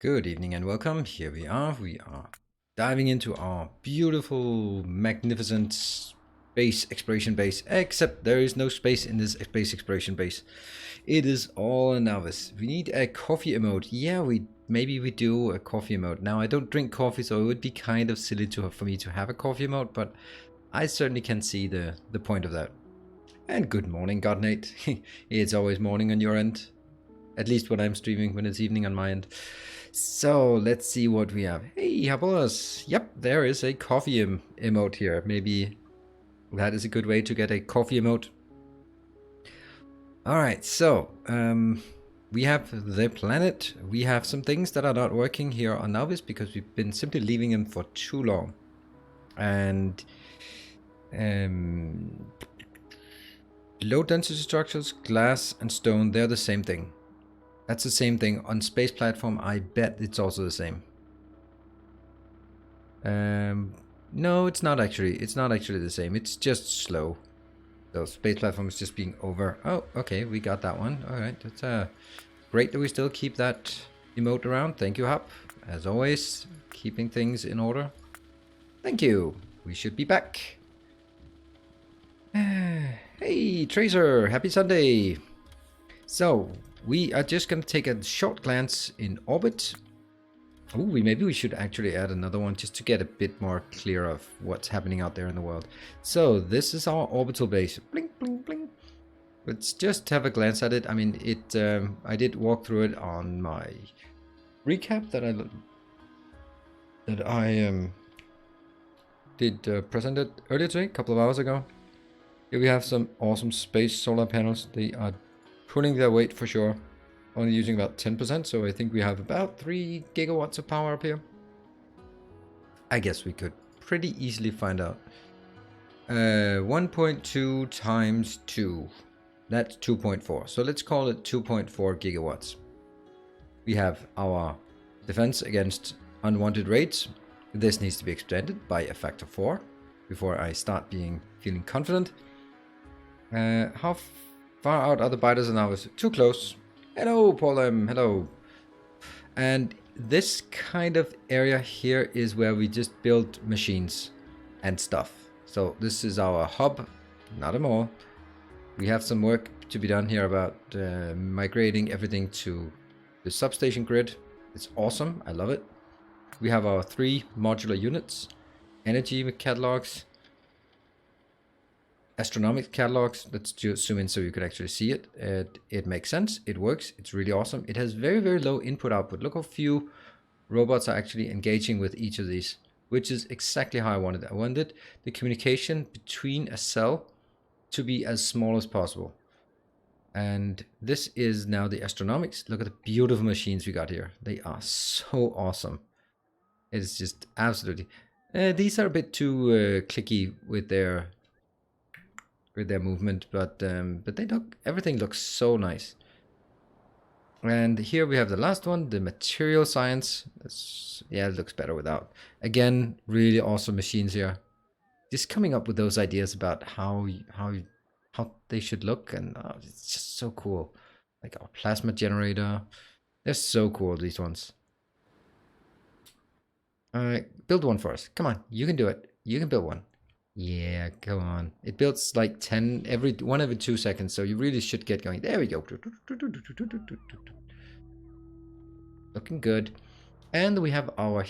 Good evening and welcome. Here we are. We are diving into our beautiful, magnificent space exploration base. Except there is no space in this space exploration base. It is all a novice. We need a coffee emote. Yeah, maybe we do a coffee emote. Now I don't drink coffee, so it would be kind of silly for me to have a coffee emote, but I certainly can see the point of that. And good morning, Godnate. It's always morning on your end. At least when I'm streaming, when it's evening on my end. So let's see what we have. Hey, Habolas. Yep, there is a coffee emote here. Maybe that is a good way to get a coffee emote. All right, so we have the planet. We have some things that are not working here on Novice because we've been simply leaving them for too long. And low density structures, glass and stone, they're the same thing. That's the same thing. On space platform, I bet it's also the same. No, it's not actually. It's not actually the same. It's just slow. So space platform is just being over. Oh, okay, we got that one. All right, that's great that we still keep that emote around. Thank you, Hop. As always, keeping things in order. Thank you. We should be back. Hey, Tracer. Happy Sunday. So we are just going to take a short glance in orbit. Oh, maybe we should actually add another one just to get a bit more clear of what's happening out there in the world. So this is our orbital base. Blink, blink, blink. Let's just have a glance at it. I mean, I did walk through it on my recap that I did presented earlier today, a couple of hours ago. Here we have some awesome space solar panels. They are pulling their weight for sure. Only using about 10%, so I think we have about 3 gigawatts of power up here. I guess we could pretty easily find out. 1.2 times 2. That's 2.4. So let's call it 2.4 gigawatts. We have our defense against unwanted raids. This needs to be extended by a factor 4 before I start feeling confident. How far out are the biters and ours? Too close. Hello, Paulem. Hello. And this kind of area here is where we just build machines and stuff. So this is our hub, not a mall. We have some work to be done here about migrating everything to the substation grid. It's awesome. I love it. We have our 3 modular units, energy catalogs, astronomic catalogs. Let's just zoom in so you can actually see it. It makes sense. It works. It's really awesome. It has very, very low input output. Look how few robots are actually engaging with each of these, which is exactly how I wanted. I wanted the communication between a cell to be as small as possible. And this is now the astronomics. Look at the beautiful machines we got here. They are so awesome. It's just absolutely. These are a bit too clicky with their movement, but everything looks so nice. And here we have the last one, the material science. Yeah, it looks better without. Again, really awesome machines here. Just coming up with those ideas about how they should look, and it's just so cool. Like our plasma generator, they're so cool, these ones. All right, build one for us. Come on, you can do it. You can build one. Yeah, come on. It builds like 10 every 2 seconds, so you really should get going. There we go. Looking good. And we have our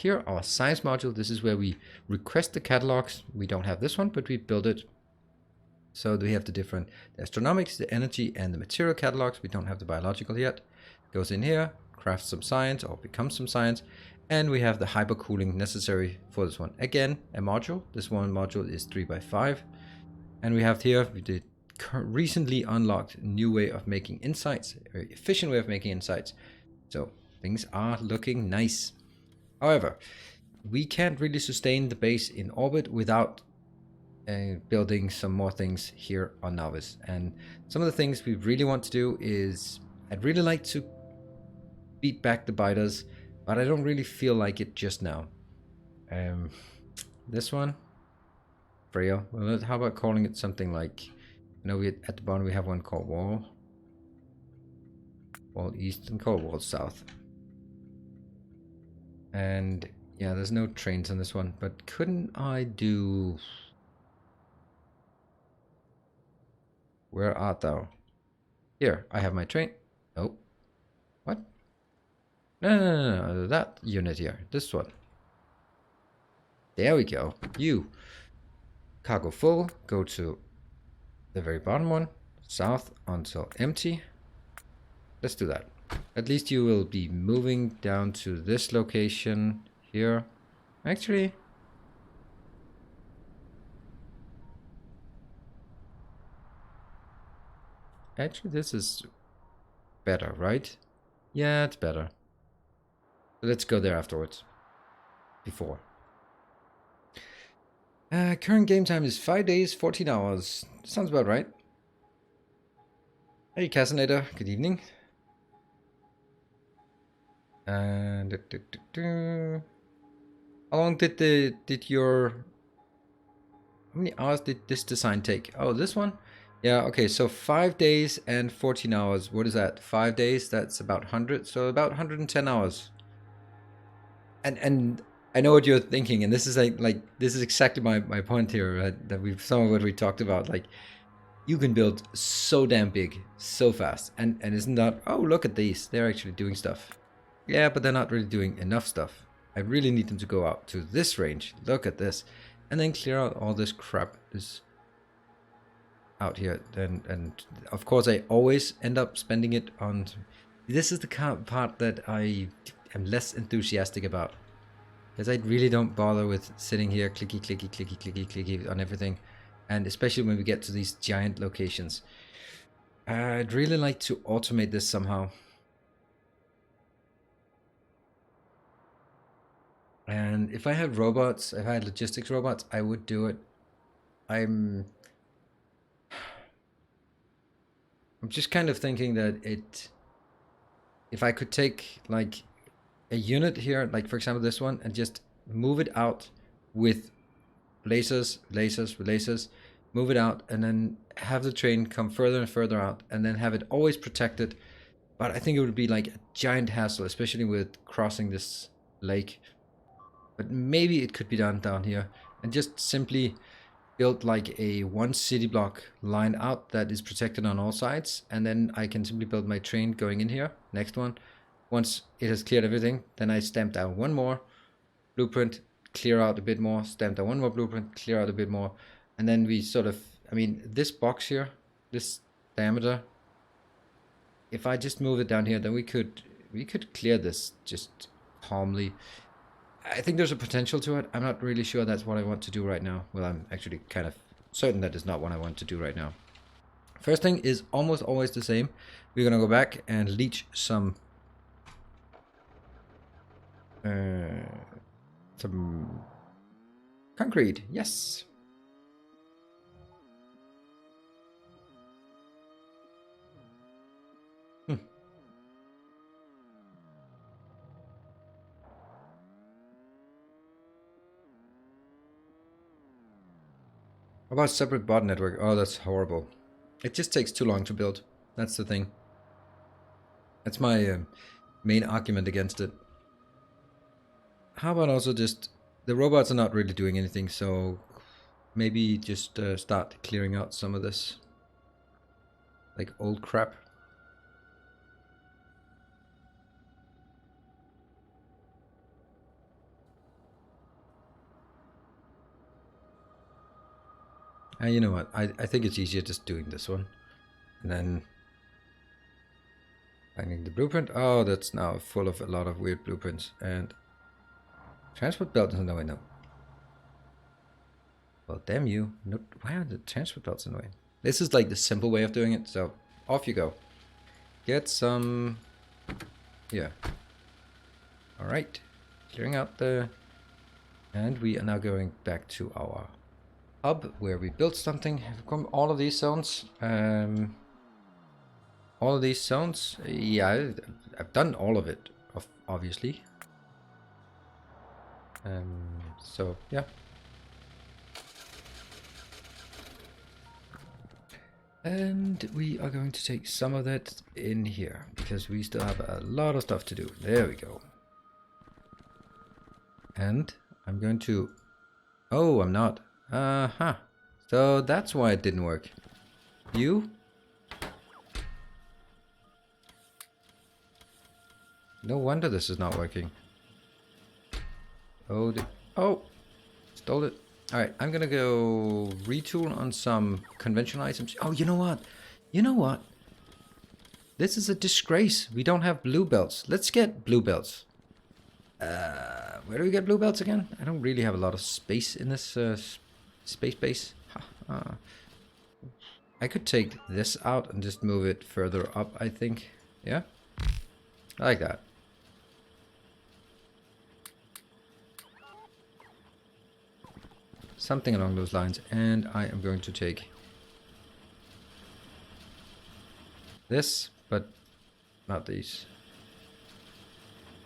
science module. This is where we request the catalogs. We don't have this one, but we build it. So we have the astronomics, the energy, and the material catalogs. We don't have the biological yet. Goes in here, crafts some science or becomes some science. And we have the hypercooling necessary for this one. Again, a module. This one module is 3x5. And we have here, we did recently unlocked a new way of making insights, a very efficient way of making insights. So things are looking nice. However, we can't really sustain the base in orbit without building some more things here on Novice. And some of the things we really want to do is, I'd really like to beat back the biters, but I don't really feel like it just now. This one, frail. Well, how about calling it something like, at the bottom we have one called Wall East and called Wall South. And yeah, there's no trains on this one, but couldn't I do... Where art thou? Here, I have my train. Oh, what? No, that unit here, this one. There we go. You, cargo full, go to the very bottom one, south until empty. Let's do that. At least you will be moving down to this location here. Actually, this is better, right? Yeah, it's better. Let's go there afterwards. Before. Current game time is 5 days, 14 hours. Sounds about right. Hey, Cassinator. Good evening. And how long did your... How many hours did this design take? Oh, this one? Yeah, okay, so 5 days and 14 hours. What is that? 5 days, that's about 100, so about 110 hours. And I know what you're thinking, and this is like this is exactly my point here, right? That we've some of what we talked about. Like, you can build so damn big, so fast, and isn't that? Oh, look at these, they're actually doing stuff. Yeah, but they're not really doing enough stuff. I really need them to go out to this range. Look at this, and then clear out all this crap. This out here, and of course I always end up spending it on. This is the part that I am less enthusiastic about, because I really don't bother with sitting here clicky clicky clicky clicky clicky on everything, and especially when we get to these giant locations. I'd really like to automate this somehow. And if I had robots, if I had logistics robots, I would do it. I'm just kind of thinking that if I could take like a unit here, like for example this one, and just move it out with lasers, move it out, and then have the train come further and further out, and then have it always protected. But I think it would be like a giant hassle, especially with crossing this lake. But maybe it could be done down here, and just simply build like a one city block line out that is protected on all sides, and then I can simply build my train going in here. Next one. Once it has cleared everything, then I stamp down one more blueprint, clear out a bit more, stamp down one more blueprint, clear out a bit more, and then we sort of, I mean, this box here, this diameter, if I just move it down here, then we could clear this just calmly. I think there's a potential to it. I'm not really sure that's what I want to do right now. Well, I'm actually kind of certain that is not what I want to do right now. First thing is almost always the same. We're gonna go back and leach some concrete. Yes. How about separate bot network? Oh, that's horrible. It just takes too long to build. That's the thing. That's my main argument against it. How about also just... The robots are not really doing anything, so maybe just start clearing out some of this. Like old crap. And you know what? I think it's easier just doing this one. And then finding the blueprint. Oh, that's now full of a lot of weird blueprints. And transport belt is no way, no. Well, damn you. No, why are the transport belts in the way? This is like the simple way of doing it, so off you go. Get some... Here. Alright. Clearing out the... And we are now going back to our hub where we built something. From all of these zones. All of these zones. Yeah, I've done all of it, obviously. So, yeah. And we are going to take some of that in here, because we still have a lot of stuff to do. There we go. And I'm going to... Oh, I'm not. So that's why it didn't work. You? No wonder this is not working. Oh, oh! Stole it. Alright, I'm gonna go retool on some conventional items. Oh, you know what? You know what? This is a disgrace. We don't have blue belts. Let's get blue belts. Where do we get blue belts again? I don't really have a lot of space in this space base. I could take this out and just move it further up, I think. Yeah? I like that. Something along those lines. And I am going to take this, but not these.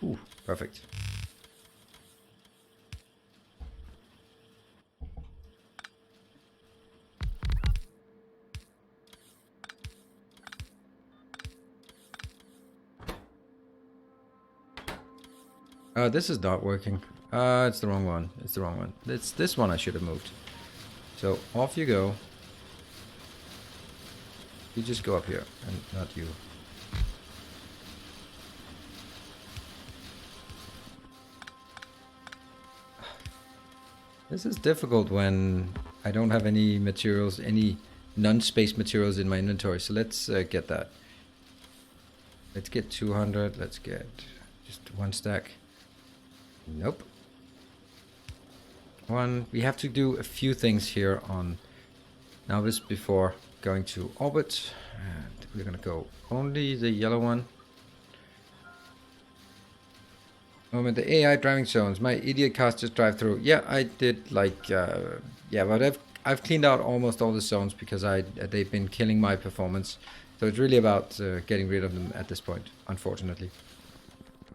Ooh, perfect. This is not working. It's the wrong one. It's the wrong one. It's this one I should have moved. So off you go. You just go up here, and not you. This is difficult when I don't have any materials, any non-space materials in my inventory. So let's get that. Let's get 200. Let's get just one stack. Nope. One. We have to do a few things here on Novice before going to orbit. And we're gonna go only the yellow one. Moment, the AI driving zones. My idiot cars just drive through. Yeah, I did like yeah, but I've cleaned out almost all the zones because they've been killing my performance. So it's really about getting rid of them at this point, unfortunately.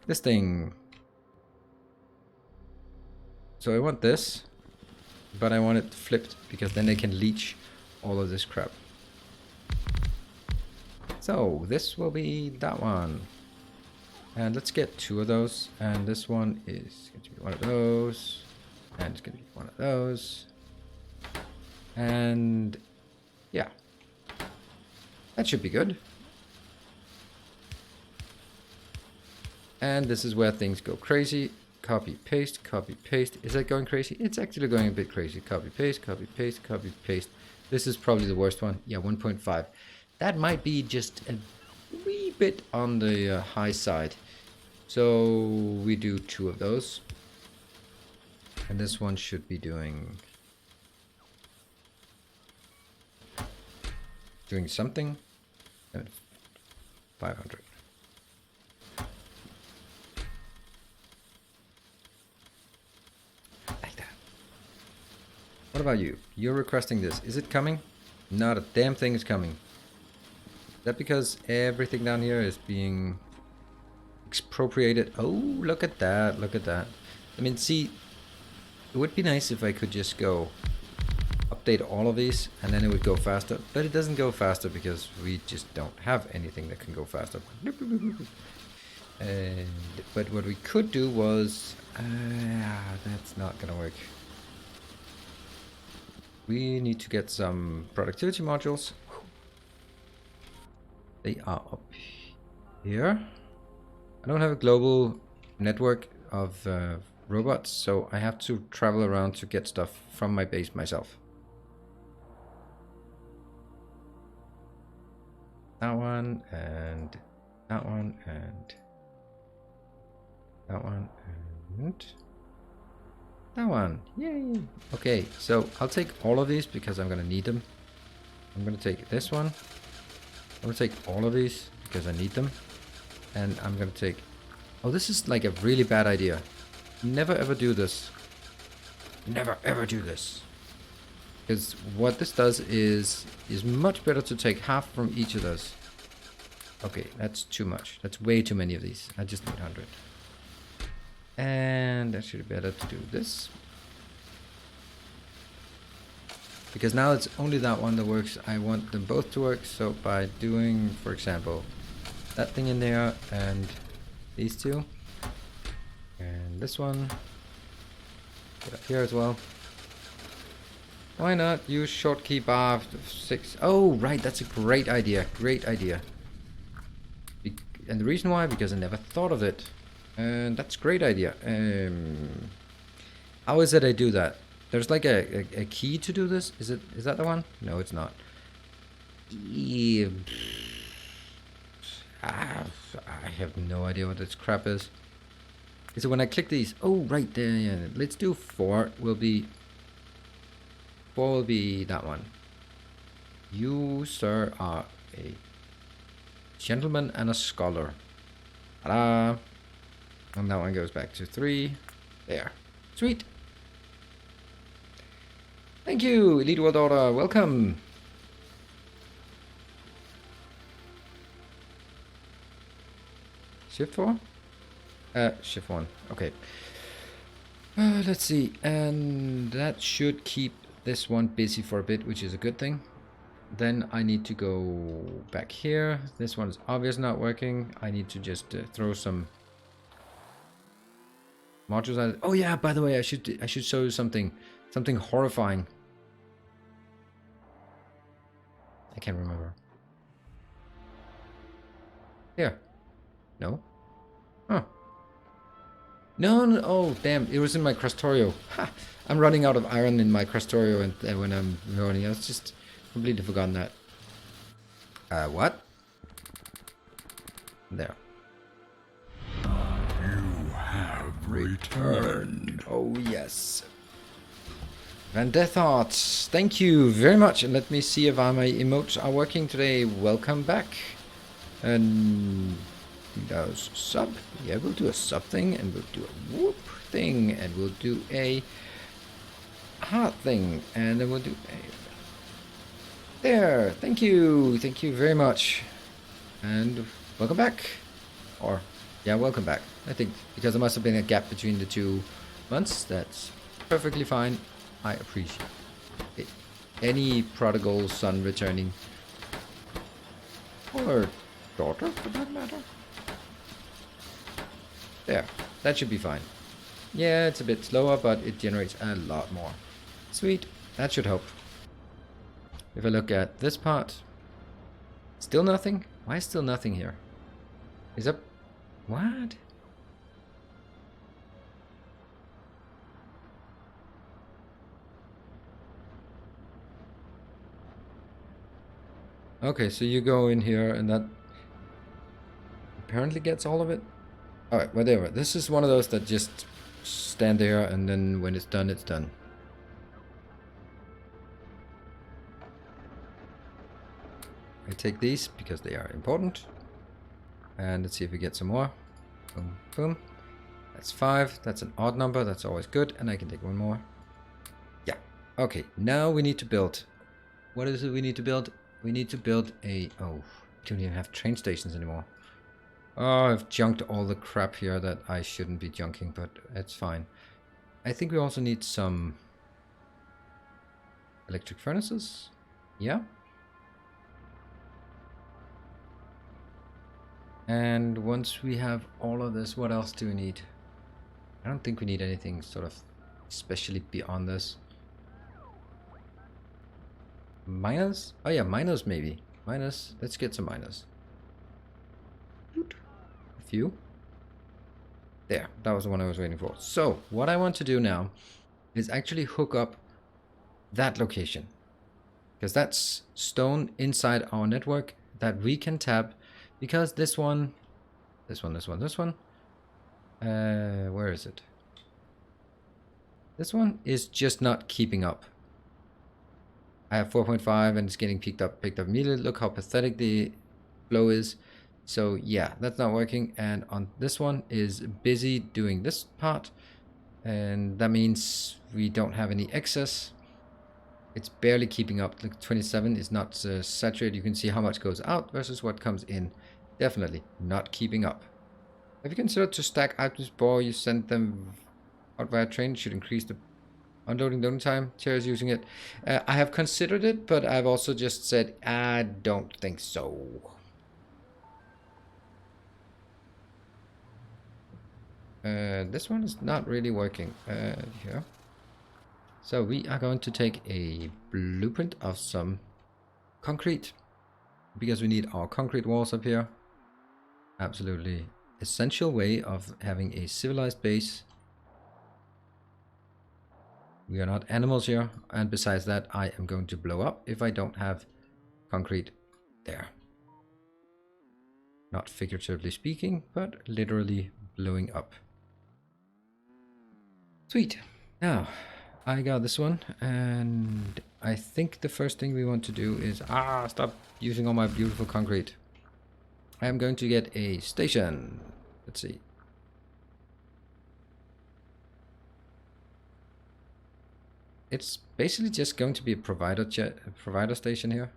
This thing. So I want this, but I want it flipped because then they can leech all of this crap. So this will be that one. And let's get 2 of those. And this one is going to be one of those. And it's going to be one of those. And yeah. That should be good. And this is where things go crazy. Copy, paste, copy, paste. Is that going crazy? It's actually going a bit crazy. Copy, paste, copy, paste, copy, paste. This is probably the worst one. Yeah, 1.5. That might be just a wee bit on the high side. So we do 2 of those. And this one should be doing something. 500. Like that. What about you? You're requesting this. Is it coming? Not a damn thing is coming. Is that because everything down here is being expropriated? Oh, look at that. Look at that. I mean, see, it would be nice if I could just go update all of these and then it would go faster, but it doesn't go faster because we just don't have anything that can go faster. But what we could do was that's not gonna work. We need to get some productivity modules. They are up here. I don't have a global network of robots, so I have to travel around to get stuff from my base myself. That one, and that one, and that one, and that one. Yay! Okay, so I'll take all of these because I'm gonna need them. I'm gonna take this one. I'm gonna take all of these because I need them. And I'm gonna take... Oh, this is like a really bad idea. Never ever do this. Never ever do this. Because what this does is much better to take half from each of those. Okay, that's too much. That's way too many of these. I just need 100. And actually better to do this. Because now it's only that one that works. I want them both to work. So by doing, for example, that thing in there and these two. And this one. Put up here as well. Why not use short key bar 6? Oh, right, that's a great idea. Great idea. And the reason why, because I never thought of it. And that's a great idea. How is it I do that? There's like a key to do this? Is that the one? No, it's not. I have no idea what this crap is. So when I click these, oh right there, yeah. Let's do 4. Will be 4 will be that one. You, sir, are a gentleman and a scholar. Ta-da! And that one goes back to 3. There. Sweet. Thank you, Elite World Order. Welcome. Shift 4? Shift 1. Okay. Let's see. And that should keep this one busy for a bit, which is a good thing. Then I need to go back here. This one is obviously not working. I need to just throw some modules at it. Oh yeah, by the way, I should show you something horrifying. I can't remember. Here. No. Huh. No. Oh, damn. It was in my Factorio. Ha! I'm running out of iron in my Factorio and when I'm running. I was just completely forgotten that. What? There. You have returned. Oh, yes. Vandethart, thank you very much. And let me see if my emotes are working today. Welcome back. And does sub. Yeah, we'll do a sub thing, and we'll do a whoop thing, and we'll do a heart thing, and then we'll do a... There, thank you very much. And welcome back. Or, yeah, welcome back. I think, because there must have been a gap between the 2 months. That's perfectly fine. I appreciate it. Any prodigal son returning. Or daughter, for that matter. There, that should be fine. Yeah, it's a bit slower, but it generates a lot more. Sweet, that should help. If I look at this part, still nothing? Why is still nothing here? Is that... what? Okay, so you go in here and that apparently gets all of it. Alright, whatever. This is one of those that just stand there and then when it's done, it's done. I take these because they are important. And let's see if we get some more. Boom, boom. That's 5. That's an odd number. That's always good. And I can take one more. Yeah. Okay, now we need to build. What is it we need to build? We need to build a... oh, we don't even have train stations anymore. Oh, I've junked all the crap here that I shouldn't be junking, but it's fine. I think we also need some electric furnaces. Yeah. And once we have all of this, what else do we need? I don't think we need anything sort of especially beyond this. Miners? Oh yeah, miners maybe. Miners. Let's get some miners. A few. There. That was the one I was waiting for. So, what I want to do now is actually hook up that location. Because that's stone inside our network that we can tap. Because this one... This one. Where is it? This one is just not keeping up. I have 4.5 and it's getting picked up immediately. Look how pathetic the flow is. So yeah, that's not working. And on this one is busy doing this part. And that means we don't have any excess. It's barely keeping up. Like 27 is not saturated. You can see how much goes out versus what comes in. Definitely not keeping up. Have you considered to stack items before you send them out via train? Should increase the unloading loading time. Terra's using it. I have considered it, but I've also just said I don't think so. This one is not really working. Here. So we are going to take a blueprint of some concrete, because we need our concrete walls up here. Absolutely essential way of having a civilized base. We are not animals here, and besides that, I am going to blow up if I don't have concrete there. Not figuratively speaking, but literally blowing up. Sweet. Now, I got this one, and I think the first thing we want to do is... stop using all my beautiful concrete. I am going to get a station. Let's see. It's basically just going to be a provider station here.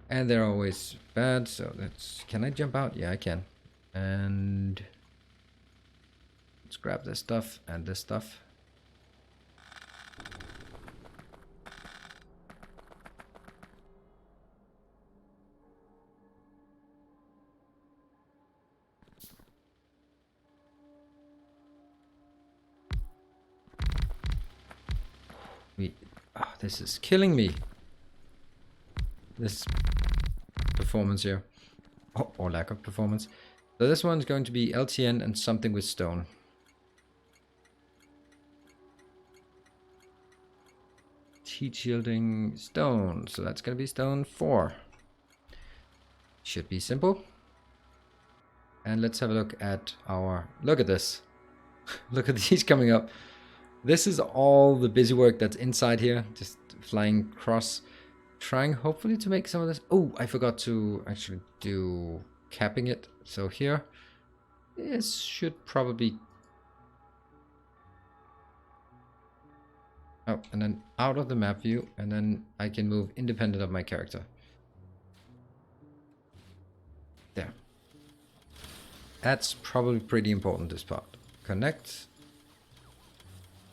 And they're always bad, so let's... Can I jump out? Yeah, I can. And... let's grab this stuff and this stuff. This is killing me. This performance here. Or lack of performance. So this one's going to be LTN and something with stone. Heat shielding stone. So that's going to be stone 4. Should be simple. And let's have a look at our... Look at this. Look at these coming up. This is all the busy work that's inside here. Just flying across. Trying hopefully to make some of this... Oh, I forgot to actually do capping it. So here, this should probably... Oh, and then out of the map view, and then I can move independent of my character. There. That's probably pretty important, this part. Connect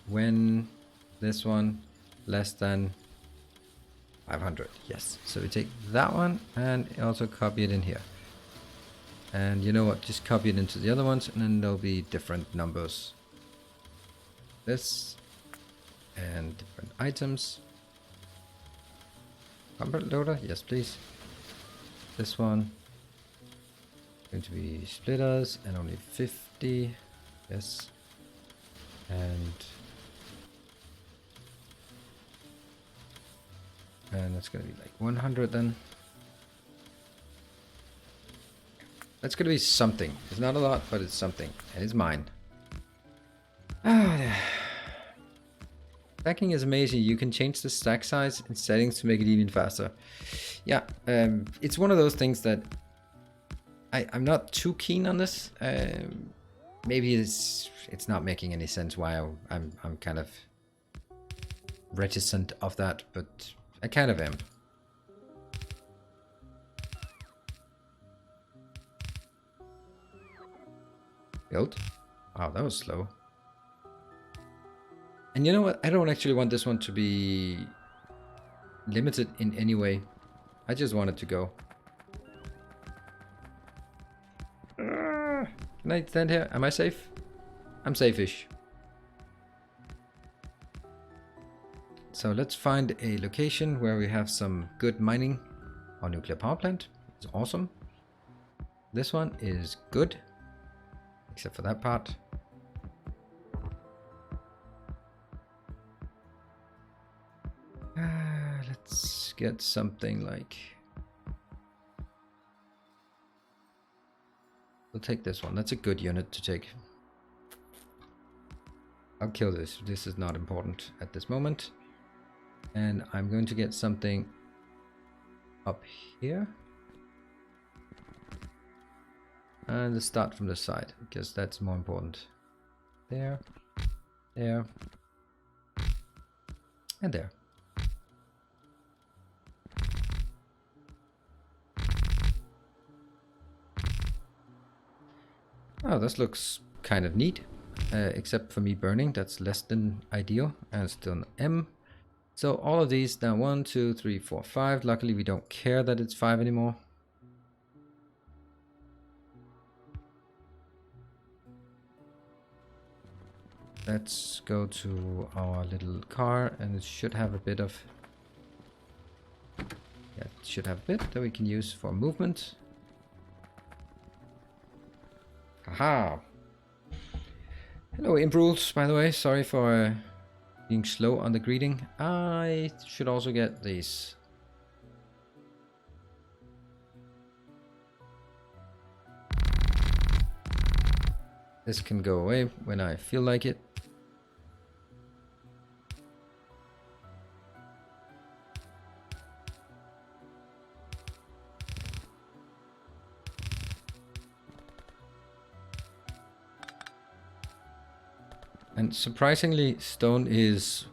when this one less than 500. Yes. So we take that one and also copy it in here. And you know what? Just copy it into the other ones, and then there'll be different numbers. This and different items. Combat loader, yes please. This one going to be splitters and only 50. Yes. And that's gonna be like 100 then. That's gonna be something. It's not a lot, but it's something. And it's mine. Stacking is amazing. You can change the stack size in settings to make it even faster. Yeah, it's one of those things that I'm not too keen on this. Maybe it's not making any sense why I'm kind of reticent of that, but I kind of am. Build. Wow, that was slow. And you know what? I don't actually want this one to be limited in any way. I just want it to go. Can I stand here? Am I safe? I'm safe-ish. So let's find a location where we have some good mining. Our nuclear power plant is awesome. This one is good, except for that part. Let's get something like... We'll take this one. That's a good unit to take. I'll kill this. This is not important at this moment. And I'm going to get something up here. And let's start from the side, because that's more important. There. There. And there. Oh, this looks kind of neat. Except for me burning, that's less than ideal. And still an M. So all of these now 1, 2, 3, 4, 5. Luckily we don't care that it's 5 anymore. Let's go to our little car, and it should have a bit of... Yeah, it should have a bit that we can use for movement. Haha! Hello, Imp Rules, by the way. Sorry for being slow on the greeting. I should also get these. This can go away when I feel like it. And surprisingly, stone is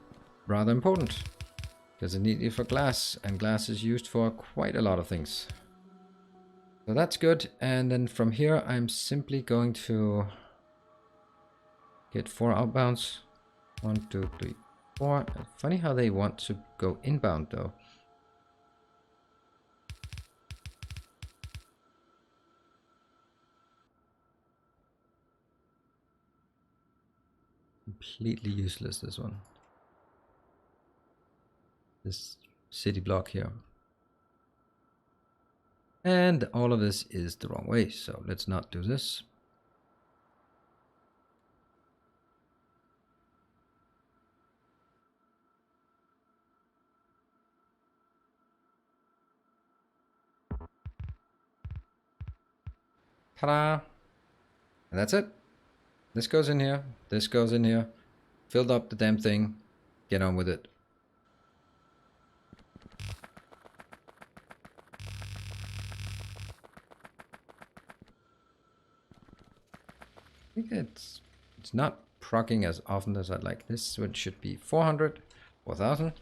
rather important, because I need it for glass, and glass is used for quite a lot of things. So that's good, and then from here I'm simply going to get 4 outbounds. 1, 2, 3, 4. Funny how they want to go inbound though. Completely useless, this one. This city block here. And all of this is the wrong way, so let's not do this. Ta-da! And that's it. This goes in here, this goes in here. Filled up the damn thing. Get on with it. I think it's not proccing as often as I'd like. This one should be 400, 4000.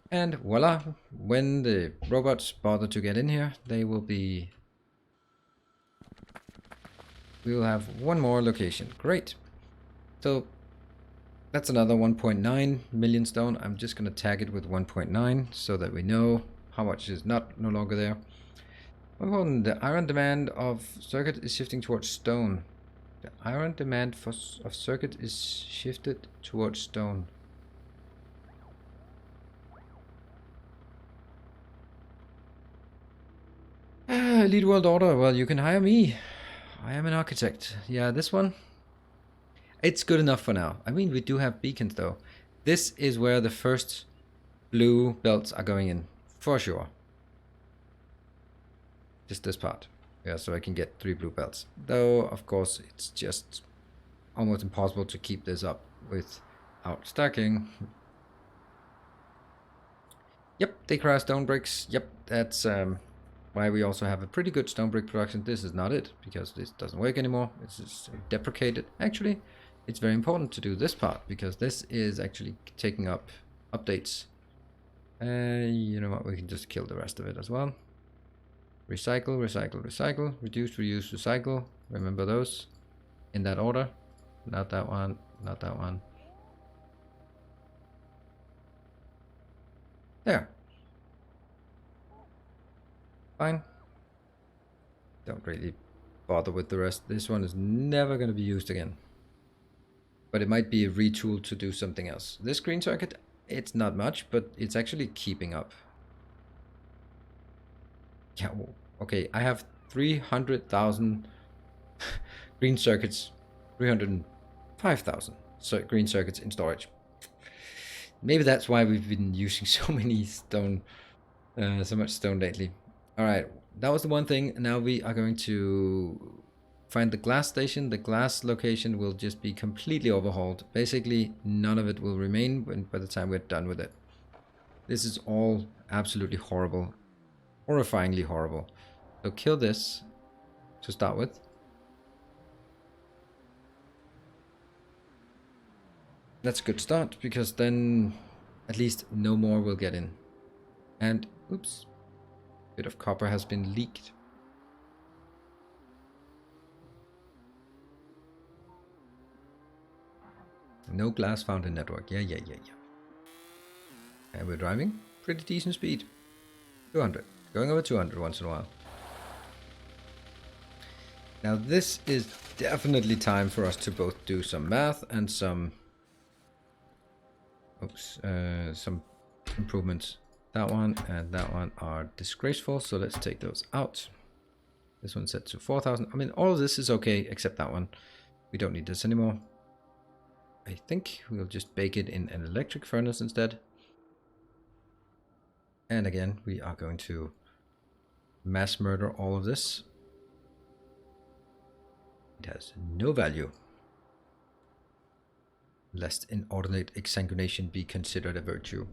And voila, when the robots bother to get in here, they will be... We will have one more location. Great. So that's another 1.9 million stone. I'm just going to tag it with 1.9 so that we know how much is no longer there. The iron demand of circuit is shifting towards stone. The iron demand of circuit is shifted towards stone. Elite World Order. Well, you can hire me. I am an architect. Yeah, this one. It's good enough for now. I mean, we do have beacons though. This is where the first blue belts are going in. For sure. Just this part. Yeah, so I can get 3 blue belts. Though, of course, it's just almost impossible to keep this up without stacking. Yep, they crash stone bricks. Yep, that's why we also have a pretty good stone brick production. This is not it, because this doesn't work anymore. This is deprecated. Actually, it's very important to do this part, because this is actually taking up updates. You know what, we can just kill the rest of it as well. Recycle, recycle, recycle, reduce, reuse, recycle. Remember those in that order. Not that one, not that one. There. Fine. Don't really bother with the rest. This one is never going to be used again. But it might be a retool to do something else. This green circuit, it's not much, but it's actually keeping up. Yeah, okay, I have 300,000 green circuits, 305,000 green circuits in storage. Maybe that's why we've been using so many stone, so much stone lately. All right, that was the one thing. Now we are going to find the glass station. The glass location will just be completely overhauled. Basically, none of it will remain by the time we're done with it. This is all absolutely horrible. Horrifyingly horrible. So kill this to start with. That's a good start, because then at least no more will get in. And oops, a bit of copper has been leaked. No glass found in network. Yeah. And we're driving pretty decent speed. 200. Going over 200 once in a while. Now this is definitely time for us to both do some math and some oops, some improvements. That one and that one are disgraceful, so let's take those out. This one's set to 4,000. I mean, all of this is okay except that one. We don't need this anymore. I think we'll just bake it in an electric furnace instead. And again, we are going to mass murder all of this. It has no value, lest inordinate exsanguination be considered a virtue.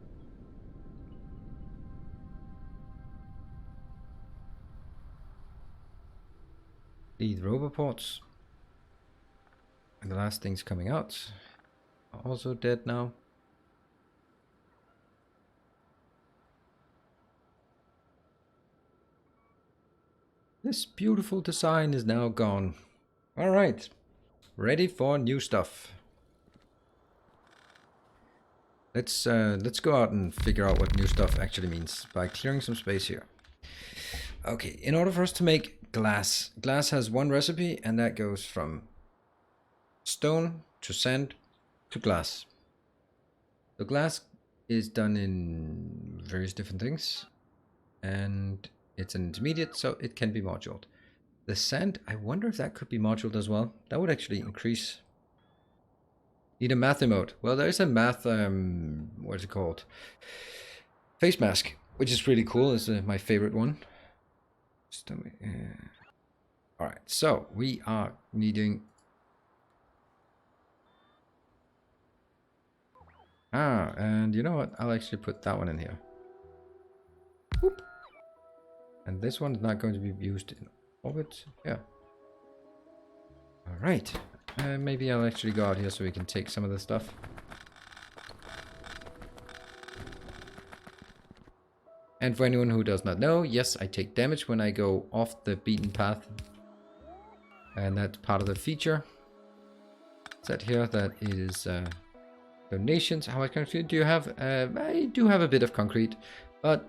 The roboports and the last things coming out are also dead now. This beautiful design is now gone. All right, ready for new stuff. Let's go out and figure out what new stuff actually means by clearing some space here. Okay, in order for us to make glass, glass has one recipe, and that goes from stone to sand to glass. The glass is done in various different things, and it's an intermediate, so it can be moduled. The sand, I wonder if that could be moduled as well. That would actually increase. Need a math emote. Well, there is a math, what is it called? Face mask, which is really cool. It's my favorite one. Alright, so we are needing... and you know what? I'll actually put that one in here. Whoop. And this one's not going to be used in orbit. Yeah. Alright. Maybe I'll actually go out here so we can take some of the stuff. And for anyone who does not know, yes, I take damage when I go off the beaten path. And that's part of the feature. Set here that it is donations. How much concrete do you have? I do have a bit of concrete. But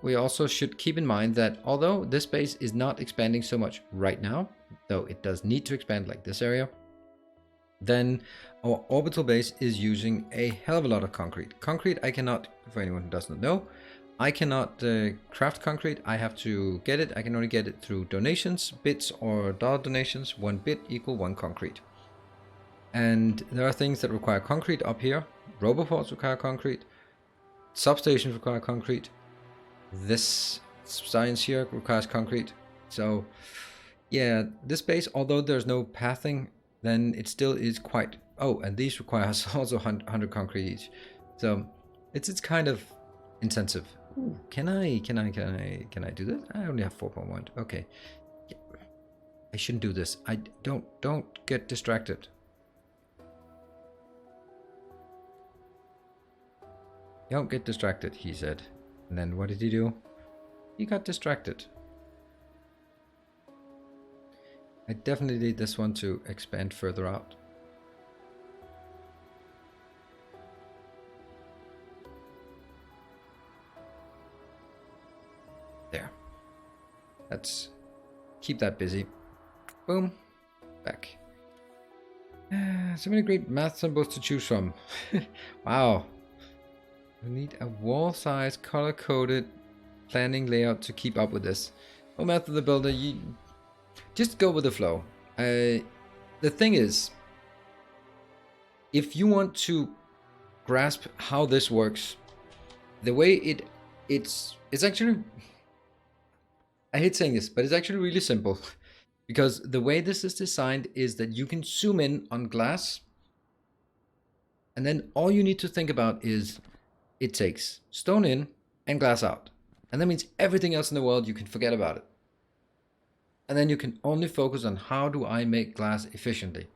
we also should keep in mind that although this base is not expanding so much right now, though it does need to expand like this area, then our orbital base is using a hell of a lot of concrete. Concrete I cannot, for anyone who does not know, I cannot craft concrete. I have to get it. I can only get it through donations, bits or dollar donations. 1 bit equal 1 concrete. And there are things that require concrete up here. Roboports require concrete. Substations require concrete. This science here requires concrete. So yeah, this base, although there's no pathing, then it still is quite... Oh, and these require also 100 concrete each. So it's kind of intensive. Ooh, can I do this? I only have 4.1. Okay. Yeah. I shouldn't do this. I don't get distracted. Don't get distracted, he said. And then what did he do? He got distracted. I definitely need this one to expand further out. There. Let's keep that busy. Boom. Back. So many great math symbols to choose from. Wow. We need a wall-size, color-coded planning layout to keep up with this. Oh, Math of the Builder, you just go with the flow. The thing is, if you want to grasp how this works, the way it's actually, I hate saying this, but it's actually really simple. Because the way this is designed is that you can zoom in on glass, and then all you need to think about is it takes stone in and glass out. And that means everything else in the world, you can forget about it. And then you can only focus on how do I make glass efficiently.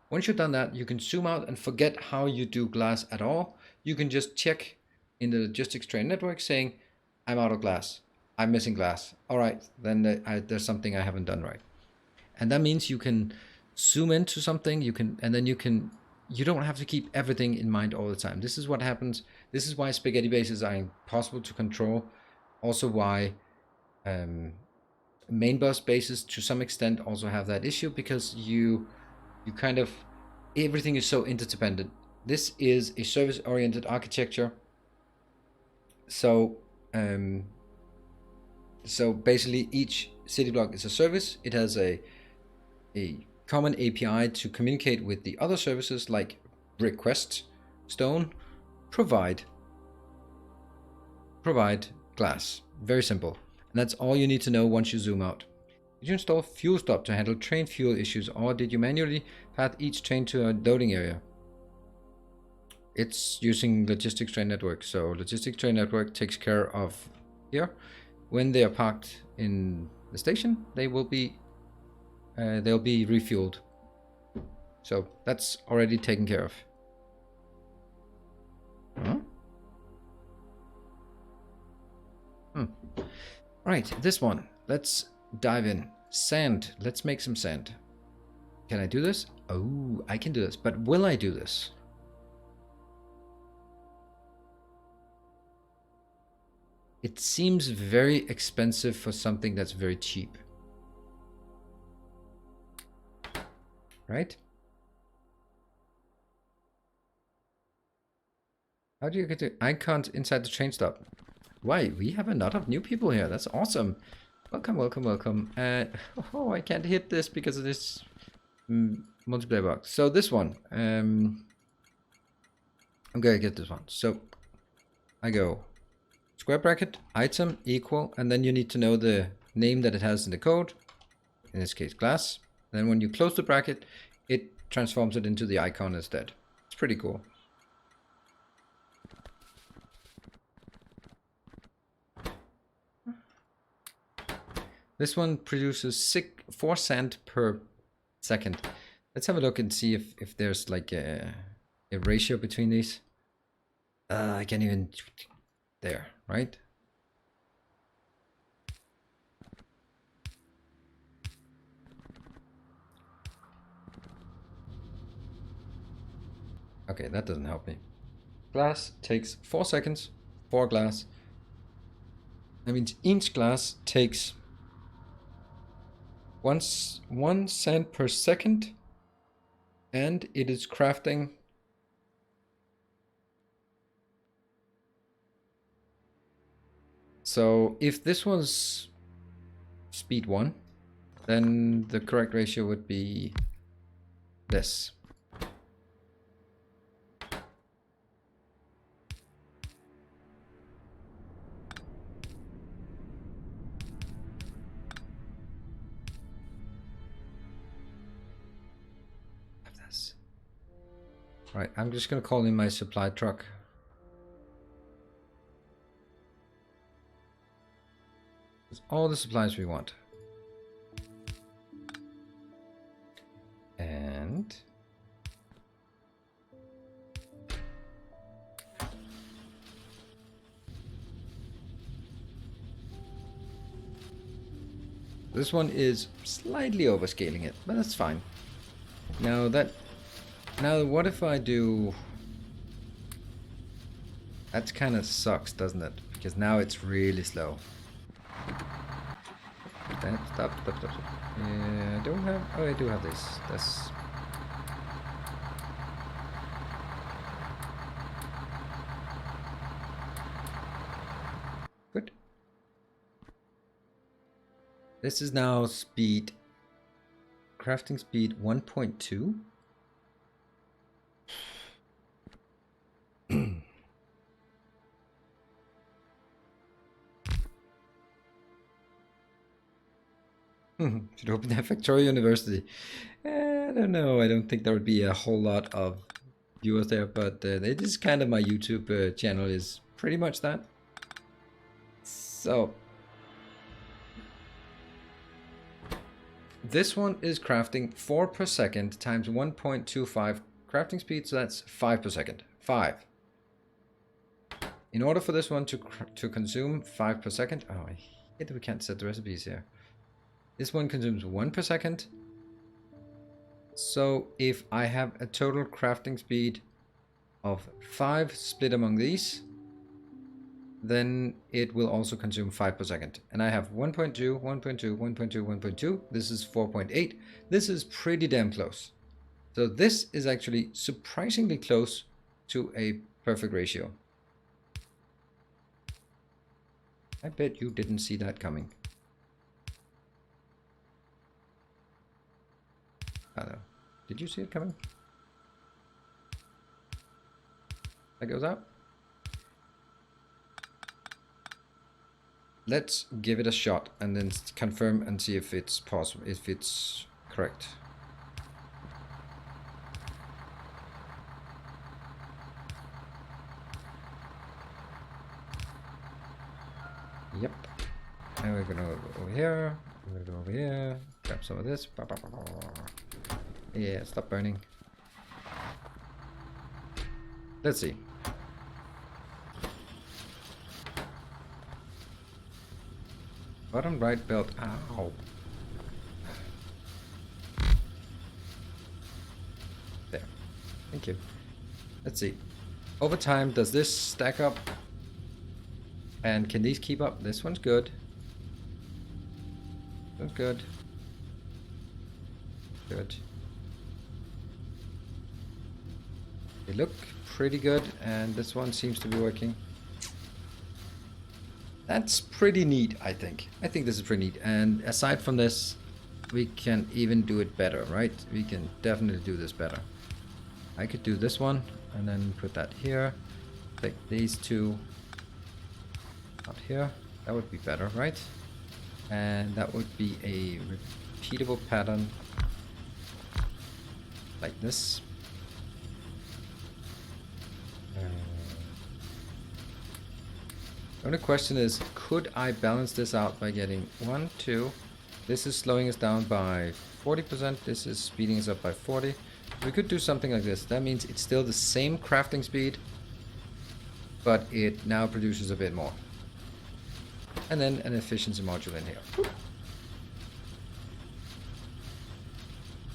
Once you've done that, you can zoom out and forget how you do glass at all. You can just check in the logistics train network saying, I'm out of glass. I'm missing glass. All right, then there's something I haven't done right. And that means you can zoom into something, you don't have to keep everything in mind all the time. This is what happens. This is why spaghetti bases are impossible to control. Also why main bus bases to some extent also have that issue, because you kind of, everything is so interdependent. This is a service-oriented architecture. So, so basically each city block is a service. It has a common API to communicate with the other services like request, stone, provide, glass. Very simple. And that's all you need to know once you zoom out. Did you install fuel stop to handle train fuel issues, or did you manually path each train to a loading area? It's using logistics train network. So logistics train network takes care of here. When they are parked in the station, they will be they'll be refueled. So that's already taken care of. Right, this one. Let's dive in. Sand. Let's make some sand. Can I do this? Oh, I can do this. But will I do this? It seems very expensive for something that's very cheap. Right? How do you get to icons inside the train stop? Why? We have a lot of new people here. That's awesome. Welcome, welcome, welcome. Oh, I can't hit this because of this multiplayer box. So this one, I'm gonna get this one. So I go square bracket, item, equal, and then you need to know the name that it has in the code. In this case, glass. Then when you close the bracket, it transforms it into the icon instead. It's pretty cool. This one produces 4 sand per second. Let's have a look and see if there's like a ratio between these. I can't even... There, right? Okay, that doesn't help me. Glass takes 4 seconds. 4 glass. That means each glass takes 1 sand per second, and it is crafting so if this was speed 1, then the correct ratio would be this. Right, I'm just gonna call in my supply truck. It's all the supplies we want. And this one is slightly overscaling it, but that's fine. Now what if I do... That kind of sucks, doesn't it? Because now it's really slow. Stop. Yeah, I don't have... Oh, I do have this. That's... Good. This is now speed... Crafting speed 1.2. Should open that Factorio University. I don't know. I don't think there would be a whole lot of viewers there, but it is kind of my YouTube channel is pretty much that. So this one is crafting 4 per second times 1.25 crafting speed, so that's 5 per second. 5. In order for this one to consume 5 per second, oh, I hate that we can't set the recipes here. This one consumes 1 per second. So if I have a total crafting speed of 5 split among these, then it will also consume 5 per second. And I have 1.2, 1.2, 1.2, 1.2. This is 4.8. This is pretty damn close. So this is actually surprisingly close to a perfect ratio. I bet you didn't see that coming. I don't know. Did you see it coming? That goes out. Let's give it a shot and then confirm and see if it's possible, if it's correct. Yep. And we're gonna go over here. We're gonna go over here. Grab some of this. Yeah, stop burning. Let's see. Bottom right belt. Ow. There. Thank you. Let's see. Over time, does this stack up? And can these keep up? This one's good. That's good. Good. They look pretty good, and this one seems to be working. That's pretty neat, I think. I think this is pretty neat. And aside from this, we can even do it better, right? We can definitely do this better. I could do this one, and then put that here. Take these two out here. That would be better, right? And that would be a repeatable pattern like this. The only question is, could I balance this out by getting 1, 2. This is slowing us down by 40%. This is speeding us up by 40. We could do something like this. That means it's still the same crafting speed, but it now produces a bit more. And then an efficiency module in here.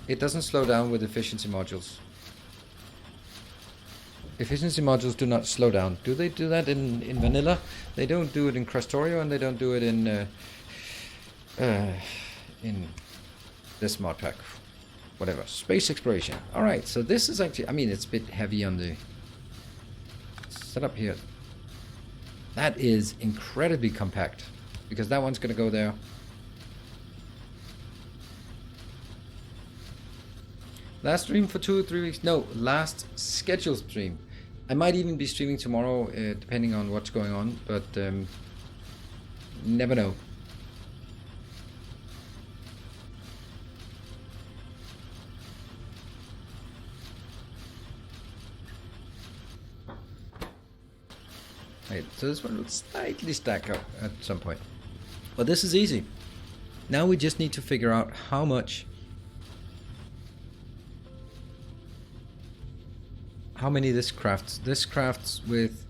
It doesn't slow down with efficiency modules. Efficiency modules do not slow down. Do they do that in vanilla? They don't do it in Factorio, and they don't do it in this mod pack. Whatever. Space exploration. Alright, so this is actually, I mean, it's a bit heavy on the setup here. That is incredibly compact, because that one's going to go there. Last stream for 2 or 3 weeks. No, last scheduled stream. I might even be streaming tomorrow, depending on what's going on, but never know. Right, so this one will slightly stack up at some point. But this is easy. Now we just need to figure out how many this crafts. This crafts with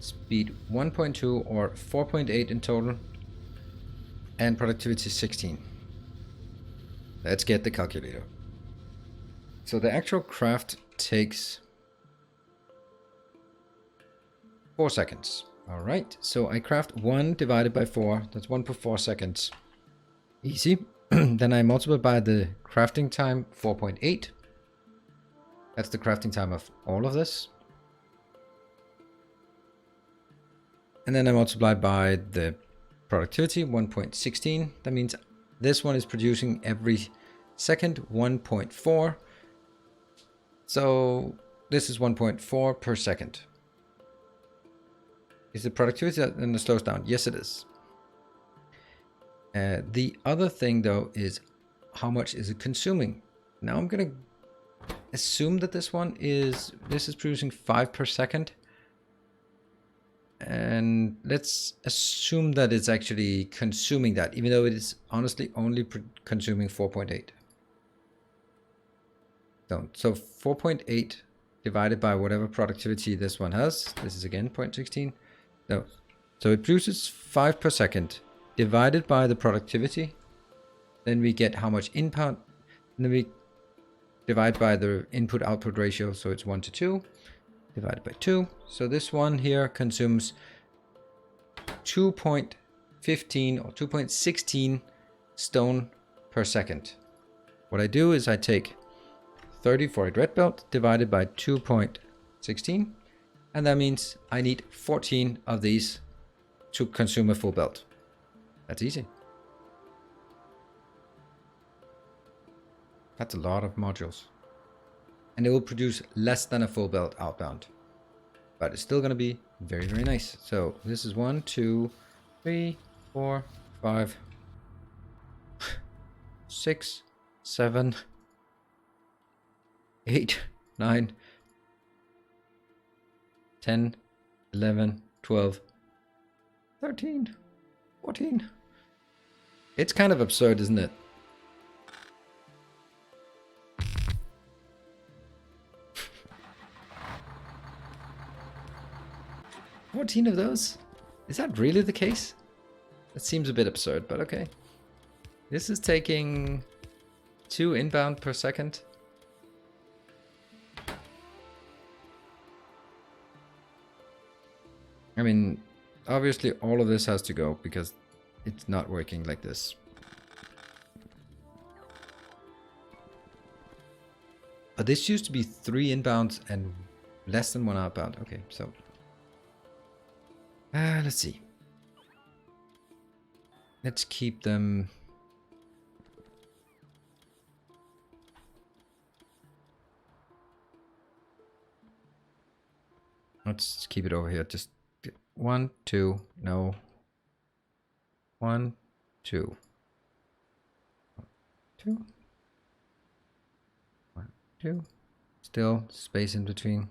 speed 1.2 or 4.8 in total, and productivity 16. Let's get the calculator. So the actual craft takes 4 seconds. Alright, so I craft 1 divided by 4. That's 1 per 4 seconds. Easy. Then I multiply by the crafting time, 4.8. That's the crafting time of all of this. And then I multiply by the productivity, 1.16. That means this one is producing every second 1.4. So this is 1.4 per second. Is the productivity that then slows down? Yes, it is. The other thing though is, how much is it consuming? Now I'm going to assume that this is producing 5 per second. And let's assume that it's actually consuming that, even though it is honestly only consuming 4.8. So 4.8 divided by whatever productivity this one has. This is again 0.16. No. So it produces 5 per second divided by the productivity. Then we get how much input. And then we divide by the input output ratio. So it's 1 to 2 divided by 2. So this one here consumes 2.15 or 2.16 stone per second. What I do is I take 30 for a red belt divided by 2.16 16. And that means I need 14 of these to consume a full belt. That's easy. That's a lot of modules. And it will produce less than a full belt outbound. But it's still going to be very, very nice. So this is 1, 2, 3, 4, 5, 6, 7, 8, 9, 10, 11, 12, 13, 14. It's kind of absurd, isn't it? $14 of those? Is that really the case? That seems a bit absurd, but okay. This is taking 2 inbound per second. I mean, obviously all of this has to go because it's not working like this. But this used to be 3 inbounds and less than 1 outbound. Okay, so let's see. Let's keep them. Let's keep it over here. Just 1, 2, no. 1, 2. 2. 1, 2. Still space in between.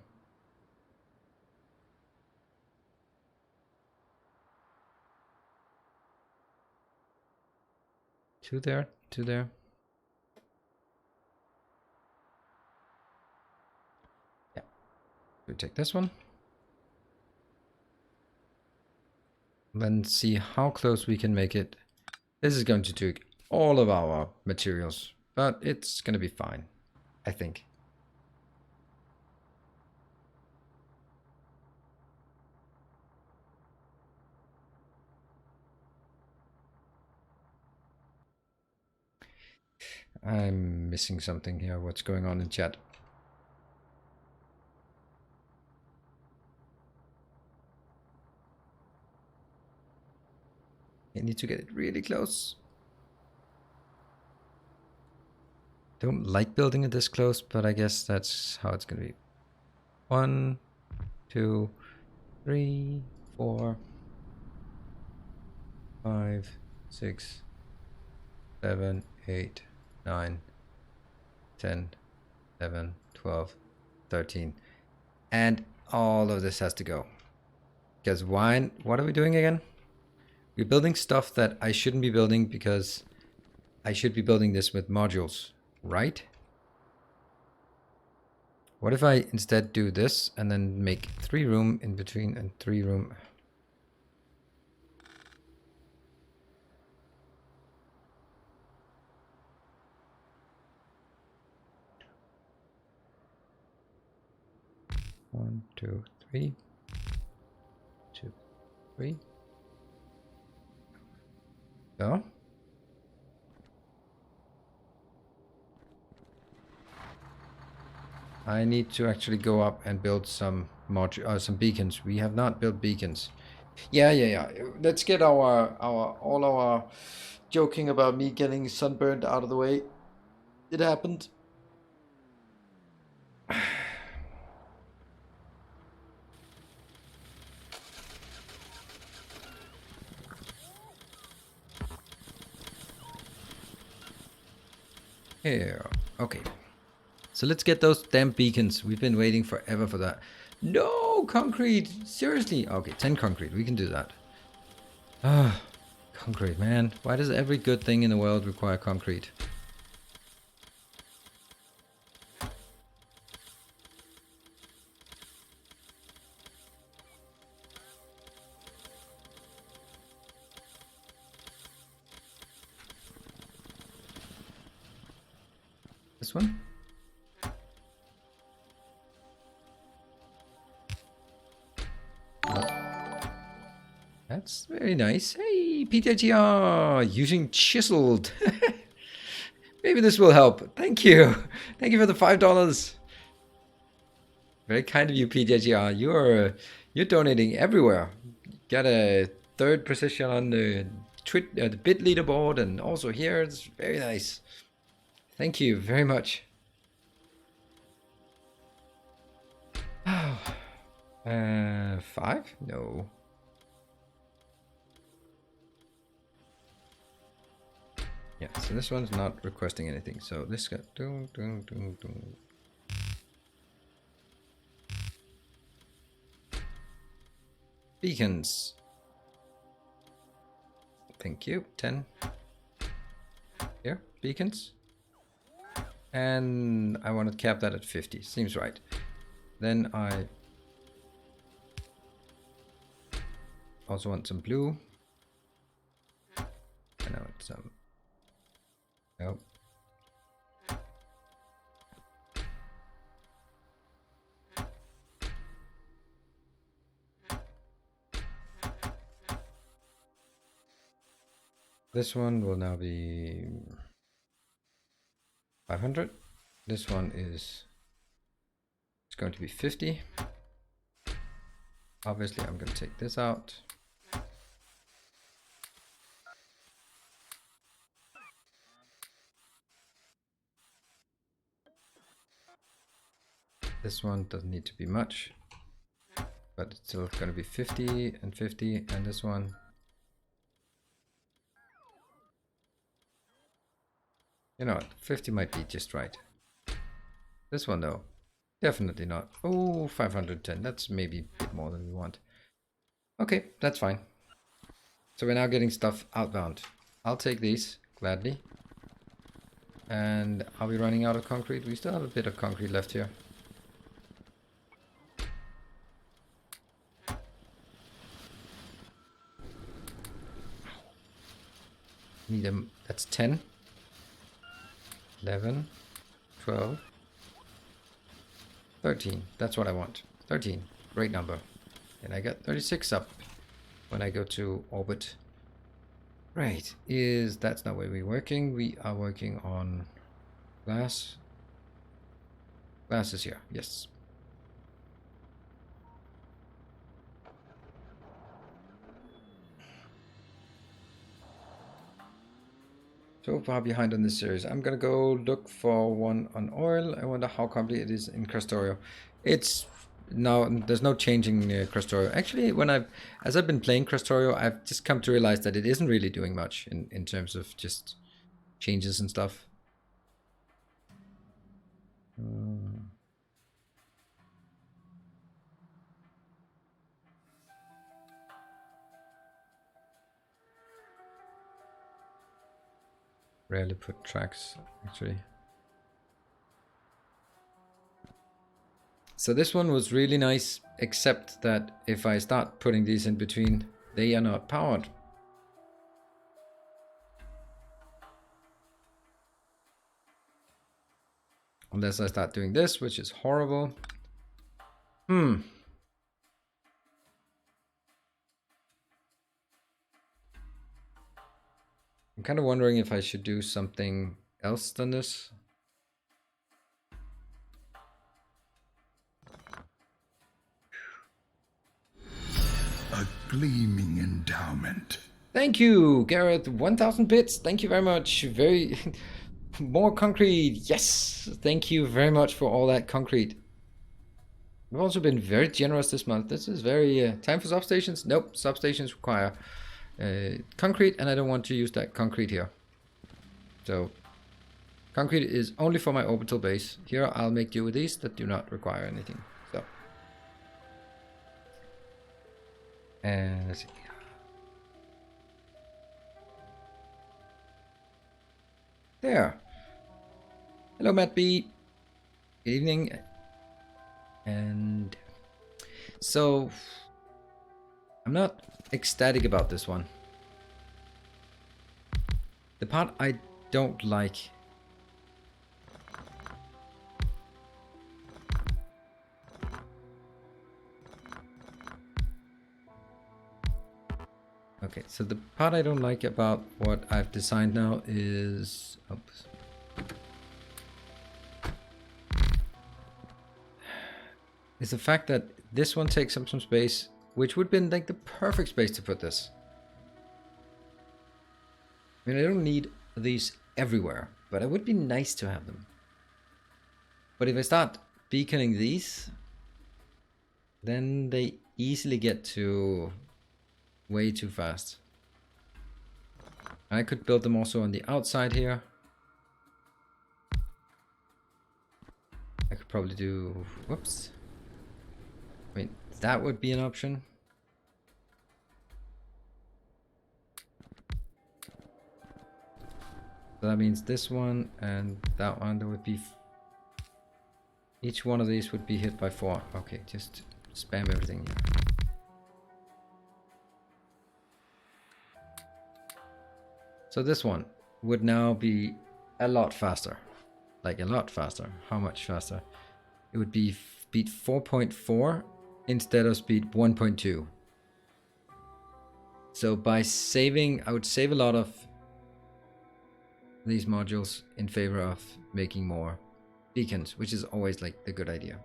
2 there, 2 there. Yeah. We take this one. Then see how close we can make it. This is going to take all of our materials, but it's going to be fine, I think. I'm missing something here. What's going on in chat? I need to get it really close. Don't like building it this close, but I guess that's how it's gonna be. 1, 2, 3, 4, 5, 6, 7, 8, 9, 10, 11, 12, 13. And all of this has to go. Because why? What are we doing again? We're building stuff that I shouldn't be building because I should be building this with modules, right? What if I instead do this and then make 3 room in between and 3 room? One, 2, 3. 2, 3. So. I need to actually go up and build some beacons. We have not built beacons. Yeah. Let's get all our joking about me getting sunburned out of the way. It happened. Here. Okay. So let's get those damn beacons. We've been waiting forever for that. No, concrete. Seriously. Okay, 10 concrete. We can do that. Ah, concrete, man. Why does every good thing in the world require concrete? This one? That's very nice. Hey, PTGR, using chiseled. Maybe this will help. Thank you. Thank you for the $5. Very kind of you, PJGR. You're donating everywhere. Got a third position on the the bit leaderboard, and also here. It's very nice. Thank you very much. 5? No. Yeah, so this one's not requesting anything. So this got beacons. Thank you. 10. Here, beacons. And I want to cap that at 50. Seems right. Then I also want some blue. And I want some. Nope. This one will now be 500. This one is it's going to be 50. Obviously, I'm going to take this out. This one doesn't need to be much, but it's still going to be 50 and 50, and this one. You know what, 50 might be just right. This one though, definitely not. Oh, 510, that's maybe a bit more than we want. Okay, that's fine. So we're now getting stuff outbound. I'll take these, gladly. And are we running out of concrete? We still have a bit of concrete left here. Need them, that's 10. 11, 12, 13. That's what I want. 13. Great number. And I got 36 up when I go to orbit. Right. That's not where we're working. We are working on glass. Glass is here. Yes. So far behind on this series. I'm gonna go look for one on oil. I wonder how complete it is in Factorio. It's now there's no changing Factorio. Actually, as I've been playing Factorio, I've just come to realize that it isn't really doing much in terms of just changes and stuff. Rarely put tracks, actually. So this one was really nice, except that if I start putting these in between, they are not powered. Unless I start doing this, which is horrible. I'm kind of wondering if I should do something else than this. A gleaming endowment. Thank you, Gareth. 1,000 bits. Thank you very much. More concrete. Yes. Thank you very much for all that concrete. We've also been very generous this month. This is very time for substations. Nope, substations require concrete, and I don't want to use that concrete here. So concrete is only for my orbital base. Here I'll make do with these that do not require anything. So and let's see. There. Hello, Matt B. Good evening. And so I'm not ecstatic about this one. The part I don't like okay, so the part I don't like about what I've designed now is is the fact that this one takes up some space, which would have been like the perfect space to put this. I mean, I don't need these everywhere, but it would be nice to have them. But if I start beaconing these, then they easily get to way too fast. I could build them also on the outside here. I could probably do, whoops. I mean, that would be an option. So that means this one and that one, there would be, each one of these would be hit by 4. Okay, just spam everything here. So this one would now be a lot faster. Like a lot faster. How much faster? It would be speed 4.4 instead of speed 1.2. So by saving, I would save a lot of these modules in favor of making more beacons, which is always like the good idea.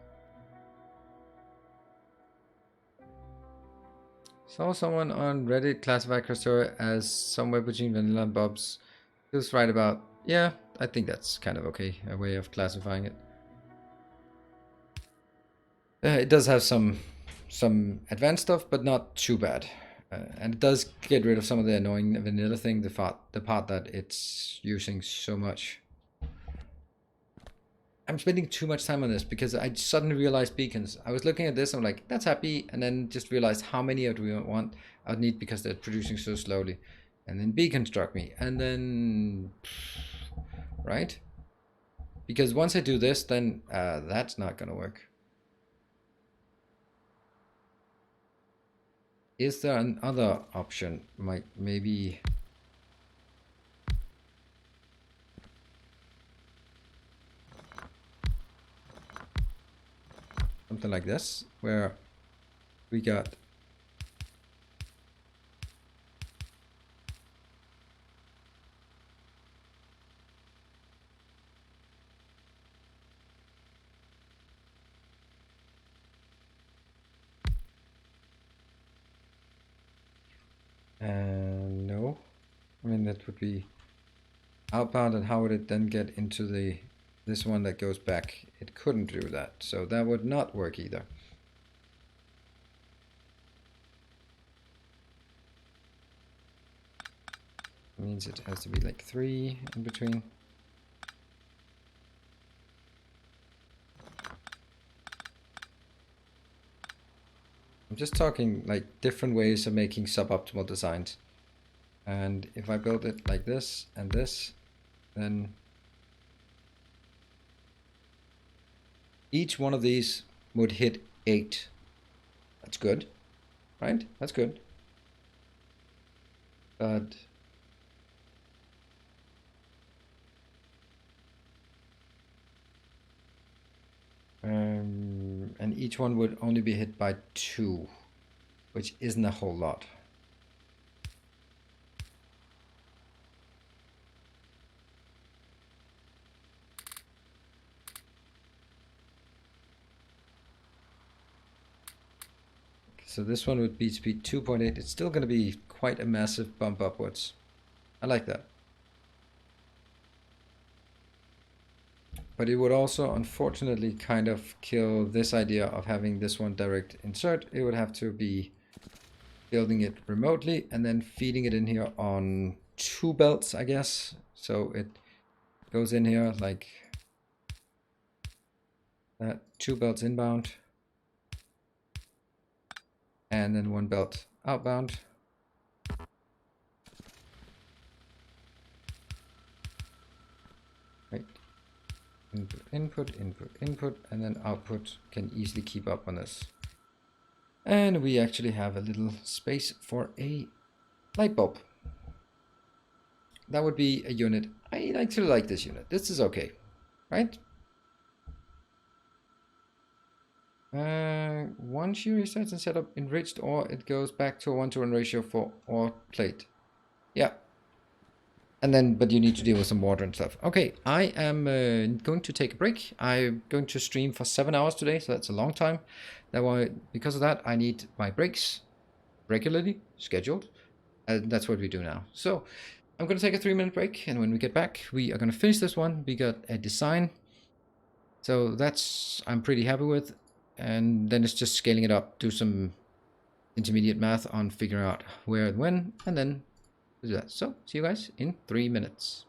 Saw someone on Reddit classify Factorio as somewhere between vanilla and Bob's. He was right about, yeah, I think that's kind of okay, a way of classifying it. It does have some advanced stuff, but not too bad. And it does get rid of some of the annoying vanilla thing, the part that it's using so much. I'm spending too much time on this because I suddenly realized beacons. I was looking at this, I'm like, that's happy, and then just realized how many do we want I'd need because they're producing so slowly. And then beacon struck me, and then, right? Because once I do this, then that's not gonna work. Is there another option? Maybe something like this, where we got no. I mean, that would be outbound, and how would it then get into this one that goes back? It couldn't do that, so that would not work either. It means it has to be like 3 in between. I'm just talking like different ways of making suboptimal designs. And if I build it like this and this, then each one of these would hit 8. That's good, right? That's good. But and each one would only be hit by 2, which isn't a whole lot. So this one would be speed 2.8. It's still going to be quite a massive bump upwards. I like that. But it would also, unfortunately, kind of kill this idea of having this one direct insert. It would have to be building it remotely and then feeding it in here on 2 belts, I guess. So it goes in here like that, 2 belts inbound. And then 1 belt outbound. Right. Input, input, input, input, and then output can easily keep up on this. And we actually have a little space for a light bulb. That would be a unit. I actually like this unit. This is okay, right? Once you restart and set up enriched ore, it goes back to a 1-to-1 ratio for ore plate. Yeah. And then, but you need to deal with some water and stuff. Okay, I am going to take a break. I'm going to stream for 7 hours today, so that's a long time. That why, because of that, I need my breaks regularly scheduled, and that's what we do now. So I'm going to take a 3-minute break, and when we get back, we are going to finish this one. We got a design, so that's I'm pretty happy with, and then it's just scaling it up, do some intermediate math on figuring out where and when, and then do that. So see you guys in 3 minutes.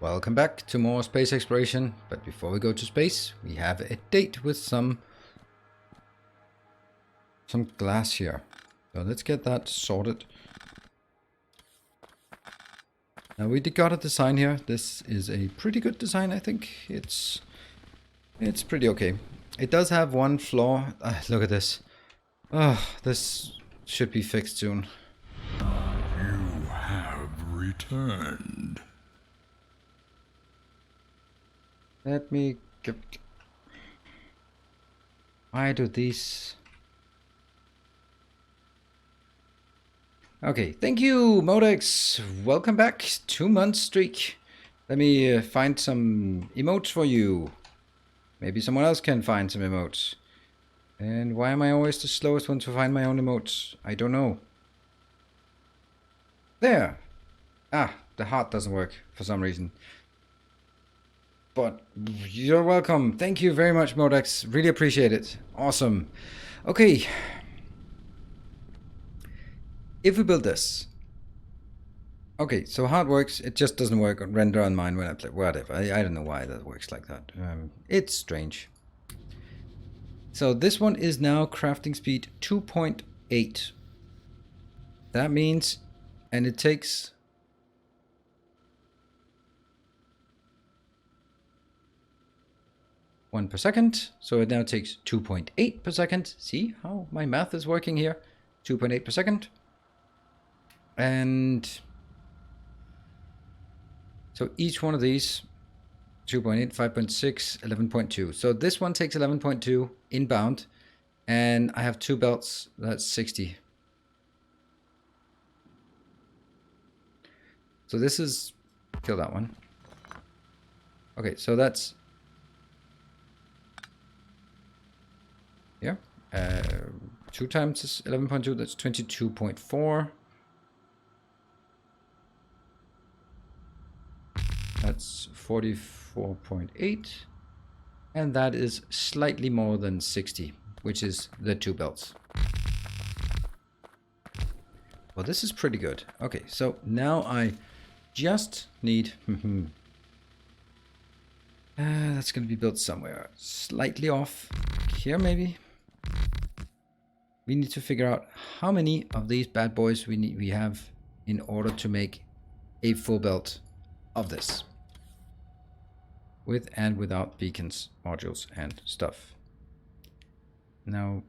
Welcome back to more space exploration, but before we go to space, we have a date with some glass here. So let's get that sorted. Now we got a design here. This is a pretty good design, I think. It's pretty okay. It does have one flaw. Look at this. Oh, this should be fixed soon. You have returned. Let me get... Why do these... Okay, thank you, Modex. Welcome back. 2-month streak. Let me find some emotes for you. Maybe someone else can find some emotes. And why am I always the slowest one to find my own emotes? I don't know. There. Ah, the heart doesn't work for some reason. But you're welcome. Thank you very much, Modex. Really appreciate it. Awesome. Okay. If we build this. Okay, so how it works, it just doesn't work on render on mine when I play. Whatever. I don't know why that works like that. It's strange. So this one is now crafting speed 2.8. That means, and it takes 1 per second. So it now takes 2.8 per second. See how my math is working here? 2.8 per second. And so each one of these 2.8, 5.6, 11.2. So this one takes 11.2 inbound, and I have 2 belts. That's 60. So this is, kill that one. Okay, so that's, yeah, 2 times 11.2, that's 22.4. That's 44.8. And that is slightly more than 60, which is the 2 belts. Well, this is pretty good. Okay, so now I just need... that's going to be built somewhere slightly off here, maybe. We need to figure out how many of these bad boys we have in order to make a full belt of this. With and without beacons, modules, and stuff. Now,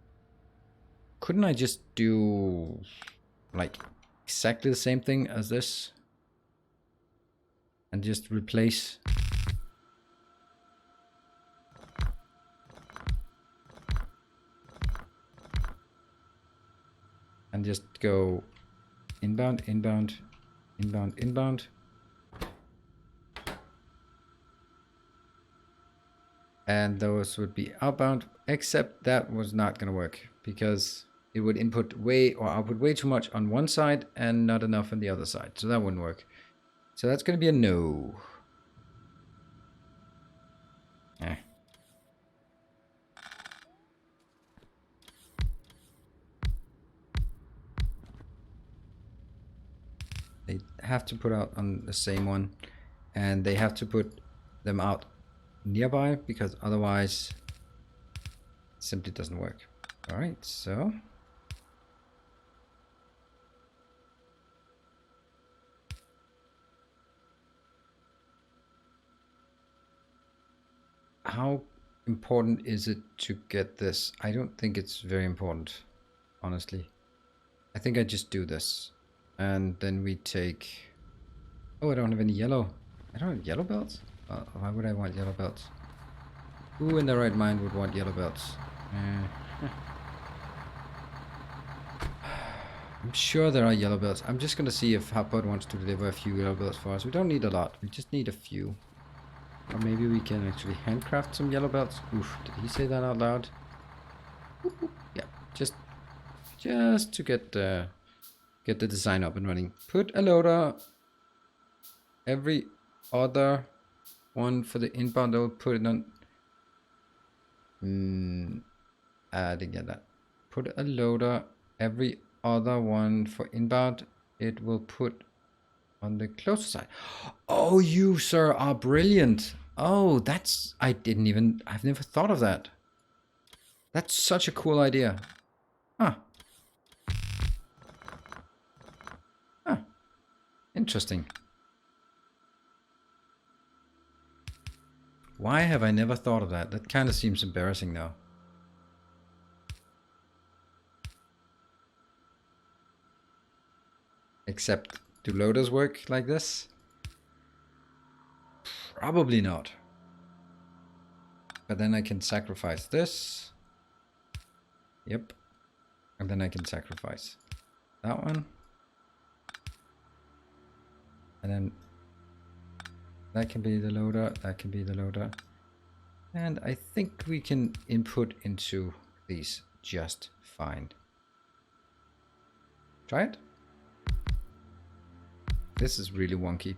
couldn't I just do like exactly the same thing as this? And just replace... and just go inbound, inbound, inbound, inbound. And those would be outbound, except that was not going to work because it would input way or output way too much on one side and not enough on the other side. So that wouldn't work. So that's going to be a no. Eh. They have to put out on the same one, and they have to put them out nearby because otherwise it simply doesn't work. All right, so how important is it to get this? I don't think it's very important, honestly. I think I just do this. And then we take... oh, I don't have any yellow. I don't have yellow belts? Why would I want yellow belts? Who in their right mind would want yellow belts? I'm sure there are yellow belts. I'm just going to see if Hotpot wants to deliver a few yellow belts for us. We don't need a lot. We just need a few. Or maybe we can actually handcraft some yellow belts. Oof, did he say that out loud? Yeah, just to get the design up and running. Put a loader every other one for the inbound. I'll put it on... I didn't get that. Put a loader every other one for inbound. It will put on the closer side. Oh, you, sir, are brilliant. Oh, that's... I've never thought of that. That's such a cool idea. Huh. Huh. Interesting. Why have I never thought of that? That kind of seems embarrassing now. Except, do loaders work like this? Probably not. But then I can sacrifice this. Yep. And then I can sacrifice that one. And then that can be the loader, that can be the loader. And I think we can input into these just fine. Try it. This is really wonky.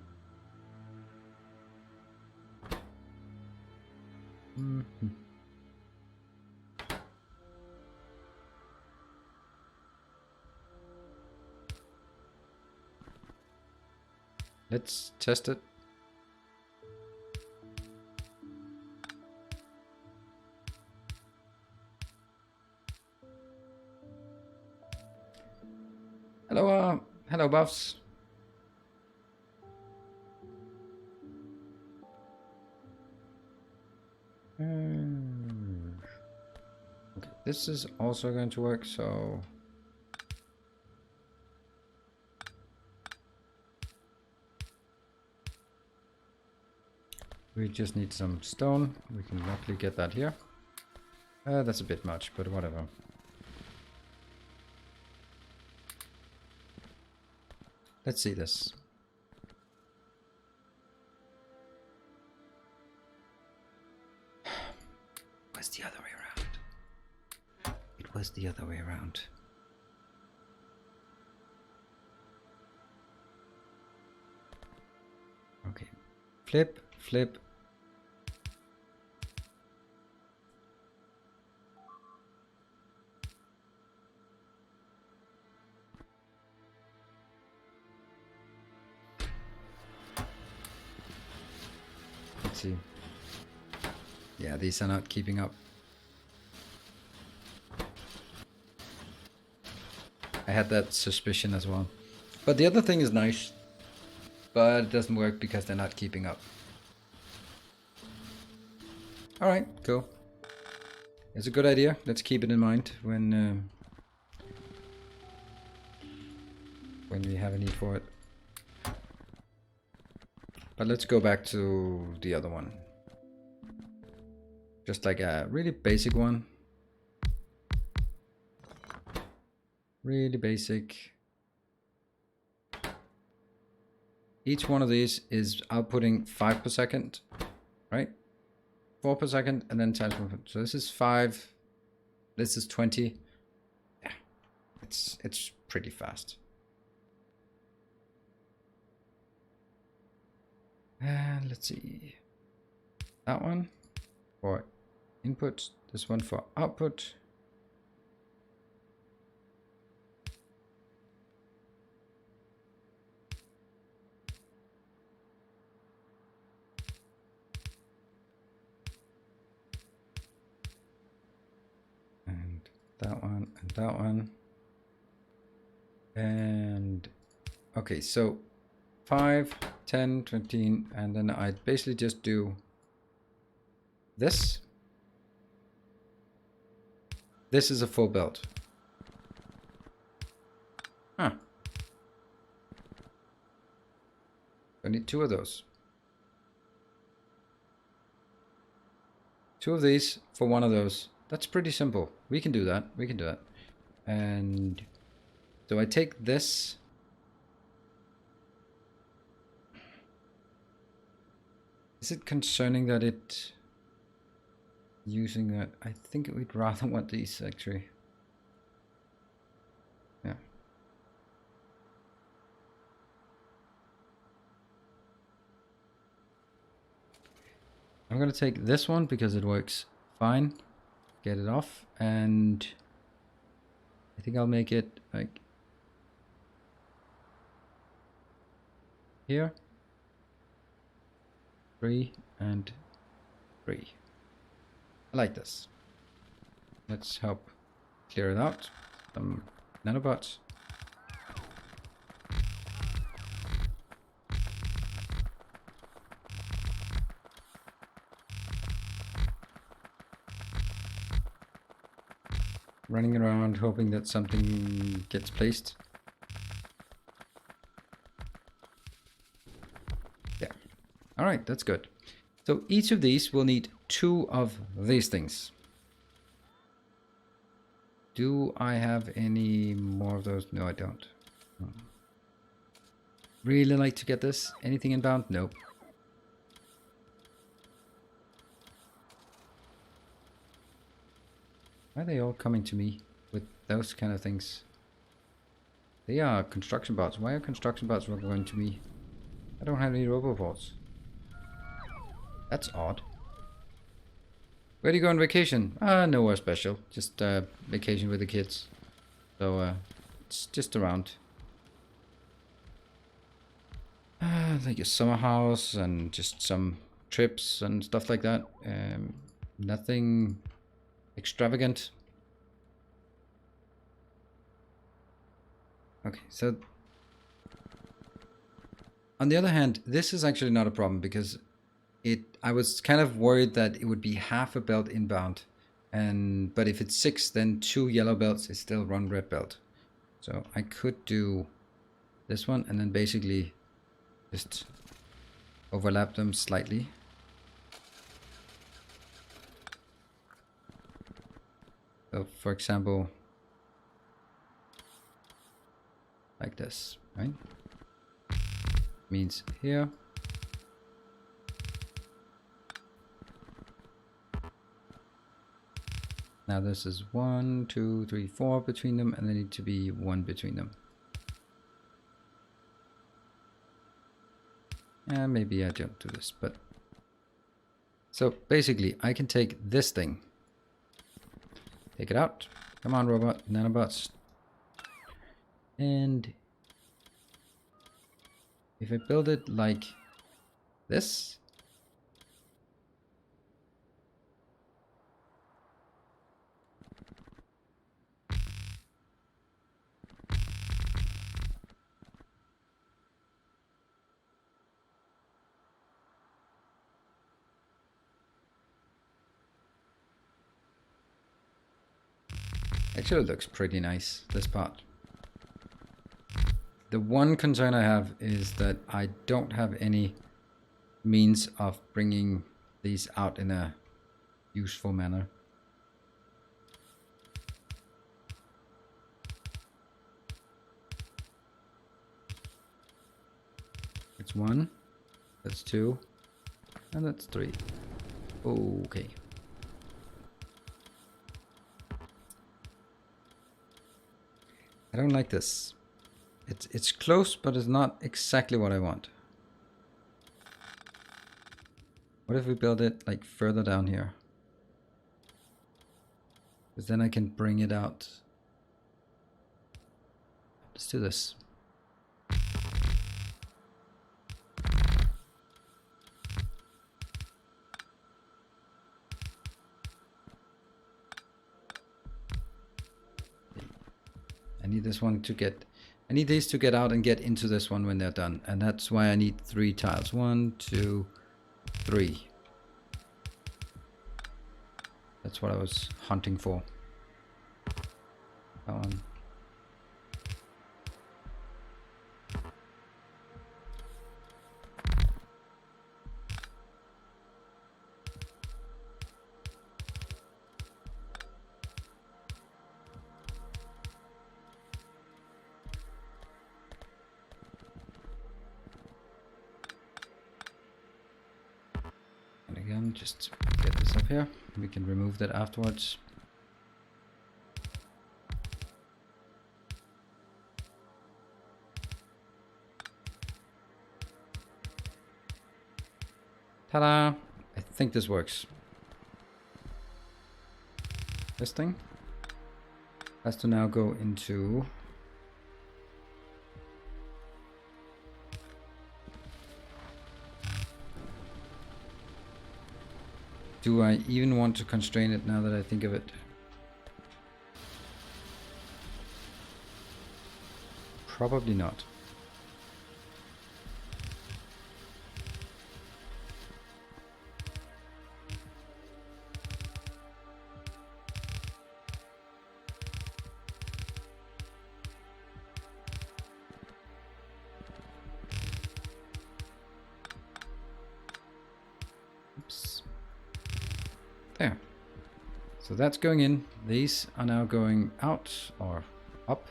Let's test it. Hello, hello, buffs. Okay, this is also going to work, so We just need some stone. We can luckily get that here. That's a bit much, but whatever. Let's see this. It was the other way around. It was the other way around. Okay. Flip, flip. Let's see. Yeah, these are not keeping up. I had that suspicion as well. But the other thing is nice. But it doesn't work because they're not keeping up. Alright, cool. It's a good idea. Let's keep it in mind when we have a need for it. But let's go back to the other one. Just like a really basic one. Really basic. Each one of these is outputting 5 per second, right? 4 per second, and then times 1. So this is 5. This is 20. Yeah, it's pretty fast. And let's see. That one for input. This one for output. That one and that one. And okay, so 5, 10, 15, and then I basically just do this. This is a full belt. Huh. I need 2 of those. 2 of these for 1 of those. That's pretty simple. We can do that. We can do that. And so I take this. Is it concerning that it using that? I think we'd rather want these actually. Yeah. I'm gonna take this one because it works fine. Get it off, and I think I'll make it like here. 3 and 3. I like this. Let's help clear it out. Some nanobots. Running around hoping that something gets placed. Yeah. All right, that's good. So each of these will need 2 of these things. Do I have any more of those? No, I don't. Really like to get this. Anything inbound? Nope. Why are they all coming to me with those kind of things? They are construction bots. Why are construction bots going to me? I don't have any robobots. That's odd. Where do you go on vacation? Nowhere special. Just vacation with the kids. So it's just around. Like a summer house and just some trips and stuff like that. Nothing extravagant. Okay, so on the other hand, this is actually not a problem because I was kind of worried that it would be half a belt inbound, but if it's 6, then 2 yellow belts is still 1 red belt. So I could do this one and then basically just overlap them slightly. So for example, like this, right? Means here. Now this is 1, 2, 3, 4 between them, and there need to be 1 between them. And maybe I don't do this, but so basically I can take this thing, take it out. Come on, robot, nanobots. And if I build it like this, actually it looks pretty nice, this part. The one concern I have is that I don't have any means of bringing these out in a useful manner. It's 1, that's 2, and that's 3. Okay. I don't like this. It's close, but it's not exactly what I want. What if we build it like further down here? Because then I can bring it out. Let's do this. I need this one to get... I need these to get out and get into this one when they're done. And that's why I need 3 tiles. 1, 2, 3. That's what I was hunting for. Come on. And again, just get this up here. We can remove that afterwards. Ta-da! I think this works. This thing has to now go into... Do I even want to constrain it now that I think of it? Probably not. Oops. There. So that's going in. These are now going out or up.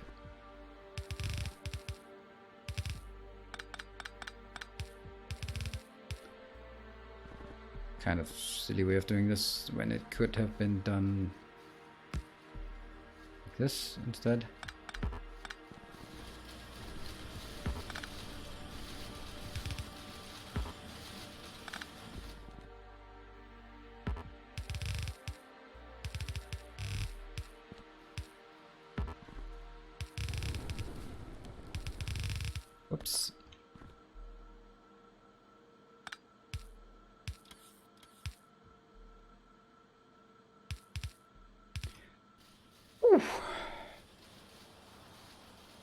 Kind of silly way of doing this when it could have been done like this instead. Whoops. Oof.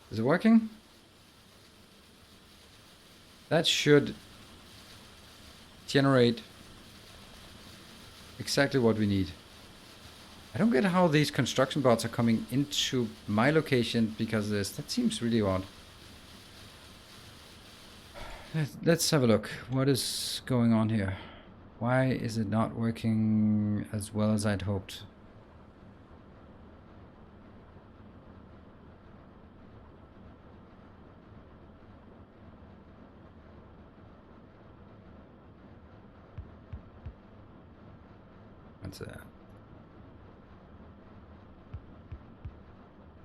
Is it working? That should generate exactly what we need. I don't get how these construction bots are coming into my location because of this. That seems really odd. Let's have a look. What is going on here? Why is it not working as well as I'd hoped? cancel that.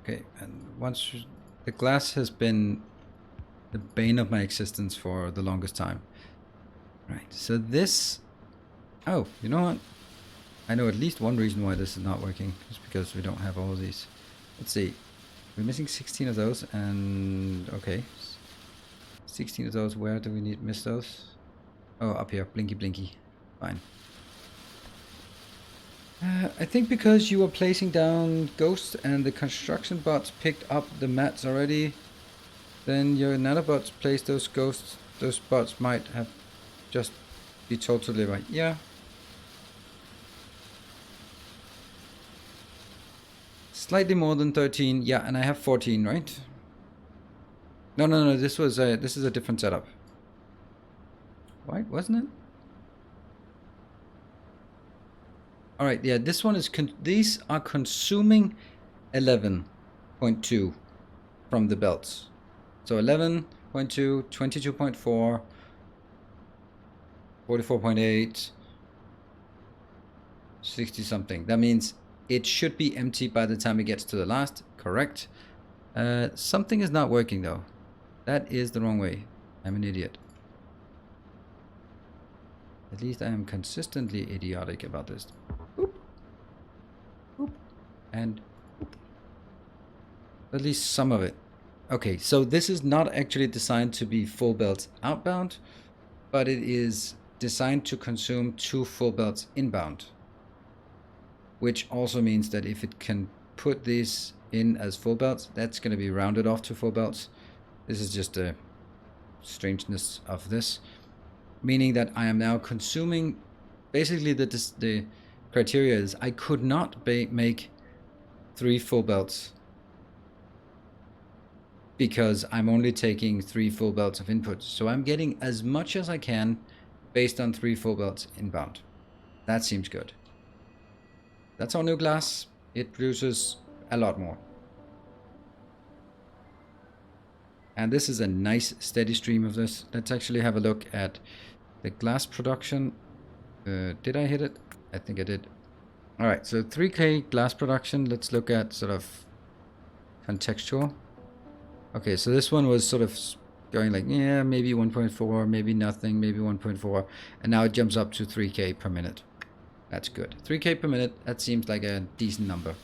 Okay, and once the glass has been the bane of my existence for the longest time. Right, so this... Oh, you know what? I know at least one reason why this is not working. It's because we don't have all of these. Let's see. We're missing 16 of those, and... Okay. 16 of those, where do we miss those? Oh, up here. Blinky, blinky. Fine. I think because you were placing down ghosts and the construction bots picked up the mats already, then your nanobots placed those ghosts. Those bots might have just be totally right. Yeah. Slightly more than 13. Yeah, and I have 14, right? No. This is a different setup. Right, wasn't it? All right, yeah, this one is these are consuming 11.2 from the belts. So 11.2, 22.4, 44.8, 60 something. That means it should be empty by the time it gets to the last. Correct. Something is not working though. That is the wrong way. I'm an idiot. At least I am consistently idiotic about this. Boop. Boop. And boop. At least some of it. Okay, so this is not actually designed to be full belts outbound, but it is designed to consume 2 full belts inbound. Which also means that if it can put these in as full belts, that's going to be rounded off to full belts. This is just a strangeness of this. Meaning that I am now consuming... Basically the criteria is I could not make 3 full belts because I'm only taking 3 full belts of input. So I'm getting as much as I can based on 3 full belts inbound. That seems good. That's our new glass. It produces a lot more. And this is a nice steady stream of this. Let's actually have a look at the glass production. Did I hit it? I think I did. All right, so 3K glass production. Let's look at sort of contextual. Okay, so this one was sort of going like, yeah, maybe 1.4, maybe nothing, maybe 1.4. And now it jumps up to 3K per minute. That's good. 3K per minute, that seems like a decent number.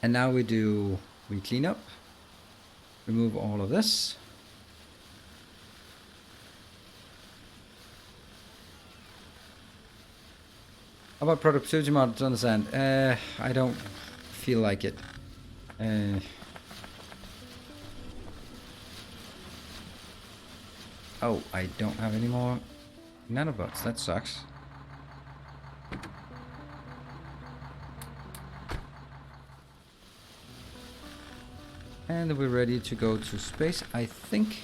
And now we clean up, remove all of this. How about productivity models on the sand? I don't feel like it. Oh, I don't have any more nanobots. That sucks. And we're ready to go to space, I think.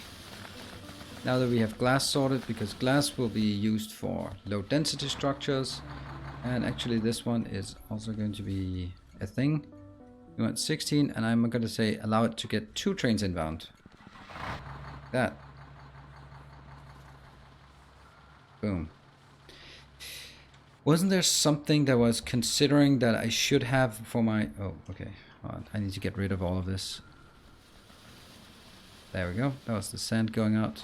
Now that we have glass sorted, because glass will be used for low density structures. And actually this one is also going to be a thing. We want 16, and I'm going to say allow it to get 2 trains inbound. That. Boom. Wasn't there something that was considering that I should have for my... Oh, okay. I need to get rid of all of this. There we go. That was the sand going out.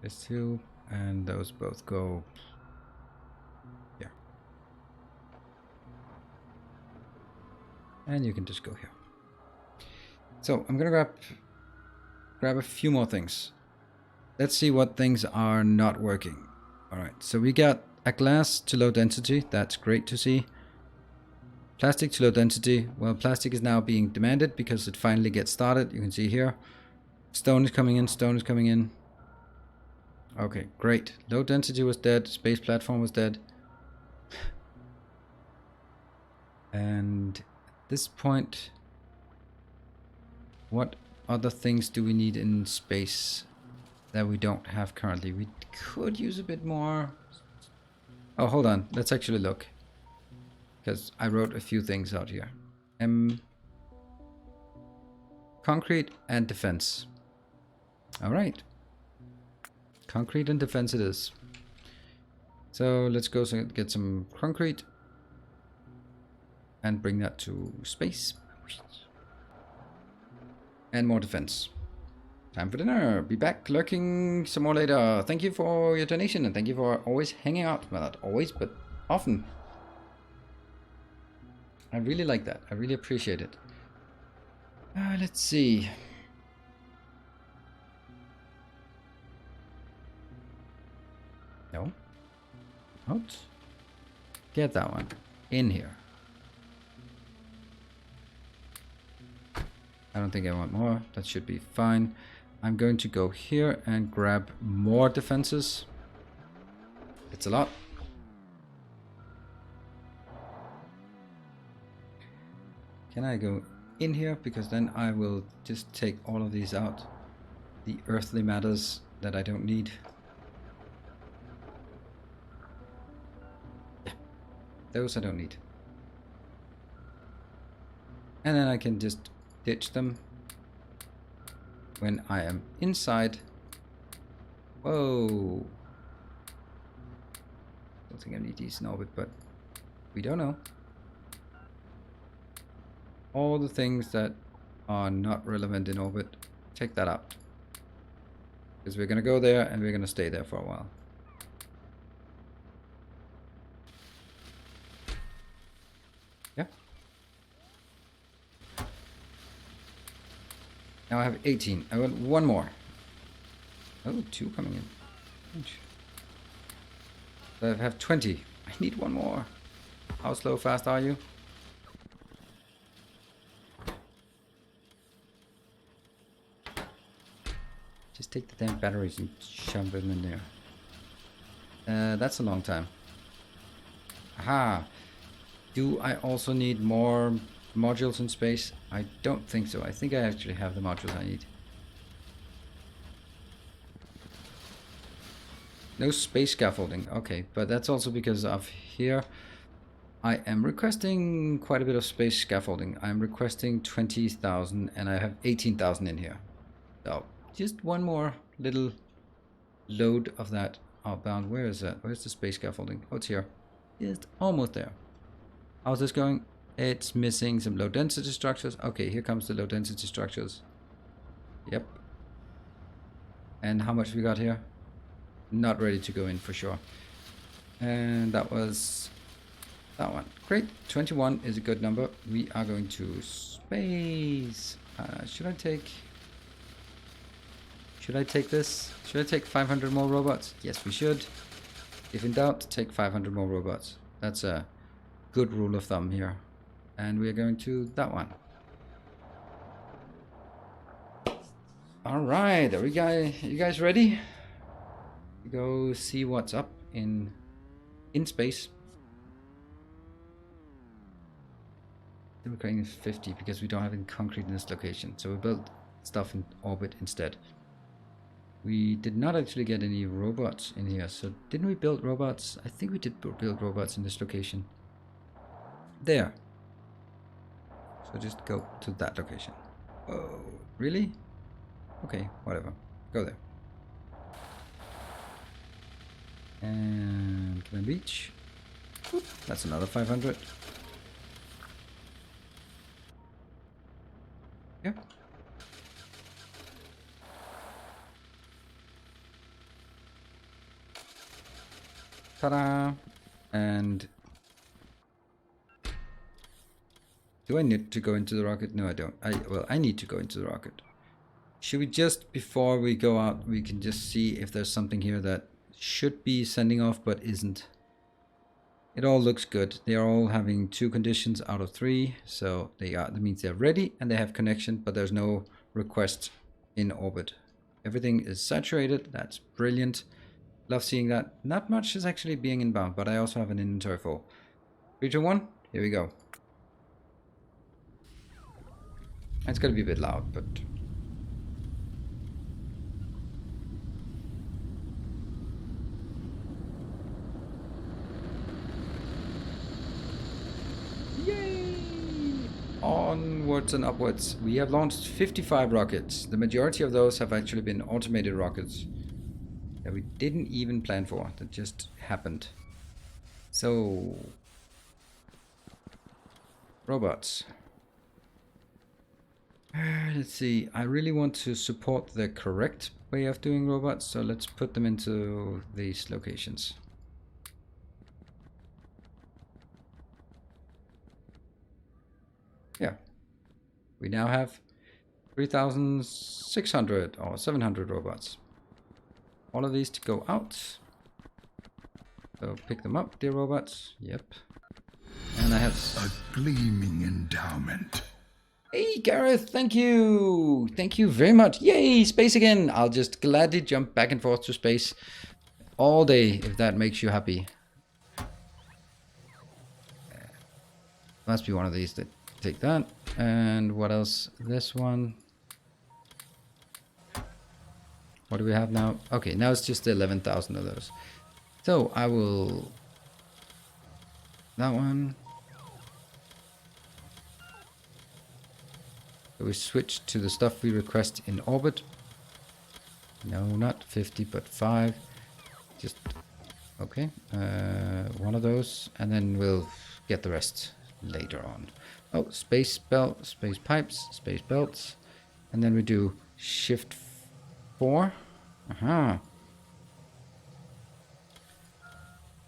This 2, and those both go here. And you can just go here. So I'm gonna grab a few more things. Let's see what things are not working. All right, so we got a glass to low density. That's great to see. Plastic to low density. Well, plastic is now being demanded because it finally gets started. You can see here. Stone is coming in, stone is coming in. Okay, great. Low density was dead. Space platform was dead. And at this point, what other things do we need in space that we don't have currently? We could use a bit more. Oh, hold on. Let's actually look. Because I wrote a few things out here. Concrete and defense. All right. Concrete and defense it is. So let's go get some concrete and bring that to space. And more defense. Time for dinner. Be back lurking some more later. Thank you for your donation and thank you for always hanging out. Well, not always, but often. I really like that. I really appreciate it. Let's see. No. Out. Get that one in here. I don't think I want more. That should be fine. I'm going to go here and grab more defenses. It's a lot. Can I go in here? Because then I will just take all of these out. The earthly matters that I don't need. Yeah, those I don't need. And then I can just ditch them when I am inside. Whoa. Don't think I need these in orbit, but we don't know. All the things that are not relevant in orbit, take that out. Because we're going to go there and we're going to stay there for a while. Yeah. Now I have 18. I want one more. Oh, 2 coming in. So I have 20. I need one more. How slow fast are you? Just take the damn batteries and shove them in there. That's a long time. Aha. Do I also need more modules in space? I don't think so. I think I actually have the modules I need. No space scaffolding. Okay, but that's also because of here. I am requesting quite a bit of space scaffolding. I'm requesting 20,000 and I have 18,000 in here. So just one more little load of that outbound. Where is that? Where's the space scaffolding? Oh, it's here. It's almost there. How's this going? It's missing some low density structures. Okay, here comes the low density structures. Yep. And how much we got here? Not ready to go in for sure. And that was that one. Great. 21 is a good number. We are going to space. Should I take this? Should I take 500 more robots? Yes, we should. If in doubt, take 500 more robots. That's a good rule of thumb here. And we are going to that one. All right, are you guys ready? Go see what's up in space. We're going 50 because we don't have any concrete in this location, so we built stuff in orbit instead. We did not actually get any robots in here, so didn't we build robots? I think we did build robots in this location. There. So just go to that location. Oh, really? Okay, whatever. Go there. And can I reach? Oop, that's another 500. Yeah. Ta-da! And do I need to go into the rocket? No, I don't. I need to go into the rocket. Should we just, before we go out, we can just see if there's something here that should be sending off but isn't. It all looks good. They are all having 2 conditions out of 3, so that means they're ready and they have connection, but there's no request in orbit. Everything is saturated. That's brilliant. Love seeing that. Not much is actually being inbound, but I also have an inventory full. 3, 2, 1. Here we go. It's gonna be a bit loud, but onwards and upwards. We have launched 55 rockets. The majority of those have actually been automated rockets that we didn't even plan for. That just happened. So, robots. Let's see. I really want to support the correct way of doing robots, so let's put them into these locations. Yeah. We now have 3,600 or 700 robots. All of these to go out. So pick them up, dear robots. Yep. And I have A gleaming endowment. Hey Gareth, thank you! Thank you very much. Yay, space again! I'll just gladly jump back and forth to space all day if that makes you happy. Must be one of these that take that. And what else? This one. What do we have now? Okay, now it's just 11,000 of those. So I will... That one. So we switch to the stuff we request in orbit. No, not 50, but 5. Just, okay. One of those, and then we'll get the rest later on. Oh, space belt, space pipes, space belts. And then we do shift 4. Aha.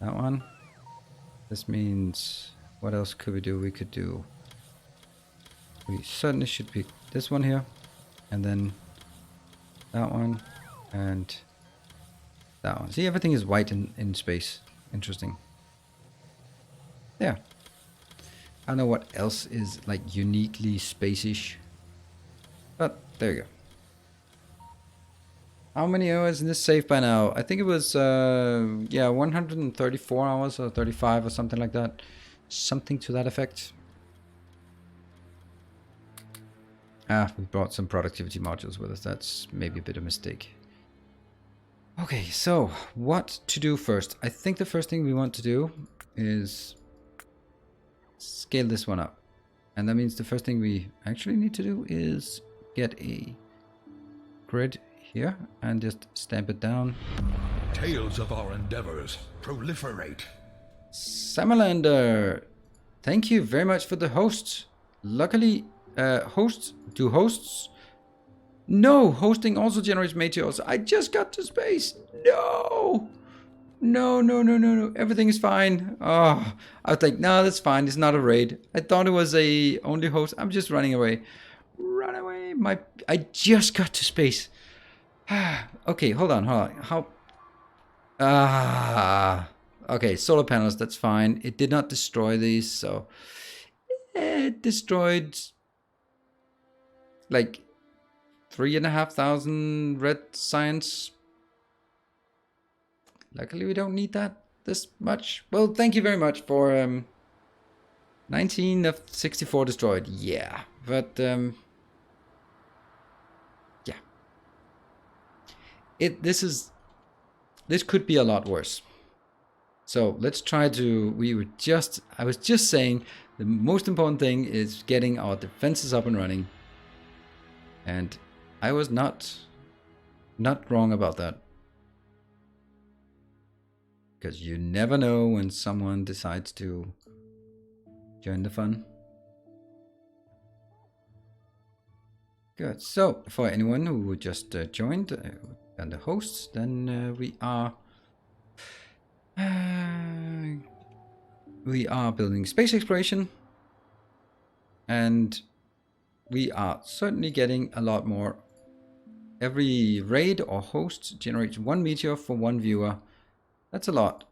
That one. This means, what else could we do? We could do... We certainly should pick this one here, and then that one, and that one. See, everything is white in space. Interesting. Yeah. I don't know what else is like uniquely space-ish, but there you go. How many hours in this save by now? I think it was, yeah, 134 hours or 35 or something like that. Something to that effect. Ah, we brought some productivity modules with us. That's maybe a bit of a mistake. Okay, so what to do first? I think the first thing we want to do is scale this one up. And that means the first thing we actually need to do is get a grid here and just stamp it down. Tales of our endeavors proliferate. Samalander, thank you very much for the hosts. Luckily, hosts? No, hosting also generates meteors. I just got to space. No. No. Everything is fine. Oh, I was like, no, that's fine. It's not a raid. I thought it was a only host. I'm just running away. Run away. I just got to space. Okay, hold on. How? Okay, solar panels. That's fine. It did not destroy these, so it destroyed like 3,500 red science. Luckily, we don't need that this much. Well, thank you very much for 19 of 64 destroyed. Yeah, but yeah. This could be a lot worse. So let's try to. I was just saying the most important thing is getting our defenses up and running. And I was not wrong about that. Because you never know when someone decides to join the fun. Good. So, for anyone who just joined and the hosts, then we are building space exploration, and we are certainly getting a lot more. Every raid or host generates 1 meteor for 1 viewer. That's a lot.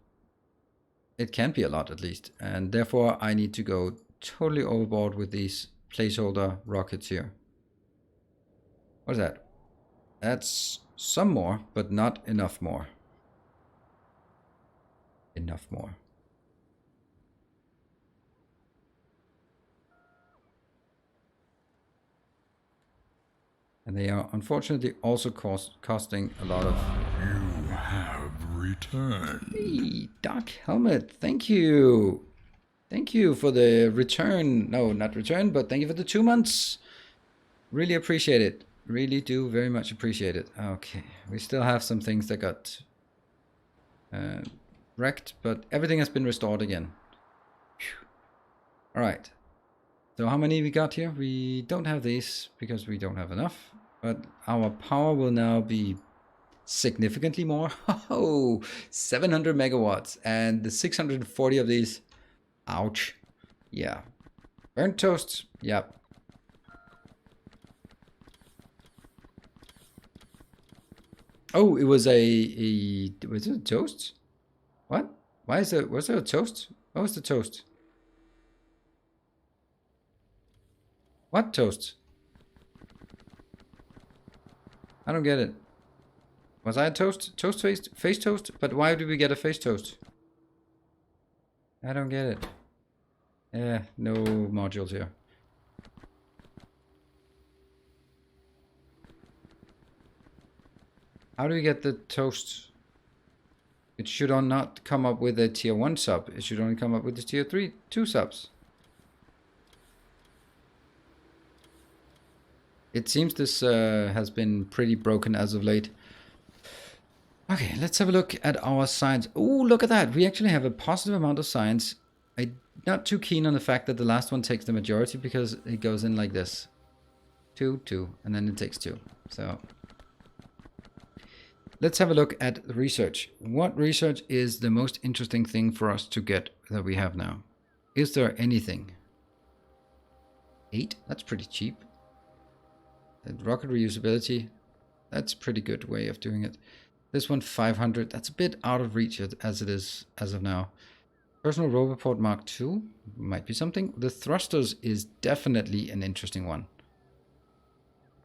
It can be a lot at least. And therefore I need to go totally overboard with these placeholder rockets here. What is that? That's some more, but not enough more. Enough more. And they are unfortunately also costing a lot of... You have returned. Hey, Dark Helmet, thank you. Thank you for the return. No, not return, but thank you for the 2 months. Really appreciate it. Really do very much appreciate it. Okay, we still have some things that got wrecked, but everything has been restored again. All right. So how many we got here? We don't have these because we don't have enough, but our power will now be significantly more. Oh, 700 megawatts and the 640 of these. Ouch. Yeah. Burnt toast. Yep. Oh, it was was it a toast? What? Was there a toast? What was the toast? What toast? I don't get it. Was I a toast? Toast face toast? But why did we get a face toast? I don't get it. Yeah, no modules here. How do we get the toast? It should not come up with a tier 1 sub. It should only come up with the tier 2 subs. It seems this has been pretty broken as of late. Okay, let's have a look at our science. Oh, look at that. We actually have a positive amount of science. I'm not too keen on the fact that the last one takes the majority because it goes in like this. 2, 2, and then it takes 2. So let's have a look at research. What research is the most interesting thing for us to get that we have now? Is there anything? 8? That's pretty cheap. And rocket reusability. That's a pretty good way of doing it. This one 500. That's a bit out of reach as it is as of now. Personal Roboport Mark II might be something. The thrusters is definitely an interesting one.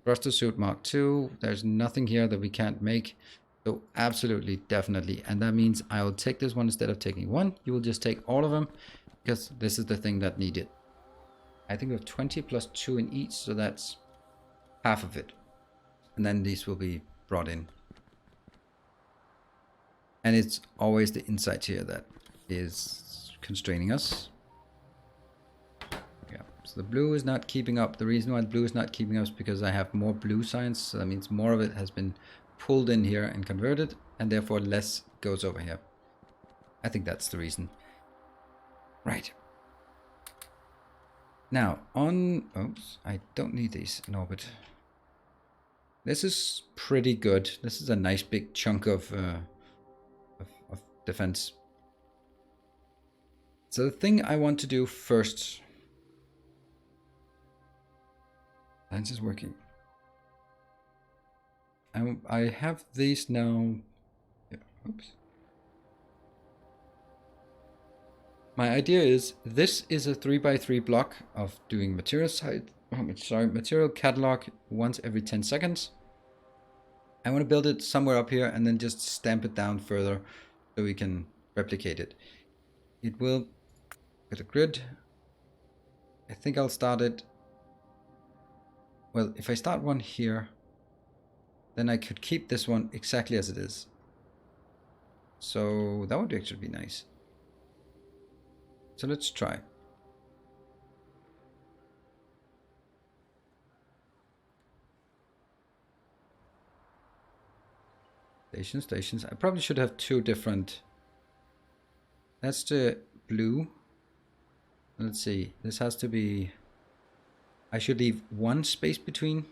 Thruster suit Mark II. There's nothing here that we can't make. So absolutely, definitely. And that means I'll take this one instead of taking one. You will just take all of them because this is the thing that needed. I think we have 20 plus 2 in each, so that's half of it. And then these will be brought in. And it's always the insight here that is constraining us. Yeah, so the blue is not keeping up. The reason why the blue is not keeping up is because I have more blue science. So that means more of it has been pulled in here and converted, and therefore less goes over here. I think that's the reason. Right. Now, oops, I don't need these in orbit. This is pretty good. This is a nice big chunk of defense. So the thing I want to do first. Science is working. I have these now. Yeah, oops. My idea is this is a 3x3 block of doing material material catalog once every 10 seconds. I want to build it somewhere up here and then just stamp it down further so we can replicate it. It will get a grid. I think I'll start it. Well, if I start one here, then I could keep this one exactly as it is. So that would actually be nice. So let's try. Stations. I probably should have 2 different. That's the blue. Let's see. This has to be. I should leave 1 space between.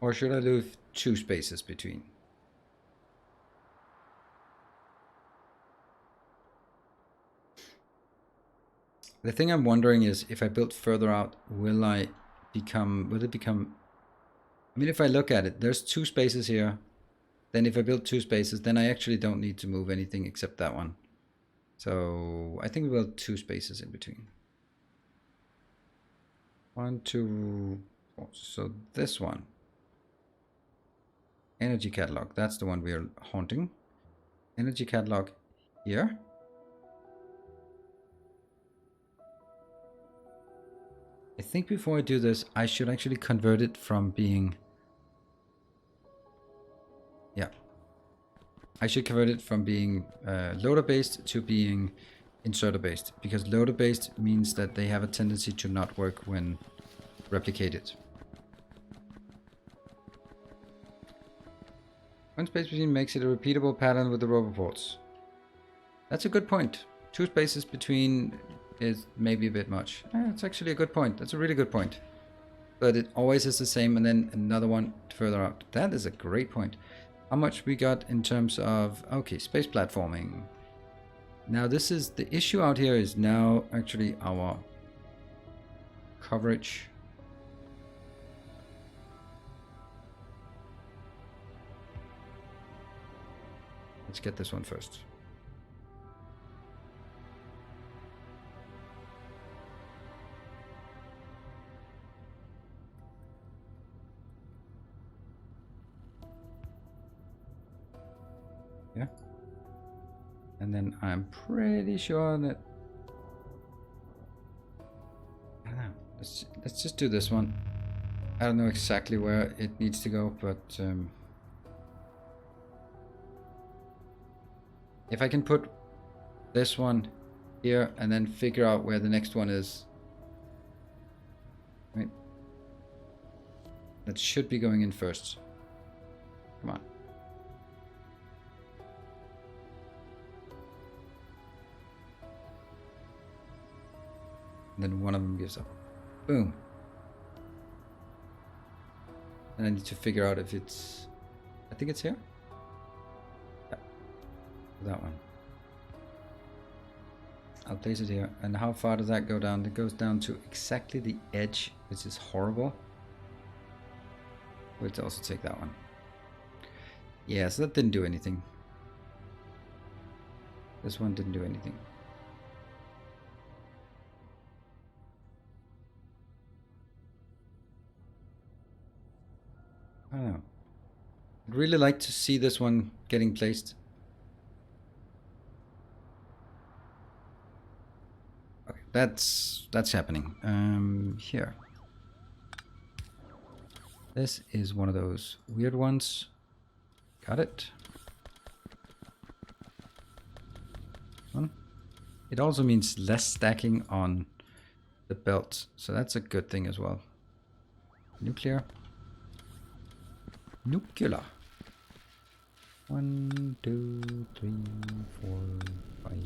Or should I leave 2 spaces between? The thing I'm wondering is if I build further out, will it become, I mean, if I look at it, there's 2 spaces here. Then if I build 2 spaces, then I actually don't need to move anything except that one. So I think we build 2 spaces in between. 1, 2, 4. So this one. Energy catalog, that's the one we are haunting. Energy catalog here. I think before I do this, I should actually convert it from being... Yeah. I should convert it from being loader-based to being inserter-based, because loader-based means that they have a tendency to not work when replicated. One space between makes it a repeatable pattern with the robot ports. That's a good point. 2 spaces between is maybe a bit much. It's actually a good point. That's a really good point. But it always is the same, and then another one further out. That is a great point. How much we got in terms of... Okay, space platforming. Now this is... The issue out here is now actually our coverage. Let's get this one first. Yeah. And then I'm pretty sure that... I don't know. Let's just do this one. I don't know exactly where it needs to go, but... if I can put this one here and then figure out where the next one is. Right. That should be going in first. Come on. And then one of them gives up. Boom. And I need to figure out if it's... I think it's here. That one. I'll place it here. And how far does that go down? It goes down to exactly the edge, which is horrible. Let's also take that one. Yeah, so that didn't do anything. This one didn't do anything. I don't know. I'd really like to see this one getting placed. That's happening. Here. This is one of those weird ones. Got it. It also means less stacking on the belt, so that's a good thing as well. Nuclear. Nuclear. 1, 2, 3, 4, 5.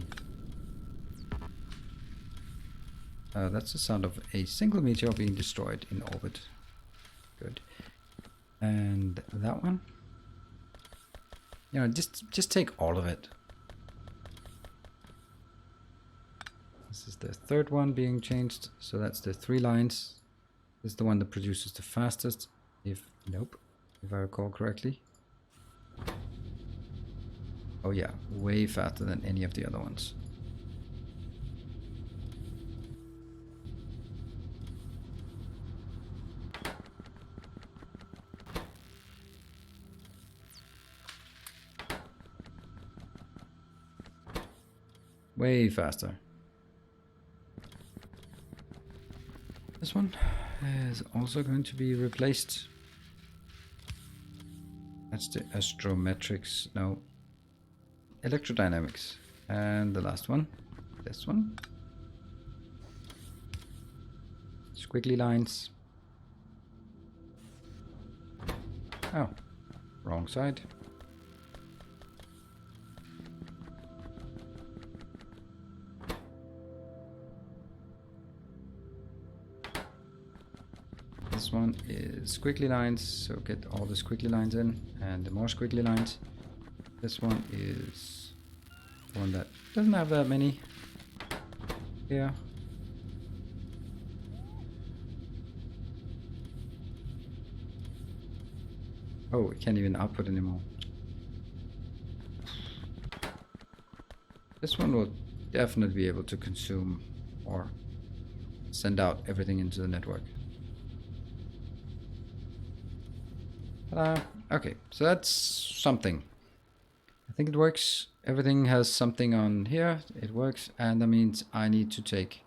That's the sound of a single meteor being destroyed in orbit. Good. And that one. You know, just take all of it. This is the third one being changed, so that's the 3 lines. This is the one that produces the fastest, if I recall correctly. Oh yeah, way faster than any of the other ones. Way faster. This one is also going to be replaced. That's the astrometrics. No. Electrodynamics. And the last one. This one. Squiggly lines. Oh. Wrong side. This one is squiggly lines, so get all the squiggly lines in, and the more squiggly lines. This one is one that doesn't have that many. Yeah. Oh, it can't even output anymore. This one will definitely be able to consume or send out everything into the network. Okay, so that's something. I think it works. Everything has something on here. It works, and that means I need to take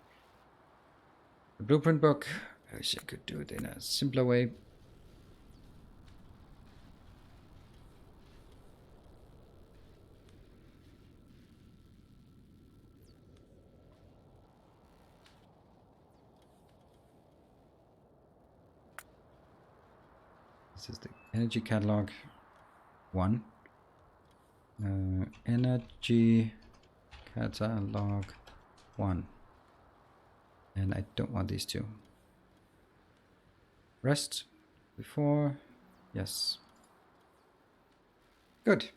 the blueprint book. I wish I could do it in a simpler way. This is the energy catalog 1. Energy catalog 1. And I don't want these two. Rest before. Yes. Good.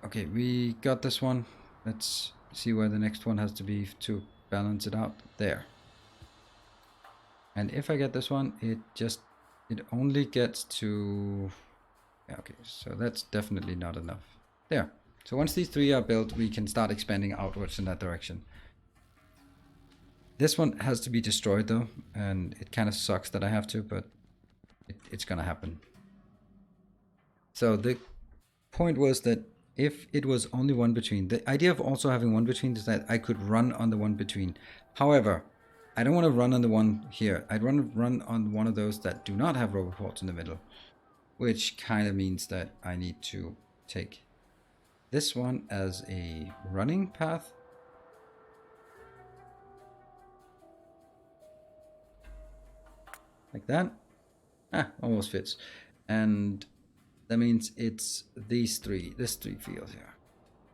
Okay, we got this one. Let's see where the next one has to be to balance it out. There. And if I get this one, it only gets to... Yeah, okay, so that's definitely not enough. There. So once these 3 are built, we can start expanding outwards in that direction. This one has to be destroyed though, and it kind of sucks that I have to, but it's gonna happen. So the point was that if it was only one between, the idea of also having one between is that I could run on the one between. However, I don't want to run on the one here. I'd run on one of those that do not have robot ports in the middle, which kind of means that I need to take this one as a running path. Like that. Almost fits. And that means it's this 3 fields here.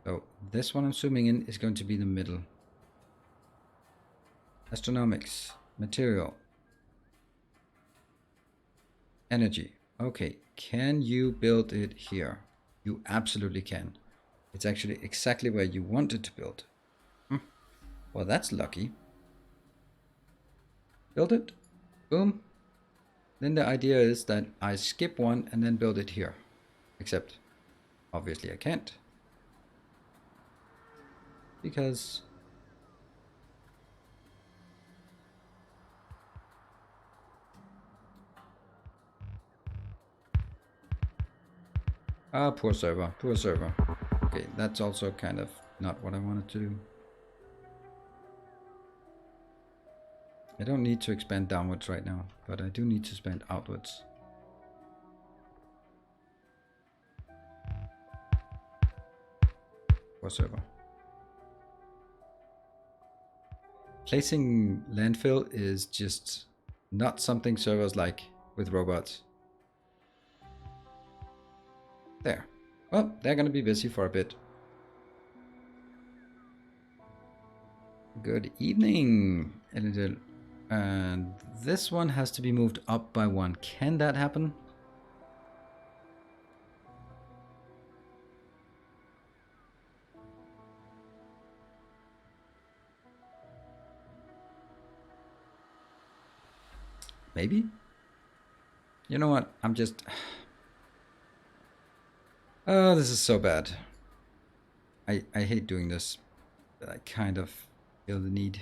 So this one I'm zooming in is going to be the middle. Astronomics, material, energy. Okay, can you build it here? You absolutely can. It's actually exactly where you want it to build. Well, that's lucky. Build it. Boom. Then the idea is that I skip one and then build it here. Except, obviously I can't. Because... poor server, poor server. Okay, that's also kind of not what I wanted to do. I don't need to expand downwards right now, but I do need to expand outwards. Poor server. Placing landfill is just not something servers like with robots. There. Well, they're gonna be busy for a bit. Good evening, Earendel. And this one has to be moved up by 1. Can that happen? Maybe? You know what? I'm just... Oh, this is so bad. I hate doing this, but I kind of feel the need.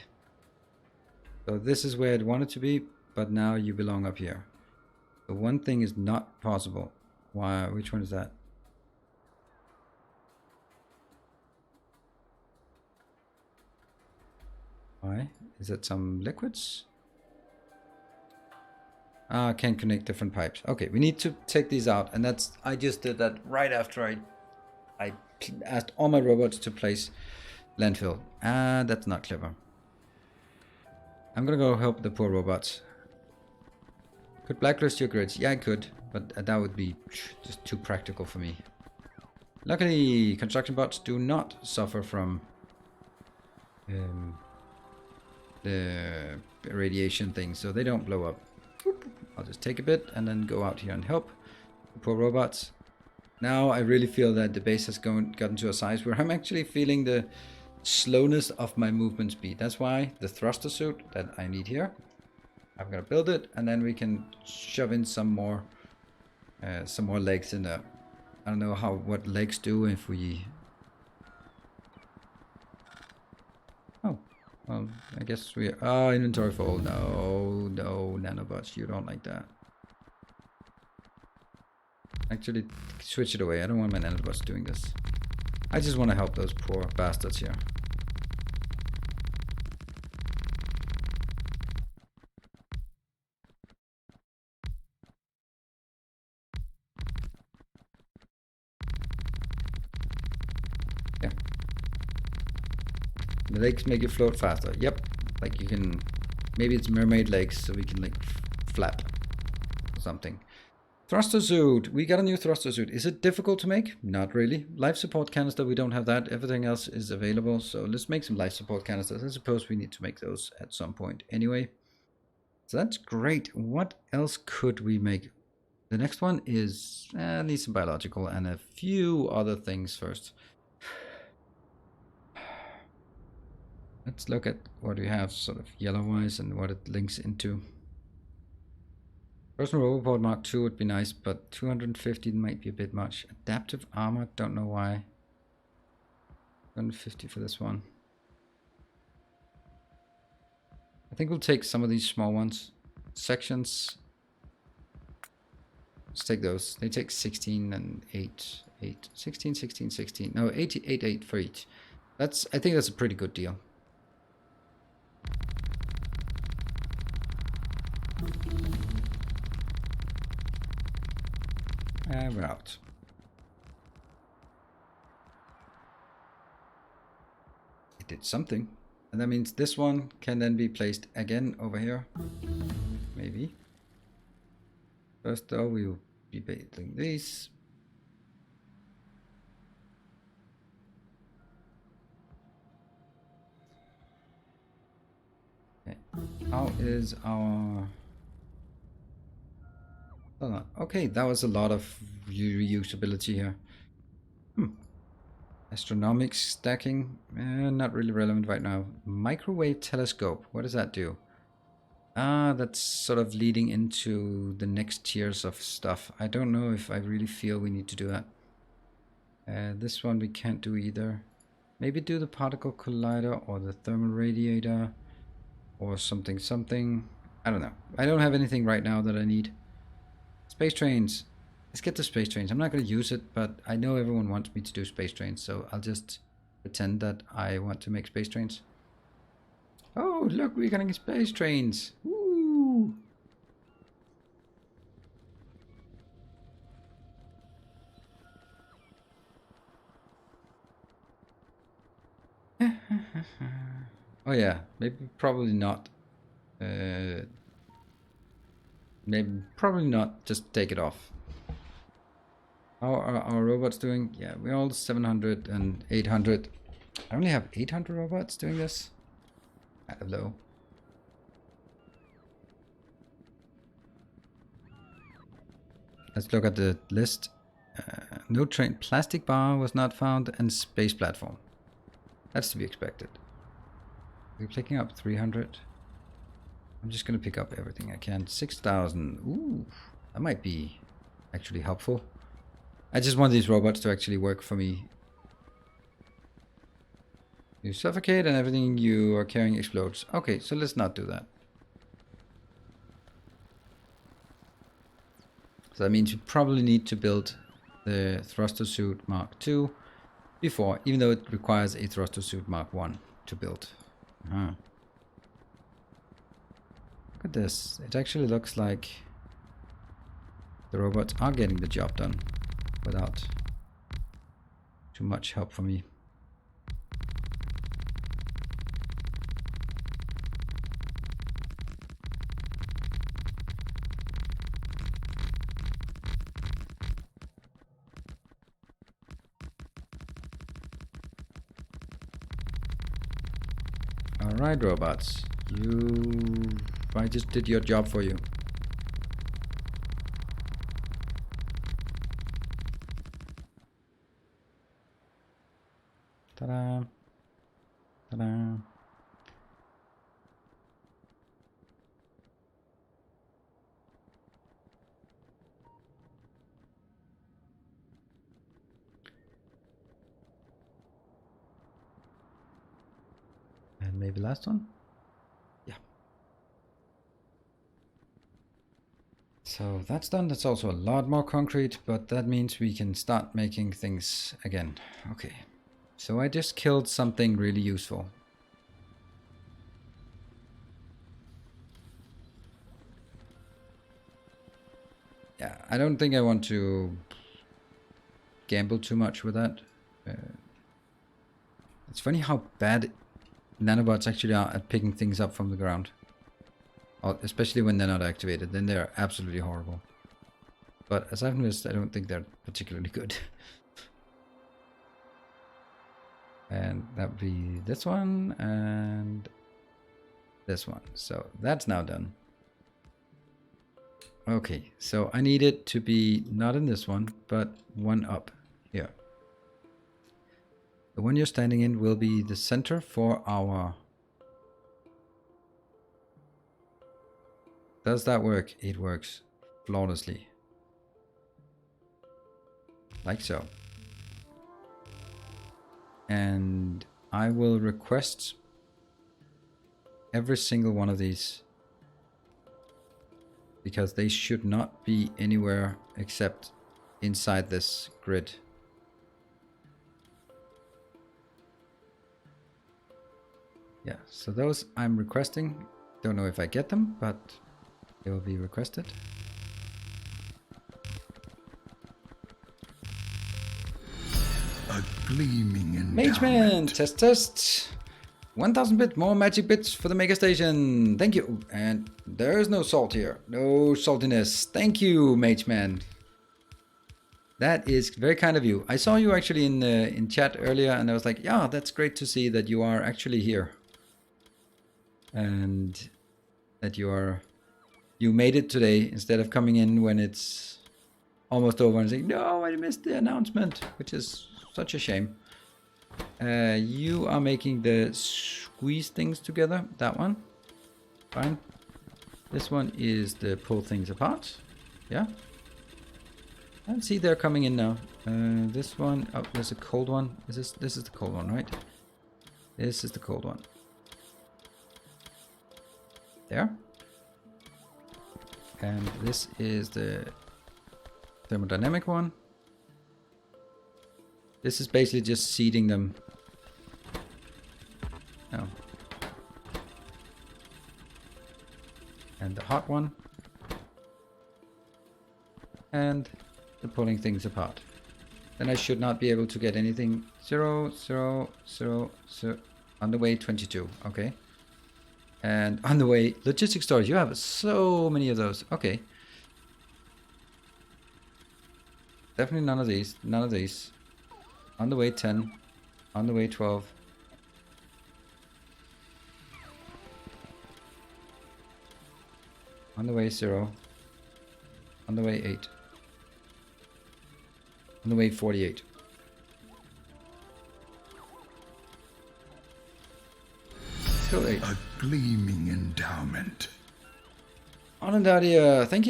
So this is where I'd want it to be, but now you belong up here. The one thing is not possible. Why? Which one is that? Why? Is it some liquids? Ah, can't connect different pipes. Okay, we need to take these out, and that's... I just did that right after I asked all my robots to place landfill. That's not clever. I'm gonna go help the poor robots. Could blacklist your grids? Yeah, I could, but that would be just too practical for me. Luckily, construction bots do not suffer from the radiation thing, so they don't blow up. I'll just take a bit and then go out here and help the poor robots. Now I really feel that the base has gotten to a size where I'm actually feeling the slowness of my movement speed. That's why the thruster suit that I need here, I'm gonna build it, and then we can shove in some more legs in there. I don't know what legs do if we... Oh, well, I guess we... Oh, inventory full. No, nanobots, you don't like that. Actually, switch it away. I don't want my nanobots doing this. I just want to help those poor bastards here. Yeah. The lakes make you float faster. Yep. Like you can... Maybe it's mermaid lakes, so we can like flap or something. Thruster suit. We got a new thruster suit. Is it difficult to make? Not really. Life support canister, we don't have that. Everything else is available. So let's make some life support canisters. I suppose we need to make those at some point anyway. So that's great. What else could we make? The next one is needs some biological and a few other things first. Let's look at what we have sort of yellow-wise and what it links into. Personal Roboport Mark II would be nice, but 250 might be a bit much. Adaptive armor, don't know why. 250 for this one. I think we'll take some of these small ones. Sections. Let's take those. They take 16 and 8. 16, 16, 16. No, 8 for each. I think that's a pretty good deal. And we're out. It did something. And that means this one can then be placed again over here. Maybe. First though, we will be building these. Okay. How is our... Okay, that was a lot of reusability here. Astronomics stacking, not really relevant right now. Microwave telescope, what does that do? That's sort of leading into the next tiers of stuff. I don't know if I really feel we need to do that. This one we can't do either. Maybe do the particle collider or the thermal radiator or something. I don't know. I don't have anything right now that I need. Space trains. Let's get to space trains. I'm not going to use it, but I know everyone wants me to do space trains, so I'll just pretend that I want to make space trains. Oh, look, we're getting space trains. Woo! Oh yeah, maybe probably not. Maybe probably not. Just take it off. How are our robots doing? Yeah, we're all 700 and 800. I only have 800 robots doing this. Kind of low. Let's look at the list. No train. Plastic bar was not found, and space platform. That's to be expected. We're picking up 300. I'm just going to pick up everything I can. 6,000. Ooh, that might be actually helpful. I just want these robots to actually work for me. You suffocate and everything you are carrying explodes. Okay, so let's not do that. So that means you probably need to build the thruster suit Mark II before, even though it requires a thruster suit Mark I to build. Look at this. It actually looks like the robots are getting the job done without too much help from me. Alright, robots. I just did your job for you. Ta-da! Ta-da! And maybe last one? Yeah. So that's done. That's also a lot more concrete, but that means we can start making things again. Okay. So I just killed something really useful. Yeah, I don't think I want to gamble too much with that. It's funny how bad nanobots actually are at picking things up from the ground. Especially when they're not activated, then they're absolutely horrible. But as I've noticed, I don't think they're particularly good. And that would be this one and this one. So that's now done. Okay, so I need it to be not in this one, but one up here. The one you're standing in will be the center for our... Does that work? It works flawlessly. Like so. And I will request every single one of these, because they should not be anywhere except inside this grid. Yeah, so those I'm requesting. Don't know if I get them, but they will be requested. A gleaming endowment. Mageman, test. 1000 bit, more magic bits for the mega station. Thank you. And there is no salt here. No saltiness. Thank you, Mageman. That is very kind of you. I saw you actually in chat earlier, and I was like, yeah, that's great to see that you are actually here. And that you made it today instead of coming in when it's almost over and saying, no, I missed the announcement, which is such a shame. You are making the squeeze things together. That one. Fine. This one is the pull things apart. Yeah. And see, they're coming in now. This one, oh, there's a cold one. This is the cold one, right? This is the cold one. There. And this is the thermodynamic one. This is basically just seeding them. Oh. And the hot one. And the pulling things apart. Then I should not be able to get anything. 0, 0, 0, 0. On the way 22. Okay. And on the way logistics storage. You have so many of those. Okay. Definitely none of these. None of these. On the way 10. On the way 12. On the way 0. On the way 8. On the way 48. Still 8. A gleaming endowment. Anandadia, thank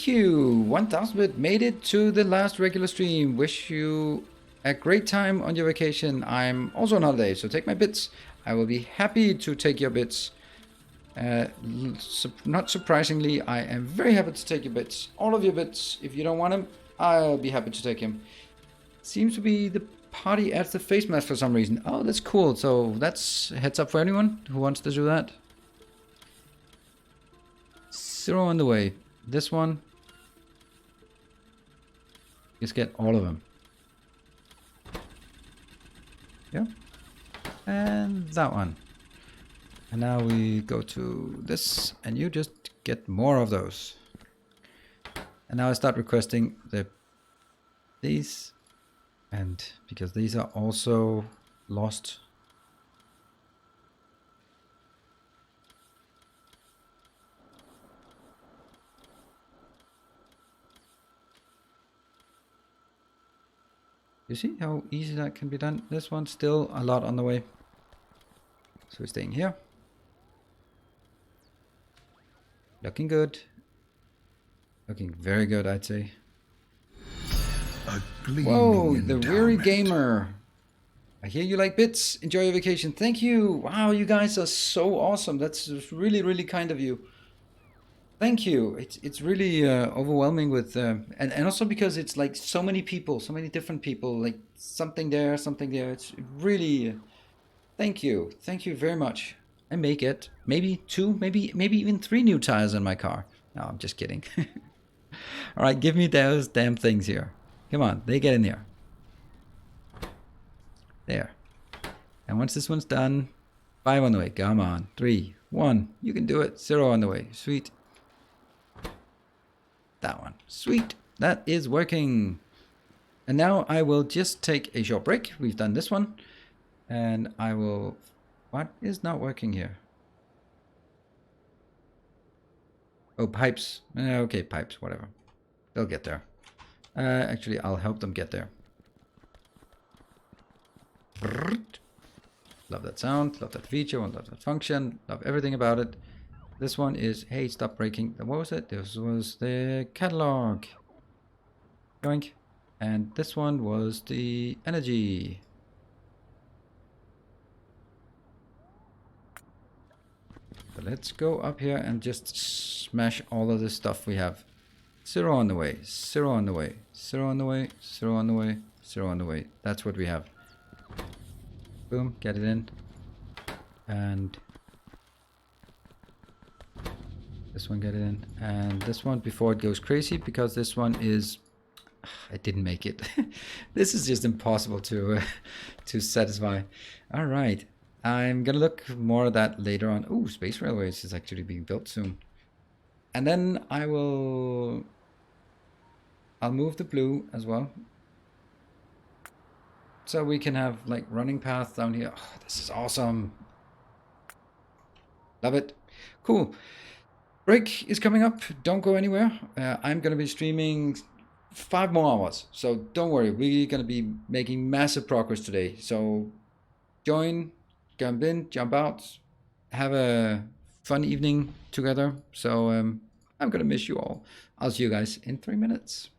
you. 1000 bit made it to the last regular stream. Wish you a great time on your vacation. I'm also on holiday, so take my bits. I will be happy to take your bits. Not surprisingly, I am very happy to take your bits. All of your bits. If you don't want them, I'll be happy to take him. Seems to be the party at the face mask for some reason. Oh, that's cool. So that's a heads up for anyone who wants to do that. 0 on the way. This one. Just get all of them. Yeah. And that one. And now we go to this, and you just get more of those. And now I start requesting these, and because these are also lost. You see how easy that can be done? This one's still a lot on the way. So we're staying here. Looking good. Looking very good, I'd say. A gleaming Whoa, the weary endowment. gamer. I hear you like bits. Enjoy your vacation. Thank you. Wow, you guys are so awesome. That's really, really kind of you. Thank you. It's really overwhelming with and also because it's like so many people, so many different people, like something there, something there. It's really thank you. Thank you very much. I may get maybe 2, maybe even 3 new tires on my car. No, I'm just kidding. All right, give me those damn things here. Come on, they get in here. There. And once this one's done, 5 on the way. Come on. 3, 1. You can do it. 0 on the way. Sweet. That one. Sweet. That is working. And now I will just take a short break. We've done this one. And I will... What is not working here? Oh, pipes. Okay, pipes. Whatever. They'll get there. Actually, I'll help them get there. Love that sound. Love that feature. Love that function. Love everything about it. This one is... Hey, stop breaking. What was it? This was the catalog. Yoink. And this one was the energy. So let's go up here and just smash all of the stuff we have. 0 on the way, 0 on the way, 0 on the way, 0 on the way, 0 on the way. That's what we have. Boom, get it in. And this one, get it in. And this one before it goes crazy, because this one is... I didn't make it. This is just impossible to satisfy. All right. I'm going to look more at that later on. Ooh, Space Railways is actually being built soon. And then I'll move the blue as well. So we can have like running paths down here. Oh, this is awesome. Love it. Cool. Break is coming up. Don't go anywhere. I'm going to be streaming 5 more hours. So don't worry. We're going to be making massive progress today. So join, jump in, jump out, have a fun evening together. So I'm going to miss you all. I'll see you guys in 3 minutes.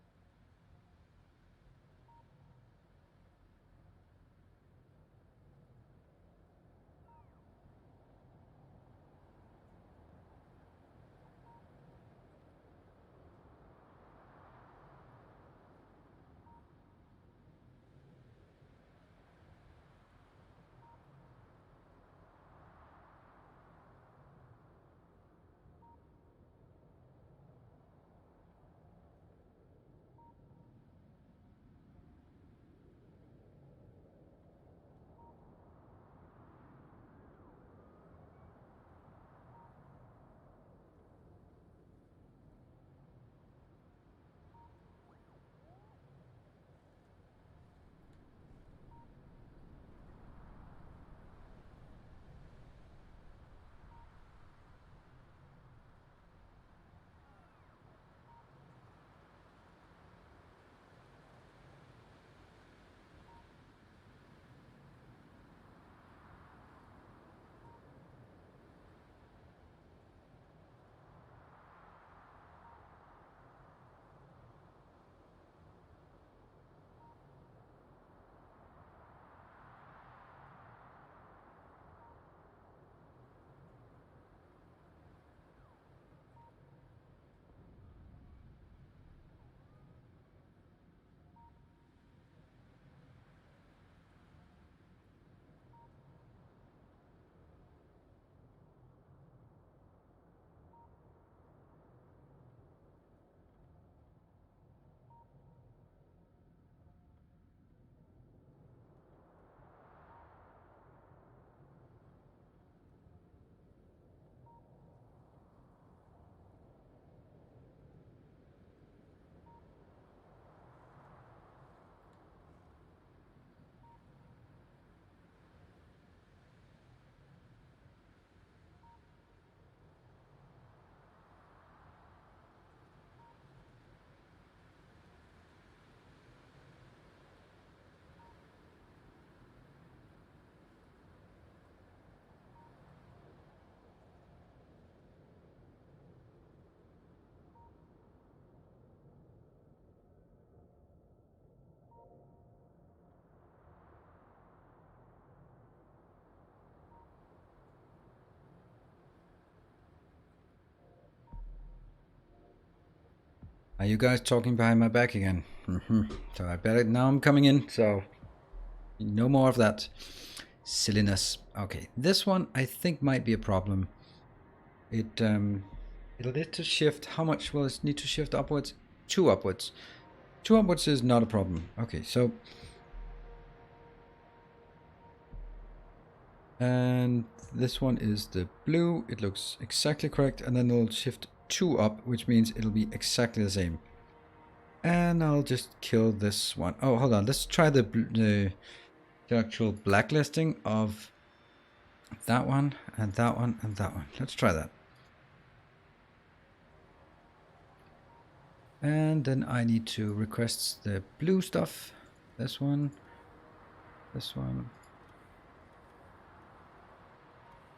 Are you guys talking behind my back again? So I better, now I'm coming in, so no more of that silliness. Okay, this one I think might be a problem. It'll need to shift. How much will it need to shift upwards? 2 upwards. 2 upwards is not a problem. Okay, so And this one is the blue. It looks exactly correct. And then it'll shift 2 up, which means it'll be exactly the same. And I'll just kill this one. Oh, hold on. Let's try the actual blacklisting of that one and that one and that one. Let's try that. And then I need to request the blue stuff. This one. This one.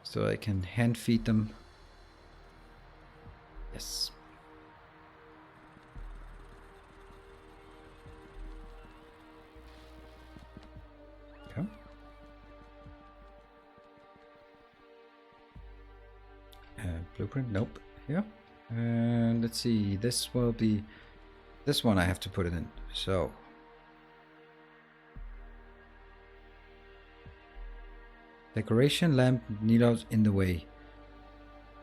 So I can hand feed them. Yes. Okay. Blueprint, nope. Here. And let's see, this will be, this one I have to put it in. So. Decoration lamp needles in the way.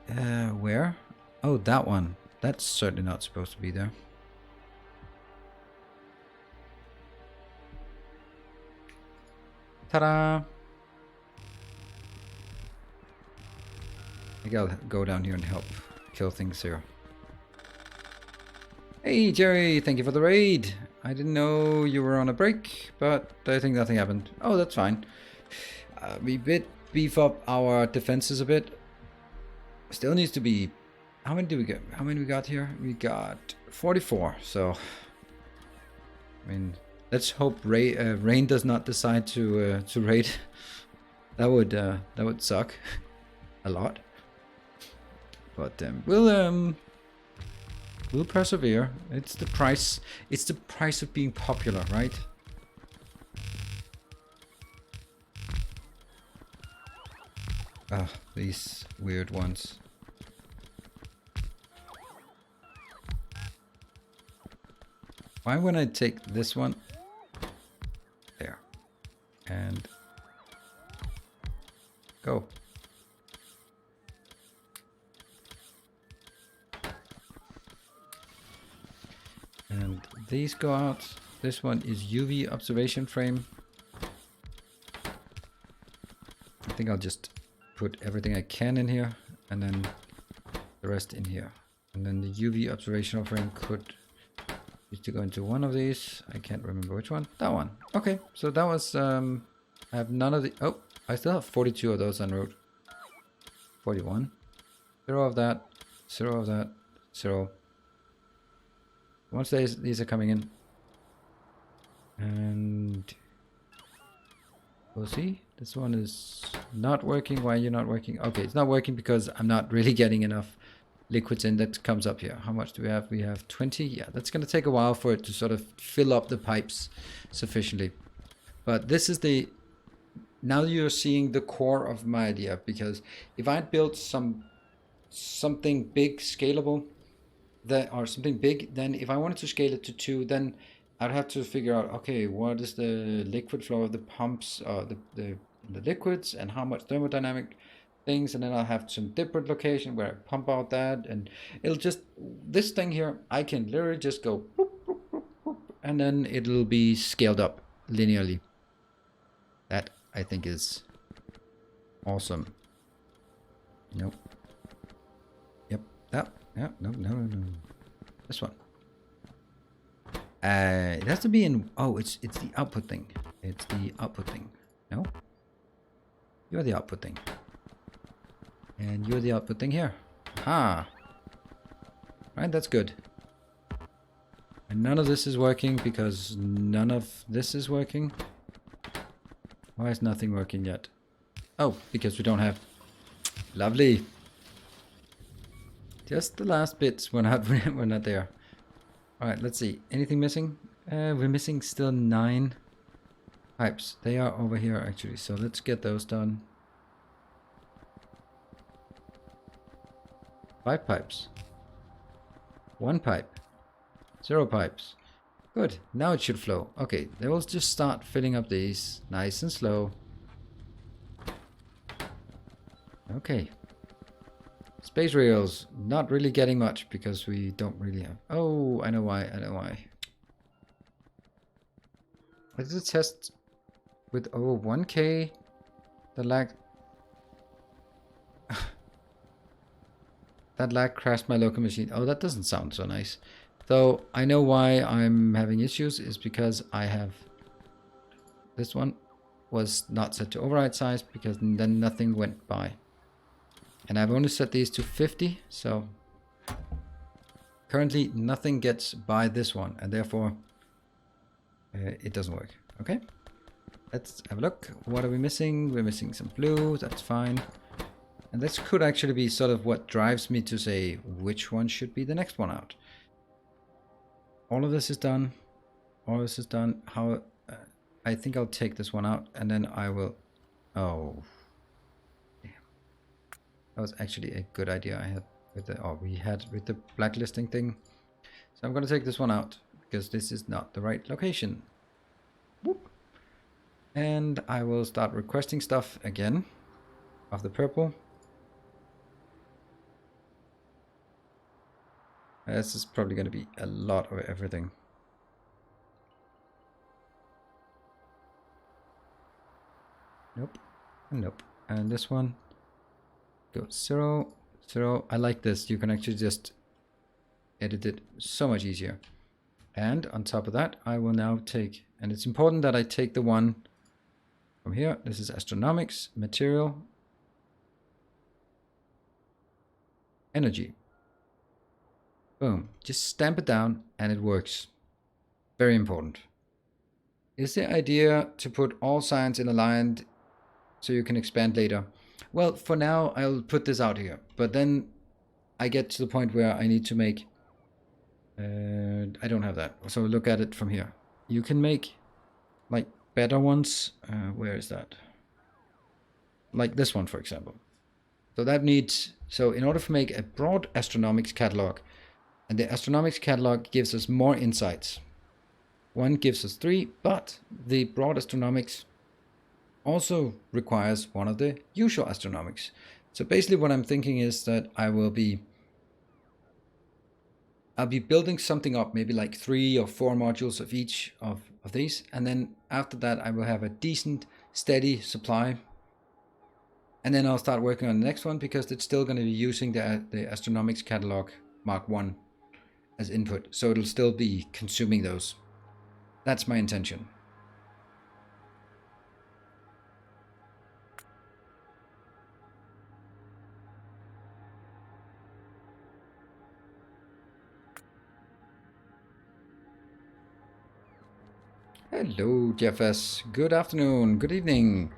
Where? Oh, that one. That's certainly not supposed to be there. Ta-da! I think I'll go down here and help kill things here. Hey Jerry, thank you for the raid. I didn't know you were on a break, but I think nothing happened. Oh, that's fine. We beef up our defenses a bit. Still needs to be. How many do we get? How many we got here? We got 44. So, I mean, let's hope Rain does not decide to raid. That would suck a lot. But we'll persevere. It's the price. It's the price of being popular, right? Ah, these weird ones. Why would I take this one? There. And go. And these go out. This one is UV observation frame. I think I'll just put everything I can in here and then the rest in here. And then the UV observational frame could used to go into one of these. I can't remember which one. That one. Okay, so that was I have none of the I still have 42 of those en route. 41. 0 of that. 0 of that. 0. Once these are coming in. And we'll see. This one is not working. Why are you not working? Okay, it's not working because I'm not really getting enough liquids in. That comes up here. How much do we have? We have 20. Yeah, that's going to take a while for it to sort of fill up the pipes sufficiently. But this is the... Now you're seeing the core of my idea, because if I'd built something big, scalable, or something big, then if I wanted to scale it to 2, then I'd have to figure out, okay, what is the liquid flow of the pumps, the liquids, and how much thermodynamic things, and then I'll have some different location where I pump out that, and it'll just, this thing here, I can literally just go boop, boop, boop, boop, and then it'll be scaled up linearly. That I think is awesome. Nope. Yep. That. Yeah. No. This one. It has to be in. Oh, it's the output thing. It's the output thing. No. You're the output thing. And you're the output thing here. Ah. Right. That's good. And none of this is working because none of this is working. Why is nothing working yet? Oh, because we don't have... Lovely. Just the last bits were not there. Alright, let's see. Anything missing? We're missing still 9 pipes. They are over here actually, so let's get those done. 5 pipes. 1 pipe. 0 pipes. Good, now it should flow. Okay, they will just start filling up these nice and slow. Okay. Space rails, not really getting much because we don't really have... Oh, I know why, I know why. I did a test with over 1K. The lag That lag crashed my local machine. Oh, that doesn't sound so nice. So I know why I'm having issues is because I have this one was not set to override size because then nothing went by. And I've only set these to 50, so currently nothing gets by this one, and therefore it doesn't work. Okay, let's have a look. What are we missing? We're missing some blue, that's fine. And this could actually be sort of what drives me to say which one should be the next one out. All of this is done. All of this is done. How? I think I'll take this one out and then I will... Oh. Damn. That was actually a good idea I had with the... Oh, we had with the blacklisting thing. So I'm going to take this one out because this is not the right location. Whoop. And I will start requesting stuff again of the purple. This is probably going to be a lot of everything. Nope. Nope. And this one goes 0, 0. I like this. You can actually just edit it so much easier. And on top of that, I will now take, and it's important that I take the one from here. This is astronomics, material, energy. Boom. Just stamp it down and it works. Very important. Is the idea to put all signs in aligned so you can expand later? Well, for now, I'll put this out here. But then I get to the point where I need to make... I don't have that. So look at it from here. You can make like better ones. Where is that? Like this one, for example. So that needs... So in order to make a broad astronomics catalog, and the astronomics catalog gives us more insights. One gives us 3, but the broad astronomics also requires one of the usual astronomics. So basically what I'm thinking is that I'll be building something up, maybe like 3 or 4 modules of each of these. And then after that, I will have a decent, steady supply. And then I'll start working on the next one because it's still going to be using the astronomics catalog Mark 1 as input. So it'll still be consuming those. That's my intention. Hello, GFS. Good afternoon. Good evening.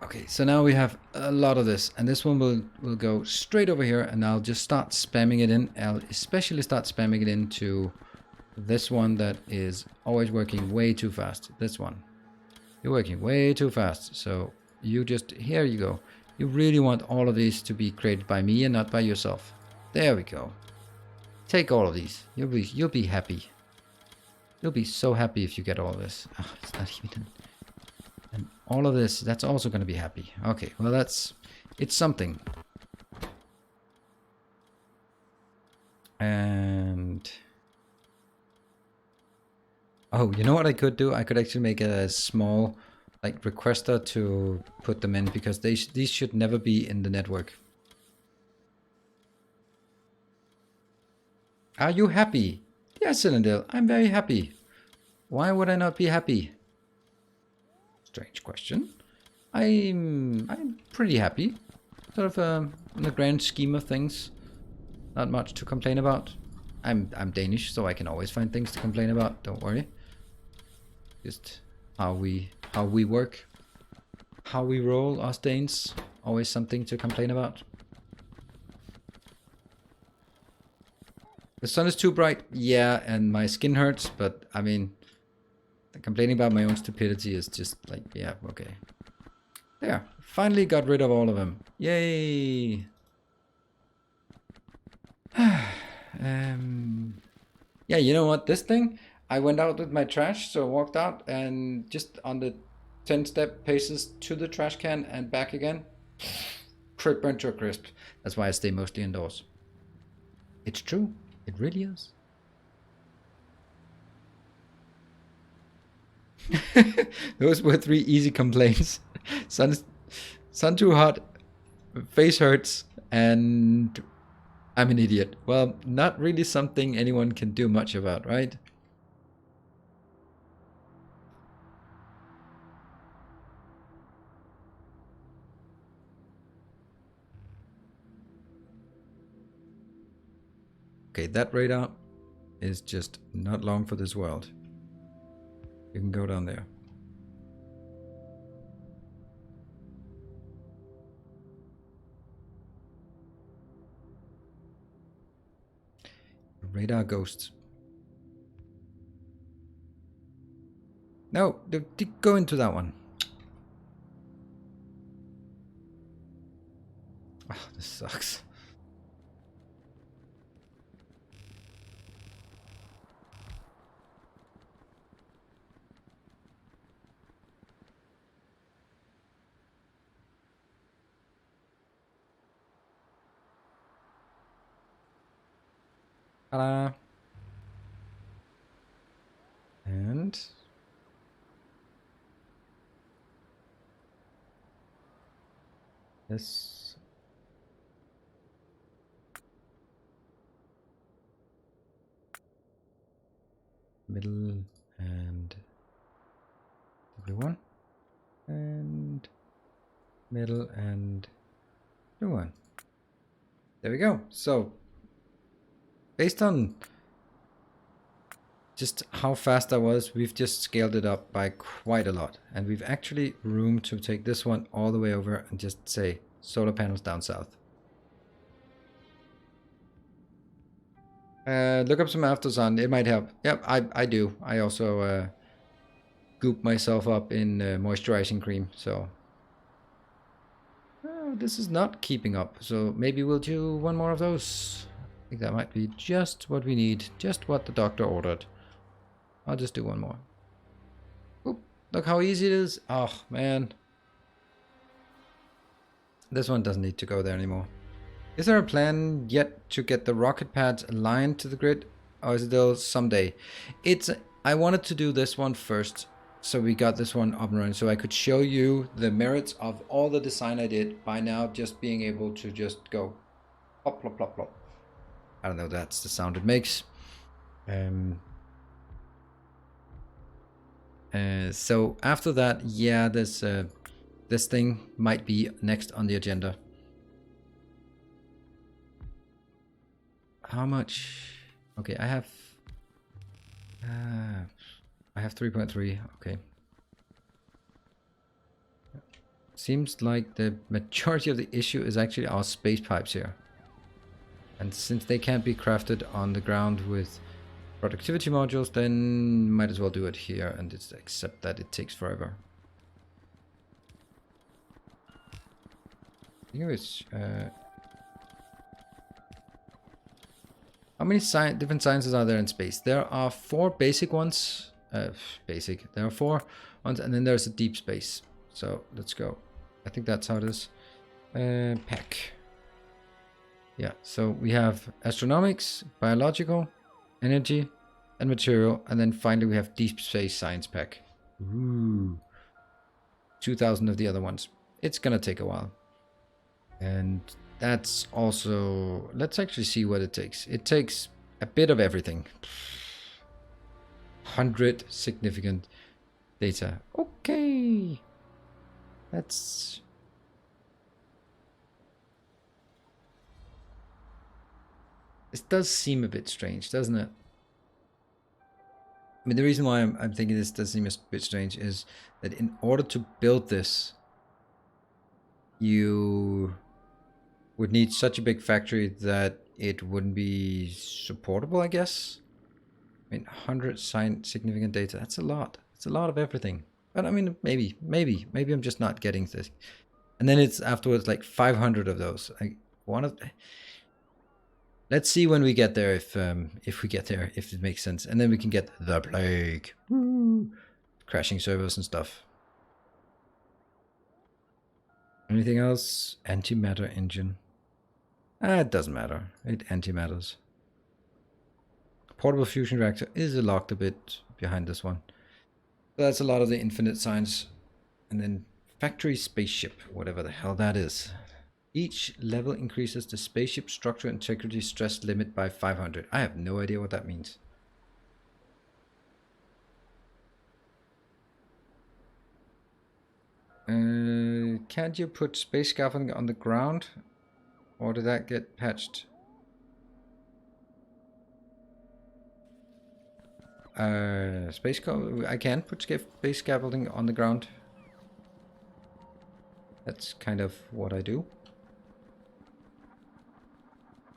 Okay, so now we have a lot of this, and this one will go straight over here, and I'll just start spamming it in. I'll especially start spamming it into this one that is always working way too fast. This one. You're working way too fast, so you just... Here you go. You really want all of these to be created by me and not by yourself. There we go. Take all of these. You'll be happy. You'll be so happy if you get all this. Oh, it's not even... And all of this, that's also going to be happy. Okay, well it's something. And... Oh, you know what I could do? I could actually make a small like requester to put them in because these should never be in the network. Are you happy? Yes, Earendel, I'm very happy. Why would I not be happy? Strange question. I'm pretty happy. Sort of in the grand scheme of things, not much to complain about. I'm Danish, so I can always find things to complain about. Don't worry. Just how we work, how we roll, us Danes. Always something to complain about. The sun is too bright, yeah, and my skin hurts, but I mean, complaining about my own stupidity is just like, yeah, okay. There, finally got rid of all of them. Yay! Yeah, you know what, this thing, I went out with my trash, so I walked out and just on the 10-step paces to the trash can and back again, burnt to a crisp. That's why I stay mostly indoors. It's true. It really is. Those were 3 easy complaints. Sun too hot. face hurts, and I'm an idiot. Well, not really something anyone can do much about, right? Okay, that radar is just not long for this world. You can go down there. Radar ghosts. No, go into that one. Oh, this sucks. Ta-da. And this. Middle and everyone. And middle and everyone. There we go. So, based on just how fast I was, we've just scaled it up by quite a lot. And we've actually room to take this one all the way over and just say solar panels down south. Look up some aftersun. It might help. Yep, I do. I also goop myself up in moisturizing cream. So this is not keeping up. So maybe we'll do one more of those. I think that might be just what we need. Just what the doctor ordered. I'll just do one more. Oop, look how easy it is. Oh, man. This one doesn't need to go there anymore. Is there a plan yet to get the rocket pads aligned to the grid? Or is it still someday? I wanted to do this one first. So we got this one up and running. So I could show you the merits of all the design I did by now just being able to just go plop, plop, plop, plop. I don't know, that's the sound it makes. So after that, yeah, this thing might be next on the agenda. How much? Okay, I have 3.3. Okay. Seems like the majority of the issue is actually our space pipes here. And since they can't be crafted on the ground with productivity modules, then might as well do it here and just accept that it takes forever. Anyways, how many different sciences are there in space? There are 4 basic ones. There are 4 ones, and then there's a deep space. So let's go. I think that's how it is. Pack. Yeah, so we have astronomics, biological, energy, and material, and then finally we have deep space science pack. Ooh. 2,000 of the other ones. It's gonna take a while. And that's also, let's actually see what it takes. It takes a bit of everything. 100 significant data. Okay. That's... This does seem a bit strange, doesn't it? I mean, the reason why I'm thinking this does seem a bit strange is that in order to build this, you would need such a big factory that it wouldn't be supportable, I guess. I mean, 100 significant data, that's a lot. It's a lot of everything. But I mean, maybe I'm just not getting this. And then it's afterwards like 500 of those. Let's see when we get there, if we get there, if it makes sense. And then we can get the plague. Woo. Crashing servers and stuff. Anything else? Antimatter engine. It doesn't matter. It antimatters. Portable fusion reactor is locked a bit behind this one. So that's a lot of the infinite science. And then factory spaceship, whatever the hell that is. Each level increases the spaceship structure integrity stress limit by 500. I have no idea what that means. Can't you put space scaffolding on the ground? Or did that get patched? I can put space scaffolding on the ground. That's kind of what I do.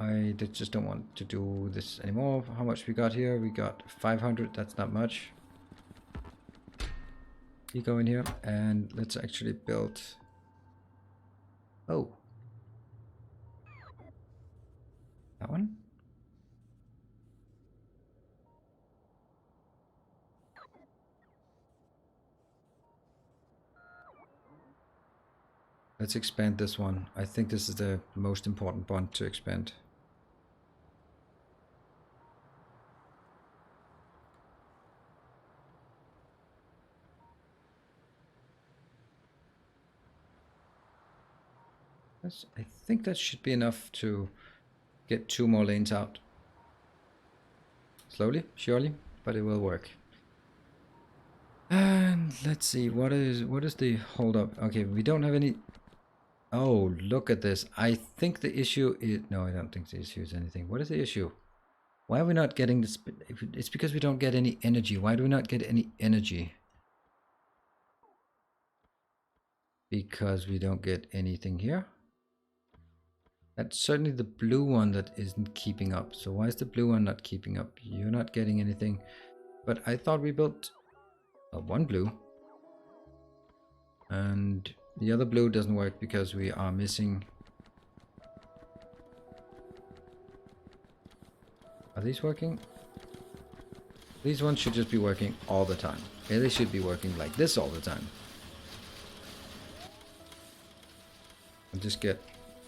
I just don't want to do this anymore. How much we got here? We got 500. That's not much. You go in here and let's actually build. Oh, that one. Let's expand this one. I think this is the most important bond to expand. I think that should be enough to get 2 more lanes out. Slowly, surely, but it will work. And let's see, what is the hold up? Okay, we don't have any. Oh, look at this. I think the issue is, no, I don't think the issue is anything. What is the issue? Why are we not getting this? It's because we don't get any energy. Why do we not get any energy? Because we don't get anything here. That's certainly the blue one that isn't keeping up. So why is the blue one not keeping up? You're not getting anything. But I thought we built one blue. And the other blue doesn't work because we are missing. Are these working? These ones should just be working all the time. Yeah, they should be working like this all the time. I'll just get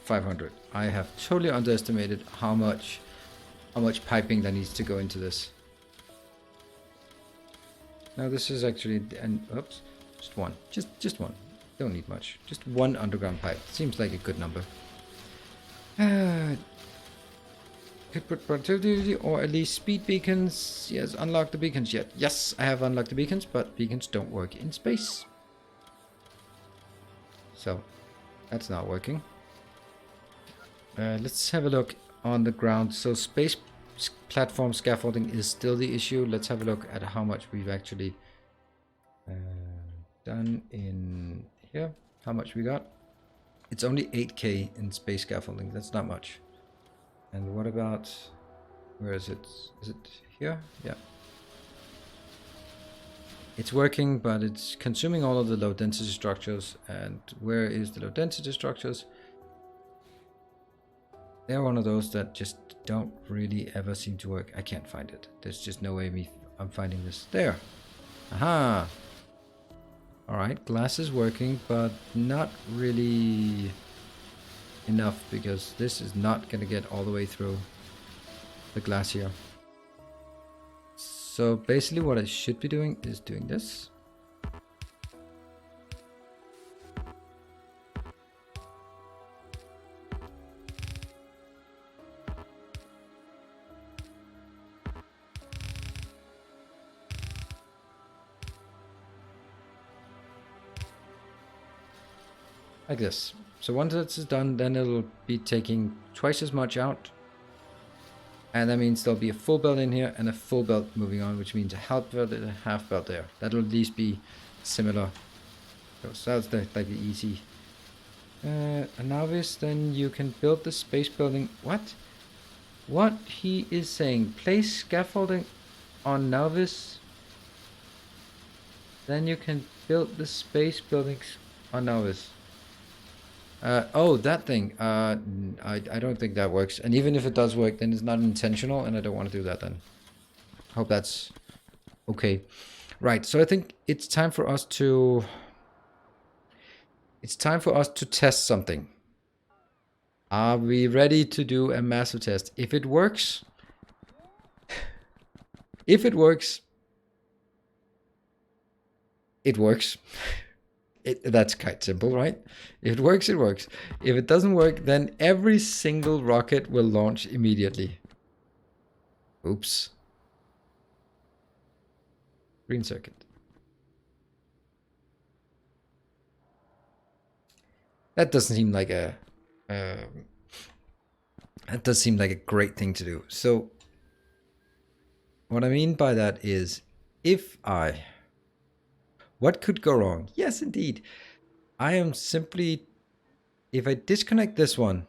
500. I have totally underestimated how much piping that needs to go into this. Now this is actually, and oops, just one, just one. Don't need much. Just one underground pipe. Seems like a good number. Could put productivity or at least speed beacons. Yes, unlock the beacons yet. Yes, I have unlocked the beacons, but beacons don't work in space. So that's not working. Let's have a look on the ground. So space platform scaffolding is still the issue. Let's have a look at how much we've actually done in here. How much we got? It's only 8k in space scaffolding. That's not much. And what about, where is it? Is it here? Yeah. It's working, but it's consuming all of the low density structures. And where is the low density structures? They're one of those that just don't really ever seem to work. I can't find it. There's just no way I'm finding this. There. Aha. Alright, glass is working, but not really enough because this is not going to get all the way through the glass here. So basically what I should be doing is doing this. Like this. So once this is done, then it'll be taking twice as much out. And that means there'll be a full belt in here and a full belt moving on, which means a half belt and a half belt there. That'll at least be similar. So that's like the easy. A novice, then you can build the space building. What? What he is saying? Place scaffolding on novice. Then you can build the space buildings on novice. Oh, that thing. I don't think that works. And even if it does work, then it's not intentional, and I don't want to do that then. Hope that's okay. Right, so I think it's time for us to... It's time for us to test something. Are we ready to do a massive test? If it works... If it works... It works. That's quite simple, right? If it works, it works. If it doesn't work, then every single rocket will launch immediately. Oops. Green circuit. That doesn't seem like a... that does seem like a great thing to do. So, what I mean by that is, if I... What could go wrong? Yes, indeed. I am simply... If I disconnect this one,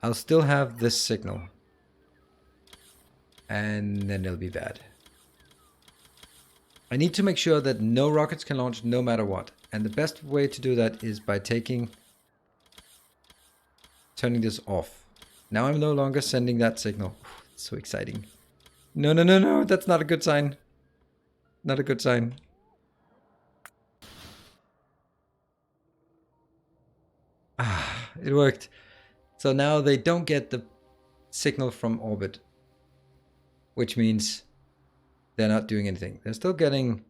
I'll still have this signal. And then it'll be bad. I need to make sure that no rockets can launch no matter what. And the best way to do that is by turning this off. Now I'm no longer sending that signal. It's so exciting. No, no, no, no. That's not a good sign. Not a good sign. Ah, it worked. So now they don't get the signal from orbit, which means they're not doing anything. They're still getting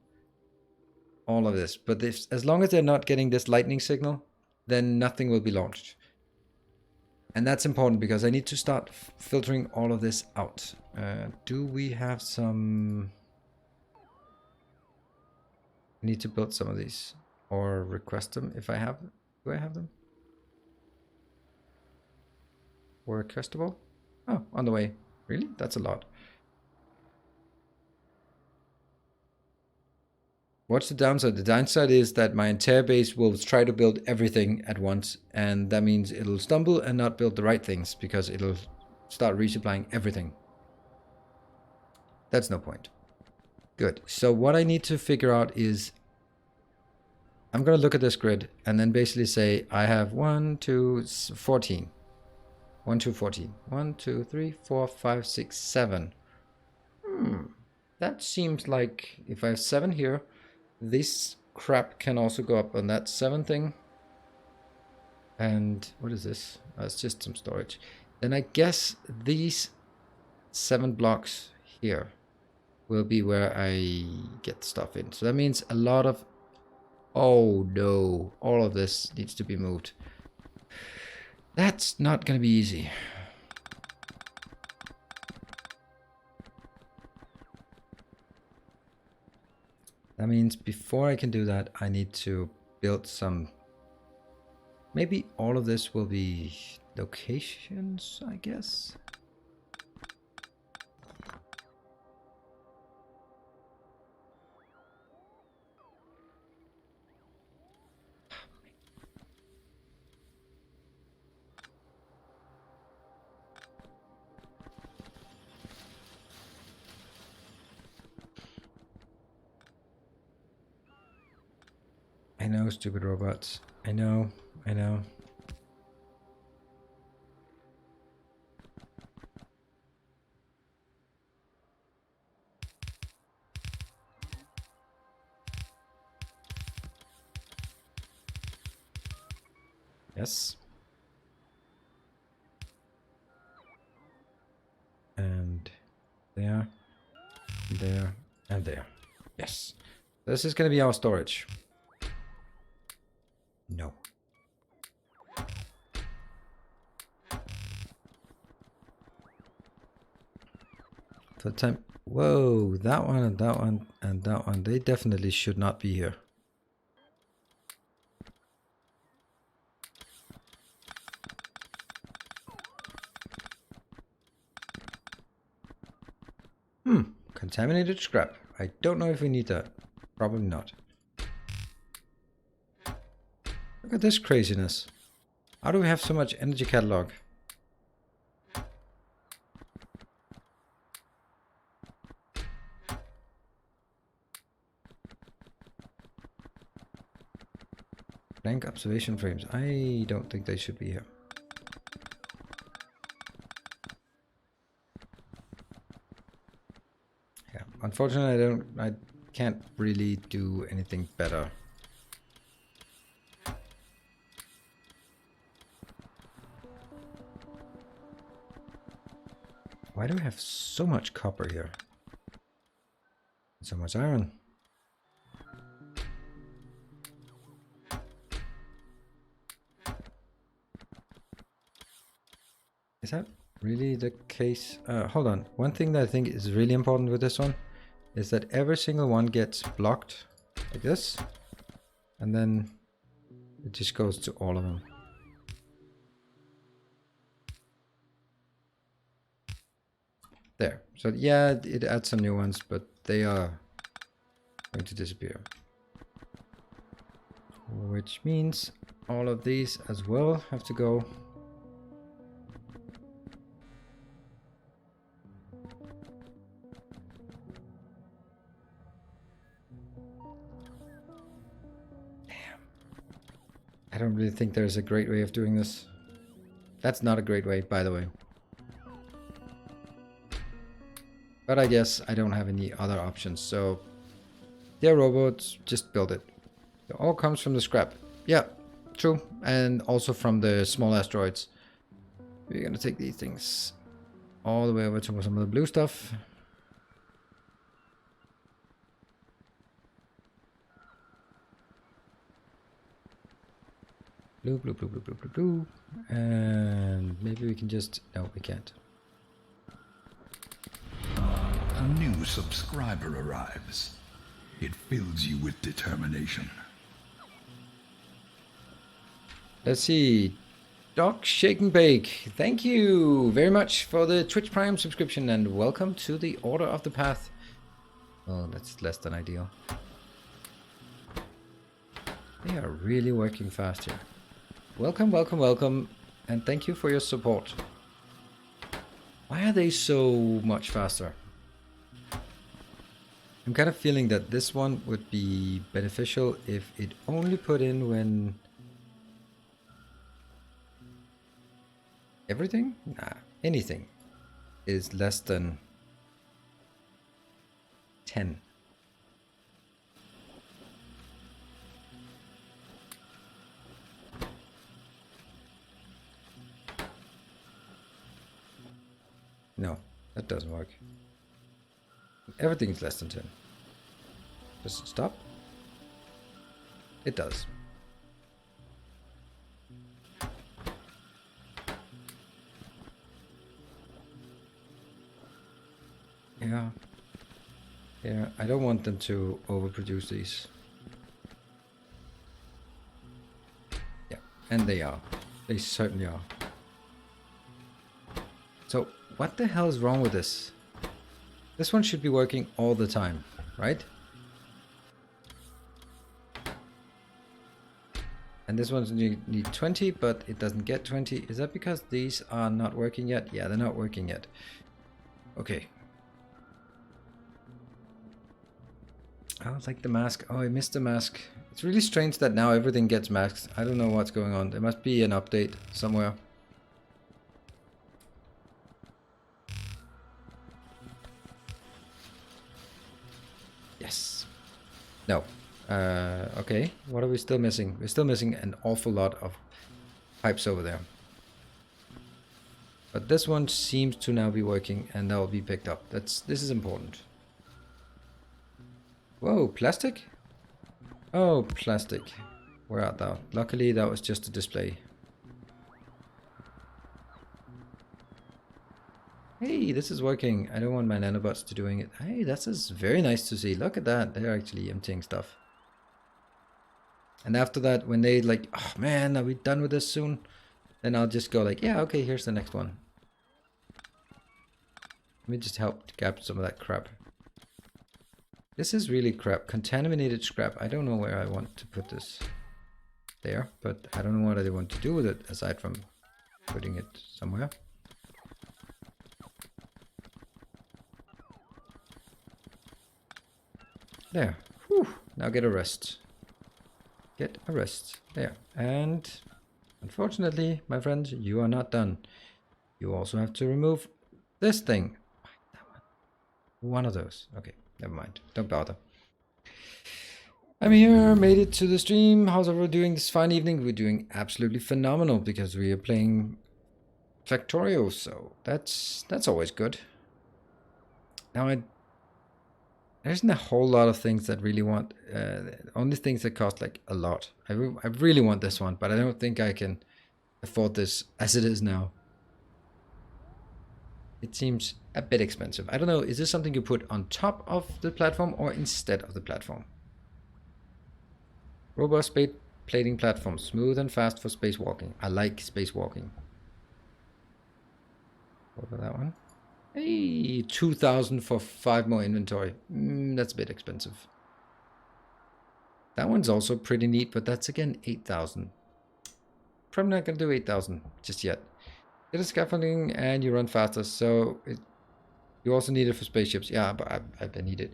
all of this, but as long as they're not getting this lightning signal, then nothing will be launched. And that's important because I need to start filtering all of this out. Do we have some... I need to build some of these or request them if I have. Do I have them? Or requestable? Oh, on the way. Really? That's a lot. What's the downside? The downside is that my entire base will try to build everything at once, and that means it'll stumble and not build the right things because it'll start resupplying everything. That's no point. Good. So what I need to figure out is I'm going to look at this grid and then basically say I have 1, 2, 14. 1, 2, 14. 1, 2, 3, 4, 5, 6, 7. That seems like if I have 7 here, this crap can also go up on that 7 thing. And what is this? Oh, it's just some storage. Then I guess these 7 blocks here will be where I get stuff in. So that means a lot of... Oh no, all of this needs to be moved. That's not going to be easy. That means before I can do that, I need to build some... Maybe all of this will be locations, I guess. I know, stupid robots. I know, I know. Yes. And there, there, and there. Yes. This is going to be our storage. No. For the time... Whoa, that one and that one and that one. They definitely should not be here. Contaminated scrap. I don't know if we need that. Probably not. Look at this craziness. How do we have so much energy catalog? Blank observation frames. I don't think they should be here. Yeah, unfortunately I can't really do anything better. Why do we have so much copper here? So much iron. Is that really the case? Hold on. One thing that I think is really important with this one is that every single one gets blocked like this. And then it just goes to all of them. There. So yeah, it adds some new ones, but they are going to disappear. Which means all of these as well have to go. Damn. I don't really think there's a great way of doing this. That's not a great way, by the way. But I guess I don't have any other options, so yeah, robots, just build it. It all comes from the scrap. Yeah, true. And also from the small asteroids. We're gonna take these things all the way over to some of the blue stuff. Blue, blue, blue, blue, blue, blue, blue. And maybe we can just... No, we can't. A new subscriber arrives. It fills you with determination. Let's see. Doc Shake and Bake. Thank you very much for the Twitch Prime subscription and welcome to the Order of the Path. Oh, that's less than ideal. They are really working fast here. Welcome, welcome, welcome. And thank you for your support. Why are they so much faster? I'm kind of feeling that this one would be beneficial if it only put in when... Everything? Nah, anything is less than 10. No, that doesn't work. Everything's less than 10. Does it stop? It does. Yeah. Yeah, I don't want them to overproduce these. Yeah, and they are. They certainly are. So, what the hell is wrong with this? This one should be working all the time, right? And this one's need 20, but it doesn't get 20. Is that because these are not working yet? Yeah, they're not working yet. Okay. Oh, it's like the mask. Oh, I missed the mask. It's really strange that now everything gets masks. I don't know what's going on. There must be an update somewhere. Yes. No. Okay. What are we still missing? We're still missing an awful lot of pipes over there. But this one seems to now be working and that will be picked up. This is important. Whoa, plastic? Oh, plastic. Where art thou? Luckily that was just a display. Hey, this is working. I don't want my nanobots to doing it. Hey, this is very nice to see. Look at that. They're actually emptying stuff. And after that, when they like, oh man, are we done with this soon? Then I'll just go like, yeah, okay, here's the next one. Let me just help to grab some of that crap. This is really crap. Contaminated scrap. I don't know where I want to put this. There, but I don't know what I want to do with it aside from putting it somewhere. There. Whew. Now get a rest. Get a rest. There. And unfortunately, my friends, you are not done. You also have to remove this thing. One of those. Okay, never mind. Don't bother. I'm here, made it to the stream. How's everyone doing this fine evening? We're doing absolutely phenomenal because we are playing Factorio, so that's always good. Now there isn't a whole lot of things that really want, only things that cost like a lot. I really want this one, but I don't think I can afford this as it is now. It seems a bit expensive. I don't know, is this something you put on top of the platform or instead of the platform? Robust plating platform, smooth and fast for spacewalking. I like spacewalking. What about that one? Hey, 2,000 for 5 more inventory. That's a bit expensive. That one's also pretty neat, but that's again 8,000. Probably not gonna do 8,000 just yet. Get a scaffolding and you run faster, so you also need it for spaceships. Yeah, but I need it.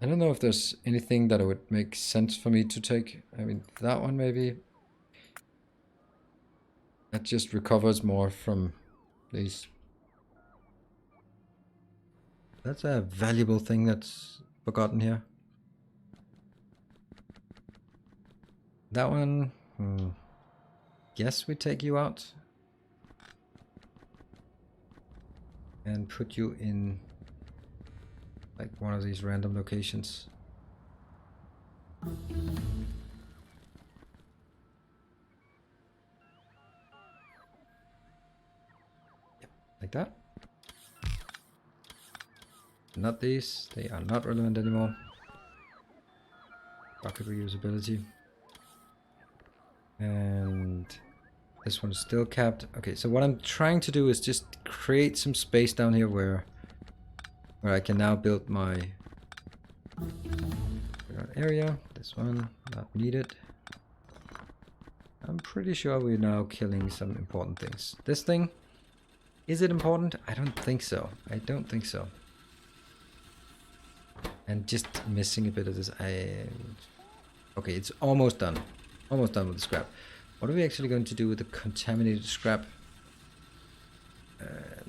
I don't know if there's anything that would make sense for me to take. I mean, that one maybe. That just recovers more from these. That's a valuable thing that's forgotten here. That one, guess we take you out. And put you in like one of these random locations. Yep, like that. Not these, they are not relevant anymore. Bucket reusability. And this one's still capped. Okay, so what I'm trying to do is just create some space down here where I can now build my area. This one, not needed. I'm pretty sure we're now killing some important things. This thing, is it important? I don't think so. I don't think so. And just missing a bit of this. Okay, it's almost done. Almost done with the scrap. What are we actually going to do with the contaminated scrap?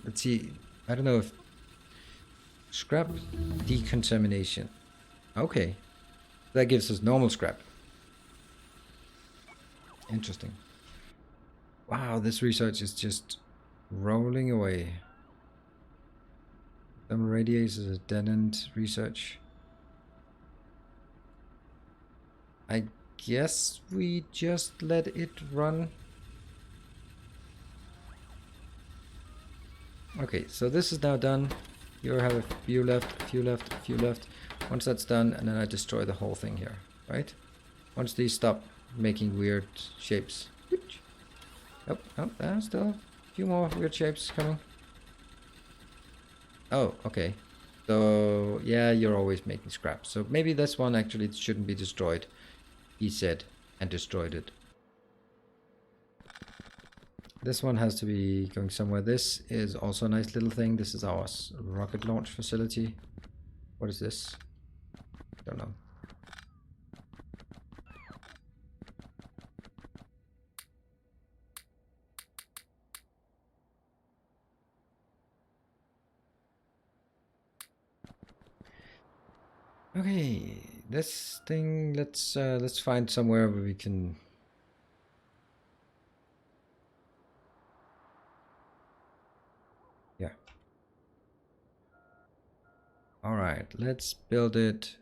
Let's see. I don't know if... Scrap decontamination. Okay. That gives us normal scrap. Interesting. Wow, this research is just rolling away. Thermal radiators is a dead-end research. I guess we just let it run. Okay, so this is now done. You have a few left, a few left, a few left. Once that's done, and then I destroy the whole thing here, right? Once these stop making weird shapes. Oh, oh, there's still a few more weird shapes coming. Oh, okay. So, yeah, you're always making scrap. So maybe this one actually shouldn't be destroyed. He said, and destroyed it. This one has to be going somewhere. This is also a nice little thing. This is our rocket launch facility. What is this? Don't know. Okay, this thing, let's find somewhere where we can... Yeah. Alright, let's build it.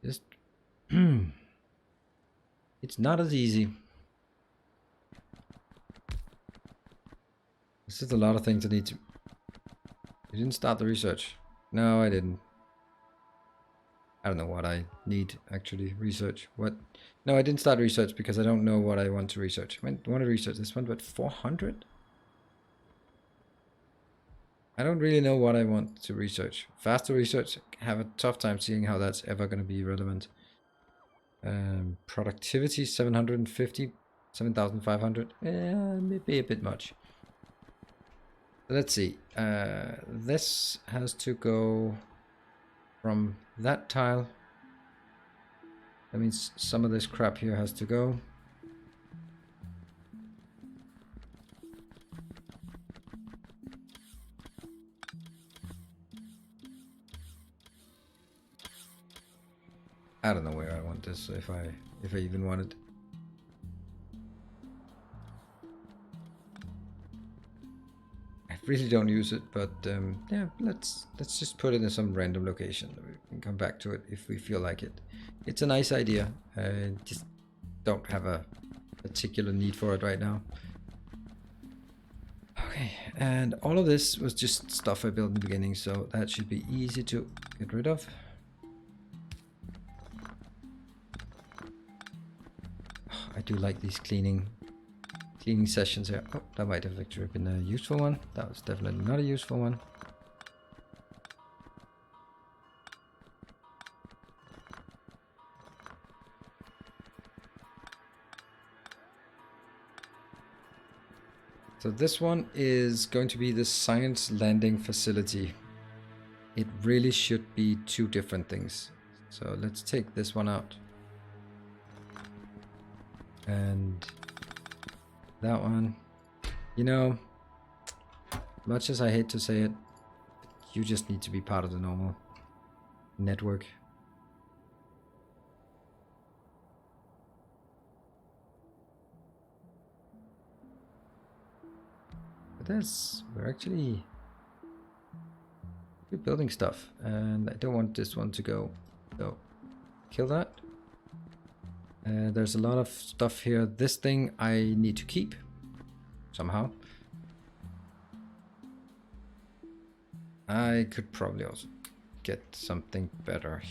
Just... It's not as easy. This is a lot of things I need to... You didn't start the research. No, I didn't. I don't know what I need, actually. Research. What? No, I didn't start research because I don't know what I want to research. I want to research this one, but 400? I don't really know what I want to research. Faster research, I have a tough time seeing how that's ever going to be relevant. Productivity, 750, 7,500. Maybe a bit much. Let's see. This has to go from that tile. That means some of this crap here has to go. I don't know where I want this, if I even want it. really don't use it, but yeah, let's just put it in some random location. We can come back to it if we feel like it. It's a nice idea. Just don't have a particular need for it right now. Okay, and all of this was just stuff I built in the beginning, so that should be easy to get rid of. I do like these cleaning sessions here. Oh, that might have actually been a useful one. That was definitely not a useful one. So this one is going to be the science landing facility. It really should be two different things. So let's take this one out. And that one. You know, much as I hate to say it, you just need to be part of the normal network. But we're building stuff, and I don't want this one to go. So kill that. There's a lot of stuff here. This thing I need to keep somehow. I could probably also get something better.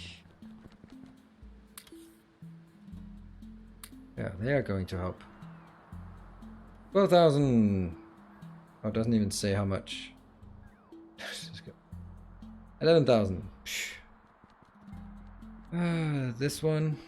Yeah, they are going to help. 12,000. Oh, it doesn't even say how much. 11,000. This one.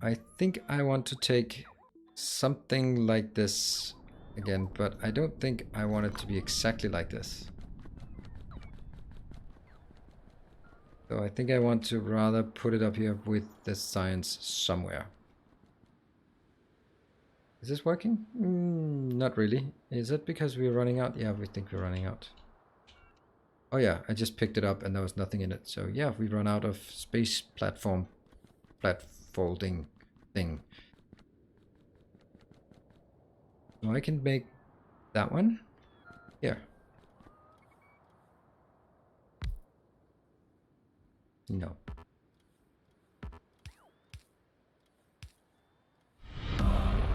I think I want to take something like this again, but I don't think I want it to be exactly like this. So I think I want to rather put it up here with the science somewhere. Is this working? Not really. Is it because we're running out? Yeah, we think we're running out. Oh yeah, I just picked it up and there was nothing in it. So yeah, we run out of space platforming thing. So I can make that one here. No.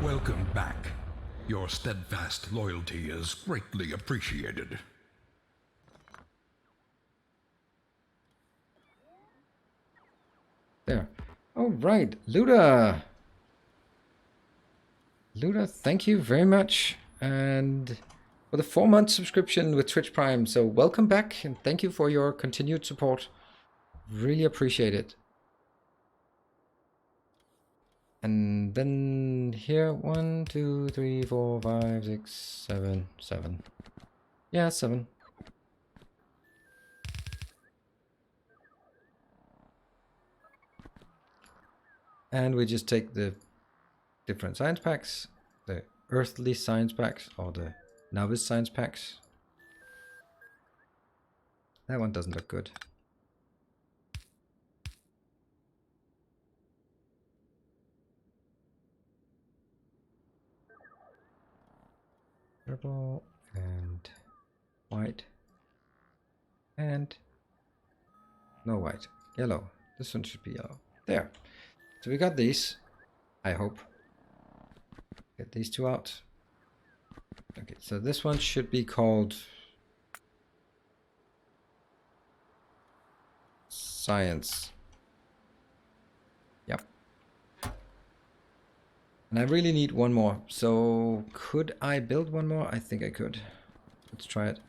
Welcome back. Your steadfast loyalty is greatly appreciated. There. All right, Luda. Luda, thank you very much. And for the 4-month subscription with Twitch Prime. So welcome back and thank you for your continued support. Really appreciate it. And then here, 1, 2, 3, 4, 5, 6, 7, 7. Yeah, 7. And we just take the different science packs, the earthly science packs, or the novice science packs. That one doesn't look good. Purple and white and no white. Yellow. This one should be yellow. There. So we got these. I hope. Get these two out. Okay, so this one should be called Science. Yep. And I really need one more. So could I build one more? I think I could. Let's try it.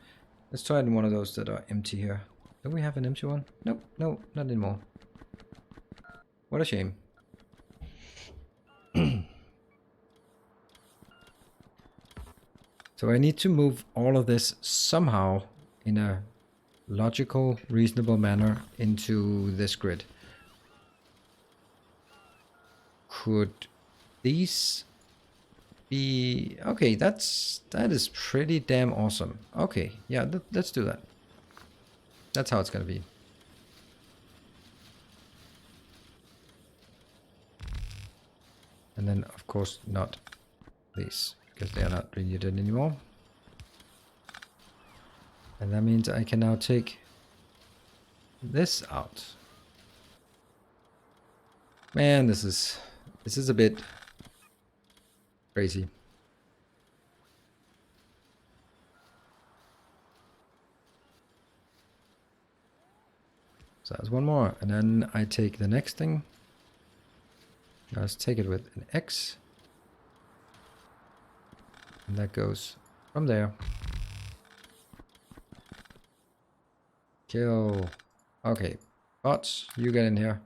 Let's try it in one of those that are empty here. Do we have an empty one? Nope, no, not anymore. What a shame. So I need to move all of this somehow in a logical, reasonable manner into this grid. Could these be... Okay, that is pretty damn awesome. Okay, yeah, let's do that. That's how it's gonna be. And then, of course, not these, because they are not really needed anymore. And that means I can now take this out. Man, this is a bit crazy. So that's one more. And then I take the next thing. Let's take it with an X. And that goes from there. Kill. Okay. Bots, you get in here.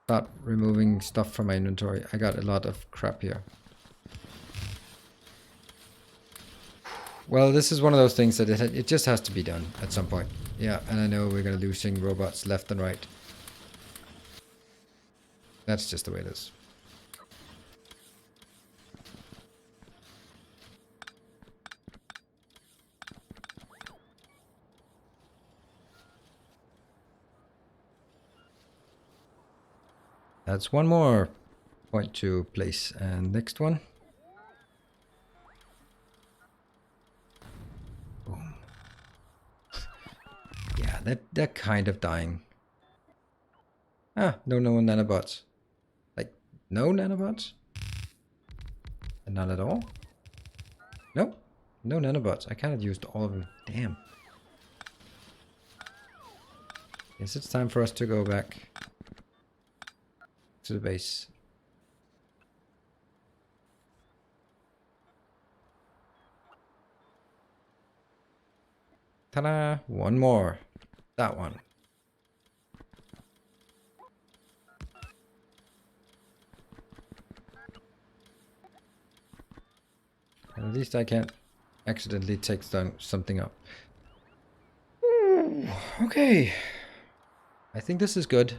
Start removing stuff from my inventory. I got a lot of crap here. Well, this is one of those things that it just has to be done at some point. Yeah, and I know we're going to losing robots left and right. That's just the way it is. That's one more point to place. And next one. Boom. Yeah, they're kind of dying. Ah, no nanobots. Like, no nanobots? And none at all? Nope. No nanobots. I kind of used all of them. Damn. Guess it's time for us to go back to the base. Ta-da! One more. That one. And at least I can't accidentally take something up. Okay. I think this is good.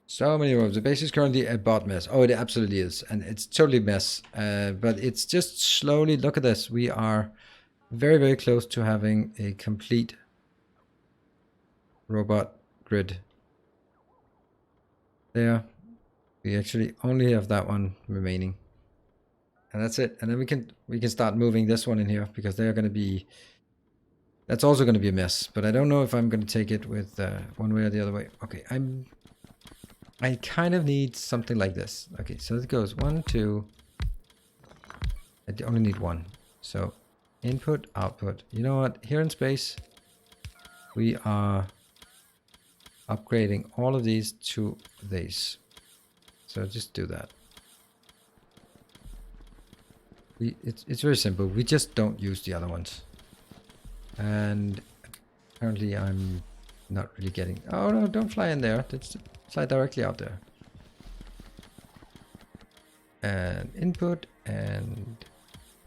So many rooms. The base is currently a bot mess. Oh, it absolutely is. And it's totally a mess. But it's just slowly, look at this. We are very, very close to having a complete robot grid. There. We actually only have that one remaining. And that's it. And then we can start moving this one in here because they are going to be... That's also going to be a mess. But I don't know if I'm going to take it with one way or the other way. Okay, I kind of need something like this. Okay, so it goes 1, 2. I only need one. So input, output. You know what? Here in space, we are upgrading all of these to these. So just do that. It's very simple. We just don't use the other ones. And apparently I'm not really getting... Oh no, don't fly in there. Just fly directly out there. And input and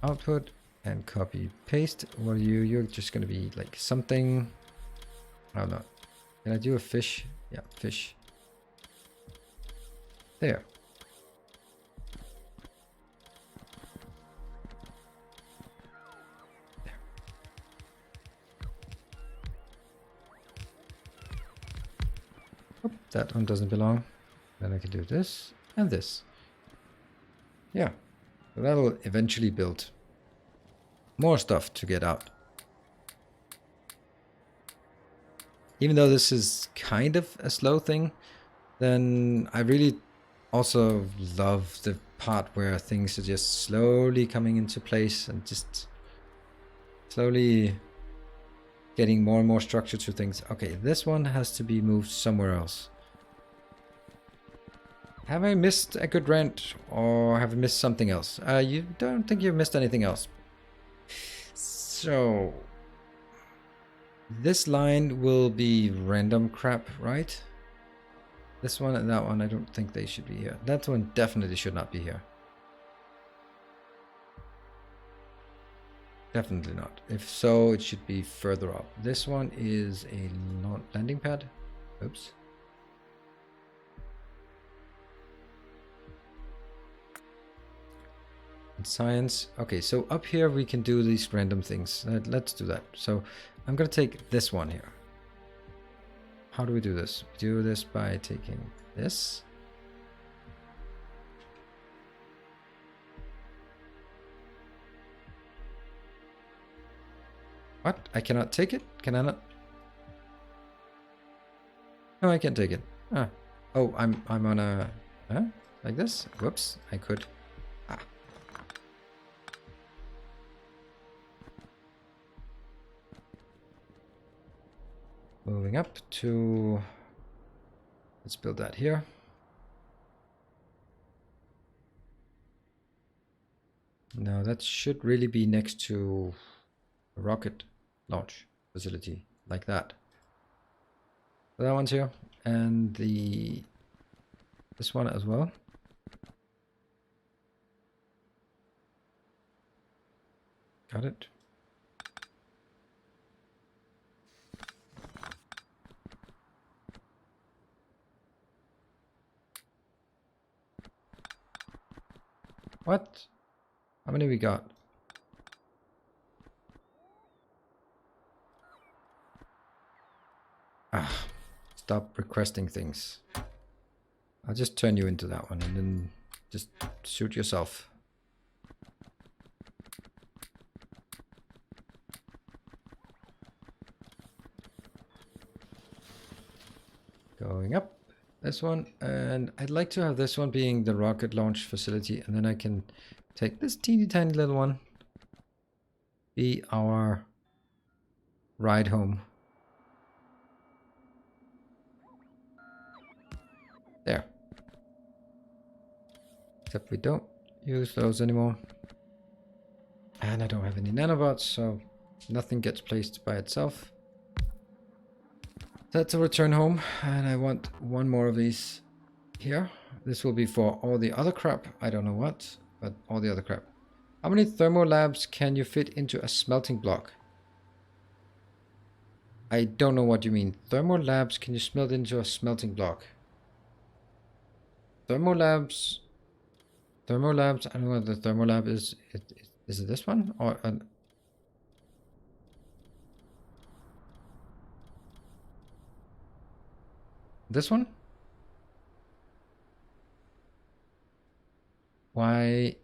output and copy paste. What are you? You're just gonna be like something... Oh no. Can I do a fish? Yeah, fish. There. Oh, that one doesn't belong. Then I can do this and this. Yeah. So that'll eventually build more stuff to get out. Even though this is kind of a slow thing, then I really also love the part where things are just slowly coming into place and just slowly getting more and more structure to things. Okay, this one has to be moved somewhere else. Have I missed a good rent or have I missed something else? You don't think you've missed anything else. So this line will be random crap, right? This one and that one, I don't think they should be here. That one definitely should not be here. Definitely not. If so, it should be further up. This one is a landing pad. Oops. And science. Okay, so up here we can do these random things. Let's do that. So I'm going to take this one here. How do we do this? We do this by taking this. What? I cannot take it? Can I not? No, I can't take it. Ah. Oh, I'm on a... Huh? Like this? Whoops. I could... Ah. Moving up to... Let's build that here. Now that should really be next to a rocket launch facility, like that. So that one's here, and this one as well. Got it. What? How many we got? Ah, stop requesting things. I'll just turn you into that one and then just shoot yourself. Going up, this one, and I'd like to have this one being the rocket launch facility, and then I can take this teeny tiny little one, be our ride home. There. Except we don't use those anymore. And I don't have any nanobots, so nothing gets placed by itself. That's a return home, and I want one more of these here. This will be for all the other crap. I don't know what, but all the other crap. How many thermolabs can you fit into a smelting block? I don't know what you mean. Thermolabs, can you smelt into a smelting block? Thermolabs, I don't know what the thermolab is. Is it this one? Or this one? Why?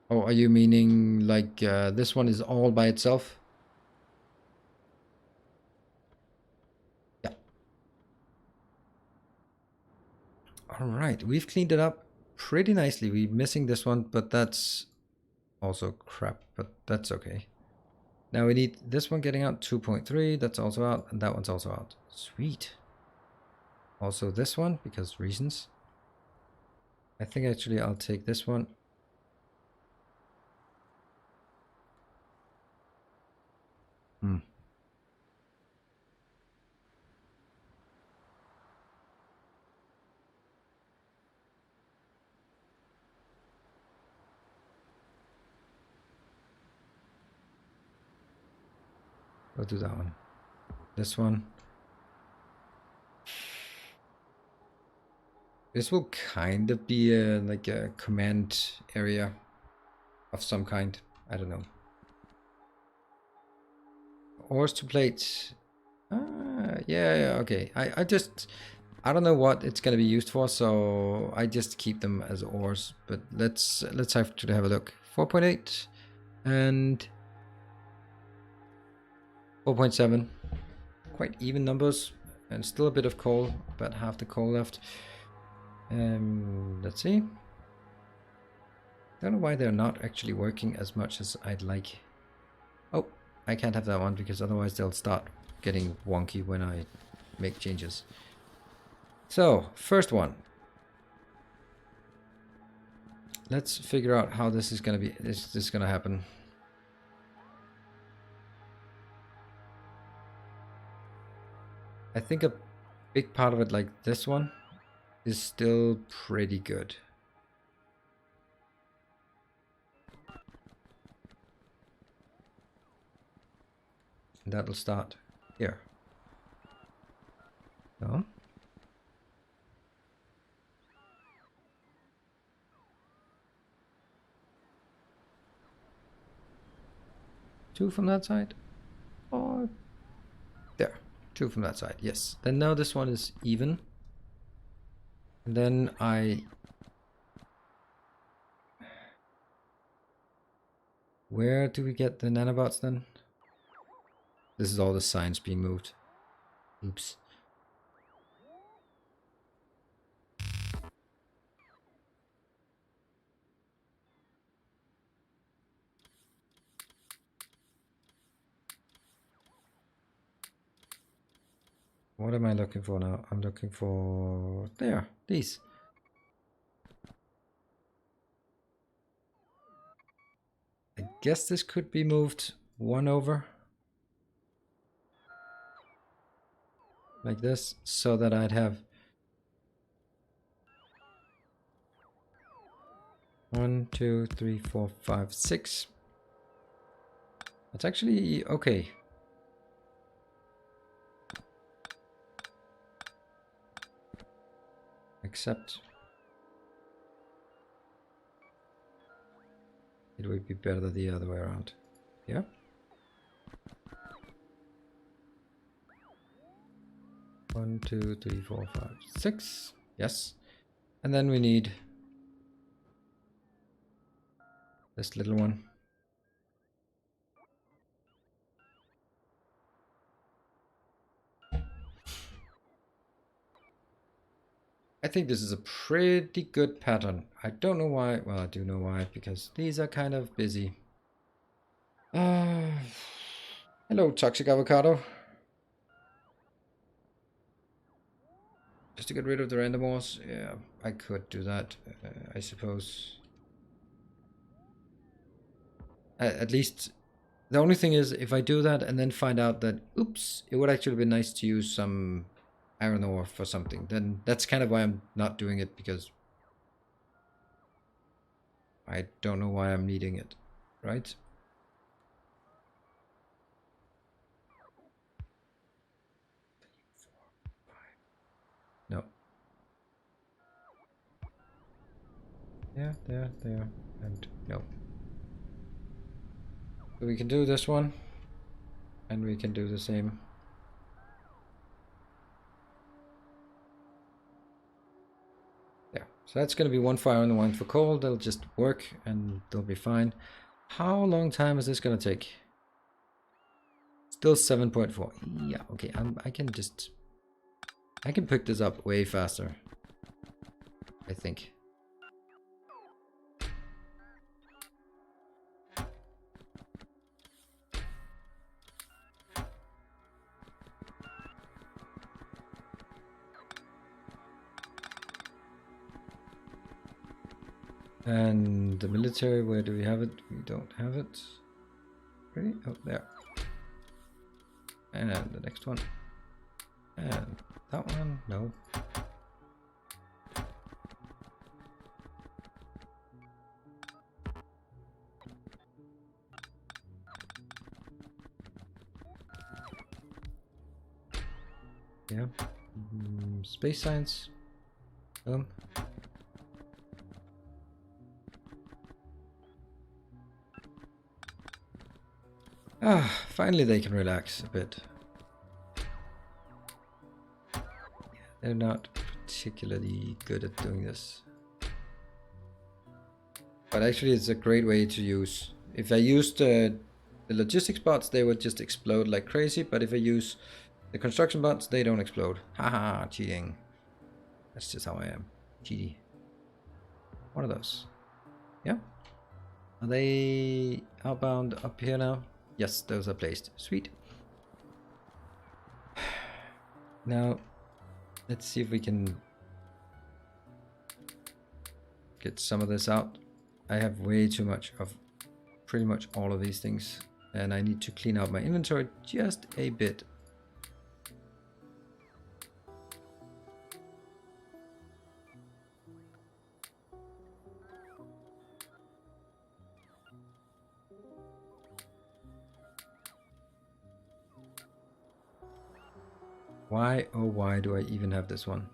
Oh, are you meaning like this one is all by itself? Yeah. All right, we've cleaned it up pretty nicely. We're missing this one, but that's also crap, but that's okay. Now we need this one getting out, 2.3, that's also out, and that one's also out. Sweet. Also this one, because reasons. I think actually I'll take this one. We'll do that one. This one. This will kind of be like a command area of some kind. I don't know. Ores to plates. Yeah, okay. I don't know what it's gonna be used for, so I just keep them as ores. But let's have to have a look. 4.8 and 4.7. Quite even numbers, and still a bit of coal. About half the coal left. Let's see. Don't know why they're not actually working as much as I'd like. Oh, I can't have that one because otherwise they'll start getting wonky when I make changes. So, first one. Let's figure out how this is gonna be. This is gonna happen. I think a big part of it, like this one, is still pretty good. And that'll start here. No? Two from that side? Or there. Two from that side, yes. Then now this one is even. And then where do we get the nanobots then? This is all the signs being moved. Oops. What am I looking for now? I'm looking for... There, these. I guess this could be moved one over. Like this, so that I'd have... 1, 2, 3, 4, 5, 6. That's actually okay. Except it would be better the other way around. Yeah. One, 2, 3, 4, 5, 6. Yes. And then we need this little one. I think this is a pretty good pattern. I don't know why. Well, I do know why, because these are kind of busy. Hello, Toxic Avocado. Just to get rid of the random walls? Yeah, I could do that, I suppose. At least, the only thing is, if I do that and then find out that, oops, it would actually be nice to use some iron ore for something, then that's kind of why I'm not doing it, because I don't know why I'm needing it, right? No. Yeah, there, and no. So we can do this one, and we can do the same. There. So that's going to be one fire and one for coal. They'll just work, and they'll be fine. How long time is this going to take? Still 7.4. Yeah, okay. I can pick this up way faster, I think. And the military, where do we have it? We don't have it. Really? Oh, there. And the next one. And that one? No. Yeah. Space science. Finally they can relax a bit. They're not particularly good at doing this. But actually it's a great way to use. If I used the logistics bots, they would just explode like crazy. But if I use the construction bots, they don't explode. Haha, cheating. That's just how I am. Cheaty. One of those. Yeah. Are they outbound up here now? Yes, those are placed. Sweet. Now, let's see if we can get some of this out. I have way too much of pretty much all of these things, and I need to clean out my inventory just a bit. Why, oh why do I even have this one?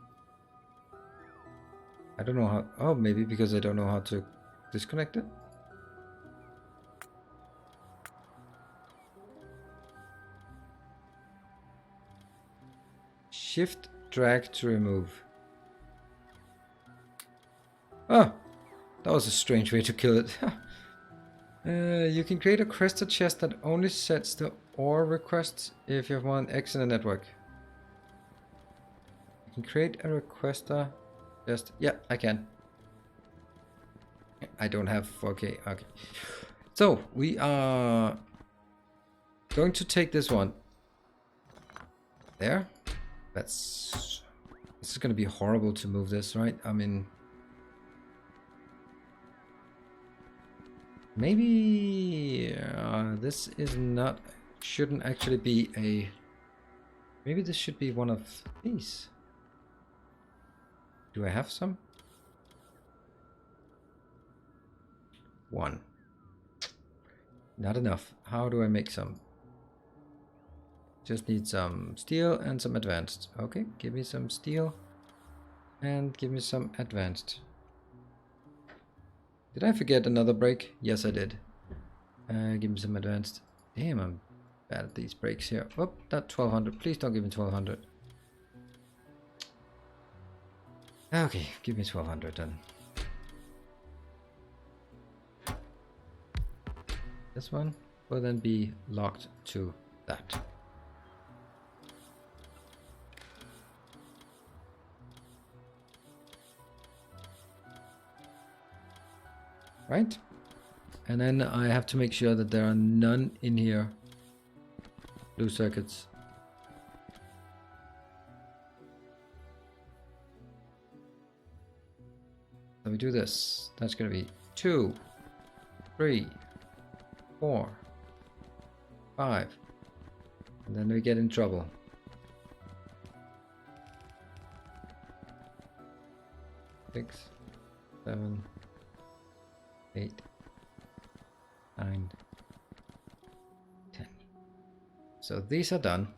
I don't know how, oh maybe because I don't know how to disconnect it? Shift drag to remove. Oh, that was a strange way to kill it. You can create a requester chest that only sets the OR requests if you have one X in the network. You can create a requester chest. Yeah, I can. I don't have 4K. Okay. So we are going to take this one. There. This is going to be horrible to move this, right? I mean, maybe this is not, shouldn't actually be a, maybe this should be one of these. Do I have some? One. Not enough. How do I make some? Just need some steel and some advanced. Okay, give me some steel and give me some advanced. Did I forget another break? Yes, I did. Give me some advanced. Damn, I'm bad at these breaks here. Oh, not 1200. Please don't give me 1200. Okay, give me 1200 then. This one will then be locked to that. Right? And then I have to make sure that there are none in here. Blue circuits. So we do this. That's going to be 2, 3, 4, 5. And then we get in trouble. 6, 7, 8, 9, 10. So these are done.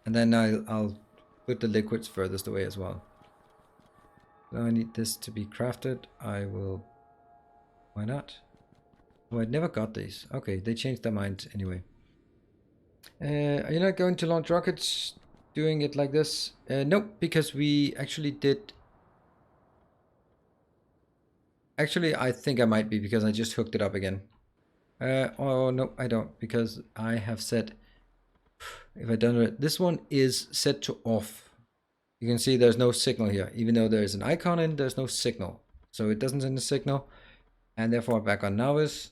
And then I'll put the liquids furthest away as well. So I need this to be crafted. I will... Why not? Oh, I never got these. Okay, they changed their minds anyway. Are you not going to launch rockets doing it like this? Nope, because we actually did... Actually, I think I might be because I just hooked it up again. Oh, no, I don't, because I have set... If I done it... This one is set to off. You can see there's no signal here. Even though there's an icon in, there's no signal. So it doesn't send a signal. And therefore back on Novice.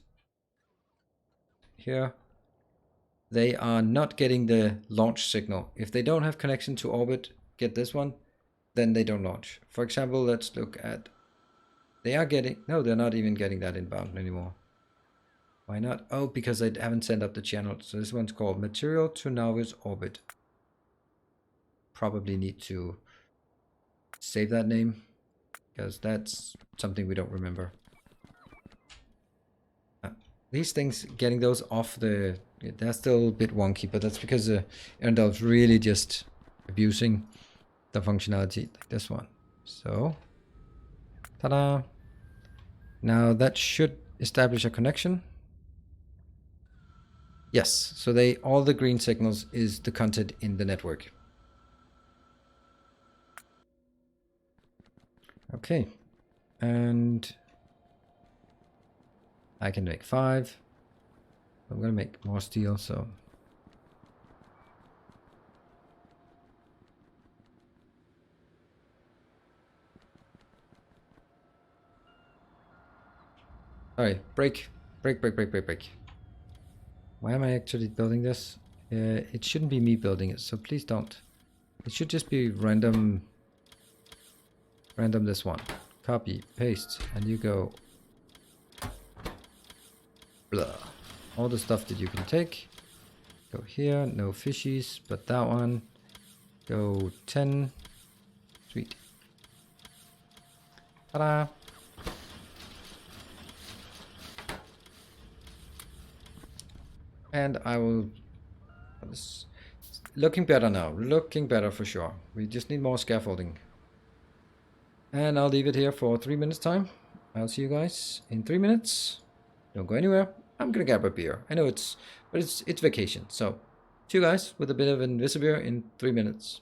Here. They are not getting the launch signal. If they don't have connection to orbit, get this one, then they don't launch. For example, let's look at... They are getting... No, they're not even getting that inbound anymore. Why not? Oh, because I haven't sent up the channel. So this one's called Material to Novice Orbit. Probably need to save that name, because that's something we don't remember. These things, getting those off the... They're still a bit wonky, but that's because Earendel is really just abusing the functionality like this one. So, ta-da! Now that should establish a connection. Yes, so all the green signals is the content in the network. Okay, and I can make 5. I'm gonna make more steel, so sorry, break. Why am I actually building this? It shouldn't be me building it, so please don't. It should just be random this one. Copy, paste, and you go blah. All the stuff that you can take. Go here, no fishies, but that one. Go 10. Sweet. Ta-da! And I will... Looking better now. Looking better for sure. We just need more scaffolding. And I'll leave it here for 3 minutes time. I'll see you guys in 3 minutes. Don't go anywhere. I'm gonna grab a beer. I know it's vacation. So see you guys with a bit of Invisibeer in 3 minutes.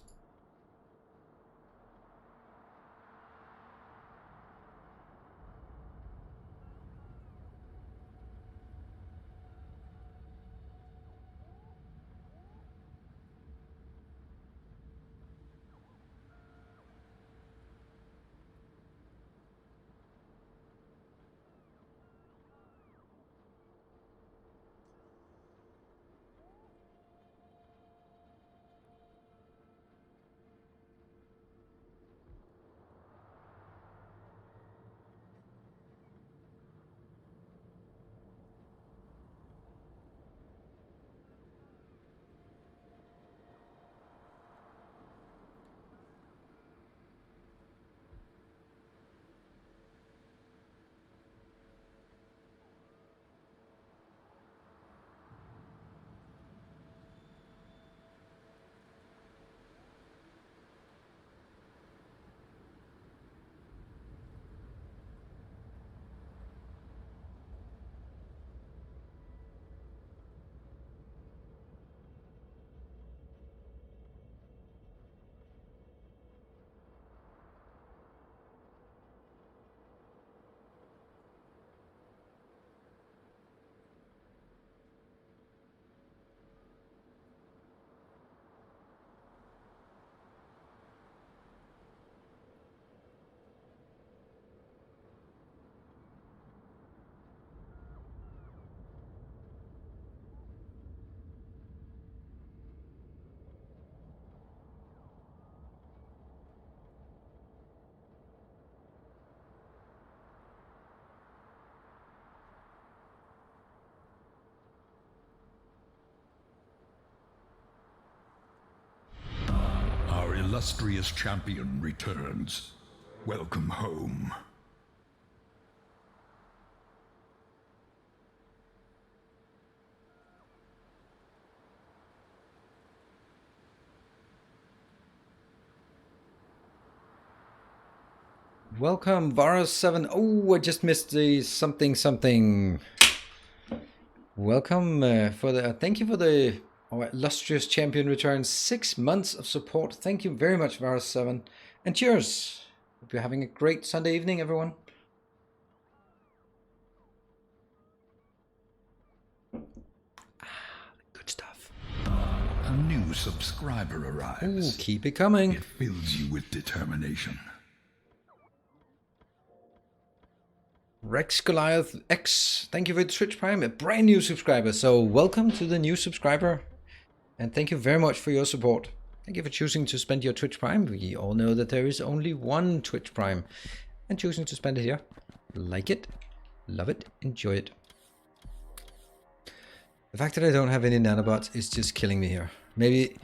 Our illustrious champion returns. Welcome home. Welcome, Varus7. Oh, I just missed the something. Welcome for the thank you for the our illustrious champion returns. 6 months of support. Thank you very much, Varus7. And cheers. Hope you're having a great Sunday evening, everyone. Good stuff. A new subscriber arrives. Ooh, keep it coming. It fills you with determination. Rex Goliath X, thank you for the Twitch Prime, a brand new subscriber. So welcome to the new subscriber, and thank you very much for your support. Thank you for choosing to spend your Twitch Prime. We all know that there is only one Twitch Prime, and choosing to spend it here. Like it, love it, enjoy it. The fact that I don't have any nanobots is just killing me here. Maybe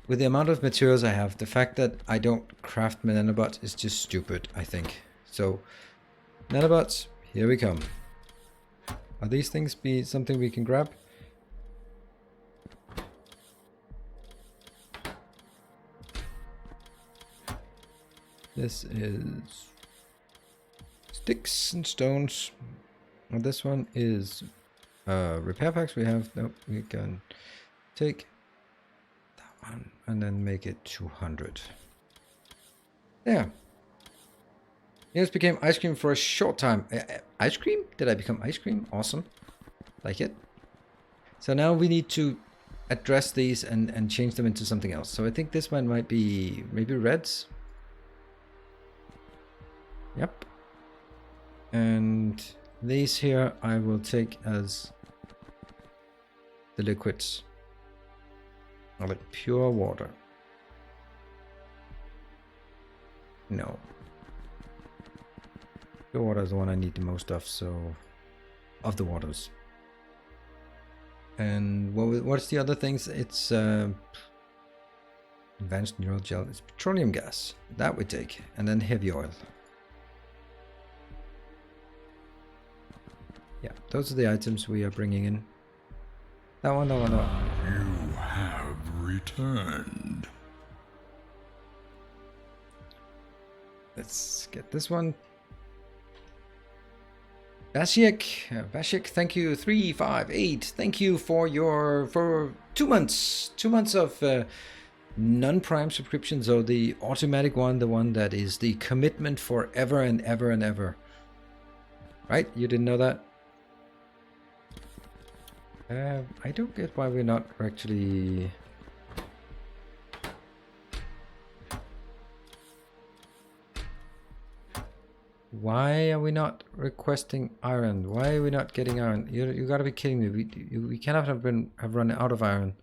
with the amount of materials I have, the fact that I don't craft my nanobots is just stupid, I think. So, nanobots, here we come. Are these things be something we can grab? This is sticks and stones. And this one is repair packs. We have, nope, we can take that one and then make it 200. There. Yes, became ice cream for a short time. Ice cream? Did I become ice cream? Awesome. Like it. So now we need to address these and change them into something else. So I think this one might be maybe reds. Yep. And these here I will take as the liquids. Of it, pure water. No. Pure water is the one I need the most of, so of the waters. And what's the other things? It's advanced neural gel. It's petroleum gas. That we take, and then heavy oil. Yeah, those are the items we are bringing in. That one, that one, that one. You have returned. Let's get this one. Bashik, thank you. 358. Thank you for 2 months. 2 months of non-prime subscription. So the automatic one, the one that is the commitment forever and ever and ever. Right? You didn't know that? I don't get why we're not actually... Why are we not requesting iron? Why are we not getting iron? You gotta be kidding me. We cannot have run out of iron.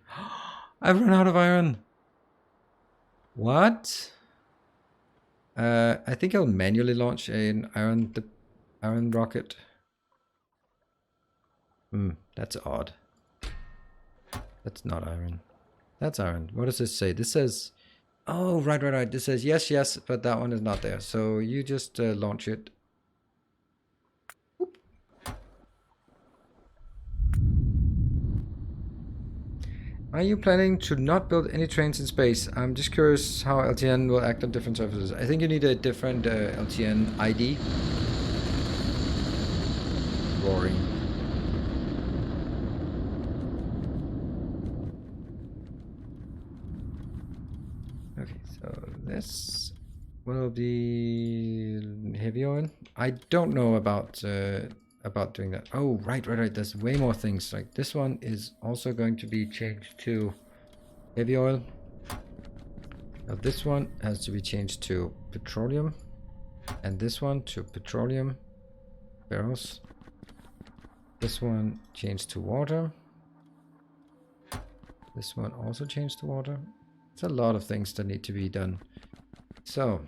I've run out of iron. What? I think I'll manually launch an iron rocket. That's odd. That's not iron. That's iron. What does this say? This says... Oh, right. This says yes, but that one is not there. So you just launch it. Oop. Are you planning to not build any trains in space? I'm just curious how LTN will act on different surfaces. I think you need a different LTN ID. Roaring. Okay, so this will be heavy oil. I don't know about doing that. Oh, right. There's way more things. Like this one is also going to be changed to heavy oil. Now this one has to be changed to petroleum, and this one to petroleum barrels. This one changed to water. This one also changed to water. It's a lot of things that need to be done. So,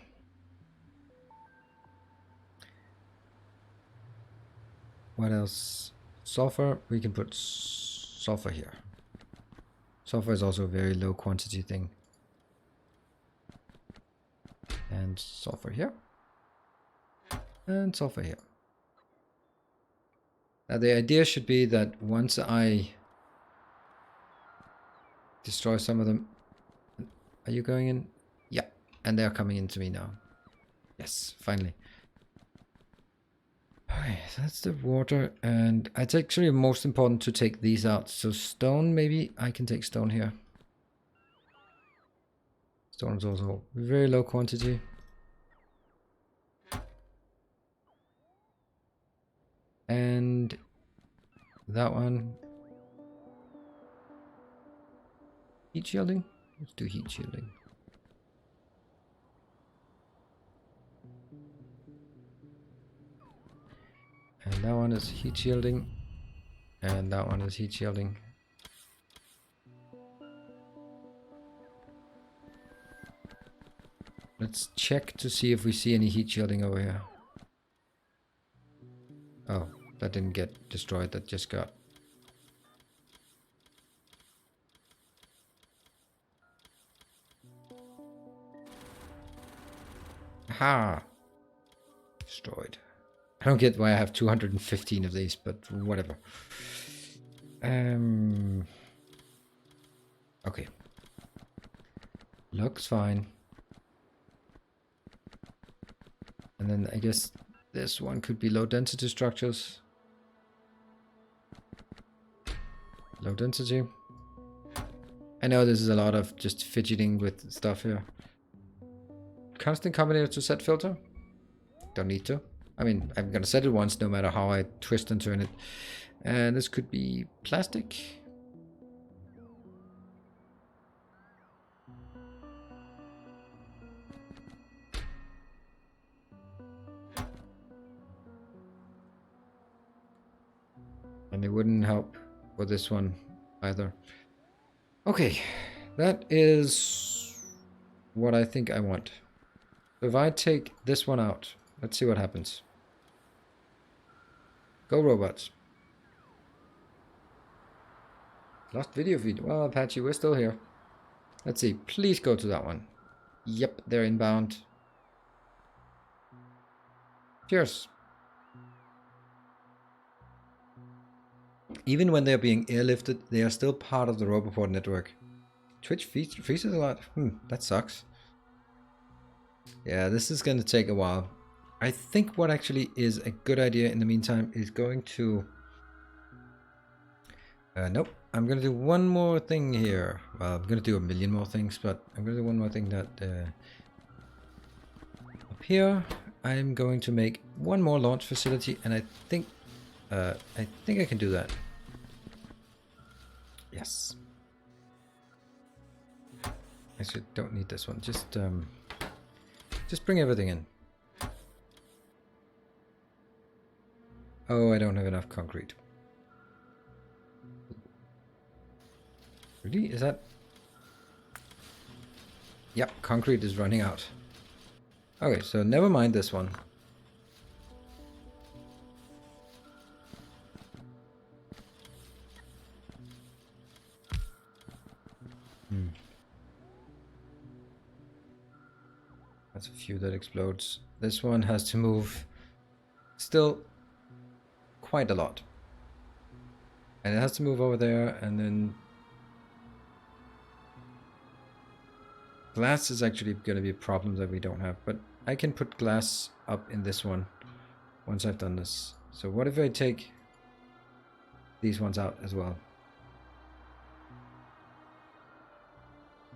what else? Sulfur, we can put sulfur here. Sulfur is also a very low quantity thing. And sulfur here. And sulfur here. Now the idea should be that once I destroy some of them... Are you going in? Yeah. And they're coming into me now. Yes, finally. Okay, so that's the water. And it's actually most important to take these out. So stone, maybe I can take stone here. Stone is also very low quantity. And that one. Heat shielding? Let's do heat shielding. And that one is heat shielding. And that one is heat shielding. Let's check to see if we see any heat shielding over here. Oh, that didn't get destroyed, that just got... Aha! Destroyed. I don't get why I have 215 of these, but whatever. Okay. Looks fine. And then I guess this one could be low density structures. Low density. I know this is a lot of just fidgeting with stuff here. Constant combinator to set filter? Don't need to. I mean, I'm gonna set it once no matter how I twist and turn it. And this could be plastic. And it wouldn't help with this one either. Okay, that is what I think I want. So if I take this one out, let's see what happens. Go robots. Lost video feed. Well, Apache, we're still here. Let's see. Please go to that one. Yep, they're inbound. Cheers. Even when they're being airlifted, they are still part of the Roboport network. Twitch freezes a lot. That sucks. Yeah, this is going to take a while. I think what actually is a good idea in the meantime is going to... nope. I'm going to do one more thing here. Well, I'm going to do a million more things, but I'm going to do one more thing that... up here, I'm going to make one more launch facility, and I think I can do that. Yes. Actually, don't need this one. Just bring everything in. Oh, I don't have enough concrete. Really? Is that... Yep, concrete is running out. Okay, so never mind this one. That's a few that explodes. This one has to move still quite a lot. And it has to move over there, and then glass is actually going to be a problem that we don't have, but I can put glass up in this one once I've done this. So what if I take these ones out as well?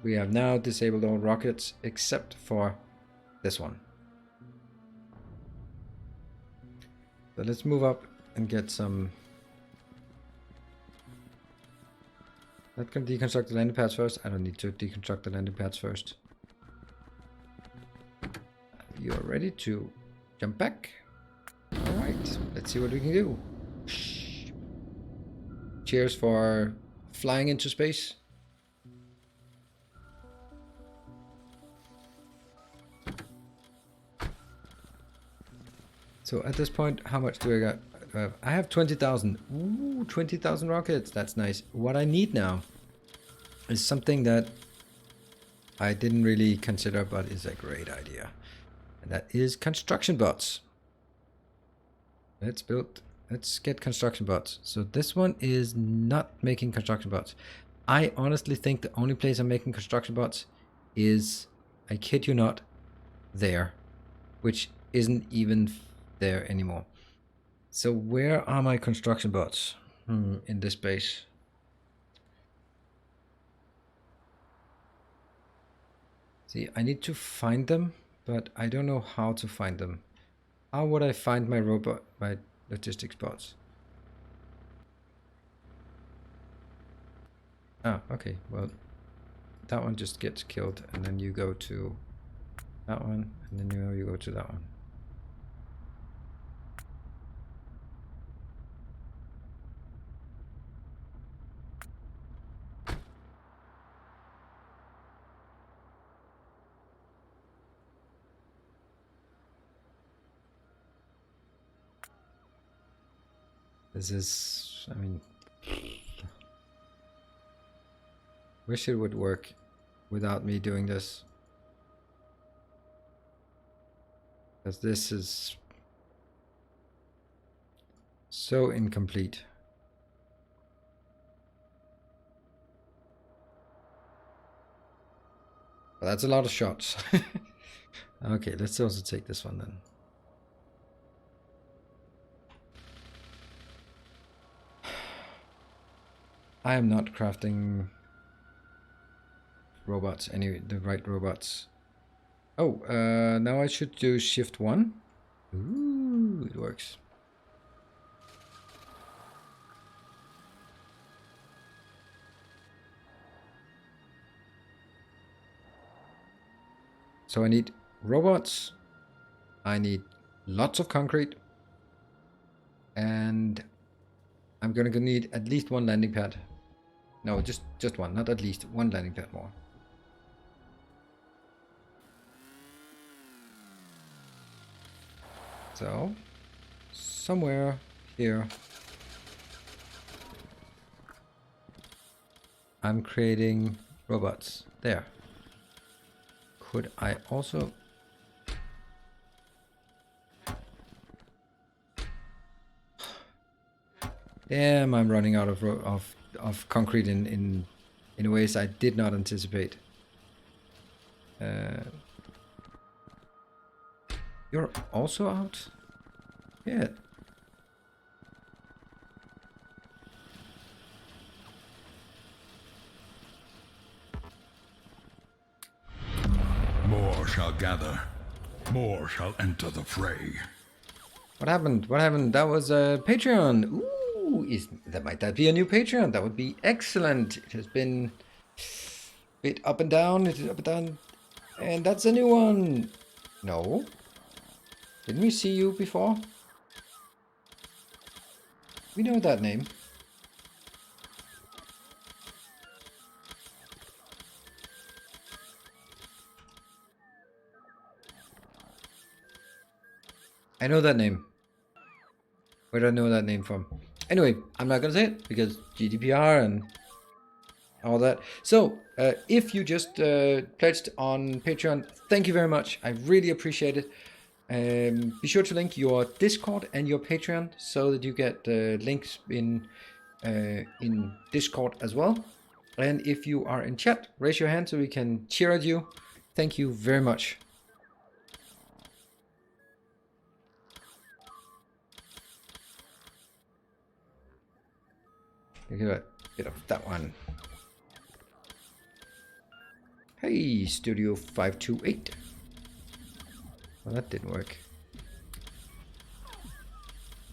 We have now disabled all rockets except for this one. So let's move up and get some... That can deconstruct the landing pads first. I don't need to deconstruct the landing pads first. You're ready to jump back? Alright, let's see what we can do. Cheers for flying into space. So at this point, how much do I got? I have 20,000. Ooh, 20,000 rockets. That's nice. What I need now is something that I didn't really consider, but is a great idea. And that is construction bots. Let's get construction bots. So this one is not making construction bots. I honestly think the only place I'm making construction bots is, I kid you not, there, which isn't even there anymore. So where are my construction bots in this base? See, I need to find them, but I don't know how to find them. How would I find my logistics bots? Ah, okay, well, that one just gets killed, and then you go to that one, and then you go to that one. This is, I mean, wish it would work without me doing this. Because this is so incomplete. Well, that's a lot of shots. Okay, let's also take this one then. I am not crafting robots, the right robots. Oh, now I should do shift 1. Ooh, it works. So I need robots, I need lots of concrete, and I'm gonna need at least one landing pad. No, just one, not at least one landing pad more. So, somewhere here, I'm creating robots. There. Could I also... Damn, I'm running out of concrete in in ways I did not anticipate. You're also out? Yeah. More shall gather. More shall enter the fray. What happened? What happened? That was a Patreon. Ooh, might that be a new Patreon? That would be excellent. It has been a bit up and down. It is up and down. And that's a new one. No. Didn't we see you before? We know that name. I know that name. Where do I know that name from? Anyway, I'm not gonna say it because GDPR and all that. So, if you just pledged on Patreon, thank you very much. I really appreciate it. Be sure to link your Discord and your Patreon so that you get links in Discord as well. And if you are in chat, raise your hand so we can cheer at you. Thank you very much. Look at a bit of that one. Hey, Studio 528. Well, that didn't work.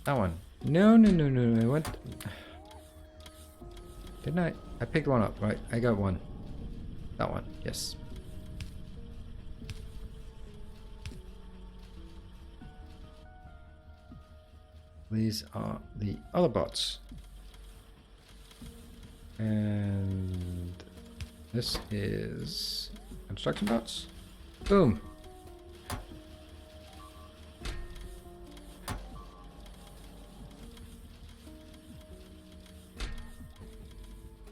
That one. No. I went... Didn't I? I picked one up, right? I got one. That one, yes. These are the other bots. And this is construction bots. Boom.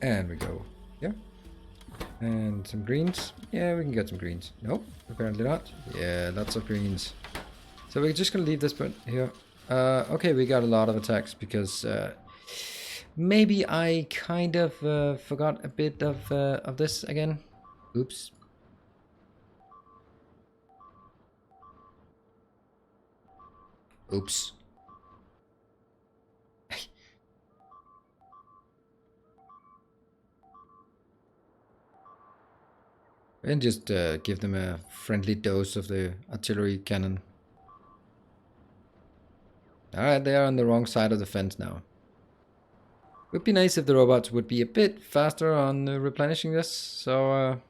And we go here. And some greens. Yeah, we can get some greens. Nope, apparently not. Yeah, lots of greens. So we're just gonna leave this bit here. Okay, we got a lot of attacks because maybe I kind of forgot a bit of this again. Oops. Oops. And just give them a friendly dose of the artillery cannon. Alright, they are on the wrong side of the fence now. Would be nice if the robots would be a bit faster on replenishing this. So,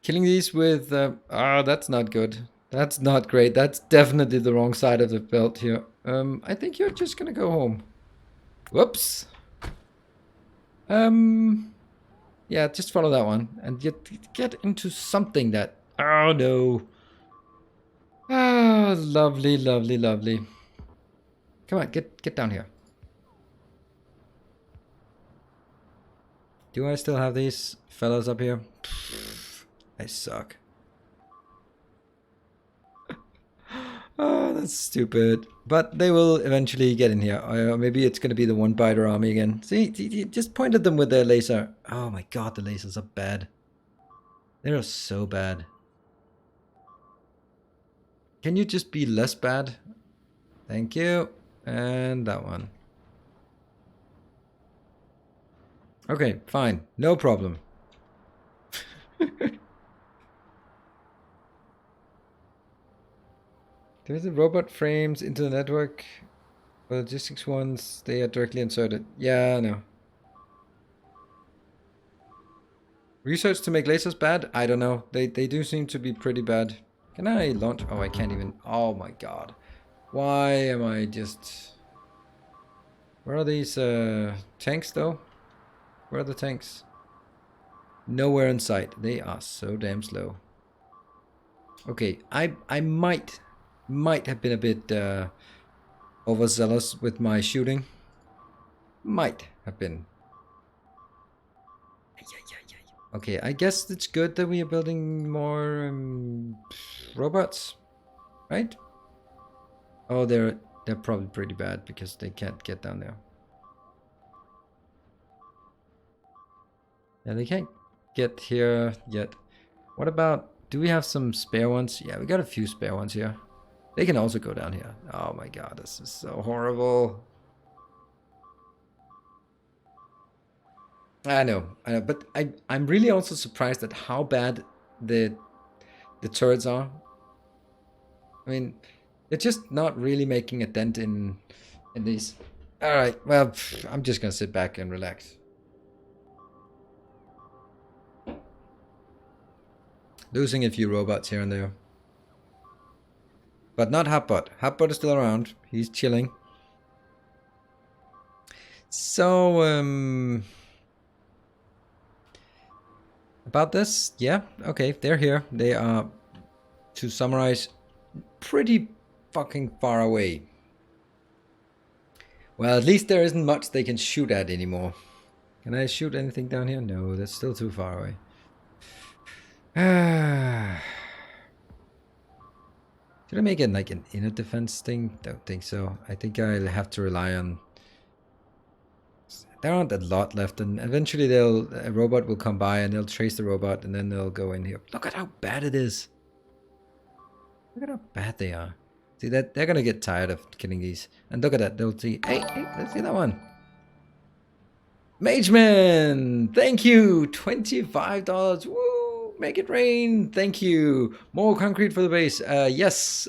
killing these with... that's not good. That's not great. That's definitely the wrong side of the belt here. I think you're just gonna go home. Whoops. Yeah, just follow that one. And get into something that... Oh, no. Ah, lovely, lovely, lovely. Come on, get down here. Do I still have these fellas up here? I suck. Oh, that's stupid. But they will eventually get in here. Maybe it's going to be the one-biter army again. See, just point at them with their laser. Oh my god, the lasers are bad. They are so bad. Can you just be less bad? Thank you. And that one. Okay, fine. No problem. There's the robot frames into the network. For logistics ones, they are directly inserted. Yeah, I know. Research to make lasers bad? I don't know. They do seem to be pretty bad. Can I launch? Oh, I can't even. Oh my god. Why am I just... Where are these tanks though? Where are the tanks? Nowhere in sight. They are so damn slow. Okay, I might have been a bit overzealous with my shooting. Might have been. Okay, I guess it's good that we are building more robots, right? Oh, they're probably pretty bad because they can't get down there. Yeah, they can't get here yet. What about, do we have some spare ones? Yeah, we got a few spare ones here. They can also go down here. Oh my god, this is so horrible. I know, but I'm really also surprised at how bad the turrets are. I mean, they're just not really making a dent in these. All right, well, I'm just gonna sit back and relax. Losing a few robots here and there, but not Hotbot. Hotbot is still around. He's chilling. So about this, yeah, okay, they're here. They are, to summarize, pretty fucking far away. Well, at least there isn't much they can shoot at anymore. Can I shoot anything down here? No, that's still too far away. Should I make it like an inner defense thing? Don't think so. I think I'll have to rely on... There aren't a lot left, and eventually a robot will come by and they'll trace the robot and then they'll go in here. Look at how bad it is. Look at how bad they are. See, that they're gonna get tired of killing these. And look at that, they'll see, hey, let's see that one. Mageman, thank you, $25. Woo, make it rain. Thank you. More concrete for the base. Yes,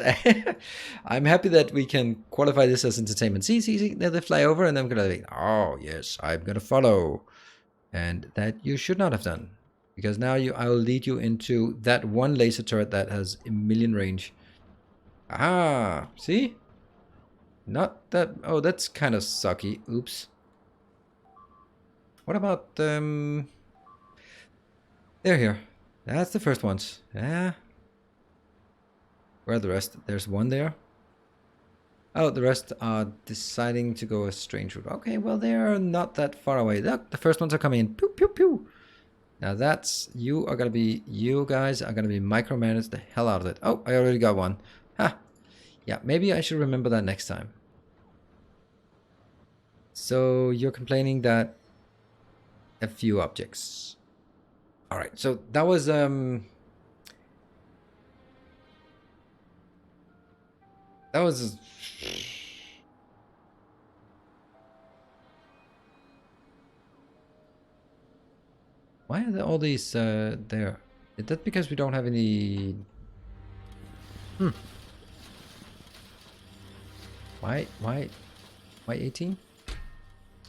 I'm happy that we can qualify this as entertainment. See, they fly over, and I'm gonna be, oh yes, I'm gonna follow, and that you should not have done, because now I will lead you into that one laser turret that has a million range. Ah, see, not that. Oh, that's kind of sucky. Oops. What about, they're here. That's the first ones. Yeah. Where are the rest? There's one there. Oh, the rest are deciding to go a strange route. Okay, well, they're not that far away. Look, the first ones are coming in. Pew, pew, pew. Now that's, you guys are gonna be micromanaged the hell out of it. Oh, I already got one. Ha. Yeah, maybe I should remember that next time. So you're complaining that a few objects. All right, so that was why are there all these there? Is that because we don't have any? Why 18?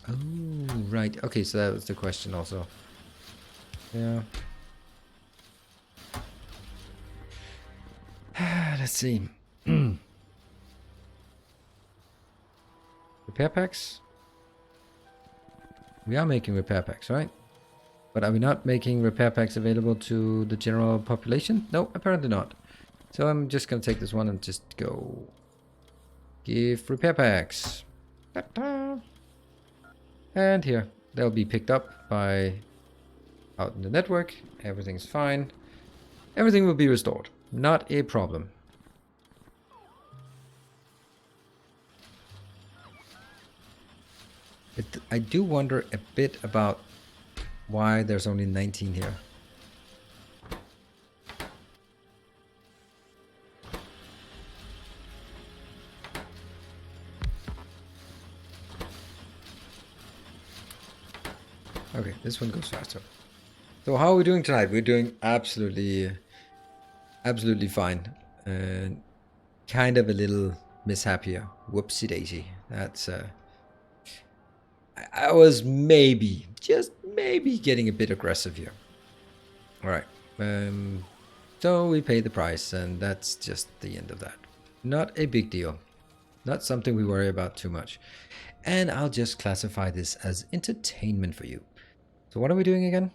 Oh, right. Okay, so that was the question also. Yeah. Let's see. Repair packs? We are making repair packs, right? But are we not making repair packs available to the general population? No, apparently not. So I'm just gonna take this one and just go give repair packs. Ta-ta. And here, they'll be picked up by out in the network. Everything's fine. Everything will be restored. Not a problem. I do wonder a bit about why there's only 19 here. Okay, this one goes faster. So how are we doing tonight? We're doing absolutely fine. Kind of a little mishap here. Whoopsie daisy. That's I was maybe, just maybe, getting a bit aggressive here. All right. So we pay the price, and that's just the end of that. Not a big deal. Not something we worry about too much. And I'll just classify this as entertainment for you. So what are we doing again?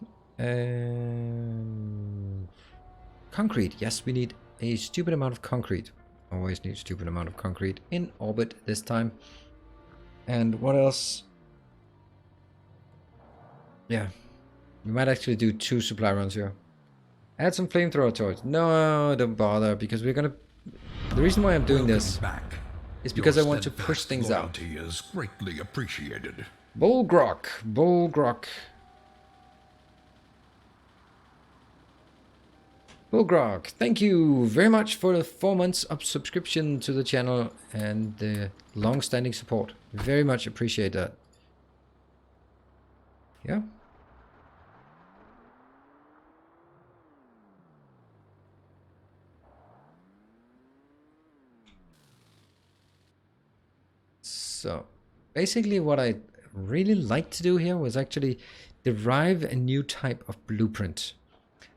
Concrete. Yes, we need a stupid amount of concrete. Always need a stupid amount of concrete in orbit this time. And what else? Yeah, we might actually do 2 supply runs here. Add some flamethrower torch. No, don't bother, because we're gonna... The reason why I'm doing this is because I want to push things out. Is greatly appreciated. Bull grok. Bulgrog, thank you very much for the 4 months of subscription to the channel and the long-standing support. Very much appreciate that. Yeah. So, basically what I really like to do here was actually derive a new type of blueprint.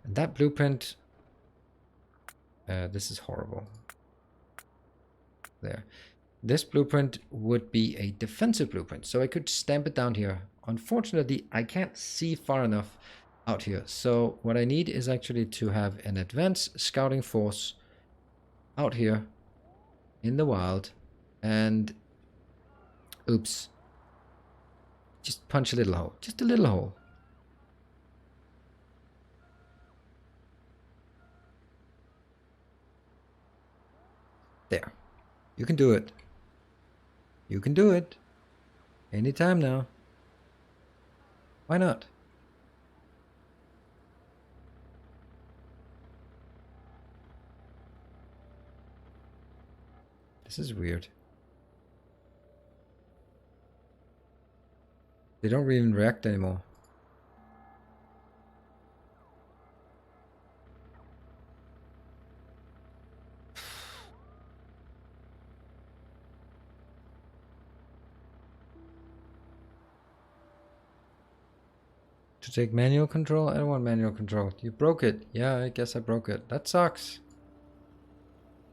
And that blueprint, this is horrible. There. This blueprint would be a defensive blueprint. So I could stamp it down here. Unfortunately, I can't see far enough out here. So what I need is actually to have an advanced scouting force out here in the wild. And, oops. Just punch a little hole. Just a little hole. There. You can do it. You can do it. Anytime now. Why not? This is weird. They don't even react anymore. To take manual control? I don't want manual control. You broke it. Yeah, I guess I broke it. That sucks.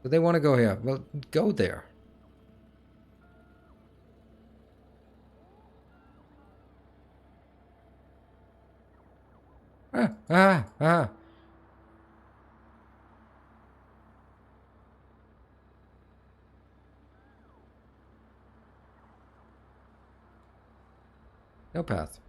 But they want to go here. Well, go there. Ah. No path.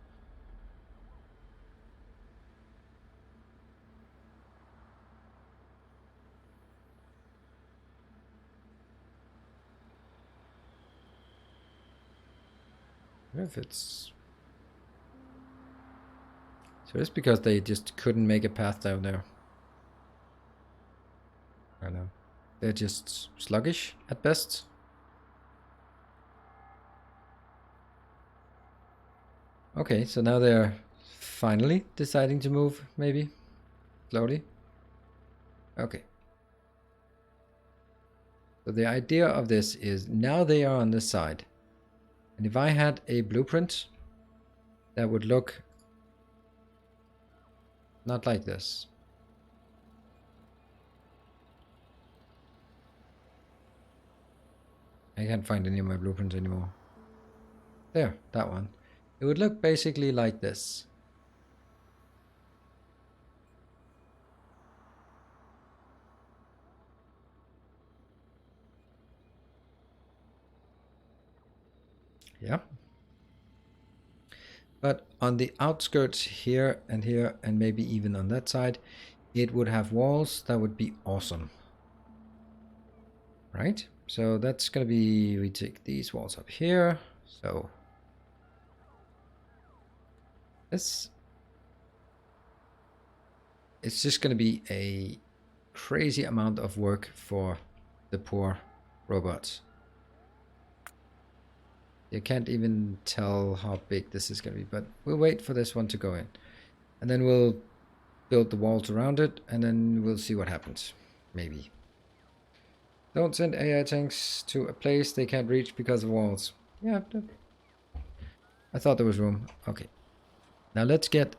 What if it's... So it's because they just couldn't make a path down there. I don't know. They're just sluggish at best. Okay, so now they're finally deciding to move, maybe? Slowly? Okay. So the idea of this is now they are on this side. And if I had a blueprint that would look not like this. I can't find any of my blueprints anymore. There, that one. It would look basically like this. Yeah. But on the outskirts here and maybe even on that side, it would have walls that would be awesome. Right? So that's going to be, we take these walls up here. So this, it's just going to be a crazy amount of work for the poor robots. You can't even tell how big this is going to be, but we'll wait for this one to go in. And then we'll build the walls around it, and then we'll see what happens. Maybe. Don't send AI tanks to a place they can't reach because of walls. Yeah, I thought there was room. Okay. Now let's get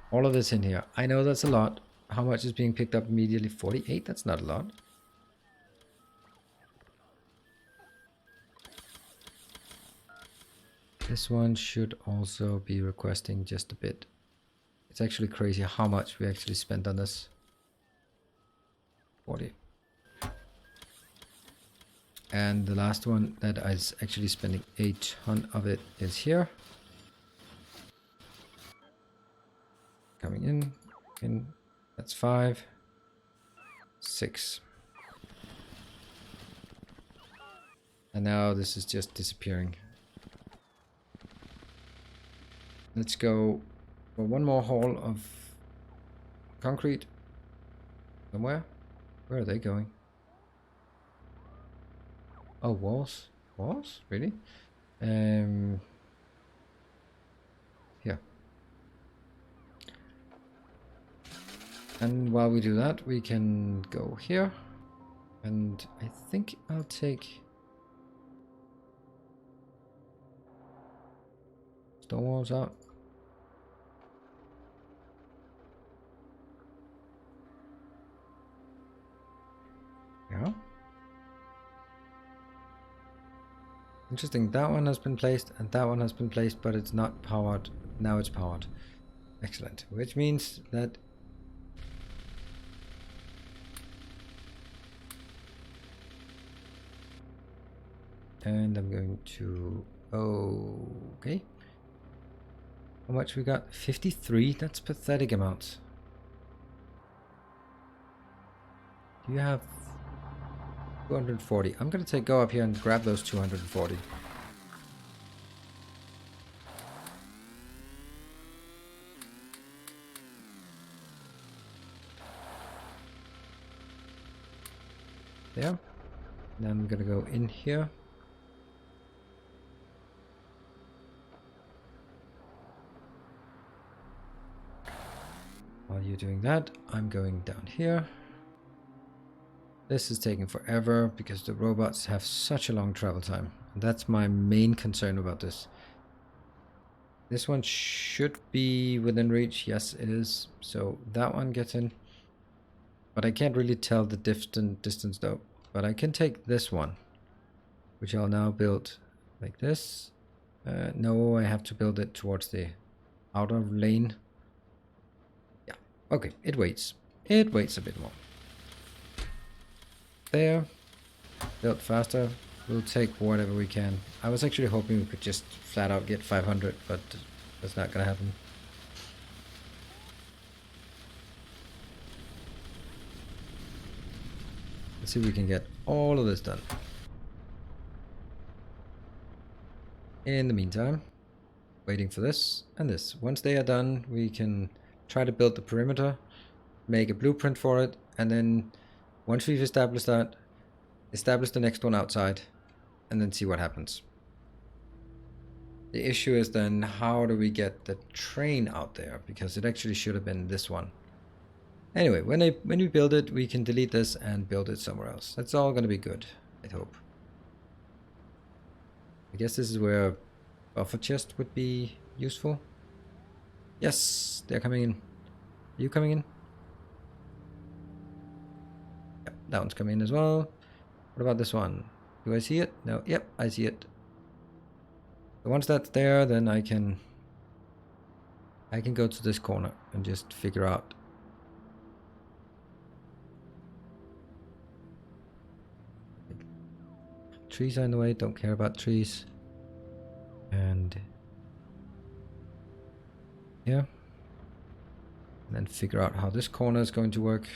all of this in here. I know that's a lot. How much is being picked up immediately? 48? That's not a lot. This one should also be requesting just a bit. It's actually crazy how much we actually spent on this. 40. And the last one that is actually spending a ton of it is here. Coming in. That's 5. 6. And now this is just disappearing. Let's go for one more haul of concrete. Somewhere? Where are they going? Oh, walls. Walls? Really? Here. And while we do that, we can go here. And I think I'll take stone walls out. Yeah. Interesting, that one has been placed and that one has been placed, but it's not powered. Now it's powered. Excellent. Which means that and I'm going to okay. How much we got? 53? That's pathetic amounts. Do you have 240? I'm gonna go up here and grab those 240. There. Then I'm gonna go in here. While you're doing that, I'm going down here. This is taking forever because the robots have such a long travel time. And that's my main concern about this. This one should be within reach. Yes, it is. So that one gets in. But I can't really tell the distance though. But I can take this one, which I'll now build like this. No, I have to build it towards the outer lane. Yeah, okay, it waits. It waits a bit more. There. Build faster. We'll take whatever we can. I was actually hoping we could just flat out get 500, but that's not gonna happen. Let's see if we can get all of this done. In the meantime, waiting for this and this. Once they are done, we can try to build the perimeter, make a blueprint for it, and then once we've established that, establish the next one outside, and then see what happens. The issue is then, how do we get the train out there? Because it actually should have been this one. Anyway, when we build it, we can delete this and build it somewhere else. That's all going to be good, I hope. I guess this is where a buffer chest would be useful. Yes, they're coming in. Are you coming in? Yep, that one's coming in as well. What about this one? Do I see it? No. Yep, I see it. So once that's there, then I can go to this corner and just figure out. Trees are in the way, don't care about trees. And yeah. And then figure out how this corner is going to work.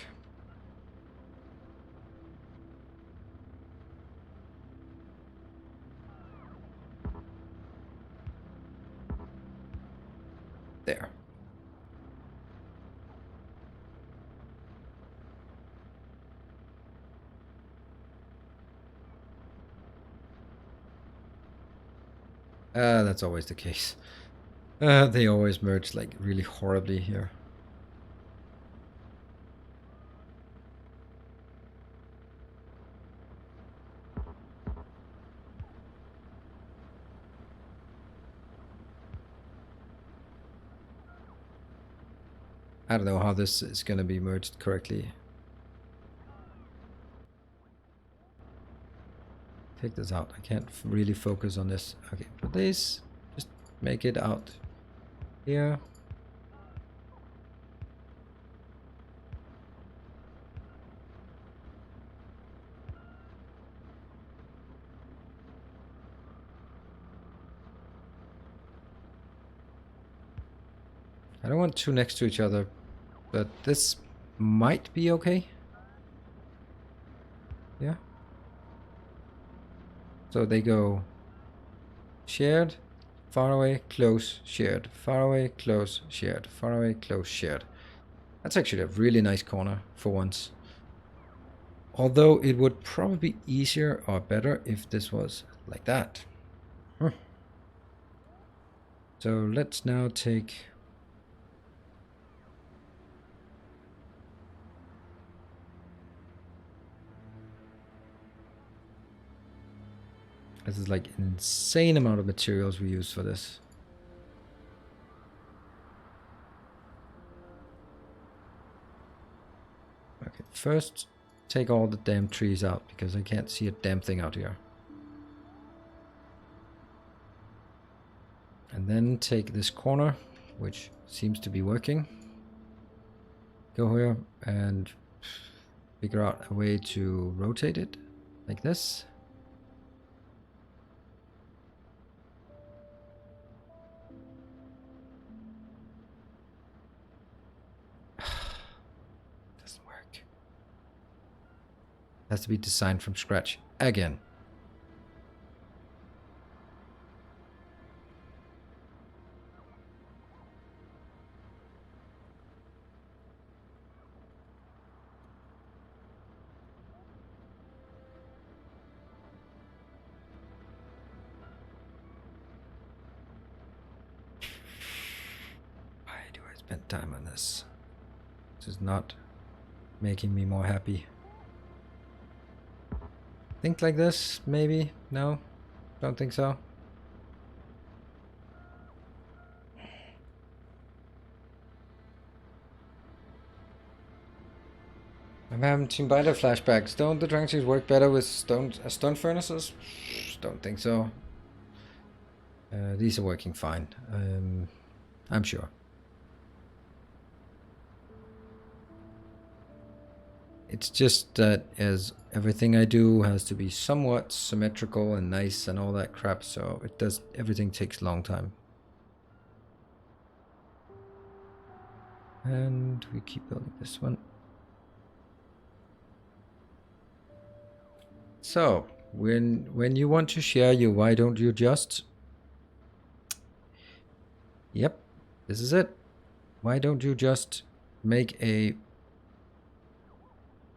There. That's always the case. They always merge like really horribly here. I don't know how this is going to be merged correctly. Take this out. I can't really focus on this. Okay, put this. Just make it out here. I don't want two next to each other, but this might be okay. Yeah. So they go shared, far away, close, shared, far away, close, shared, far away, close, shared. That's actually a really nice corner for once. Although it would probably be easier or better if this was like that. So let's now take... This is like an insane amount of materials we use for this. Okay, first take all the damn trees out because I can't see a damn thing out here. And then take this corner, which seems to be working. Go here and figure out a way to rotate it like this. Doesn't work. Has to be designed from scratch again. Why do I spend time on this? This is not making me more happy. Think like this, maybe? No? Don't think so? I'm having Team Biter flashbacks. Don't the drank trees work better with stone furnaces? Don't think so. These are working fine. I'm sure. It's just that as everything I do has to be somewhat symmetrical and nice and all that crap, so it does, everything takes a long time. And we keep building this one. So when you want to share your why don't you just... Yep, this is it. Why don't you just make a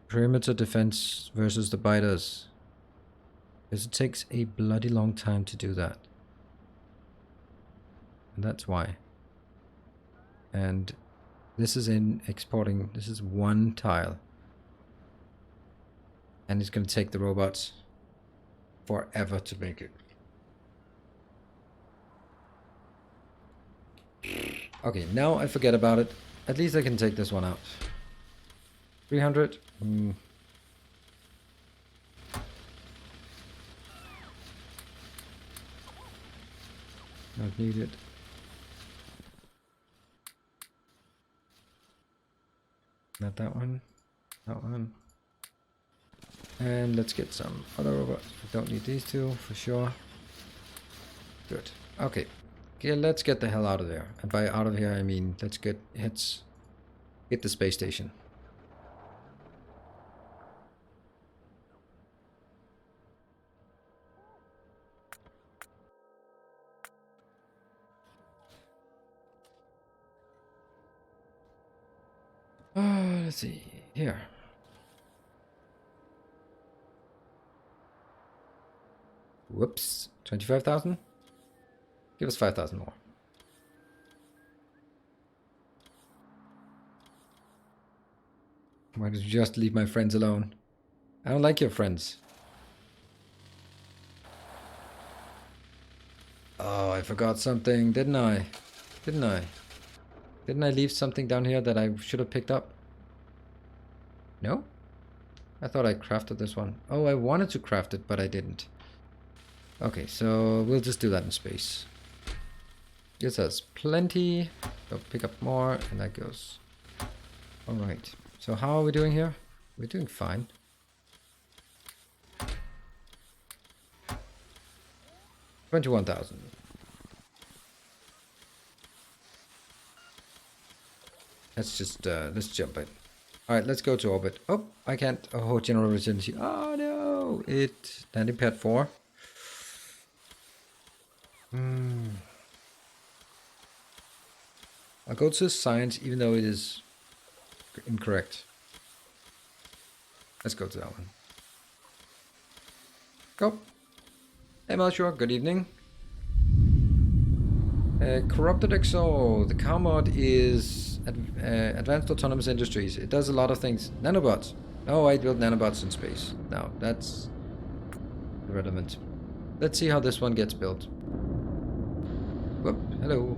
perimeter defense versus the biters? Because it takes a bloody long time to do that. And that's why. And this is in exporting. This is one tile. And it's going to take the robots forever to make it. Okay, now I forget about it. At least I can take this one out. 300. Not needed. Not that one. That one. And let's get some other robots. We don't need these two for sure. Good. Okay. Okay, let's get the hell out of there. And by out of here I mean let's get hit the space station. Let's see here. Whoops, 25,000? Give us 5,000 more. Why did you just leave my friends alone? I don't like your friends. Oh, I forgot something, didn't I? Didn't I? Didn't I leave something down here that I should have picked up? No? I thought I crafted this one. Oh, I wanted to craft it, but I didn't. Okay, so we'll just do that in space. Gives us plenty. So pick up more, and that goes. Alright, so how are we doing here? We're doing fine. $21,000. Let's jump it. Alright, let's go to orbit. Oh, I can't. Oh, general resiliency. Oh no! It landing pad 4. I'll go to science even though it is incorrect. Let's go to that one. Go. Hey Melchior, good evening. Corrupted XO. The car mod is Advanced Autonomous Industries. It does a lot of things. Nanobots. Oh, I built nanobots in space. No, that's irrelevant. Let's see how this one gets built. Whoop, hello.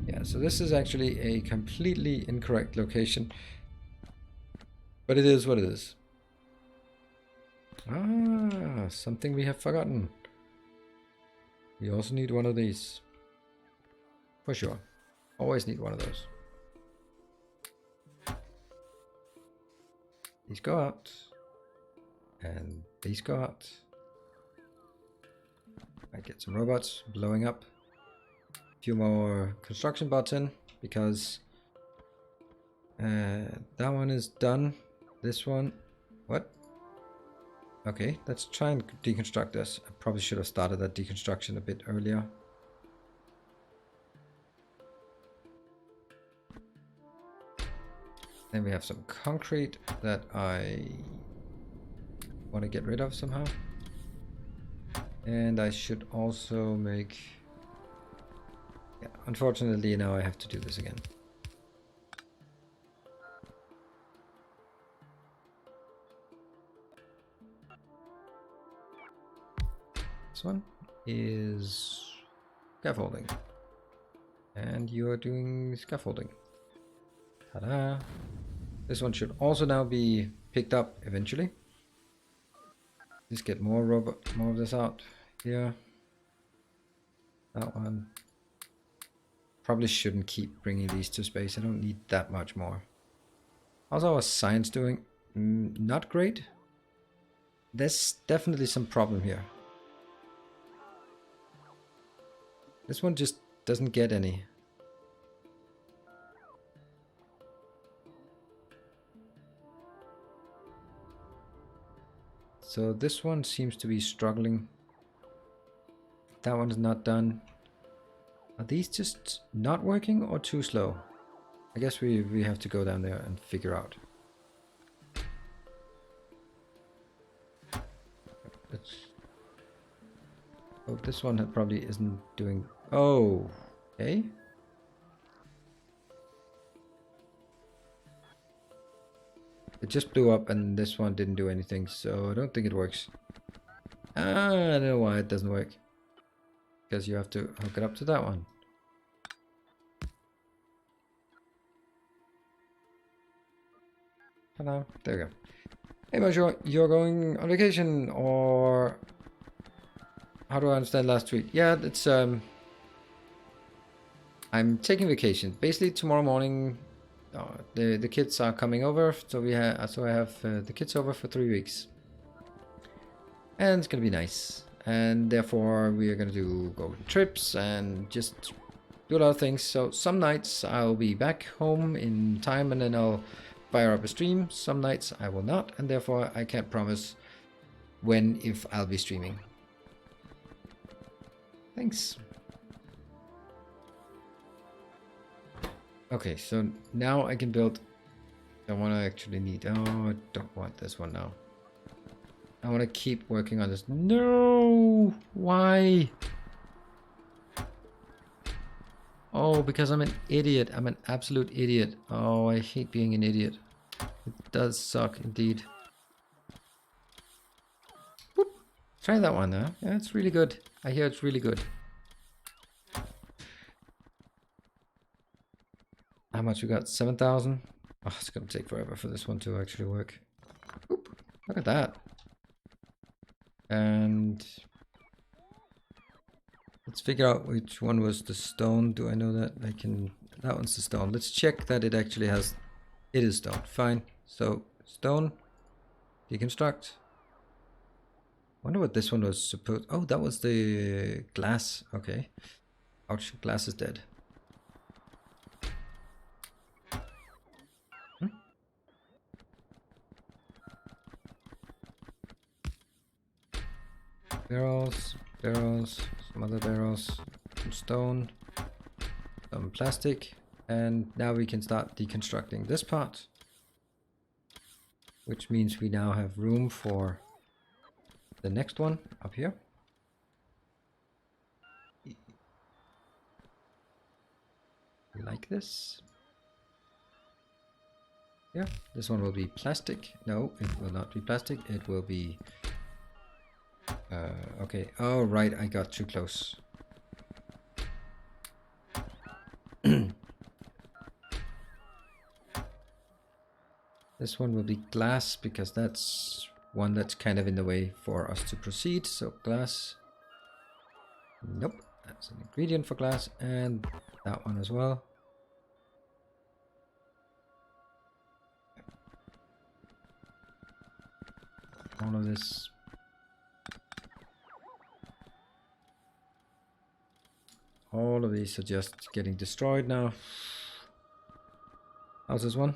Yeah, so this is actually a completely incorrect location. But it is what it is. Ah, something we have forgotten. We also need one of these. For sure. Always need one of those. These go out. And these go out. I get some robots blowing up. A few more construction bots in. Because that one is done. This one. What? Okay, let's try and deconstruct this. I probably should have started that deconstruction a bit earlier. Then we have some concrete that I want to get rid of somehow. And I should also make... Yeah, unfortunately now I have to do this again. This one is scaffolding. And you are doing scaffolding. Ta-da! This one should also now be picked up eventually. Just get more of this out here. That one. Probably shouldn't keep bringing these to space. I don't need that much more. How's our science doing? Not great. There's definitely some problem here. This one just doesn't get any. So this one seems to be struggling. That one's not done. Are these just not working or too slow? I guess we have to go down there and figure out. Oh, this one probably isn't doing... Oh, okay. It just blew up and this one didn't do anything, so I don't think it works. I don't know why it doesn't work. Because you have to hook it up to that one. Hello, there we go. Hey Major, you're going on vacation, or... How do I understand last week? Yeah, it's I'm taking vacation. Basically tomorrow morning the kids are coming over, so I have the kids over for 3 weeks. And it's gonna be nice. And therefore we are gonna go on trips and just do a lot of things. So some nights I'll be back home in time and then I'll fire up a stream. Some nights I will not, and therefore I can't promise if I'll be streaming. Thanks. Okay, so now I can build the one I actually need. Oh, I don't want this one now. I want to keep working on this. No! Why? Oh, because I'm an idiot. I'm an absolute idiot. Oh, I hate being an idiot. It does suck indeed. Whoop. Try that one, huh? Yeah, it's really good. I hear it's really good. How much we got? 7,000? Oh, it's gonna take forever for this one to actually work. Oop, look at that. And let's figure out which one was the stone. Do I know that? That one's the stone. Let's check that it actually has... It is stone. Fine. So, stone. Deconstruct. Wonder what this one was supposed... Oh, that was the glass. Okay. Ouch, glass is dead. Barrels, some other barrels, some stone, some plastic, and now we can start deconstructing this part. which means we now have room for the next one up here. Like this. Yeah, this one will be plastic. No, it will not be plastic. It will be... okay. Oh, right. I got too close. This one will be glass because that's one that's kind of in the way for us to proceed. So glass. Nope. That's an ingredient for glass. And that one as well. All of this. All of these are just getting destroyed now. How's this one?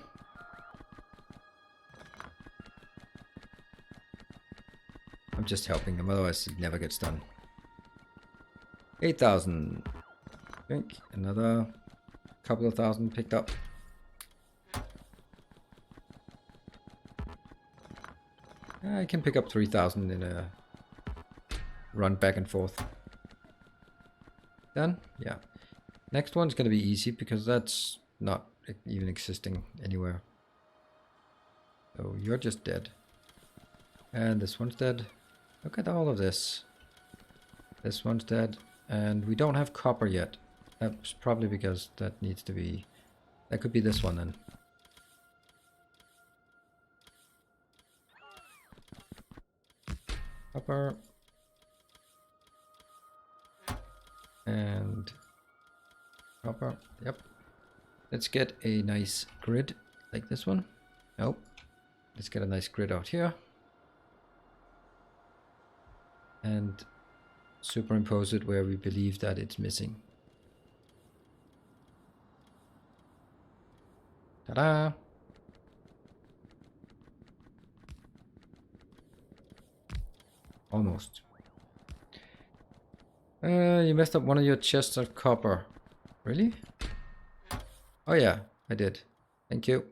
I'm just helping him, otherwise it never gets done. 8,000. I think another couple of thousand picked up. I can pick up 3,000 in a run back and forth. Done? Yeah. Next one's gonna be easy because that's not even existing anywhere. So you're just dead. And this one's dead. Look at all of this. This one's dead. And we don't have copper yet. That's probably because that needs to be... That could be this one then. Copper. And copper. Yep. Let's get a nice grid like this one. Nope. Let's get a nice grid out here. And superimpose it where we believe that it's missing. Ta-da! Almost. You messed up one of your chests of copper. Really? Oh yeah, I did. Thank you.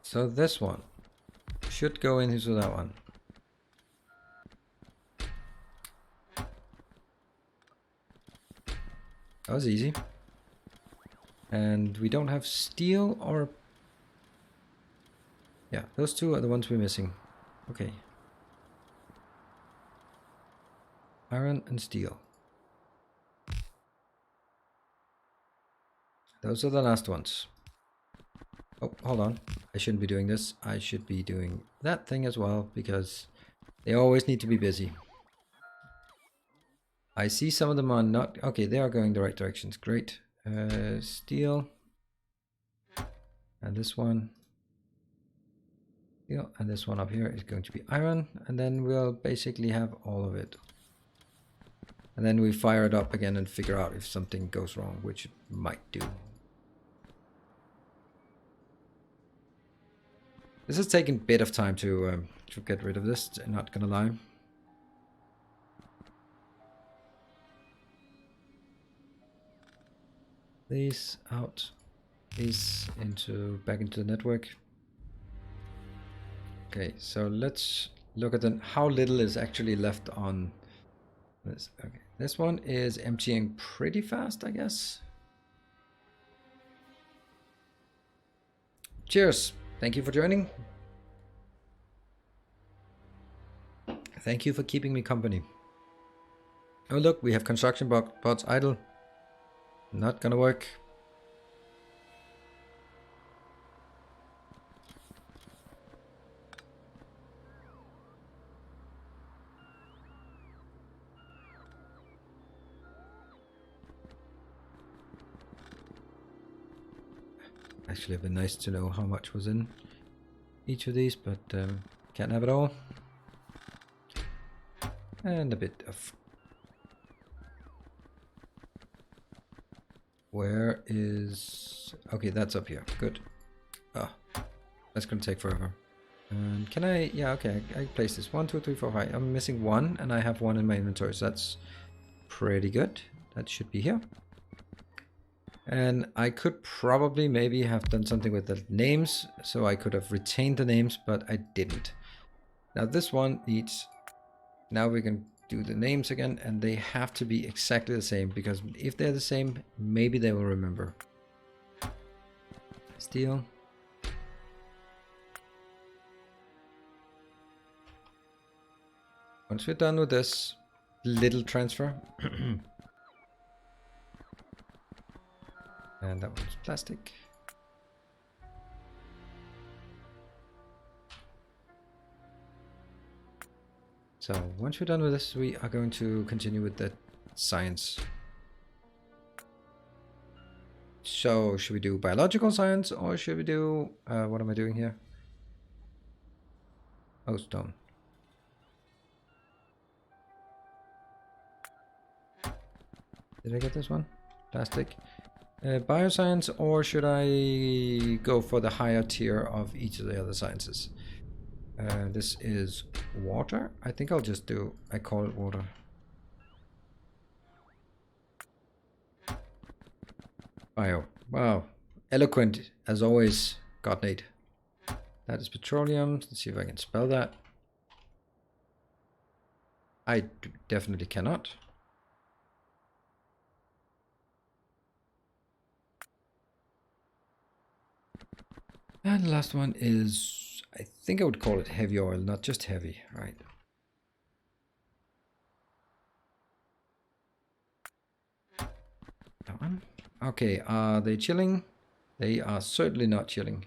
So this one should go into that one. That was easy. And we don't have steel or... Yeah, those two are the ones we're missing. Okay. Iron and steel. Those are the last ones. Oh, hold on. I shouldn't be doing this. I should be doing that thing as well, because they always need to be busy. I see some of them are not... Okay, they are going the right directions. Great. Steel. And this one. Steel. And this one up here is going to be iron. And then we'll basically have all of it. And then we fire it up again and figure out if something goes wrong, which it might do. This has taken a bit of time to get rid of this, I'm not gonna lie. These out, these back into the network. Okay, so let's look at how little is actually left on this. Okay, this one is emptying pretty fast, I guess. Cheers. Thank you for joining. Thank you for keeping me company. Oh look, we have construction bots idle. Not gonna work. Actually, it'd be nice to know how much was in each of these, but can't have it all. And a bit of... Where is... Okay, that's up here. Good. Oh, that's gonna take forever. And can I... Yeah, okay, I place this. 1, 2, 3, 4, 5. I'm missing one, and I have one in my inventory, so that's pretty good. That should be here. And I could probably maybe have done something with the names, so I could have retained the names, but I didn't. Now this one needs, now we can do the names again, and they have to be exactly the same, because if they're the same, maybe they will remember. Steel. Once we're done with this little transfer, and that one's plastic. So once we're done with this, we are going to continue with the science. So should we do biological science, or should we do, what am I doing here? Oh, stone. Did I get this one? Plastic. Bioscience, or should I go for the higher tier of each of the other sciences? This is water. I think I'll just do, I call it water. Bio. Wow. Eloquent, as always, Godnate. That is petroleum. Let's see if I can spell that. I definitely cannot. And the last one is, I think I would call it heavy oil, not just heavy, right? That one. Okay, are they chilling? They are certainly not chilling.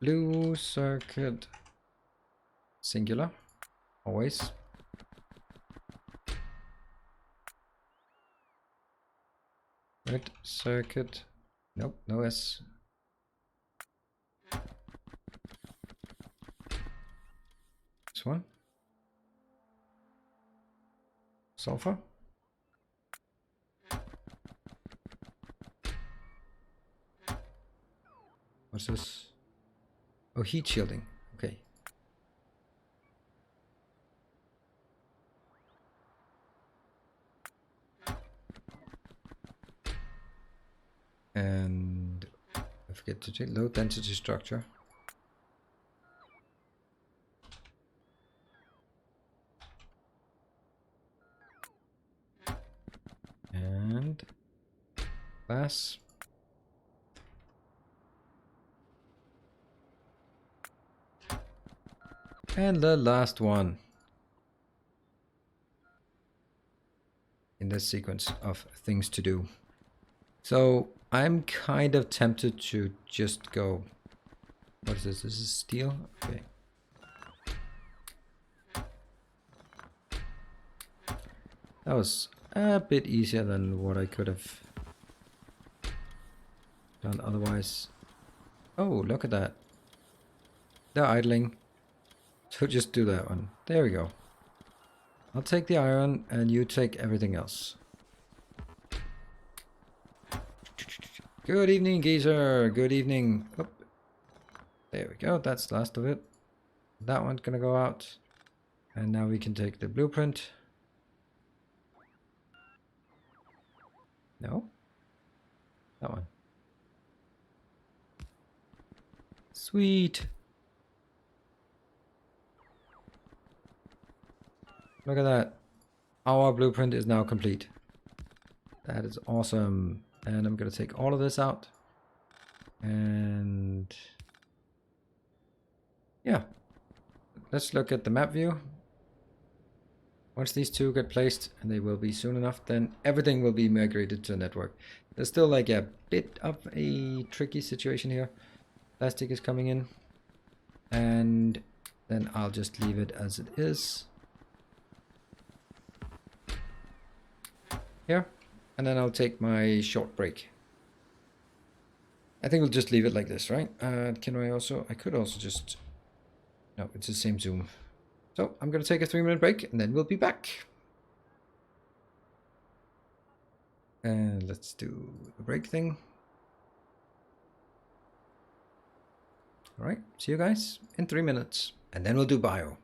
Blue circuit, singular, always. Red circuit, nope, no S. This one. Sulfur. What's this? Oh, heat shielding. Okay. And I forget to check low density structure. And glass. And the last one in this sequence of things to do. So I'm kind of tempted to just go, what is this? This is steel? Okay. That was a bit easier than what I could have done otherwise. Oh, look at that. They're idling. So just do that one. There we go. I'll take the iron and you take everything else. Good evening, geezer. Good evening. Oop. There we go. That's the last of it. That one's gonna go out. And now we can take the blueprint. No? That one. Sweet. Look at that. Our blueprint is now complete. That is awesome. And I'm going to take all of this out. And yeah. Let's look at the map view. Once these two get placed, and they will be soon enough, then everything will be migrated to the network. There's still like a bit of a tricky situation here. Plastic is coming in. And then I'll just leave it as it is. Here, and then I'll take my short break. I think we'll just leave it like this, right? Can I could also just, no, it's the same zoom. So I'm gonna take a 3-minute break and then we'll be back. And let's do the break thing. All right, see you guys in 3 minutes, and then we'll do bio.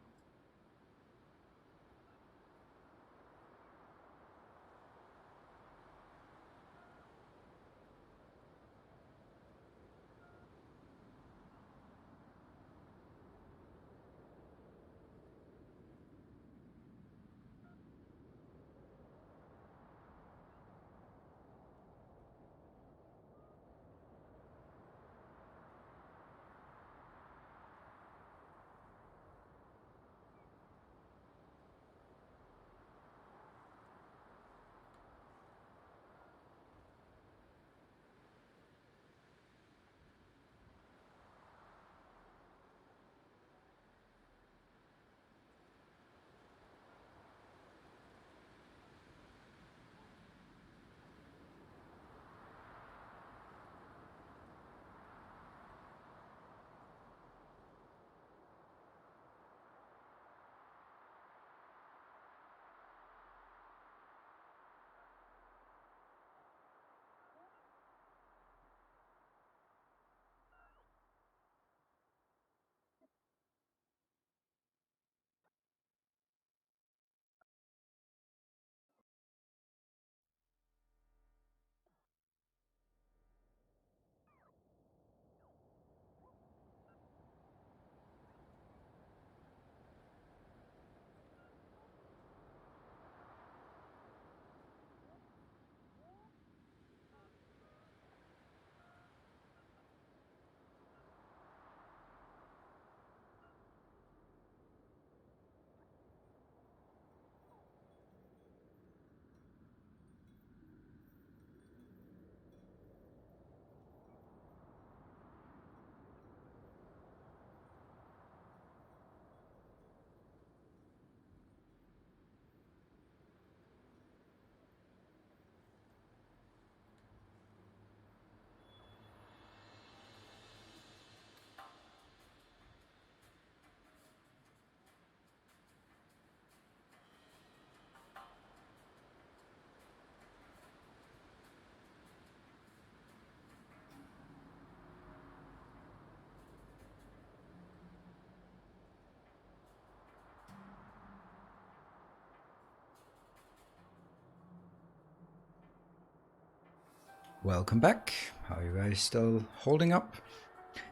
Welcome back. How are you guys still holding up?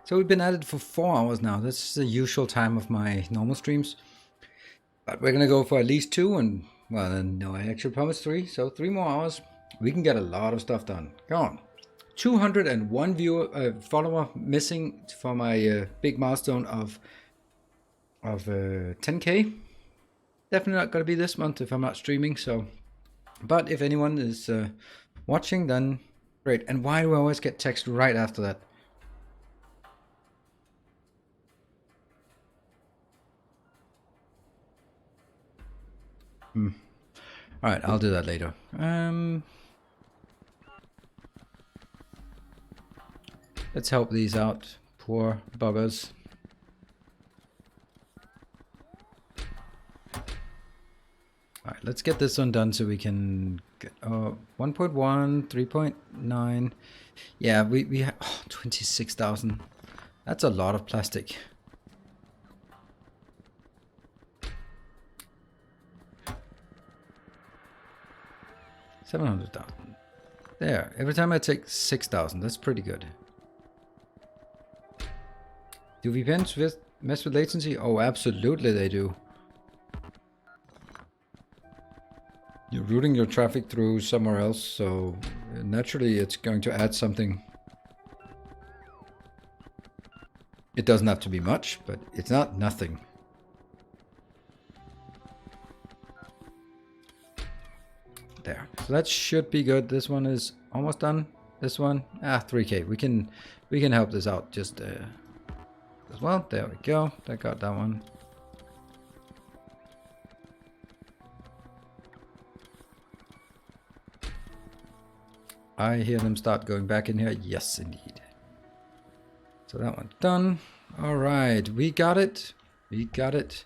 So we've been at it for 4 hours now. This is the usual time of my normal streams. But we're gonna go for at least 2 and, well, no, I actually promised 3. So 3 more hours. We can get a lot of stuff done. Go on. 201 follower missing for my big milestone of 10k. Definitely not gonna be this month if I'm not streaming. So, but if anyone is watching, then great. And why do I always get text right after that? Alright, I'll do that later. Let's help these out. Poor buggers. Alright, let's get this one done so we can get 1.1, 3.9. Yeah, we have 26,000. That's a lot of plastic. $700,000. There. Every time I take 6,000, that's pretty good. Do VPNs mess with latency? Oh, absolutely they do. You're routing your traffic through somewhere else, so naturally it's going to add something. It doesn't have to be much, but it's not nothing. There. So that should be good. This one is almost done. This one, 3k. We can help this out just as well. There we go. I got that one. I hear them start going back in here. Yes, indeed. So that one's done. All right, we got it. We got it.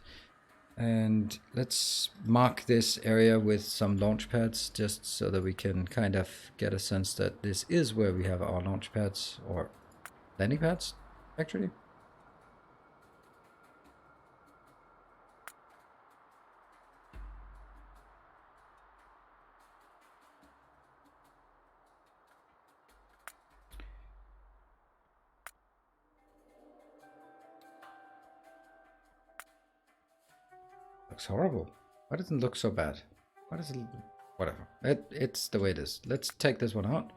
And let's mark this area with some launch pads just so that we can kind of get a sense that this is where we have our launch pads or landing pads, actually. Looks horrible. Why doesn't it look so bad? Why does it... Whatever. It's the way it is. Let's take this one out.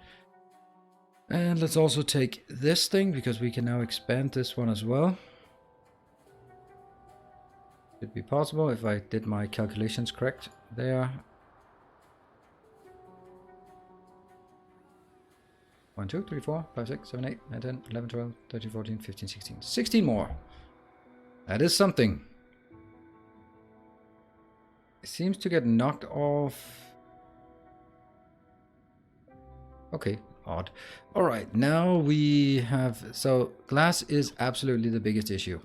And let's also take this thing, because we can now expand this one as well. Should be possible if I did my calculations correct. There. 1, 2, 3, 4, 5, 6, 7, 8, 9, 10, 11, 12, 13, 14, 15, 16. 16 more. That is something. It seems to get knocked off. Okay, odd. All right, now we have... So glass is absolutely the biggest issue.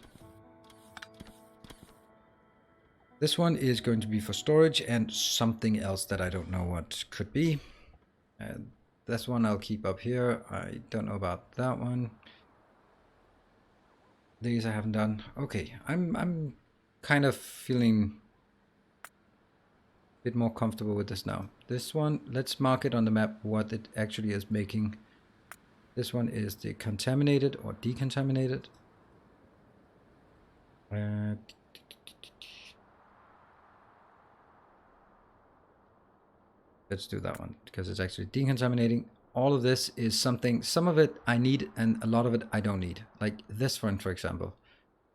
This one is going to be for storage and something else that I don't know what could be. This one I'll keep up here. I don't know about that one. These I haven't done. Okay, I'm kind of feeling bit more comfortable with this now. This one, let's mark it on the map what it actually is making. This one is the contaminated or decontaminated. Let's do that one because it's actually decontaminating. All of this is something, some of it I need and a lot of it I don't need. Like this one, for example.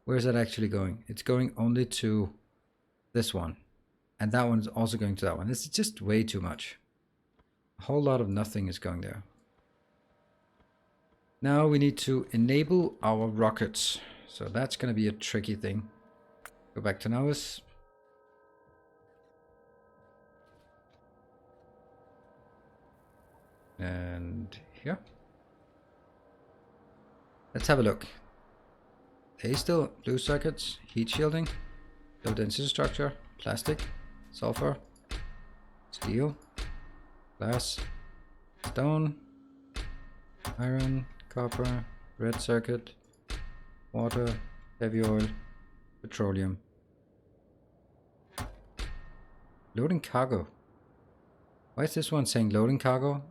Where is that actually going? It's going only to this one. And that one is also going to that one. It's just way too much. A whole lot of nothing is going there. Now we need to enable our rockets. So that's going to be a tricky thing. Go back to Navis. And here. Let's have a look. They still blue circuits, heat shielding, low density structure, plastic, sulfur, steel, glass, stone, iron, copper, red circuit, water, heavy oil, petroleum. Loading cargo. Why is this one saying loading cargo?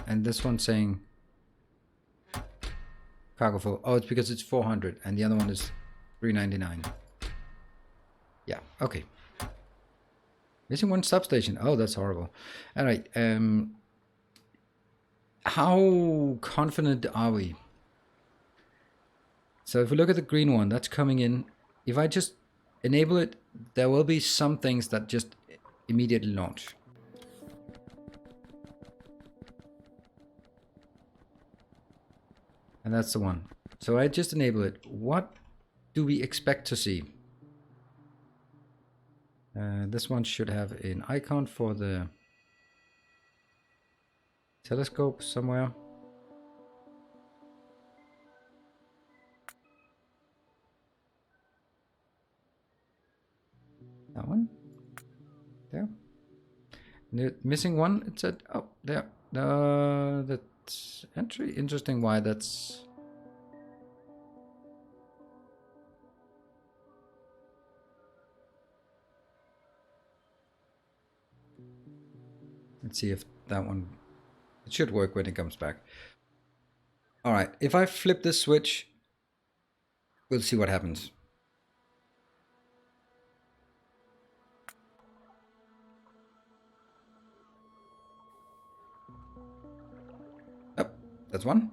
And this one's saying cargo full. Oh, it's because it's 400 and the other one is 399. Yeah, okay. Missing one substation. Oh, that's horrible. All right. How confident are we? So if we look at the green one, that's coming in. If I just enable it, there will be some things that just immediately launch. And that's the one. So I just enable it. What do we expect to see? This one should have an icon for the telescope somewhere. That one. There. The missing one, it said, oh, there. That's entry. Interesting why that's... Let's see if that one... It should work when it comes back. Alright, if I flip this switch, we'll see what happens. Oh, that's one.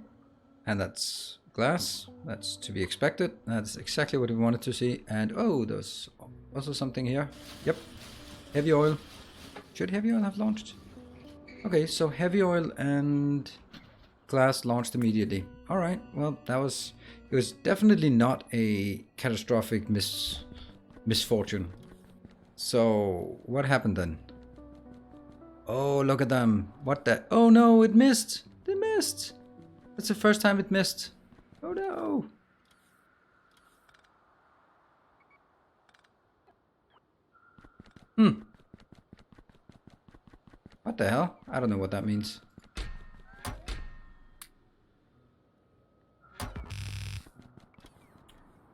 And that's glass. That's to be expected. That's exactly what we wanted to see. And oh, there's also something here. Yep. Heavy oil. Should heavy oil have launched? Okay, so heavy oil and glass launched immediately. Alright, well, it was definitely not a catastrophic misfortune. So, what happened then? Oh, look at them. What the? Oh no, it missed. They missed. That's the first time it missed. Oh no. What the hell? I don't know what that means.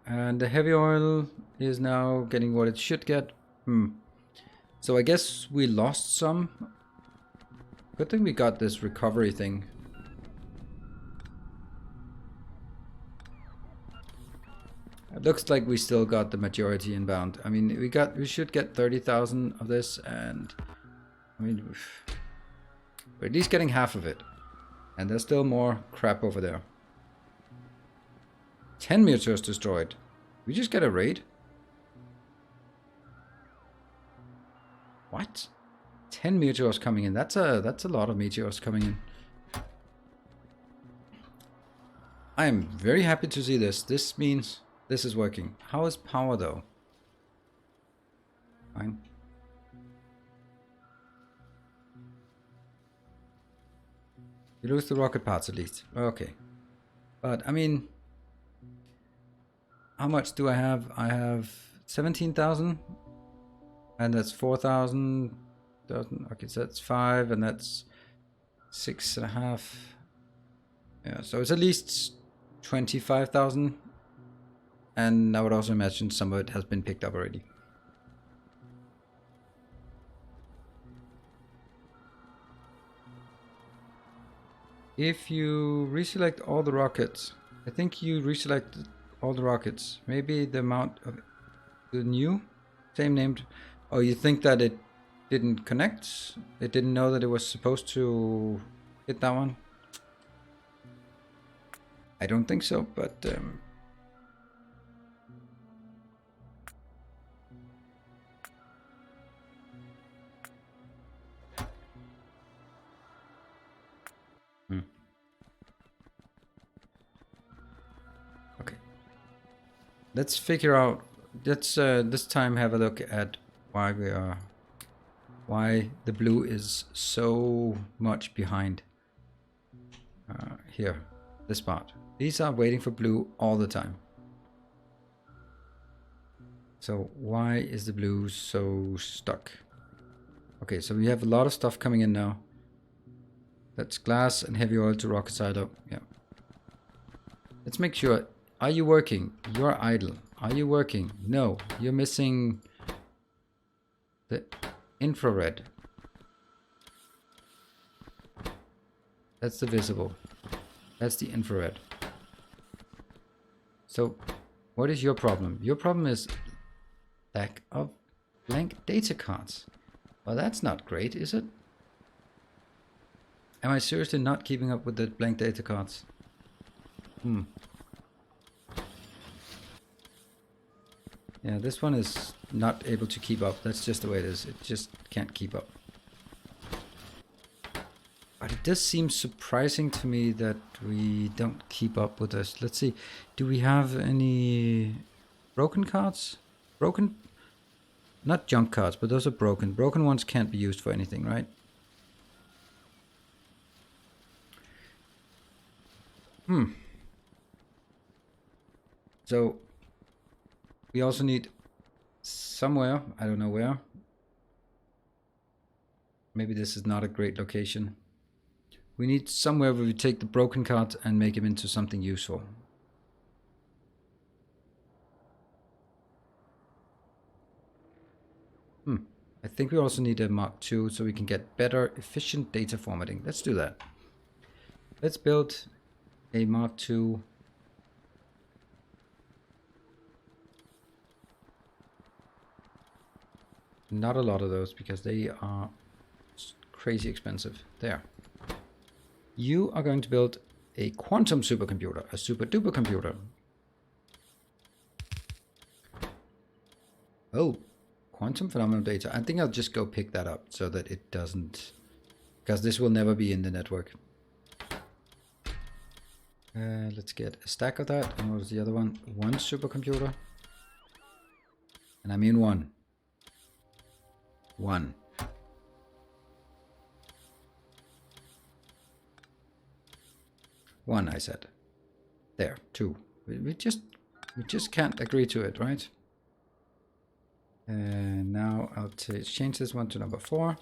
And the heavy oil is now getting what it should get. So I guess we lost some. Good thing we got this recovery thing. It looks like we still got the majority inbound. I mean, we should get 30,000 of this, and I mean, we're at least getting half of it. And there's still more crap over there. 10 meteors destroyed. We just get a raid? What? 10 meteors coming in. That's a lot of meteors coming in. I am very happy to see this. This means this is working. How is power though? Fine. You lose the rocket parts at least. Okay. But I mean, how much do I have? I have 17,000. And that's 4,000. Okay, so that's 5 and that's 6.5. Yeah, so it's at least 25,000. And I would also imagine some of it has been picked up already. If you reselect all the rockets, I think you reselected all the rockets. Maybe the amount of the new, same named. Oh, you think that it didn't connect? It didn't know that it was supposed to hit that one? I don't think so, but okay. Let's figure out. Let's this time have a look at why the blue is so much behind. Here, this part. These are waiting for blue all the time. So why is the blue so stuck? Okay, so we have a lot of stuff coming in now. That's glass and heavy oil to rocket silo. Yeah. Let's make sure. Are you working? You're idle. Are you working? No. You're missing the infrared. That's the visible. That's the infrared. So, what is your problem? Your problem is lack of blank data cards. Well, that's not great, is it? Am I seriously not keeping up with the blank data cards? Yeah, this one is not able to keep up. That's just the way it is. It just can't keep up. But it does seem surprising to me that we don't keep up with this. Let's see. Do we have any broken cards? Broken? Not junk cards, but those are broken. Broken ones can't be used for anything, right? So we also need somewhere, I don't know where. Maybe this is not a great location. We need somewhere where we take the broken cards and make them into something useful. I think we also need a Mark II so we can get better, efficient data formatting. Let's do that. Let's build a Mark II. Not a lot of those because they are crazy expensive. There. You are going to build a quantum supercomputer, a super duper computer. Oh, quantum phenomenal data. I think I'll just go pick that up so that it doesn't, because this will never be in the network. Let's get a stack of that. And what was the other one? One supercomputer. And I mean one. One. One, I said. There, two. We just can't agree to it, right? And now I'll change this one to number 4.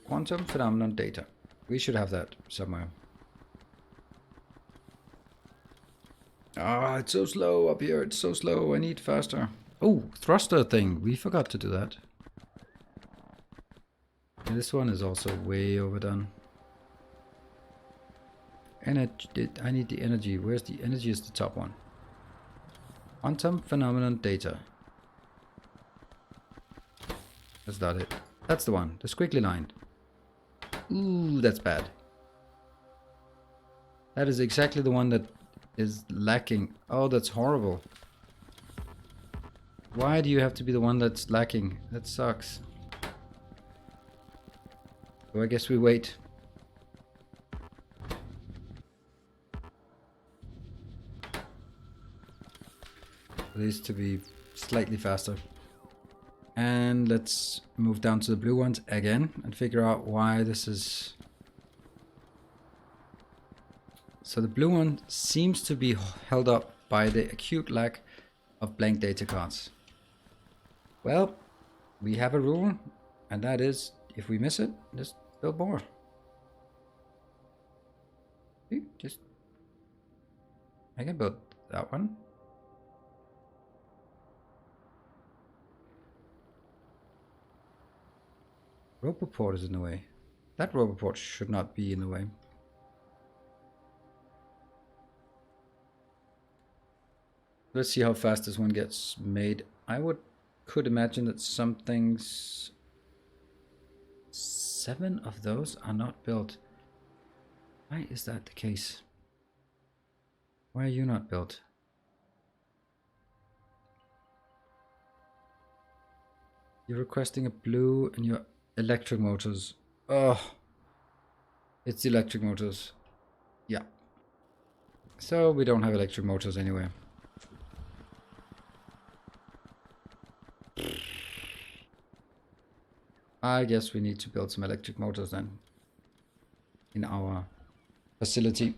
Quantum phenomenon data. We should have that somewhere. Ah, it's so slow up here. It's so slow. I need faster. Oh, thruster thing. We forgot to do that. And this one is also way overdone. Energy. I need the energy. Where's the energy? Is the top one. Quantum phenomenon data. That's not it. That's the one. The squiggly line. Ooh, that's bad. That is exactly the one that is lacking. Oh, that's horrible. Why do you have to be the one that's lacking? That sucks. So I guess we wait. For these to be slightly faster. And let's move down to the blue ones again and figure out why this is. So the blue one seems to be held up by the acute lack of blank data cards. Well, we have a rule, and that is if we miss it, just build more. See, I can build that one. Roboport is in the way. That Roboport should not be in the way. Let's see how fast this one gets made. I could imagine that some things... 7 of those are not built. Why is that the case? Why are you not built? You're requesting a blue and your electric motors. Oh, it's the electric motors. Yeah. So we don't have electric motors anyway. I guess we need to build some electric motors then in our facility.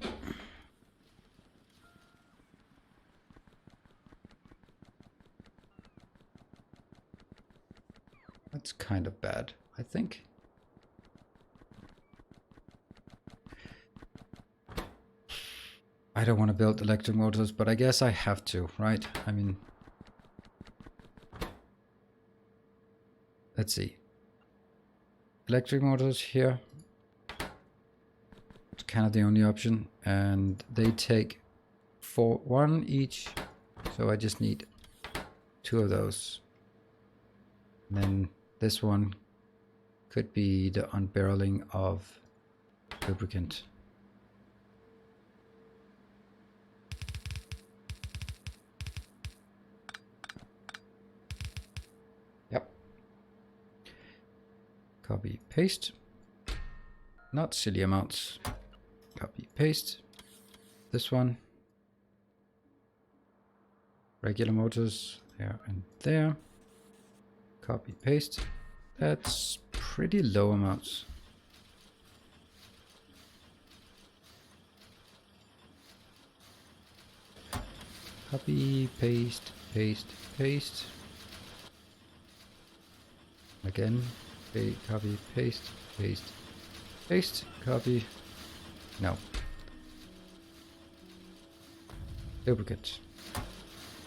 That's kind of bad, I think. I don't want to build electric motors, but I guess I have to, right? I mean, let's see. Electric motors here. It's kind of the only option, and they take 1 each, so I just need 2 of those. And then this one could be the unbarreling of lubricant. Yep. Copy, paste. Not silly amounts. Copy, paste. This one. Regular motors there and there. Copy, paste. That's pretty low amounts. Copy, paste, paste, paste. Again, copy, paste, paste, paste, copy. No. Duplicate.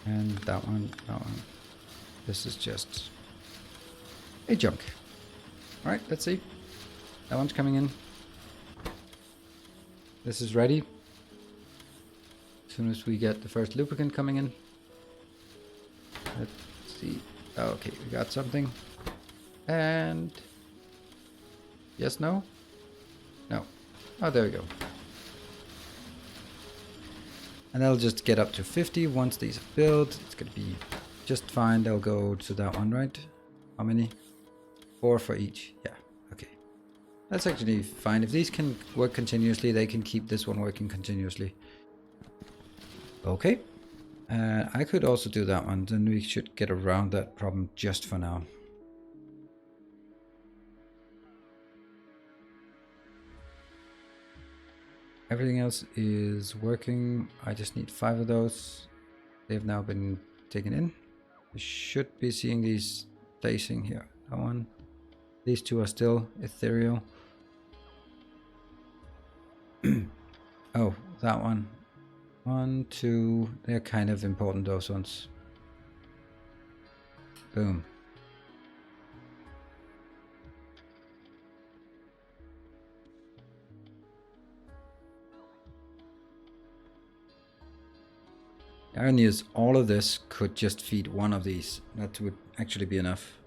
And that one, that one. This is just a junk. Alright, let's see. That one's coming in. This is ready. As soon as we get the first lubricant coming in. Let's see. Okay, we got something. And yes, no? No. Oh, there we go. And that'll just get up to 50 once these are built. It's gonna be just fine. They'll go to that one, right? How many? 4 for each. Yeah, okay. That's actually fine. If these can work continuously, they can keep this one working continuously. Okay. I could also do that one. Then we should get around that problem just for now. Everything else is working. I just need 5 of those. They've now been taken in. We should be seeing these placing here. That one. These 2 are still ethereal. Oh, that one. 1, 2. They're kind of important, those ones. Boom. The irony is all of this could just feed one of these. That would actually be enough.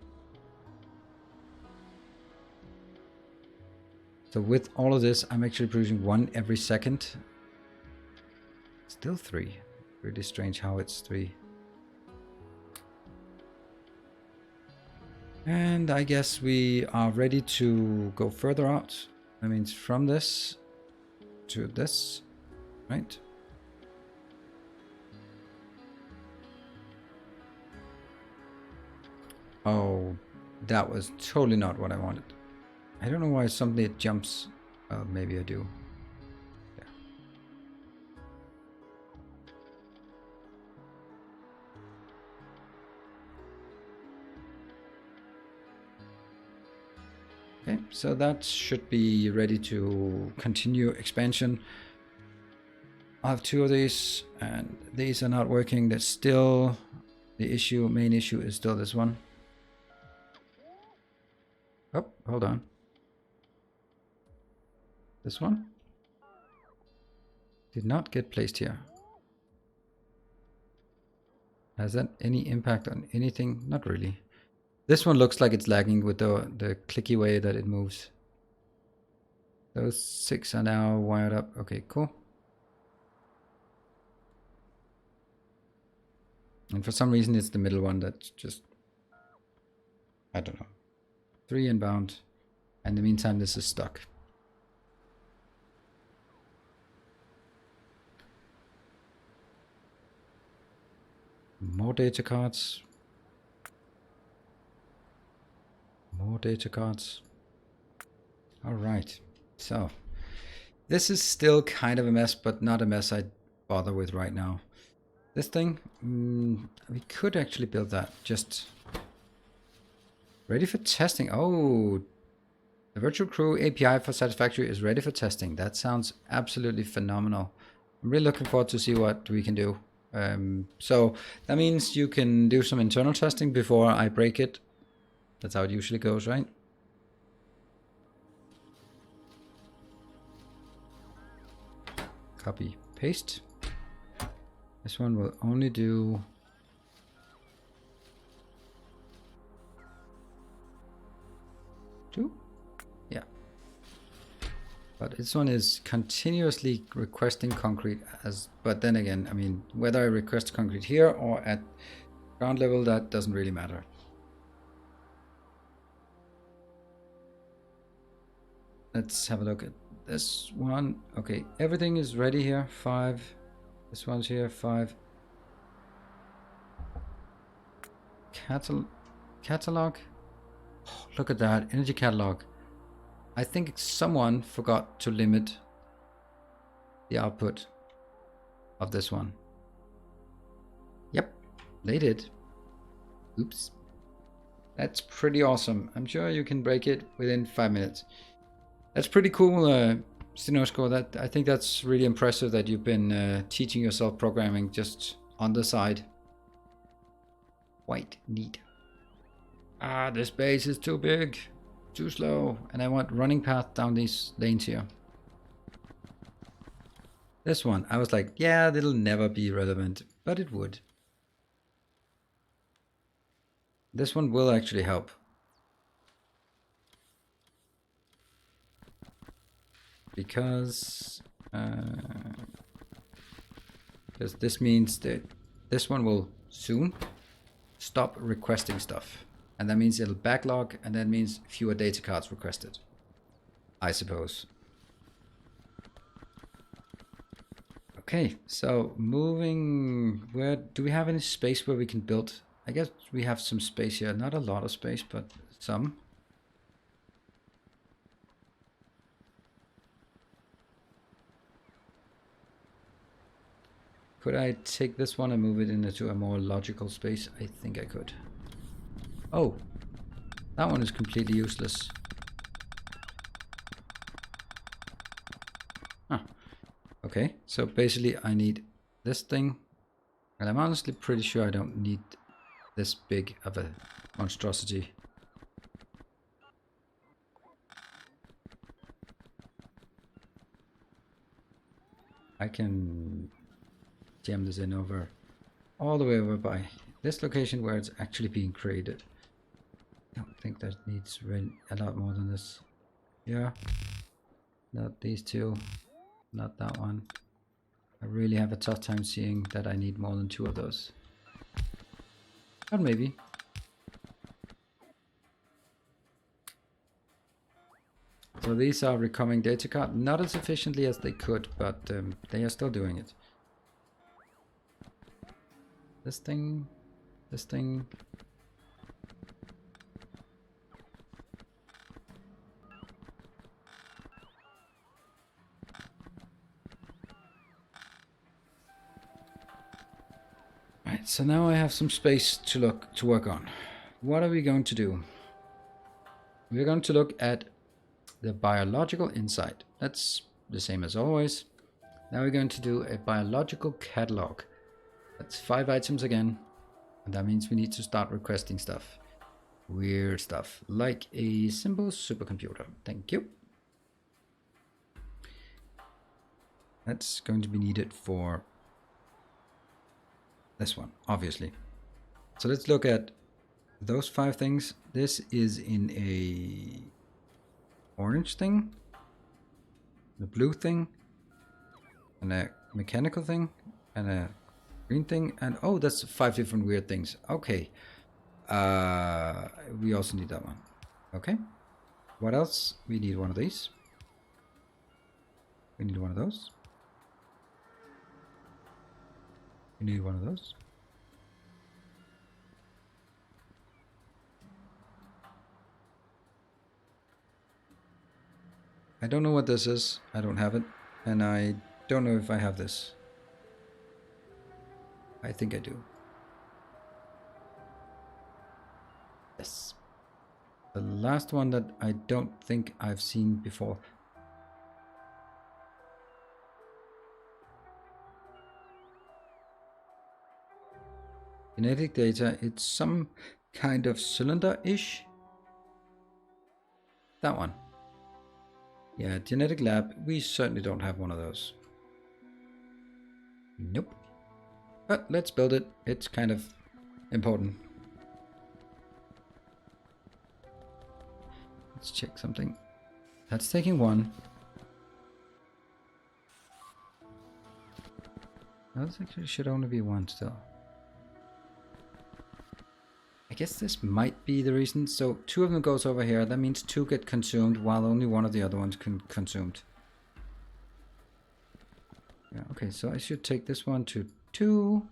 So with all of this, I'm actually producing 1 every second. Still 3. Really strange how it's 3. And I guess we are ready to go further out. That means from this to this, right? Oh, that was totally not what I wanted. I don't know why suddenly it jumps. Maybe I do. Yeah. Okay, so that should be ready to continue expansion. I have 2 of these, and these are not working. There's still the issue. Main issue is still this one. Oh, hold on. This one did not get placed here. Has that any impact on anything? Not really. This one looks like it's lagging with the clicky way that it moves. Those 6 are now wired up. Okay, cool. And for some reason it's the middle one that's just, I don't know. 3 inbound. In the meantime, this is stuck. More data cards. More data cards. All right. So this is still kind of a mess, but not a mess I'd bother with right now. This thing, we could actually build that. Just ready for testing. Oh, the Virtual Crew API for Satisfactory is ready for testing. That sounds absolutely phenomenal. I'm really looking forward to see what we can do. So that means you can do some internal testing before I break it. That's how it usually goes, right? Copy, paste. This one will only do two. Yeah. But this one is continuously requesting concrete as, but then again, I mean, whether I request concrete here or at ground level, that doesn't really matter. Let's have a look at this one. Okay, everything is ready here. 5. This one's here. 5. Catalog. Oh, look at that. Energy catalog. I think someone forgot to limit the output of this one. Yep, they did. Oops. That's pretty awesome. I'm sure you can break it within 5 minutes. That's pretty cool, Stinosko. That I think that's really impressive that you've been teaching yourself programming just on the side. Quite neat. Ah, this base is too big, too slow, and I want running path down these lanes here. This one, I was like, yeah, it'll never be relevant, but it would. This one will actually help. Because this means that this one will soon stop requesting stuff. And that means it'll backlog, and that means fewer data cards requested, I suppose. Okay, so moving, where do we have any space where we can build? I guess we have some space here, not a lot of space, but some. Could I take this one and move it into a more logical space? I think I could. Oh, that one is completely useless. Huh. Okay, so basically I need this thing. And I'm honestly pretty sure I don't need this big of a monstrosity. I can jam this in over all the way over by this location where it's actually being created. I don't think that needs a lot more than this. Yeah, not these two, not that one. I really have a tough time seeing that I need more than 2 of those. But maybe. So these are recoming data card, not as efficiently as they could, but they are still doing it. This thing, this thing. Right, so now I have some space to work on. What are we going to do? We're going to look at the biological insight. That's the same as always. Now we're going to do a biological catalog. That's 5 items again, and that means we need to start requesting stuff. Weird stuff, like a simple supercomputer. Thank you. That's going to be needed for this one, obviously. So let's look at those 5 things. This is in a orange thing, the blue thing, and a mechanical thing, and a green thing, and oh, that's 5 different weird things. Okay. We also need that one. Okay. What else? We need one of these. We need one of those. We need one of those. I don't know what this is. I don't have it. And I don't know if I have this. I think I do. Yes. The last one that I don't think I've seen before. Genetic data, it's some kind of cylinder-ish. That one. Yeah, genetic lab, we certainly don't have one of those. Nope. But let's build it. It's kind of important. Let's check something. That's taking one. That actually should only be one still. I guess this might be the reason. So 2 of them goes over here. That means 2 get consumed while only one of the other ones consumed. Yeah, okay, so I should take this one to 2.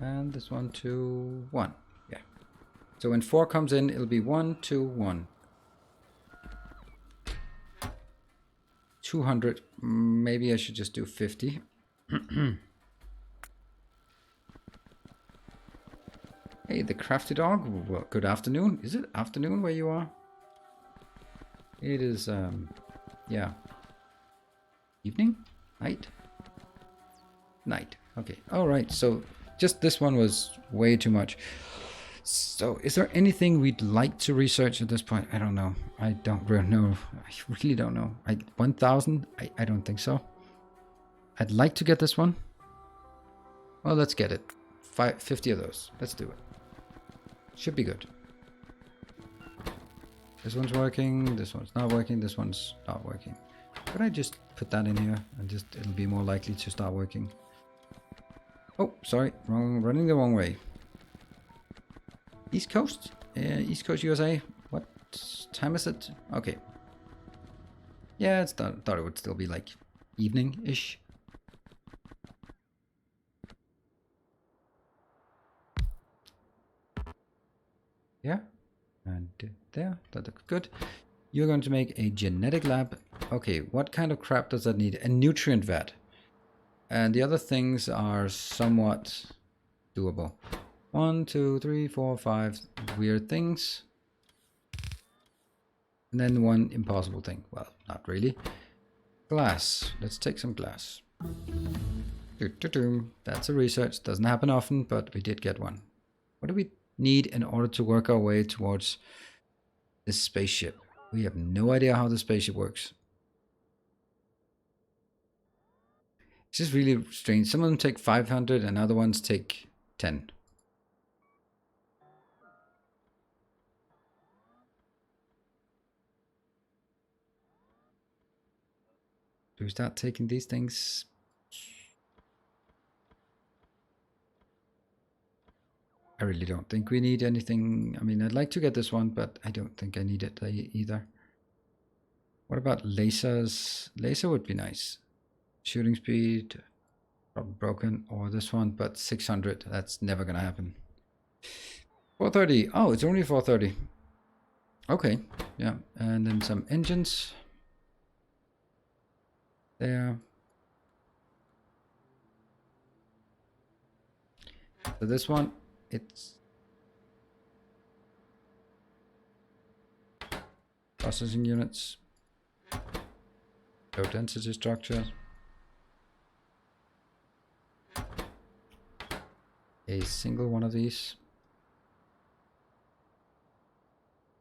And this one to 1. Yeah. So when 4 comes in, it'll be 1, 2, 1. 200. Maybe I should just do 50. Hey, the crafty dog. Well, good afternoon. Is it afternoon where you are? It is, yeah. Evening? Night? Night. Okay. All right. So just this one was way too much. So is there anything we'd like to research at this point? I don't know. I don't really know. I really don't know. 1,000? I don't think so. I'd like to get this one. Well, let's get it. 50 of those. Let's do it. Should be good. This one's working. This one's not working. This one's not working. Could I just put that in here and just it'll be more likely to start working? Oh, sorry. Running the wrong way. East Coast? East Coast USA. What time is it? Okay. Yeah, it's thought it would still be like evening-ish. Yeah. And there. That looks good. You're going to make a genetic lab. Okay, what kind of crap does that need? A nutrient vat. And the other things are somewhat doable. 1, 2, 3, 4, 5 weird things. And then 1 impossible thing. Well, not really. Glass. Let's take some glass. That's a research. Doesn't happen often, but we did get one. What do we need in order to work our way towards this spaceship? We have no idea how the spaceship works. It's just really strange. Some of them take 500 and other ones take 10. Do we start taking these things? I really don't think we need anything. I mean, I'd like to get this one, but I don't think I need it either. What about lasers? Laser would be nice. Shooting speed, probably broken, or this one, but 600. That's never gonna happen. 430. Oh, it's only 430. Okay, yeah, and then some engines. There. So this one, it's processing units, low density structure, a single one of these.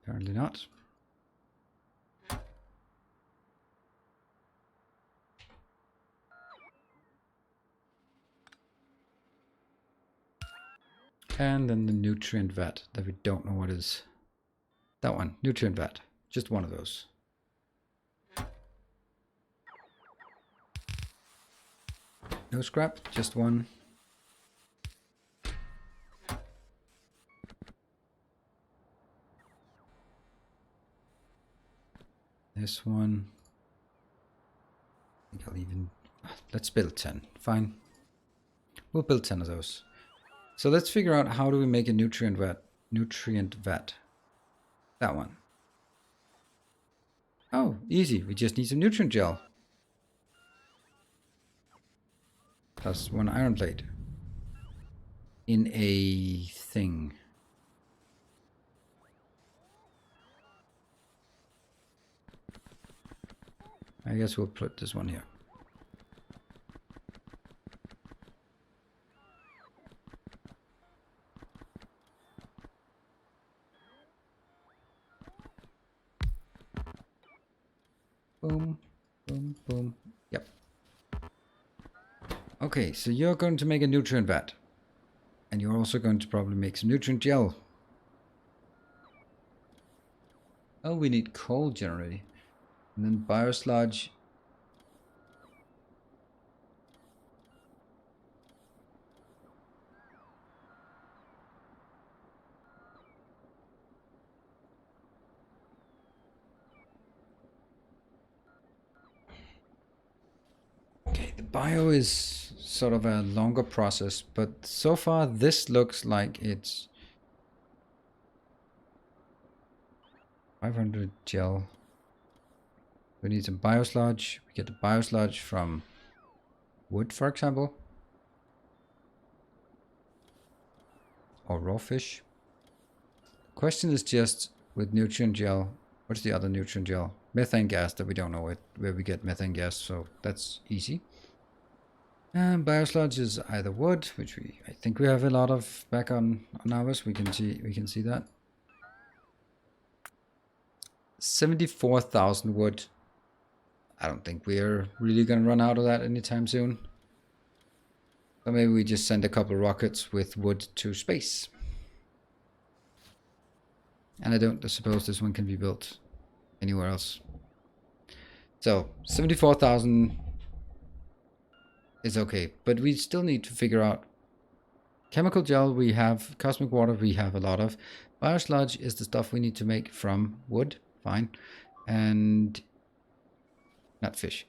Apparently not. And then the nutrient vat that we don't know what is. That one, nutrient vat. Just one of those. No scrap, just one. This one. I think I'll even... Let's build 10. Fine. We'll build 10 of those. So let's figure out how do we make a nutrient vat. Nutrient vat. That one. Oh, easy. We just need some nutrient gel. Plus 1 iron plate. In a thing. I guess we'll put this one here. Boom, boom, boom. Yep. Okay, so you're going to make a nutrient vat. And you're also going to probably make some nutrient gel. Oh, we need coal generally. And then biosludge. Okay, the bio is sort of a longer process, but so far this looks like it's 500 gel. We need some biosludge. We get the biosludge from wood, for example. Or raw fish. Question is just with nutrient gel. What's the other nutrient gel? Methane gas that we don't know where we get methane gas, so that's easy. And biosludge is either wood, which I think we have a lot of back on ours. We can see that. 74,000 wood. I don't think we're really gonna run out of that anytime soon. So maybe we just send a couple rockets with wood to space. And I don't suppose this one can be built anywhere else. So 74,000 is okay, but we still need to figure out chemical gel. We have cosmic water, we have a lot of. Biosludge is the stuff we need to make from wood, fine, and not fish.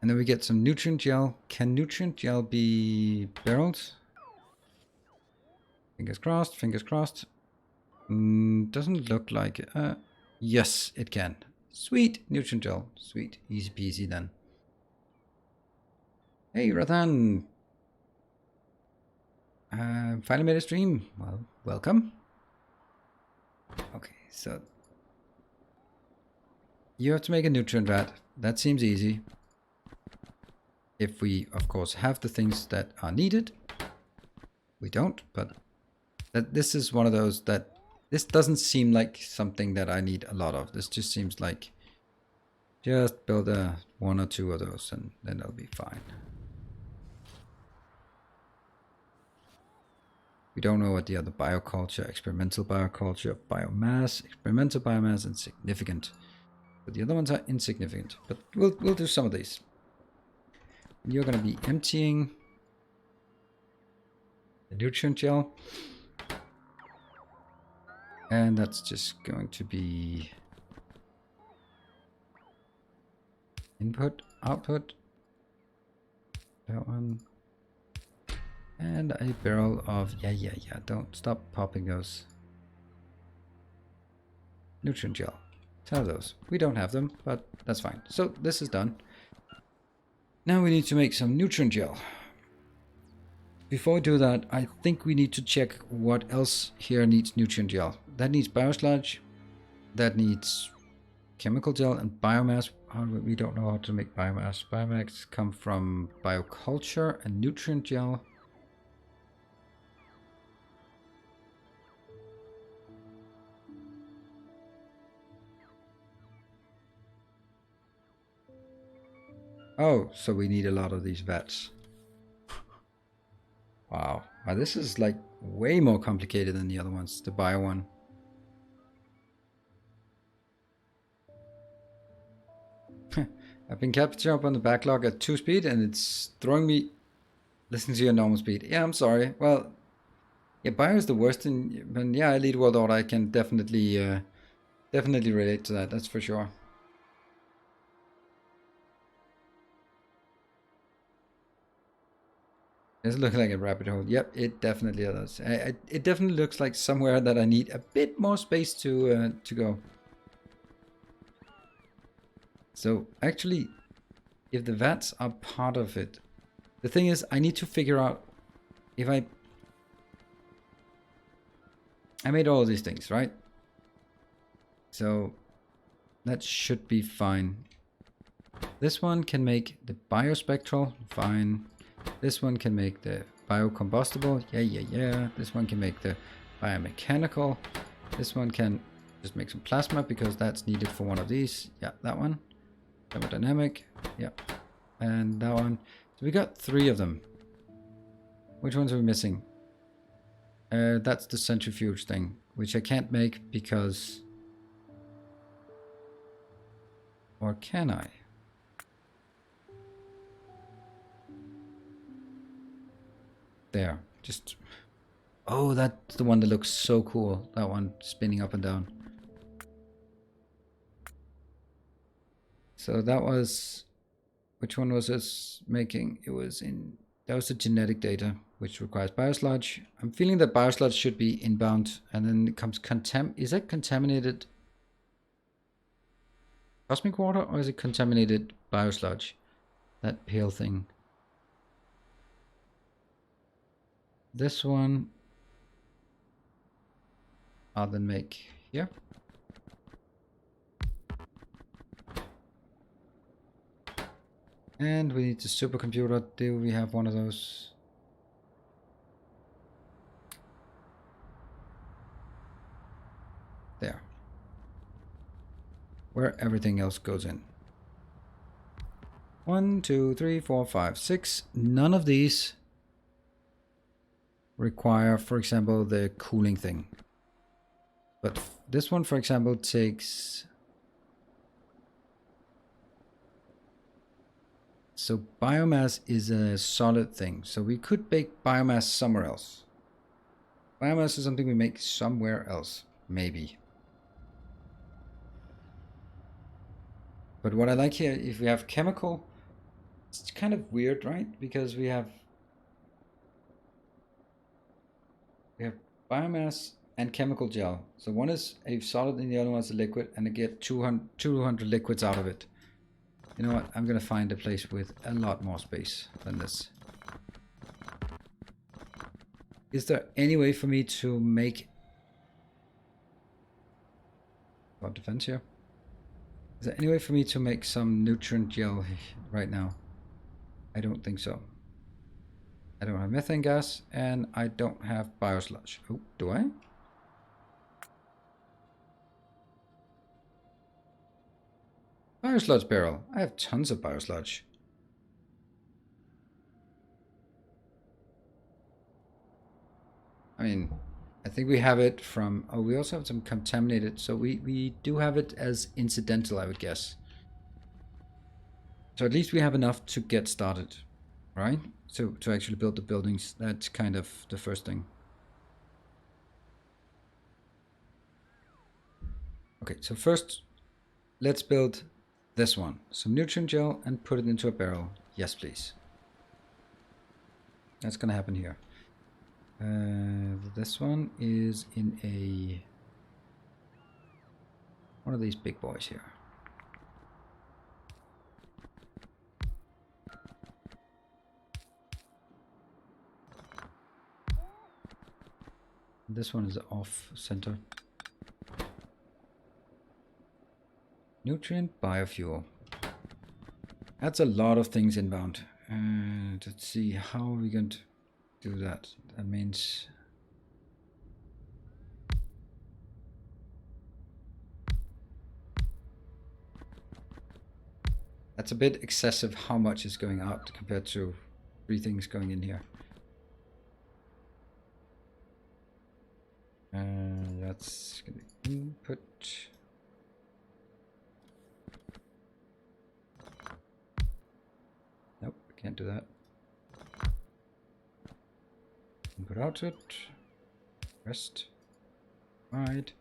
And then we get some nutrient gel. Can nutrient gel be barreled? Fingers crossed, fingers crossed. Doesn't look like it. Yes, it can. Sweet, nutrient gel. Sweet, easy peasy then. Hey, Rathan. Finally made a stream. Well, welcome. Okay, so you have to make a nutrient vat. That seems easy. If we, of course, have the things that are needed. We don't, but this is one of those that this doesn't seem like something that I need a lot of. This just seems like just build one or two of those and then it'll be fine. We don't know what the other bioculture, experimental bioculture, biomass, experimental biomass, and significant. But the other ones are insignificant. But we'll do some of these. You're going to be emptying the nutrient gel. And that's just going to be input, output. That one. And a barrel of, yeah, don't stop popping those. Nutrient gel. Tell those. We don't have them, but that's fine. So this is done. Now we need to make some nutrient gel. Before we do that, I think we need to check what else here needs nutrient gel. That needs biosludge. That needs chemical gel and biomass. We don't know how to make biomass. Biomass come from bioculture and nutrient gel. Oh, so we need a lot of these vats. Wow. This is like way more complicated than the other ones, the bio one. I've been catching up on the backlog at 2 speed and it's throwing me. Listen to your normal speed. Yeah, I'm sorry. Well, yeah, bio is the worst and yeah, Elite World Order, I can definitely relate to that, that's for sure. Does it look like a rabbit hole? Yep, it definitely does. It definitely looks like somewhere that I need a bit more space to go. So actually, if the vats are part of it, the thing is I need to figure out if I made all these things, right? So that should be fine. This one can make the biospectral, fine. This one can make the biocombustible, yeah. This one can make the biomechanical. This one can Just make some plasma because that's needed for one of these. Yeah, that one. Thermodynamic. Yeah. And that one. So we got 3 of them. Which ones are we missing? That's the centrifuge thing, which I can't make because... Or can I? There. Just... Oh, that's the one that looks so cool. That one spinning up and down. So that was... Which one was this making? It was in... That was the genetic data, which requires biosludge. I'm feeling that biosludge should be inbound. And then it comes Is that contaminated cosmic water, or is it contaminated biosludge? That pale thing. This one I'll then make here. And we need the supercomputer. Do we have one of those? There. Where everything else goes in. 1, 2, 3, 4, 5, 6. None of these require, for example, the cooling thing. But this one, for example, takes... So biomass is a solid thing. So we could bake biomass somewhere else. Biomass is something we make somewhere else. Maybe. But what I like here, if we have chemical, it's kind of weird, right? Because we have biomass and chemical gel. So one is a solid and the other one is a liquid, and I get 200 liquids out of it. You know what? I'm gonna find a place with a lot more space than this. Is there any way for me to make... About defense here. Is there any way for me to make some nutrient gel right now? I don't think so. I don't have methane gas, and I don't have biosludge. Oh, do I? Biosludge barrel. I have tons of biosludge. I mean, I think we have it from... Oh, we also have some contaminated. So we do have it as incidental, I would guess. So at least we have enough to get started, right? So to actually build the buildings. That's kind of the first thing. Okay, so first, let's build this one. Some nutrient gel and put it into a barrel. Yes, please. That's gonna happen here. This one is in a... one of these big boys here. This one is off center. Nutrient biofuel. That's a lot of things inbound. Let's see, how are we going to do that? That means... That's a bit excessive how much is going out compared to 3 things going in here. That's gonna be input. Nope, can't do that. Input output. Rest. Right.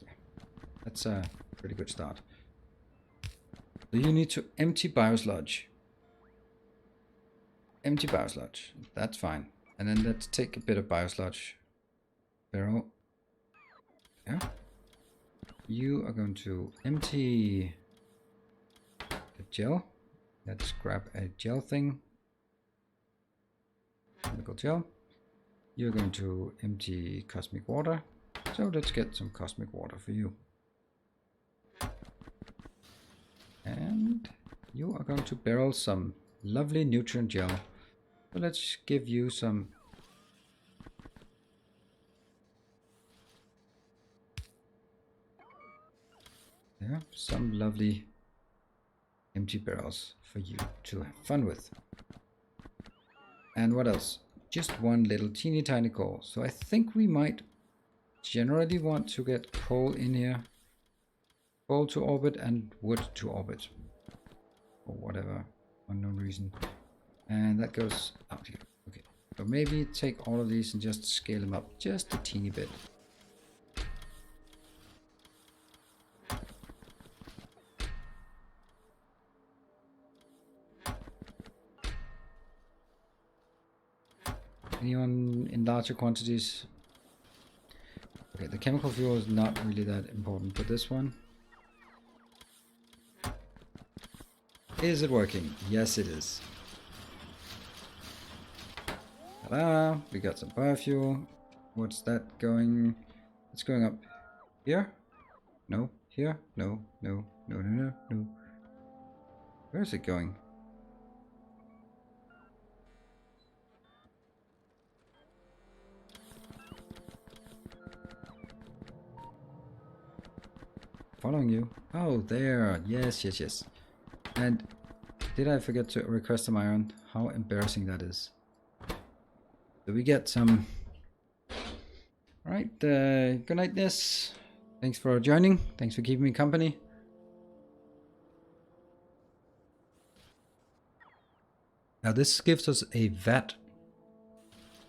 Yeah, that's a pretty good start. So you need to empty biosludge. Empty biosludge. That's fine. And then let's take a bit of biosludge. Barrel. Yeah. You are going to empty the gel. Let's grab a gel thing. Chemical gel. You're going to empty cosmic water. So let's get some cosmic water for you. And you are going to barrel some lovely nutrient gel. So let's give you some. Yeah, some lovely empty barrels for you to have fun with. And what else? Just one little teeny tiny coal. So I think we might generally want to get coal in here. Coal to orbit and wood to orbit. Or whatever, unknown reason. And that goes out here. Okay. So maybe take all of these and just scale them up just a teeny bit. Anyone in larger quantities? Okay, the chemical fuel is not really that important, but this one. Is it working? Yes, it is. Ta-da! We got some biofuel. What's that going? It's going up here? No. Here? No. No. No. No. No. No. Where is it going? Following you. Oh, there. Yes, yes, yes. And did I forget to request some iron? How embarrassing that is. So we get some. Alright, good night, Ness. Thanks for joining. Thanks for keeping me company. Now this gives us a vat.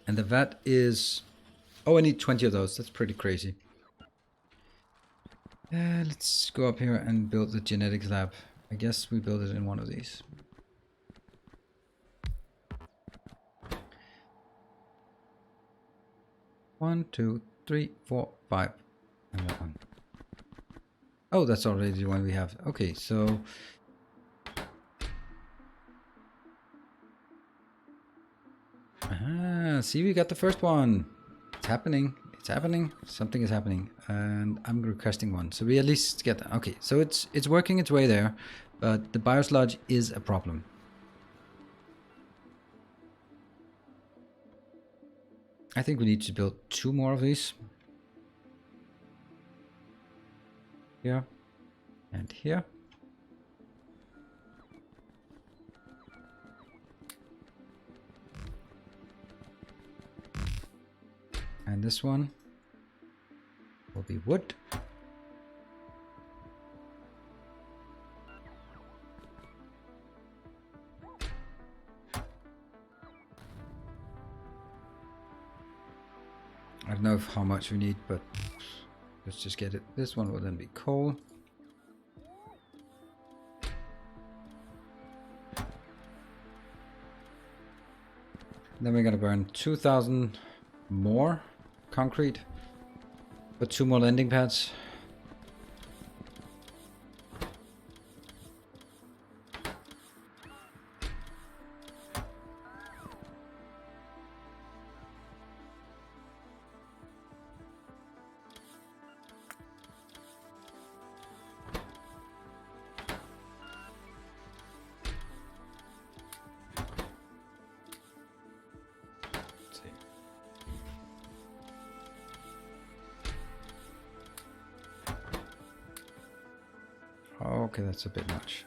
And the vat is... Oh, I need 20 of those. That's pretty crazy. Let's go up here and build the genetics lab. I guess we build it in one of these. One, two, three, four, five. And that one. Oh, that's already the one we have. Okay, so... see, we got the first one. It's happening. It's happening. Something is happening. And I'm requesting one. So we at least get that. Okay, so it's working its way there. But the biosludge is a problem. I think we need to build 2 more of these. Here. And here. And this one will be wood. I don't know how much we need, but let's just get it. This one will then be coal. Then we're gonna burn 2,000 more concrete, but 2 more landing pads. Okay, that's a bit much.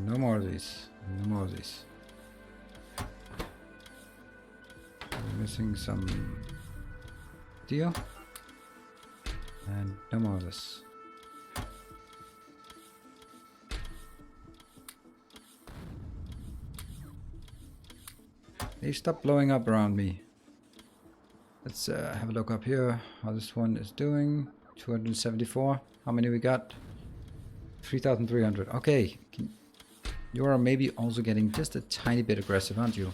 No more of these. No more of these. We're missing some steel. And no more of this. They stop blowing up around me. Let's have a look up here how this one is doing. 274. How many we got? 3,300. Okay. You are maybe also getting just a tiny bit aggressive, aren't you?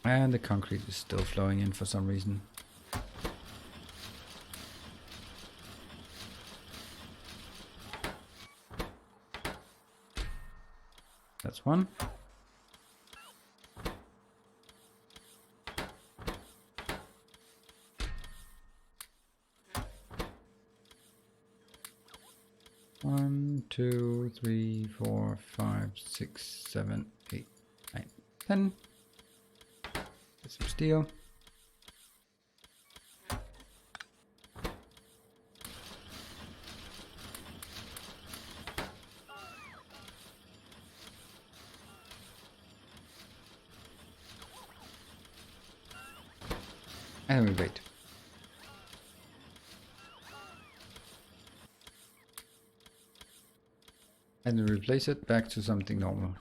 And the concrete is still flowing in for some reason. That's one. 1, 2, 3, 4, 5, 6, 7, 8, 9, 10. Get some steel. And we wait. And then replace it back to something normal.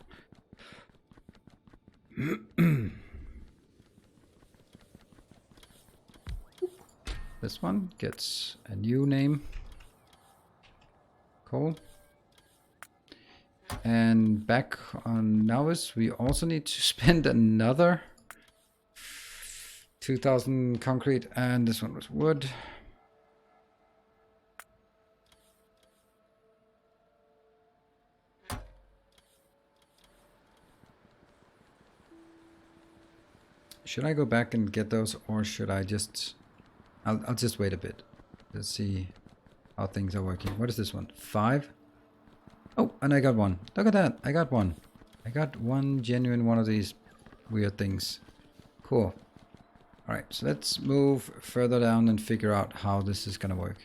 This one gets a new name. Cool. And back on Nauvis, we also need to spend another 2,000 concrete, and this one was wood. Should I go back and get those, or should I just... I'll just wait a bit. Let's see how things are working. What is this one? 5? Oh, and I got one. Look at that. I got one. I got one genuine one of these weird things. Cool. Alright, so let's move further down and figure out how this is gonna work.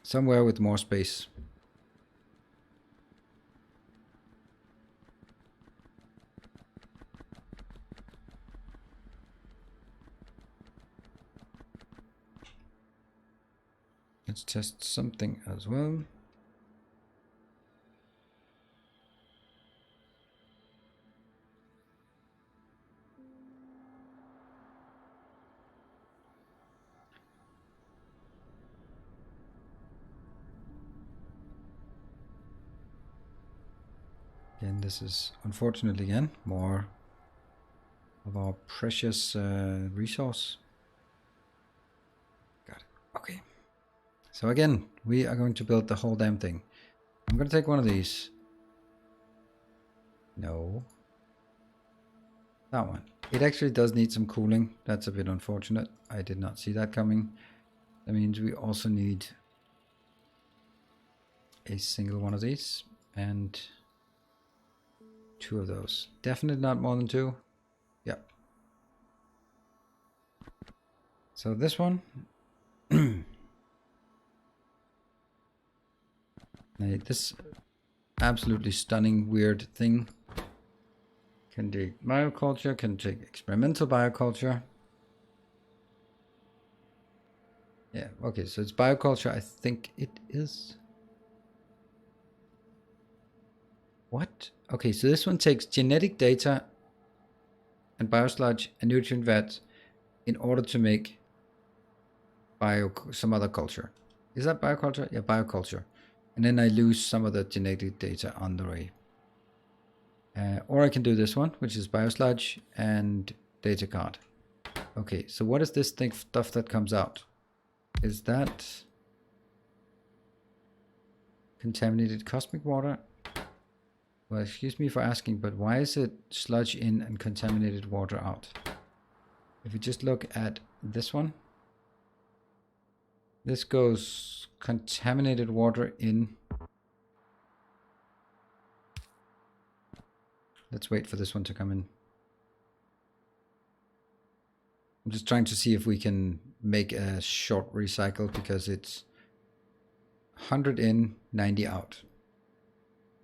Somewhere with more space. Let's test something as well. Again, this is unfortunately again more of our precious resource. Got it. Okay. So again, we are going to build the whole damn thing. I'm going to take one of these. No. That one. It actually does need some cooling. That's a bit unfortunate. I did not see that coming. That means we also need a single one of these and 2 of those. Definitely not more than 2. Yep. So this one. This absolutely stunning weird thing can take bioculture, can take experimental bioculture. Yeah, okay, so it's bioculture, I think it is. What? Okay, so this one takes genetic data and biosludge and nutrient vat in order to make some other culture. Is that bioculture? Yeah, bioculture. And then I lose some of the genetic data on the way. Or I can do this one, which is biosludge and data card. Okay, so what is this stuff that comes out? Is that contaminated cosmic water? Well, excuse me for asking, but why is it sludge in and contaminated water out? If you just look at this one, this goes contaminated water in. Let's wait for this one to come in. I'm just trying to see if we can make a short recycle because it's 100 in, 90 out.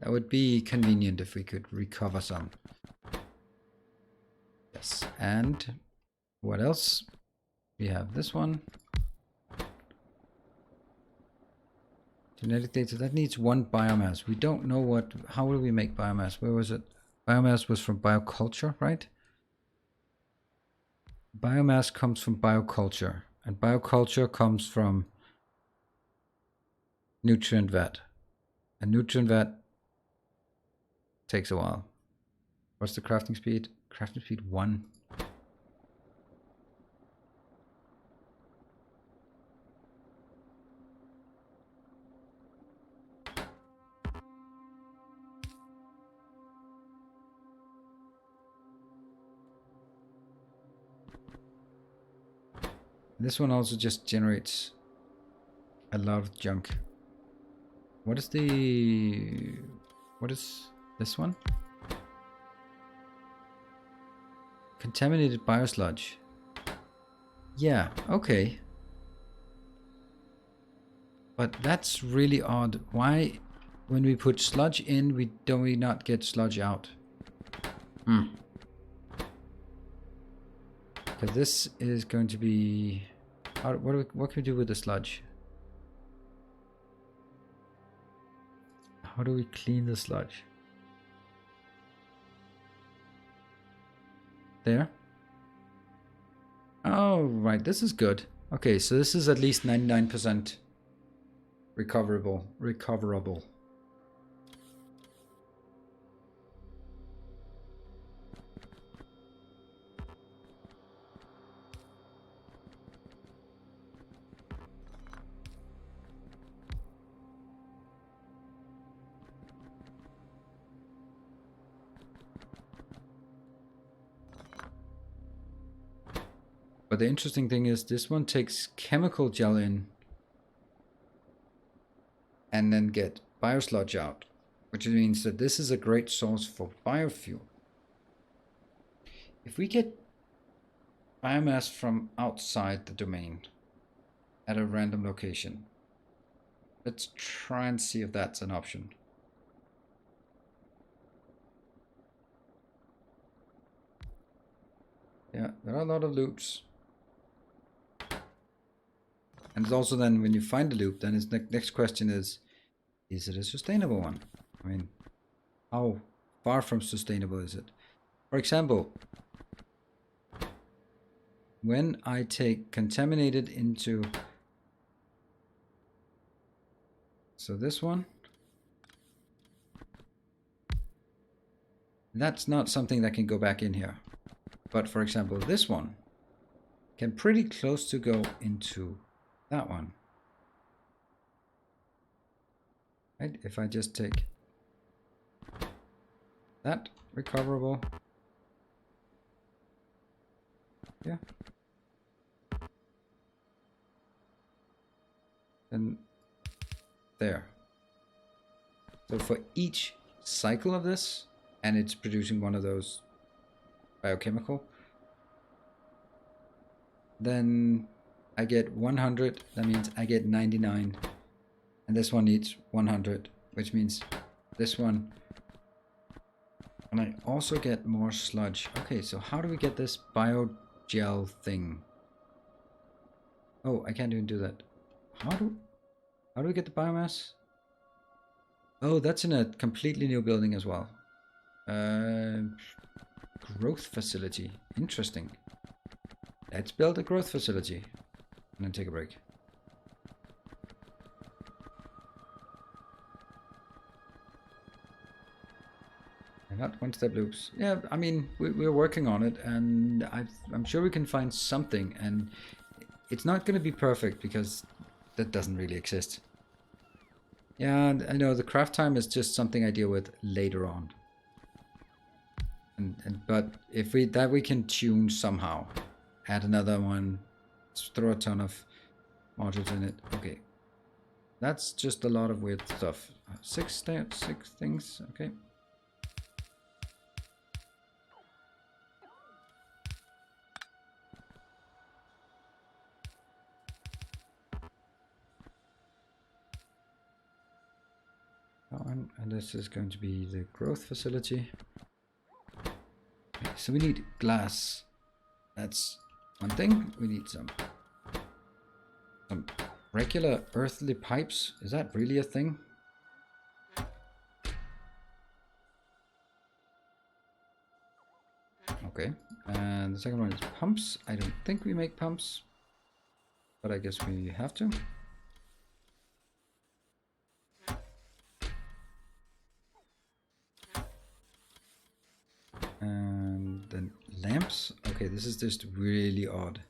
That would be convenient if we could recover some. Yes, and what else? We have this one. Genetic data, that needs 1 biomass. We don't know what, how will we make biomass? Where was it? Biomass was from bioculture, right? Biomass comes from bioculture, and bioculture comes from nutrient vat. And nutrient vat takes a while. What's the crafting speed? Crafting speed 1. This one also just generates a lot of junk. What is this one? Contaminated biosludge. Yeah, okay. But that's really odd. Why, when we put sludge in, we not get sludge out? Because this is going to be... what can we do with the sludge? How do we clean the sludge? There. Oh, right. This is good. Okay, so this is at least 99% recoverable. But the interesting thing is this one takes chemical gel in and then get biosludge out, which means that this is a great source for biofuel. If we get biomass from outside the domain at a random location, let's try and see if that's an option. Yeah, there are a lot of loops. And it's also then when you find the loop, then the next question is it a sustainable one? I mean, how far from sustainable is it? For example, when I take contaminated into... So this one, that's not something that can go back in here. But for example, this one can pretty close to go into that one. Right? If I just take that recoverable. Yeah. And there. So for each cycle of this, and it's producing one of those biochemical, then I get 100. That means I get 99. And this one needs 100, which means this one. And I also get more sludge. Okay, so how do we get this biogel thing? Oh, I can't even do that. How do we get the biomass? Oh, that's in a completely new building as well. Growth facility. Interesting. Let's build a growth facility and then take a break. And not one-step loops. Yeah, I mean, we're working on it, and I'm sure we can find something. And it's not going to be perfect because that doesn't really exist. Yeah, I know the craft time is just something I deal with later on. But if we can tune somehow, add another one, throw a ton of modules in it. Okay, that's just a lot of weird stuff. 6 things. Okay. And this is going to be the growth facility. Okay, so we need glass. That's one thing. We need some regular earthly pipes. Is that really a thing? Okay. And the second one is pumps. I don't think we make pumps, but I guess we have to. And then lamps. Okay, this is just really odd.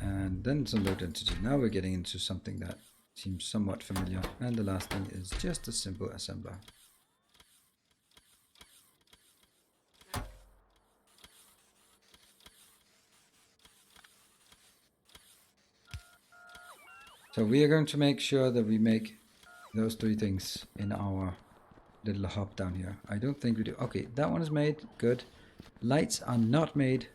And then some low density. Now we're getting into something that seems somewhat familiar. And the last thing is just a simple assembler. So we are going to make sure that we make those 3 things in our little hub down here. I don't think we do. Okay, that one is made. Good. Lights are not made.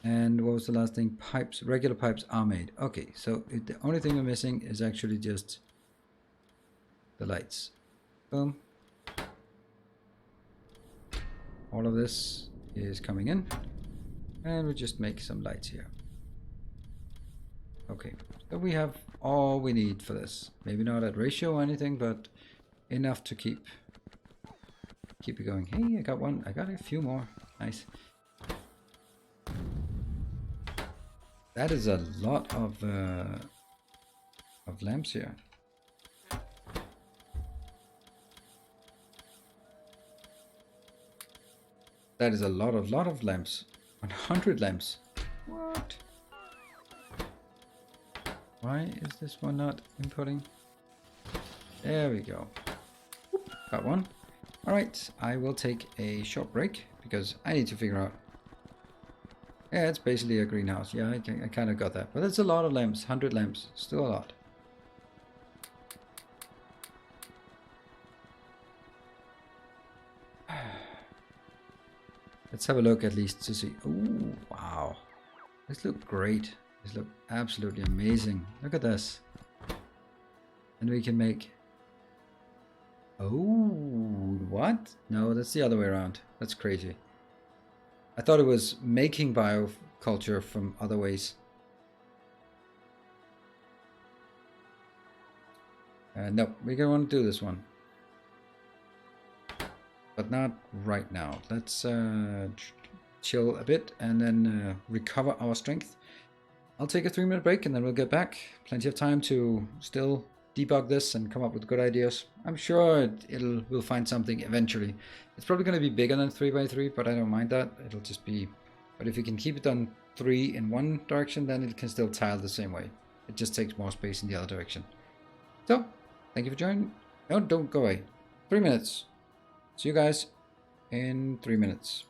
And what was the last thing? Pipes. Regular pipes are made. Okay, so the only thing we're missing is actually just the lights. Boom. All of this is coming in. And we just make some lights here. Okay, so we have all we need for this. Maybe not at ratio or anything, but enough to keep it going. Hey, I got one. I got a few more. Nice. That is a lot of lamps here. That is a lot of lamps. 100 lamps. What? Why is this one not inputting? There we go. Got one. Alright, I will take a short break because I need to figure out. Yeah, it's basically a greenhouse. Yeah, I kind of got that. But it's a lot of lamps. 100 lamps. Still a lot. Let's have a look at least to see. Ooh, wow. This looks great. This looks absolutely amazing. Look at this. And we can make... Oh, what? No, that's the other way around. That's crazy. I thought it was making bioculture from other ways. No, we're going to want to do this one. But not right now. Let's chill a bit and then recover our strength. I'll take a 3-minute break and then we'll get back. Plenty of time to still debug this and come up with good ideas. I'm sure we'll find something eventually. It's probably going to be bigger than 3x3, but I don't mind that. It'll just be... But if you can keep it on 3 in one direction, then it can still tile the same way. It just takes more space in the other direction. So, thank you for joining. No, don't go away. 3 minutes. See you guys in 3 minutes.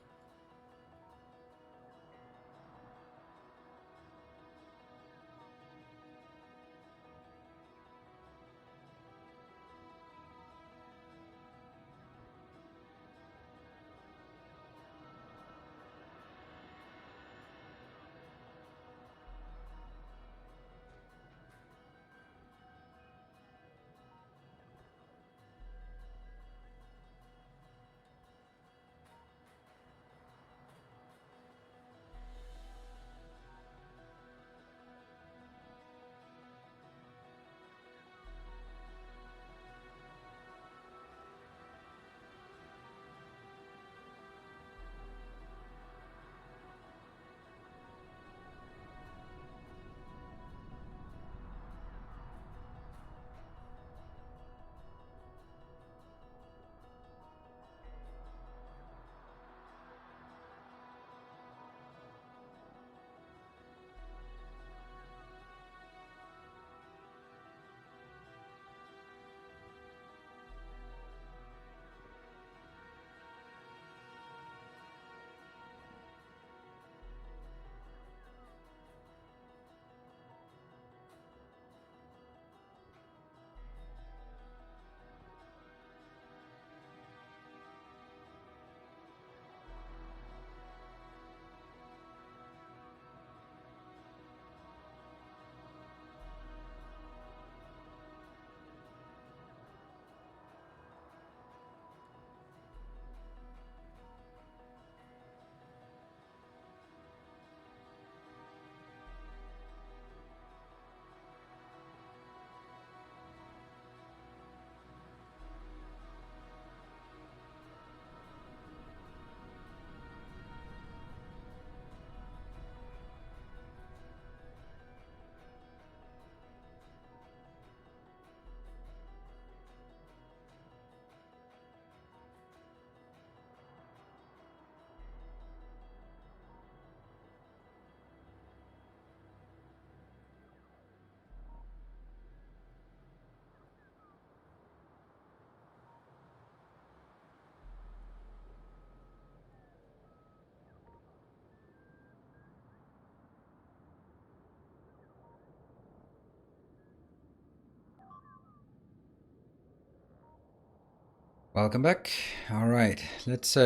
Welcome back. All right, let's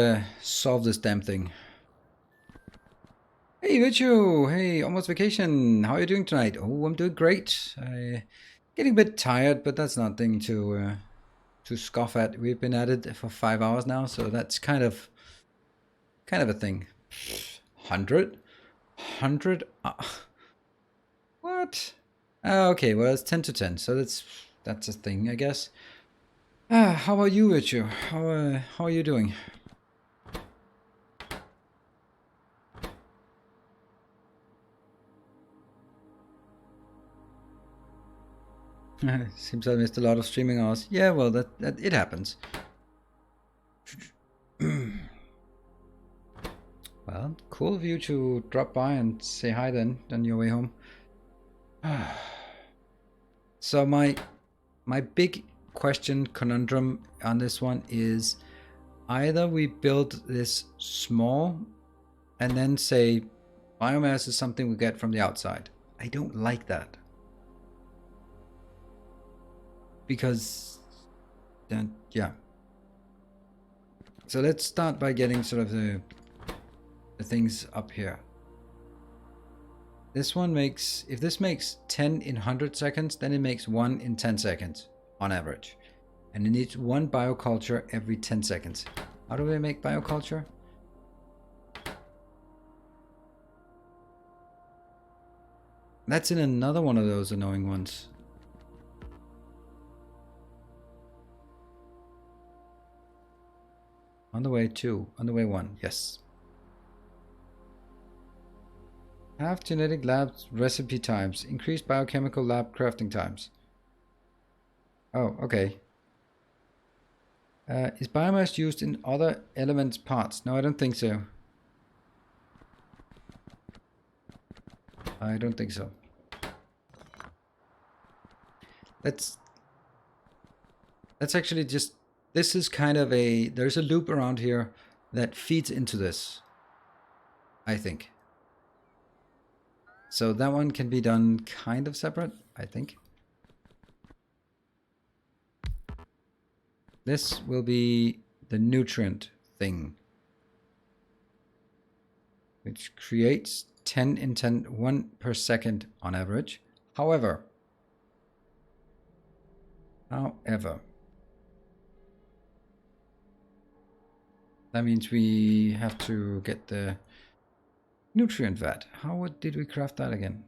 solve this damn thing. Hey, Vichu! Hey, almost vacation. How are you doing tonight? Oh, I'm doing great. Getting a bit tired, but that's nothing to scoff at. We've been at it for 5 hours now, so that's kind of a thing. 100? 100? What? Okay, well, it's 10 to 10, so that's a thing, I guess. How about you, Vichu? How are you doing? Seems I missed a lot of streaming hours. Yeah, well, that it happens. Well, cool of you to drop by and say hi then on your way home. So my big question conundrum on this one is either we build this small and then say biomass is something we get from the outside. I don't like that. Because then, yeah. So let's start by getting sort of the things up here. This one makes, if this makes 10 in 100 seconds, then it makes 1 in 10 seconds on average. And it needs 1 bioculture every 10 seconds. How do we make bioculture? That's in another one of those annoying ones. On the way 2, on the way 1, yes. Half genetic lab recipe times. Increase biochemical lab crafting times. Oh, okay. Is biomass used in other elements parts? No, I don't think so. I don't think so. Let's actually just... This is kind of a... There's a loop around here that feeds into this, I think. So that one can be done kind of separate, I think. This will be the nutrient thing, which creates 10 in 10, 1 per second on average. However, that means we have to get the nutrient vat. How did we craft that again?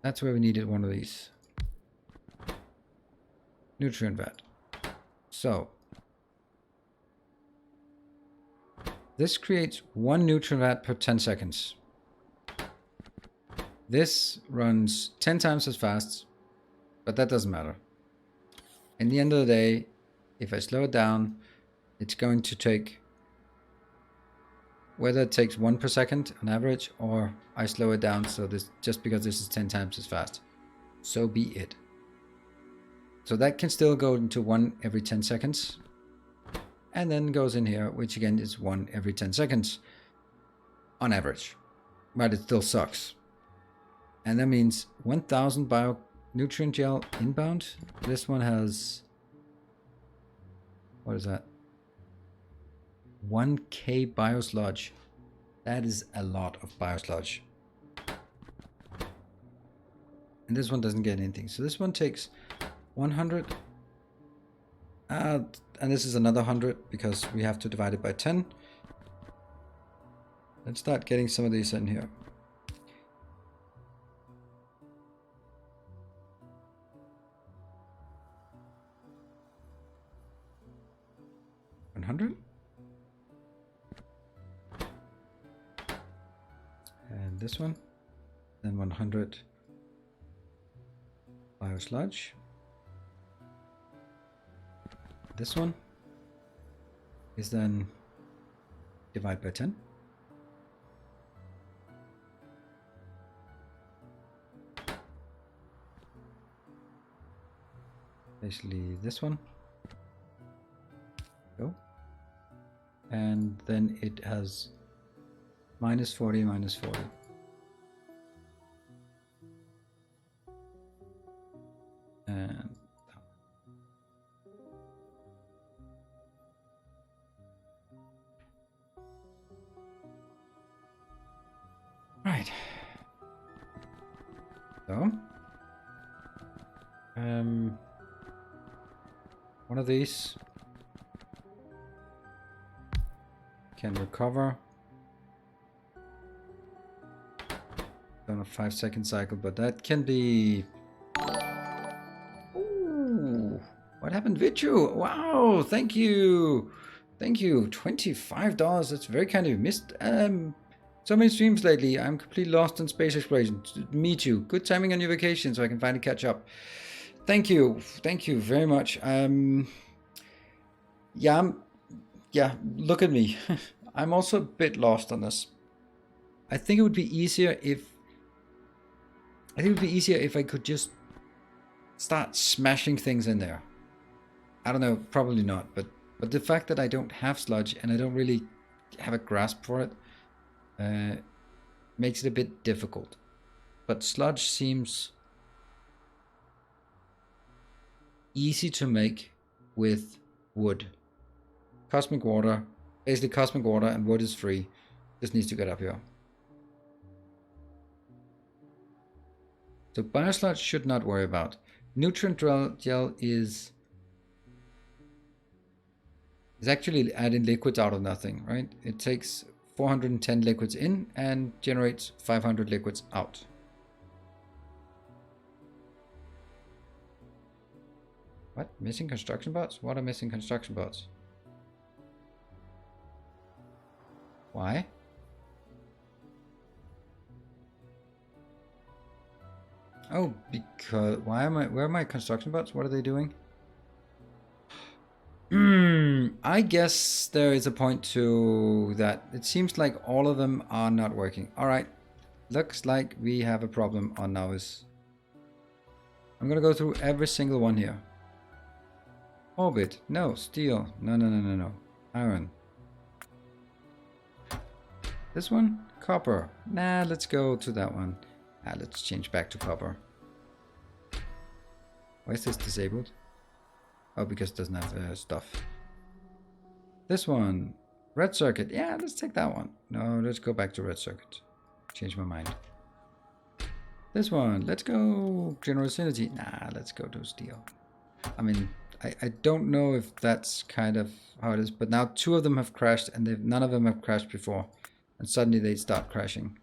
That's where we needed one of these. Nutrient vat. So this creates 1 nutrient vat per 10 seconds. This runs 10 times as fast, but that doesn't matter. In the end of the day, if I slow it down, it's going to take, whether it takes 1 per second on average, or I slow it down, so this, just because this is 10 times as fast, so be it. So that can still go into 1 every 10 seconds, and then goes in here, which again is 1 every 10 seconds on average, but it still sucks. And that means 1000 bio nutrient gel inbound. This one has, what is that? 1k biosludge. That is a lot of biosludge. And this one doesn't get anything. So this one takes 100. And this is another 100 because we have to divide it by 10. Let's start getting some of these in here. $100. And this one. Then 100 biosludge. This one is then divide by 10. Basically this one. Go. And then it has minus 40, minus 40. And right. So. One of these can recover. On a 5-second cycle, but that can be... Ooh, what happened, Vichu? Wow, thank you. Thank you. $25. That's very kind of you. Missed so many streams lately. I'm completely lost in space exploration. Me too. Good timing on your vacation so I can finally catch up. Thank you. Thank you very much. Yeah, look at me. I'm also a bit lost on this. I think it would be easier if I could just start smashing things in there. I don't know, probably not, but the fact that I don't have sludge and I don't really have a grasp for it makes it a bit difficult. But sludge seems easy to make with wood. Cosmic water, basically cosmic water, and wood is free. Just needs to get up here. So biosludge should not worry about. Nutrient gel is actually adding liquids out of nothing, right? It takes 410 liquids in and generates 500 liquids out. What? Missing construction bots? What are missing construction bots? Why? Oh, because where are my construction bots? What are they doing? I guess there is a point to that. It seems like all of them are not working. All right, looks like we have a problem on ours. I'm gonna go through every single one here. Orbit, no. Steel, no. Iron. This one, copper. Nah, let's go to that one. Let's change back to copper. Why is this disabled? Oh, because it doesn't have stuff. This one, red circuit. Yeah, let's take that one. No, let's go back to red circuit. Change my mind. This one, let's go general vicinity. Nah, let's go to steel. I mean, I don't know if that's kind of how it is, but now 2 of them have crashed and none of them have crashed before. And suddenly they start crashing.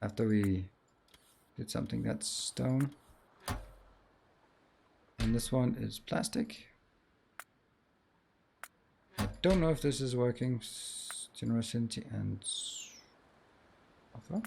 After we did something. That's stone. And this one is plastic. I don't know if this is working. Generosity and offer.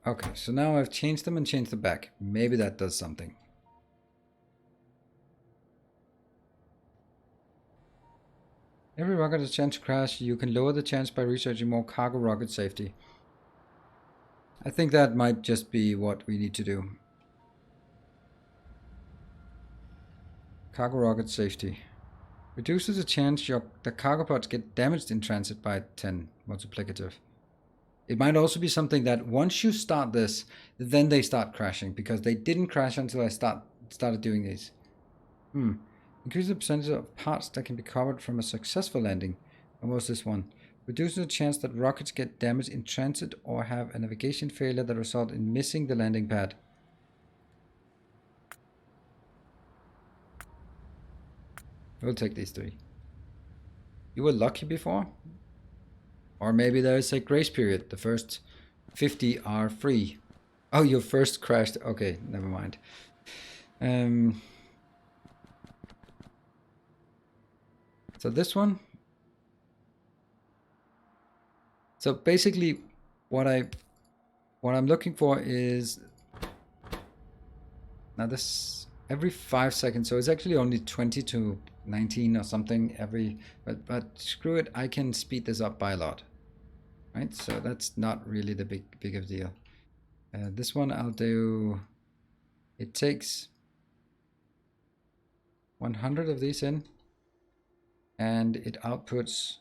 Okay, so now I've changed them and changed them back. Maybe that does something. Every rocket has a chance to crash. You can lower the chance by researching more cargo rocket safety. I think that might just be what we need to do. Cargo rocket safety. Reduces the chance the cargo pods get damaged in transit by 10 multiplicative. It might also be something that once you start this, then they start crashing, because they didn't crash until I started doing these. Increase the percentage of parts that can be covered from a successful landing. And what's this one? Reduces the chance that rockets get damaged in transit or have a navigation failure that result in missing the landing pad. We'll take these 3. You were lucky before? Or maybe there is a grace period. The first 50 are free. Oh, your first crashed. Okay, never mind. So this one. So basically, what I'm looking for is Now this every 5 seconds, so it's actually only 20 to 19 or something every, but screw it, I can speed this up by a lot, right? So that's not really the big of a deal. This one I'll do, it takes 100 of these in, and it outputs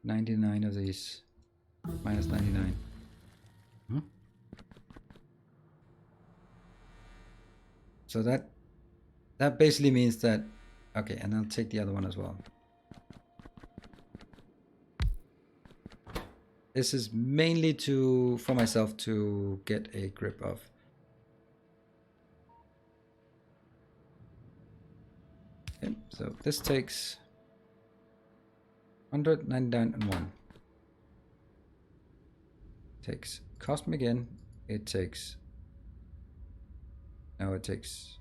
99 of these, minus 99. So that basically means that, okay, and I'll take the other one as well. This is mainly for myself to get a grip of. Okay, so this takes 199 and 1. Takes Cosmic in, it takes, now it takes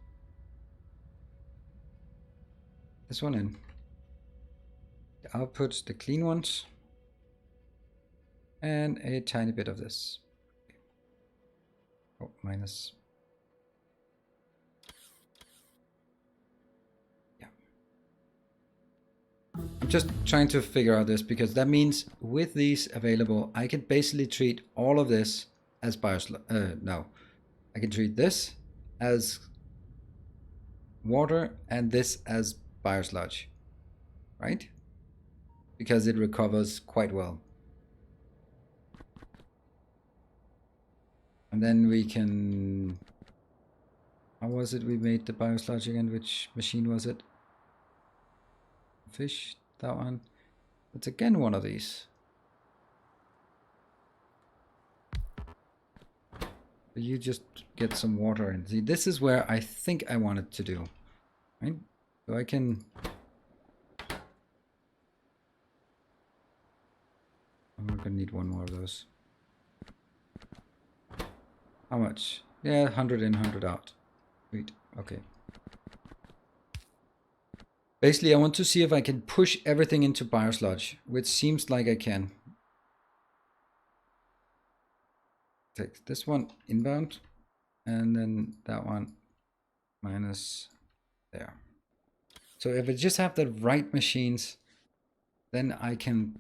this one in. It outputs the clean ones and a tiny bit of this. Oh, minus. Yeah. I'm just trying to figure out this because that means with these available, I can basically treat all of this as biosludge. No, I can treat this as water and this as biosludge, right? Because it recovers quite well. And then we can, how was it we made the biosludge again? Which machine was it? Fish, that one. It's again one of these. You just get some water in. See, this is where I think I wanted to do, right? So I can, I'm not gonna need one more of those. How much? Yeah, 100 in, 100 out. Sweet, okay. Basically, I want to see if I can push everything into biosludge, which seems like I can. Take this one inbound, and then that one minus there. So if I just have the right machines, then I can,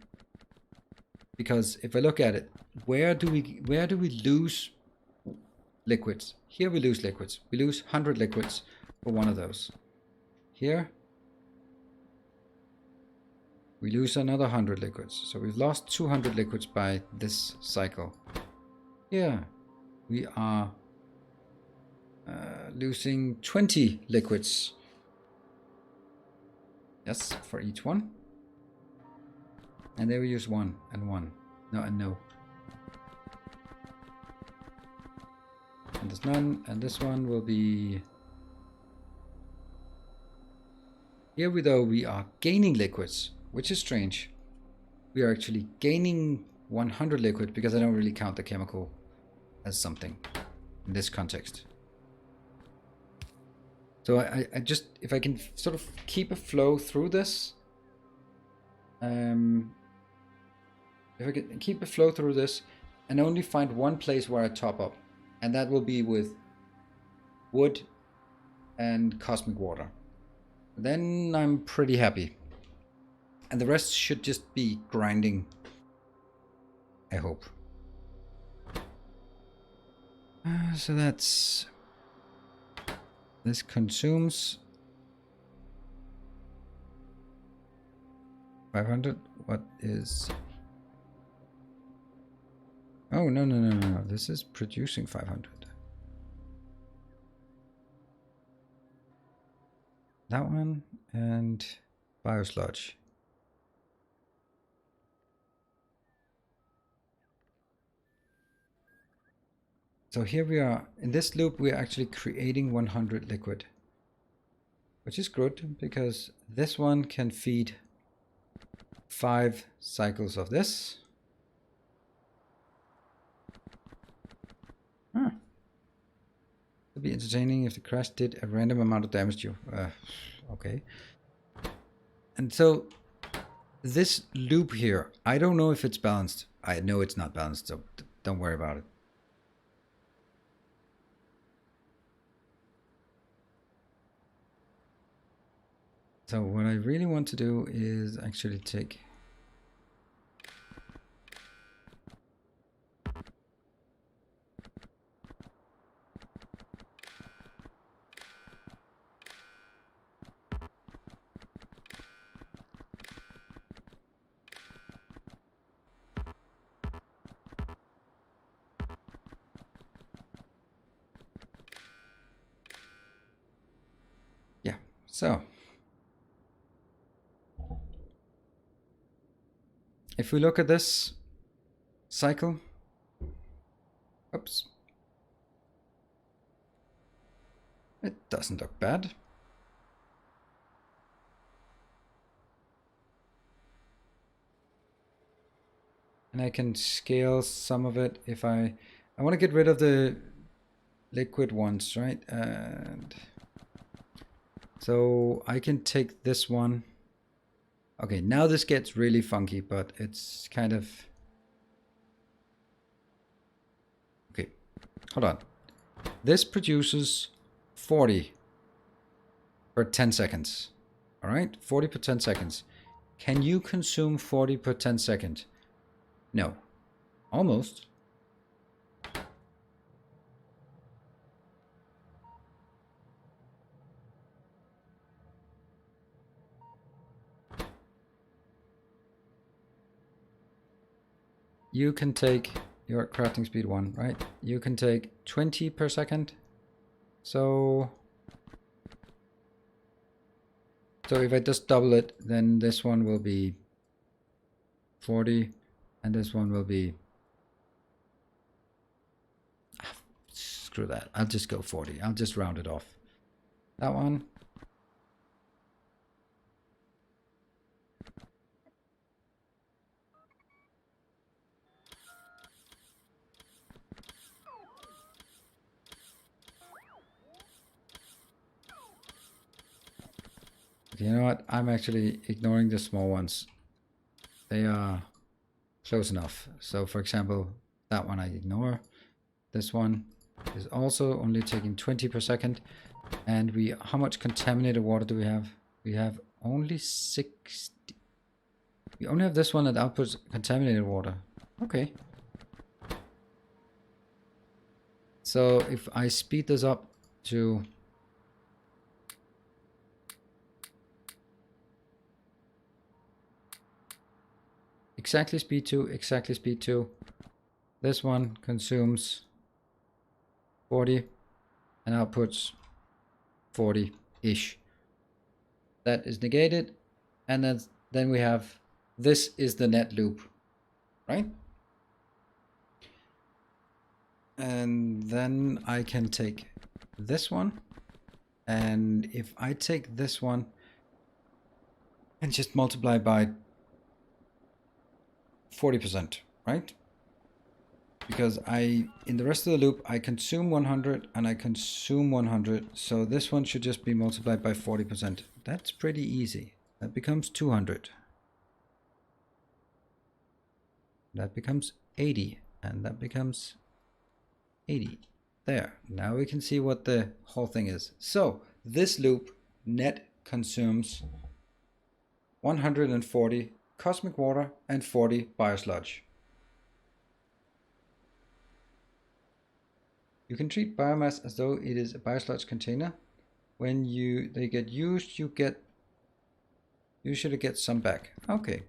because if I look at it, where do we lose liquids? Here we lose liquids. We lose 100 liquids for one of those. Here we lose another 100 liquids. So we've lost 200 liquids by this cycle. Here we are losing 20 liquids. Yes, for each one. And there we use 1 and 1. No and no. And there's none. And this one will be... Here we are gaining liquids, which is strange. We are actually gaining 100 liquid because I don't really count the chemical as something in this context. So I just, if I can sort of keep a flow through this, if I can keep a flow through this and only find one place where I top up, and that will be with wood and cosmic water, then I'm pretty happy. And the rest should just be grinding, I hope. So that's... This consumes 500. What is... Oh, no. This is producing 500. That one and biosludge. So here we are, in this loop we are actually creating 100 liquid, which is good because this one can feed 5 cycles of this. It'd be entertaining if the crash did a random amount of damage to you. Okay. And so this loop here, I don't know if it's balanced. I know it's not balanced, so don't worry about it. So what I really want to do is actually take so if we look at this cycle, oops, it doesn't look bad. And I can scale some of it if I want to get rid of the liquid ones, right? And so I can take this one. Okay, now this gets really funky, but it's kind of... Okay, hold on. This produces 40 per 10 seconds. All right, 40 per 10 seconds. Can you consume 40 per 10 seconds? No. Almost. You can take your crafting speed 1, right? You can take 20 per second. So if I just double it, then this one will be 40 and this one will be... Screw that. I'll just go 40. I'll just round it off. That one. Okay, you know what? I'm actually ignoring the small ones. They are close enough. So for example, that one I ignore. This one is also only taking 20 per second. And how much contaminated water do we have? We have only 60. We only have this one that outputs contaminated water. Okay. So if I speed this up to... exactly speed 2, exactly speed 2. This one consumes 40 and outputs 40-ish. That is negated. And then we have, this is the net loop, right? And then I can take this one. And if I take this one and just multiply by 40%, right? Because in the rest of the loop, I consume 100 and I consume 100. So this one should just be multiplied by 40%. That's pretty easy. That becomes 200. That becomes 80. And that becomes 80. There. Now we can see what the whole thing is. So this loop net consumes 140 cosmic water and 40 biosludge. You can treat biomass as though it is a biosludge container. When they get used, you usually get some back. Okay.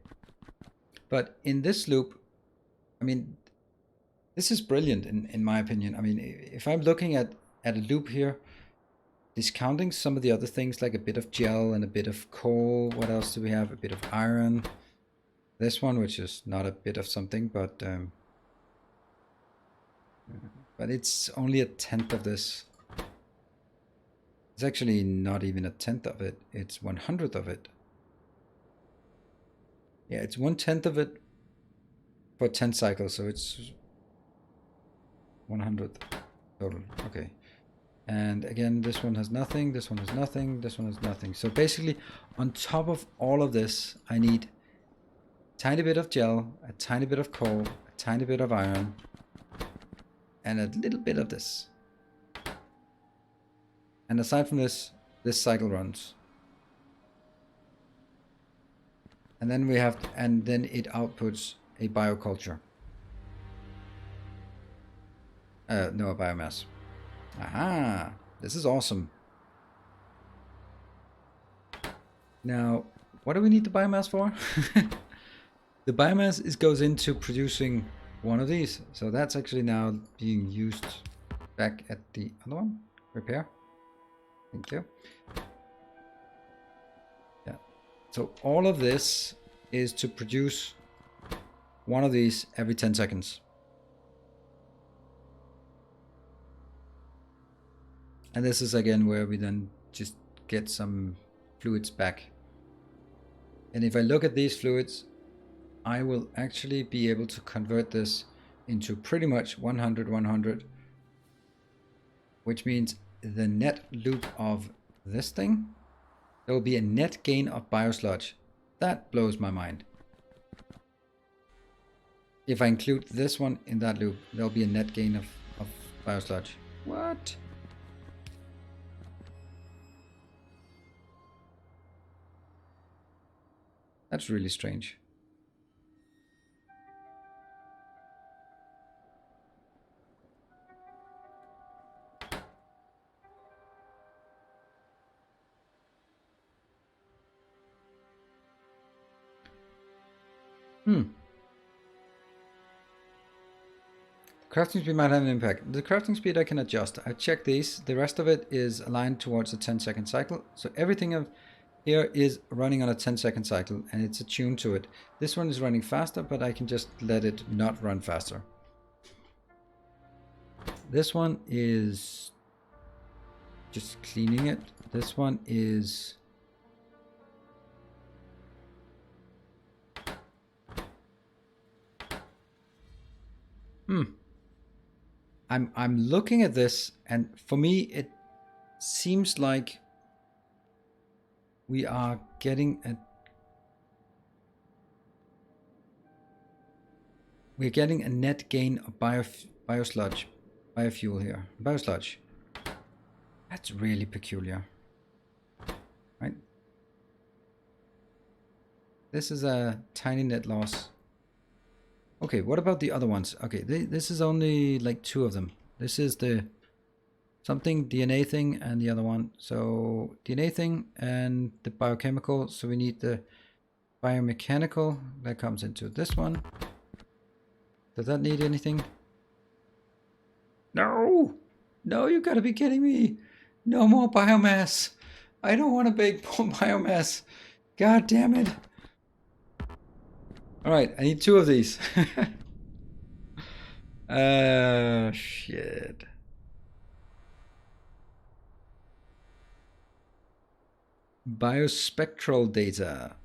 But in this loop, I mean, this is brilliant in my opinion. I mean, if I'm looking at a loop here, discounting some of the other things like a bit of gel and a bit of coal. What else do we have? A bit of iron. This one, which is not a bit of something, but it's only a tenth of this. It's actually not even a tenth of it. It's 1/100th of it. Yeah, it's 1/10 of it for 10 cycles, so it's 1/100th total. Okay. And again, this one has nothing, this one has nothing, this one has nothing. So basically, on top of all of this, I need a tiny bit of gel, a tiny bit of coal, a tiny bit of iron, and a little bit of this. And aside from this, this cycle runs. And then we have, and then it outputs a bioculture. No, a biomass. Aha! This is awesome. Now, what do we need the biomass for? The biomass goes into producing one of these. So that's actually now being used back at the other one. Repair. Thank you. Yeah. So all of this is to produce one of these every 10 seconds. And this is again where we then just get some fluids back. And if I look at these fluids, I will actually be able to convert this into pretty much 100, 100, which means the net loop of this thing, there will be a net gain of biosludge. That blows my mind. If I include this one in that loop, there'll be a net gain of biosludge. What? That's really strange. Crafting speed might have an impact. The crafting speed I can adjust. I checked these. The rest of it is aligned towards a 10-second cycle. So everything of here is running on a 10-second cycle and it's attuned to it. This one is running faster, but I can just let it not run faster. This one is just cleaning it. This one is I'm looking at this, and for me it seems like we are getting a net gain of biosludge, biofuel here. Biosludge. That's really peculiar. Right? This is a tiny net loss. Okay, what about the other ones? Okay, this is only like 2 of them. This is the something DNA thing and the other one. So DNA thing and the biochemical. So we need the biomechanical that comes into this one. Does that need anything? No! No, you gotta be kidding me. No more biomass. I don't want to bake more biomass. God damn it. Alright, I need 2 of these. Shit. Biospectral data.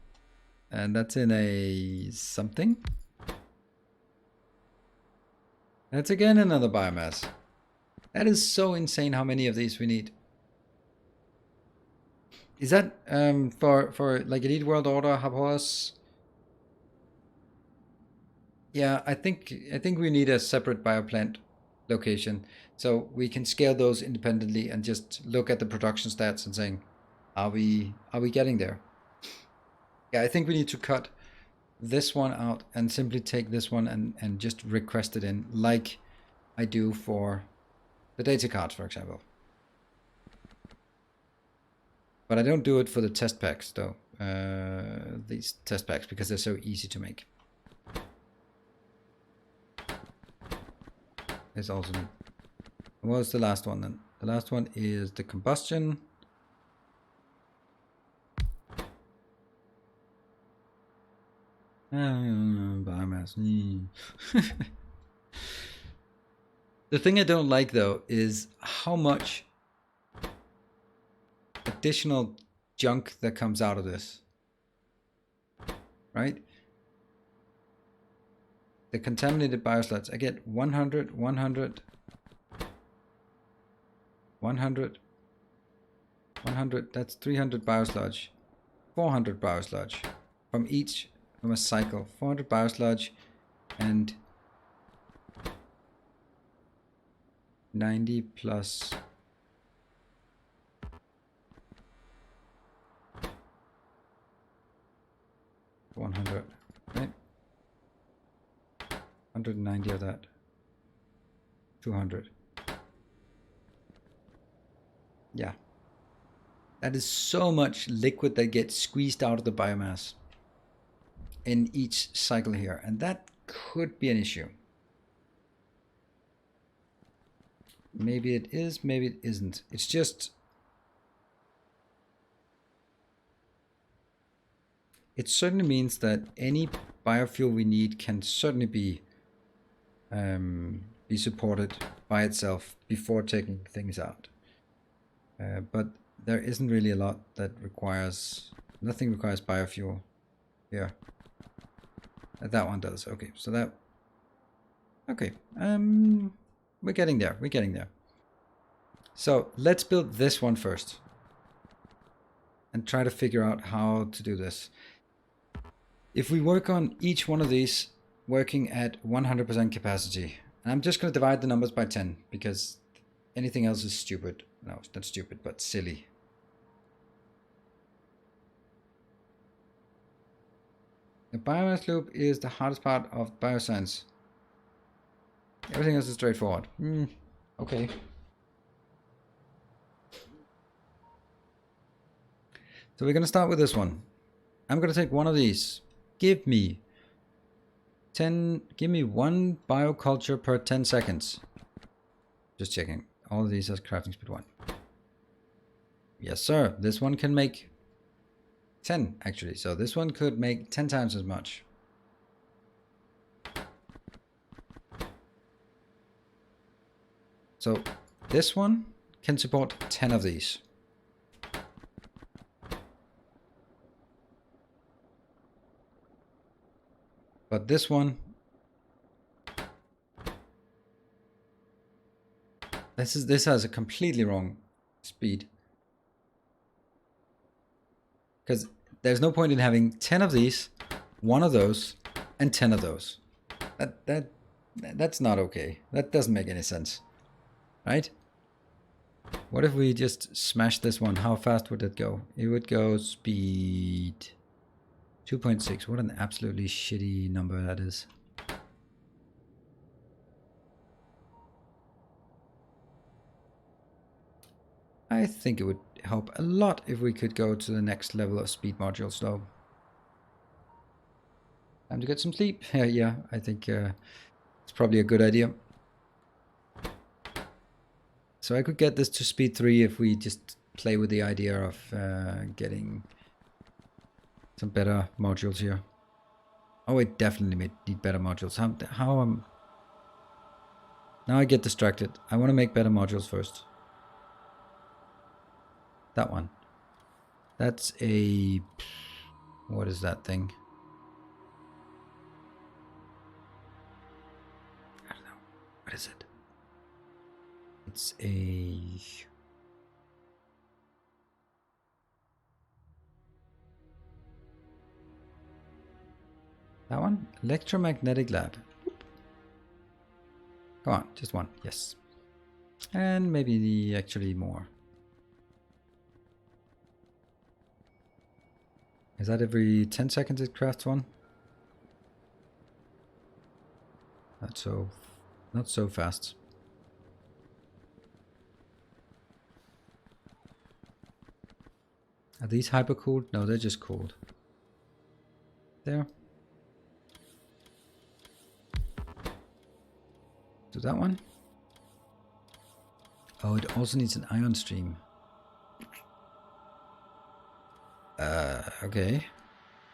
And that's in a something. That's again another biomass. That is so insane how many of these we need. Is that for like Elite World Order, Habhorse? Yeah, I think we need a separate bioplant location so we can scale those independently and just look at the production stats and saying, are we getting there? Yeah, I think we need to cut this one out and simply take this one and just request it in, like I do for the data cards, for example. But I don't do it for the test packs though, these test packs, because they're so easy to make. There's also, what was the last one then? The last one is the combustion. Biomass. The thing I don't like though is how much additional junk that comes out of this. Right? The contaminated biosludge. I get 100, 100, 100, 100. That's 300 biosludge. 400 biosludge from a cycle. 400 biosludge and 90 plus 400 200. Yeah. That is so much liquid that gets squeezed out of the biomass in each cycle here. And that could be an issue. Maybe it is, maybe it isn't. It's just... It certainly means that any biofuel we need can certainly be supported by itself before taking things out. But there isn't really a lot that requires... Nothing requires biofuel here. That one does. Okay, so that... Okay, we're getting there. We're getting there. So let's build this one first. And try to figure out how to do this. If we work on each one of these working at 100% capacity, and I'm just going to divide the numbers by 10 because anything else is stupid. No, it's not stupid, but silly. The biomass loop is the hardest part of bioscience. Everything else is straightforward. Okay. So we're going to start with this one. I'm going to take one of these. Give me 10, give me 1 bioculture per 10 seconds. Just checking. All of these has crafting speed 1. Yes, sir. This one can make 10, actually. So this one could make 10 times as much. So this one can support 10 of these. But this one, this has a completely wrong speed. Because there's no point in having 10 of these, 1 of those, and 10 of those. That's not okay. That doesn't make any sense. Right? What if we just smash this one? How fast would it go? It would go speed 2.6. What an absolutely shitty number that is. I think it would help a lot if we could go to the next level of speed modules though. Time to get some sleep. Yeah, I think it's probably a good idea. So I could get this to speed 3 if we just play with the idea of getting some better modules here. Oh, I definitely need better modules. How now I get distracted. I want to make better modules first. That one. That's a... What is that thing? I don't know. What is it? It's a... That one? Electromagnetic lab. Come on, just one. Yes. And maybe actually more. Is that every 10 seconds it crafts one? Not so fast. Are these hyper cooled? No, they're just cooled. There. Do that one. Oh, it also needs an ion stream. Okay.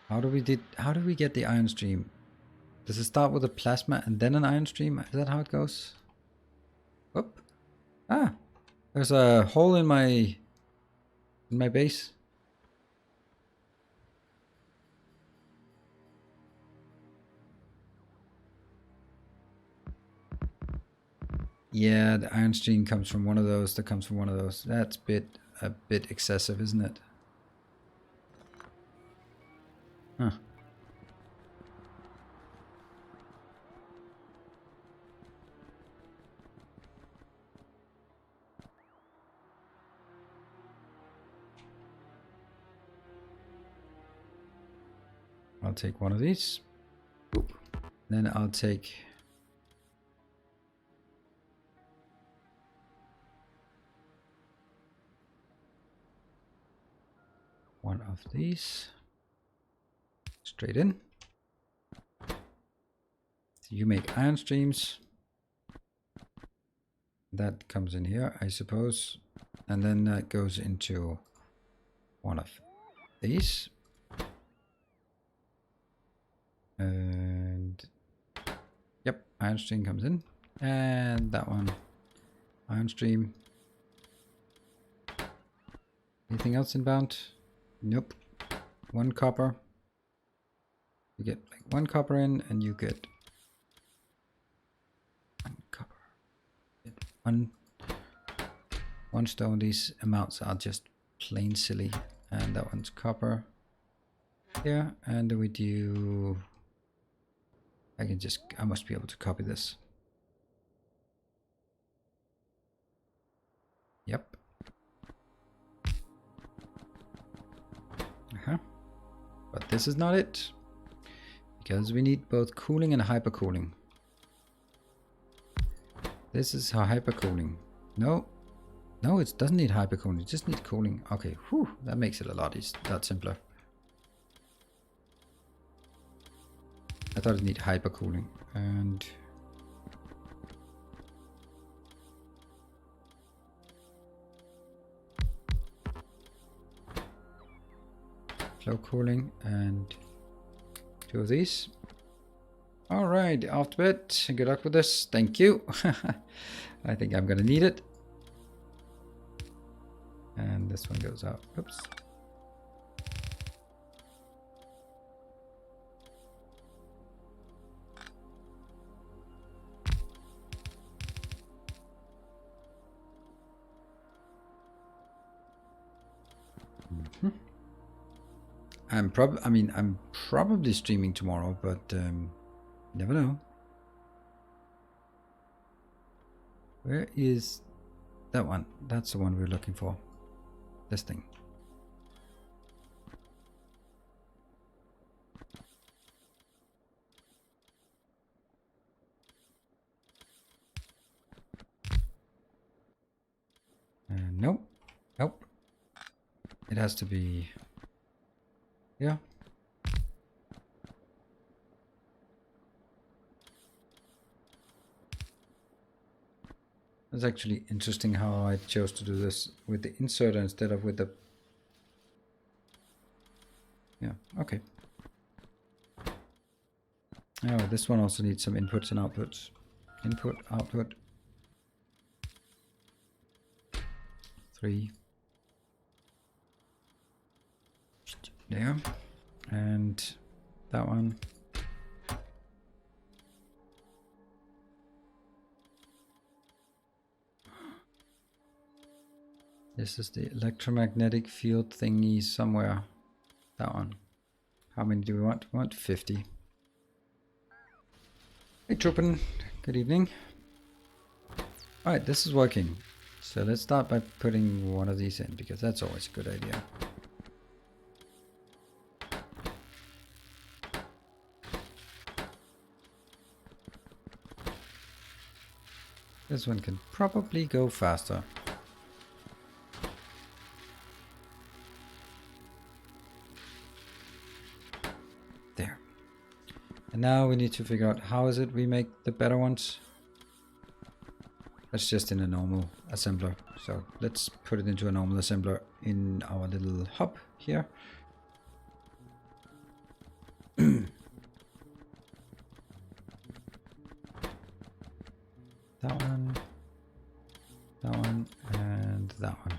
How do we get the ion stream? Does it start with a plasma and then an ion stream? Is that how it goes? Whoop. Ah, there's a hole in my base. Yeah, the ion stream comes from one of those. That comes from one of those. That's a bit excessive, isn't it? Huh. I'll take one of these. Then I'll take one of these straight in. You make iron streams. That comes in here, I suppose. And then that goes into one of these. And yep, iron stream comes in. And that one, iron stream. Anything else inbound? Nope. One copper. You get like one copper in, and you get one copper. One stone. These amounts are just plain silly. And that one's copper. Here, and we do. I must be able to copy this. Yep. But this is not it. Because we need both cooling and hypercooling. This is hypercooling. No, it doesn't need hypercooling. It just needs cooling. Okay, whew, that makes it a lot simpler. I thought it needed hypercooling. And flow cooling and 2 of these. All right, off to bed. Good luck with this. Thank you. I think I'm gonna need it. And this one goes out. Oops. I'm probably streaming tomorrow, but never know. Where is that one? That's the one we're looking for. This thing. Nope. Nope. It has to be. Yeah. It's actually interesting how I chose to do this with the inserter instead of with the... Yeah, okay. Oh, this one also needs some inputs and outputs. Input, output. 3. There. And that one. This is the electromagnetic field thingy somewhere. That one. How many do we want? We want 50. Hey Truppen, good evening. Alright, this is working. So let's start by putting one of these in, because that's always a good idea. This one can probably go faster. There. And now we need to figure out how is it we make the better ones. That's just in a normal assembler. So let's put it into a normal assembler in our little hub here. That one, and that one.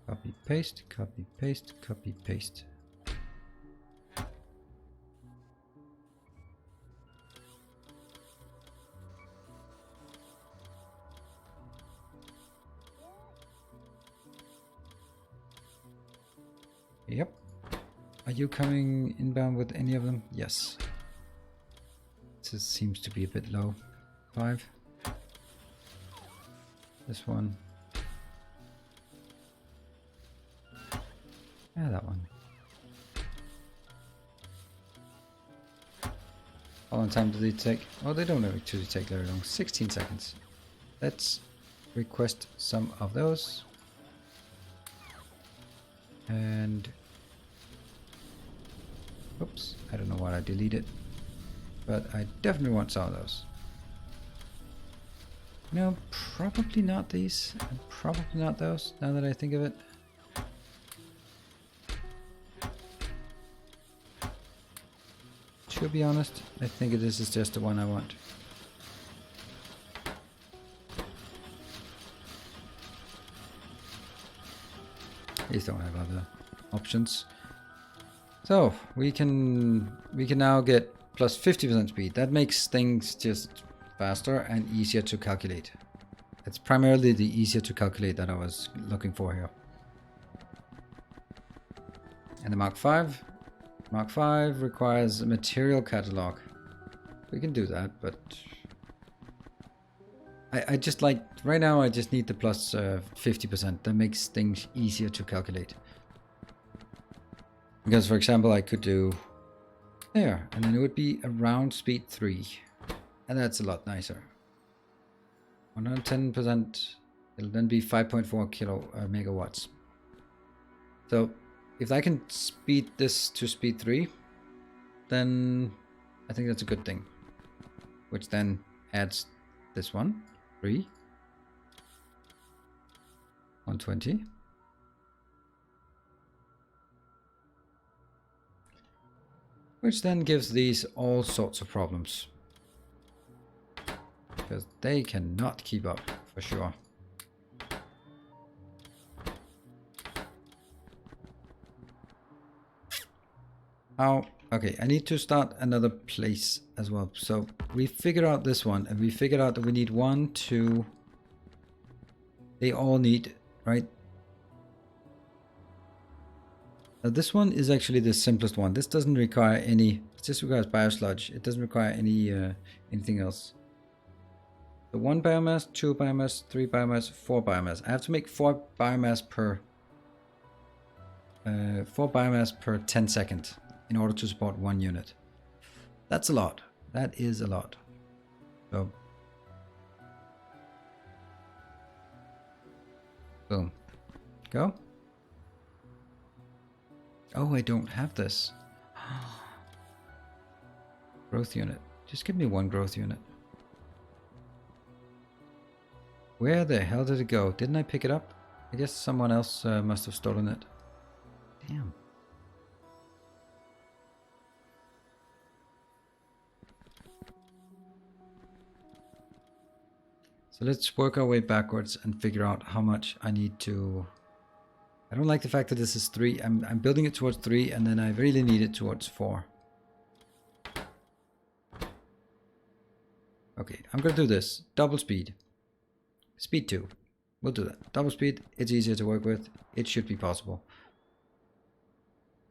Copy, paste, copy, paste, copy, paste. Yep. Are you coming inbound with any of them? Yes. This seems to be a bit low. 5. This one. Yeah, that one. How long time do they take? Oh, they don't actually take very long. 16 seconds. Let's request some of those. And Oops, I don't know what I deleted. But I definitely want some of those. No, probably not these. And probably not those, now that I think of it. To be honest, I think this is just the one I want. These don't have other options. So we can now get plus 50% speed. That makes things just faster and easier to calculate. It's primarily the easier to calculate that I was looking for here. And the Mark V requires a material catalog. We can do that, but I just like, right now I just need the plus 50%. That makes things easier to calculate. Because for example, I could do there, and then it would be around speed 3. And that's a lot nicer. 110%, it'll then be 5.4 megawatts. So if I can speed this to speed 3, then I think that's a good thing. Which then adds this one, 3, 120. Which then gives these all sorts of problems. Because they cannot keep up, for sure. Oh, okay, I need to start another place as well. So we figured out this one, and we figured out that we need 1, 2. They all need, right? Now this one is actually the simplest one. This doesn't require any, it just requires biosludge. It doesn't require any anything else. So 1 biomass, 2 biomass, 3 biomass, 4 biomass. I have to make 4 biomass per 10 seconds in order to support 1 unit. That's a lot. That is a lot. So boom. Go. Oh, I don't have this. Growth unit. Just give me 1 growth unit. Where the hell did it go? Didn't I pick it up? I guess someone else must have stolen it. Damn. So let's work our way backwards and figure out how much I need to... I don't like the fact that this is 3. I'm building it towards 3, and then I really need it towards 4. Okay, I'm gonna do this. Double speed. Speed 2. We'll do that. Double speed, it's easier to work with. It should be possible.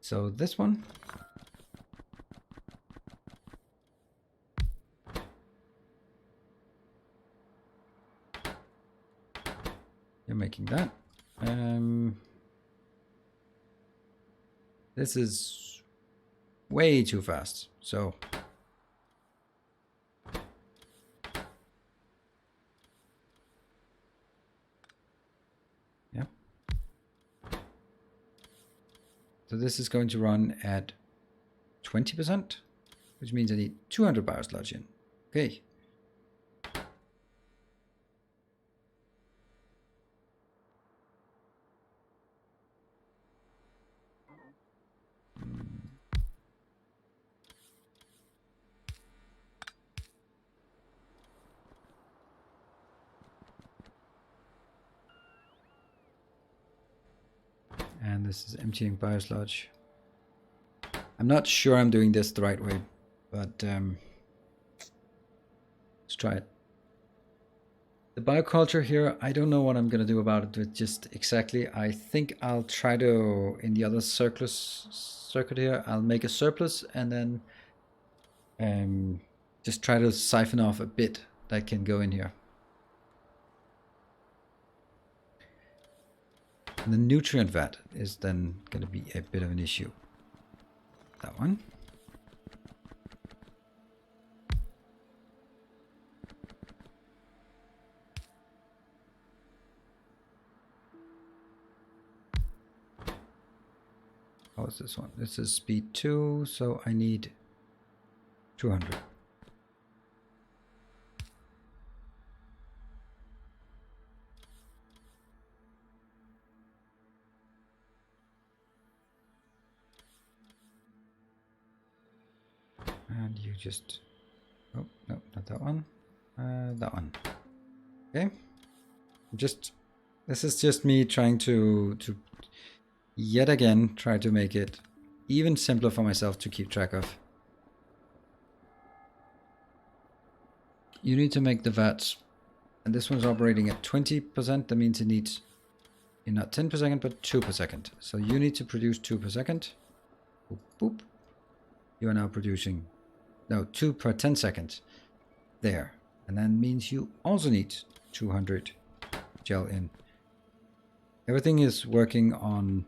So this one. You're making that. This is way too fast. So yeah. So this is going to run at 20%, which means I need 200 biosludge in. Okay. And this is emptying biosludge. I'm not sure I'm doing this the right way, but let's try it. The bioculture here, I don't know what I'm going to do about it with just exactly. I think I'll try to, in the other circuit here, I'll make a surplus and then just try to siphon off a bit that can go in here. And the nutrient vat is then going to be a bit of an issue. That one. How is this one? This is speed 2, so I need 200. And you just... Oh, no, not that one. That one. Okay. This is just me trying to yet again try to make it even simpler for myself to keep track of. You need to make the VATs, and this one's operating at 20%. That means it needs not 10 per second, but 2 per second. So you need to produce 2 per second. Boop, boop. You are now producing, no, 2 per 10 seconds. There. And that means you also need 200 gel in. Everything is working on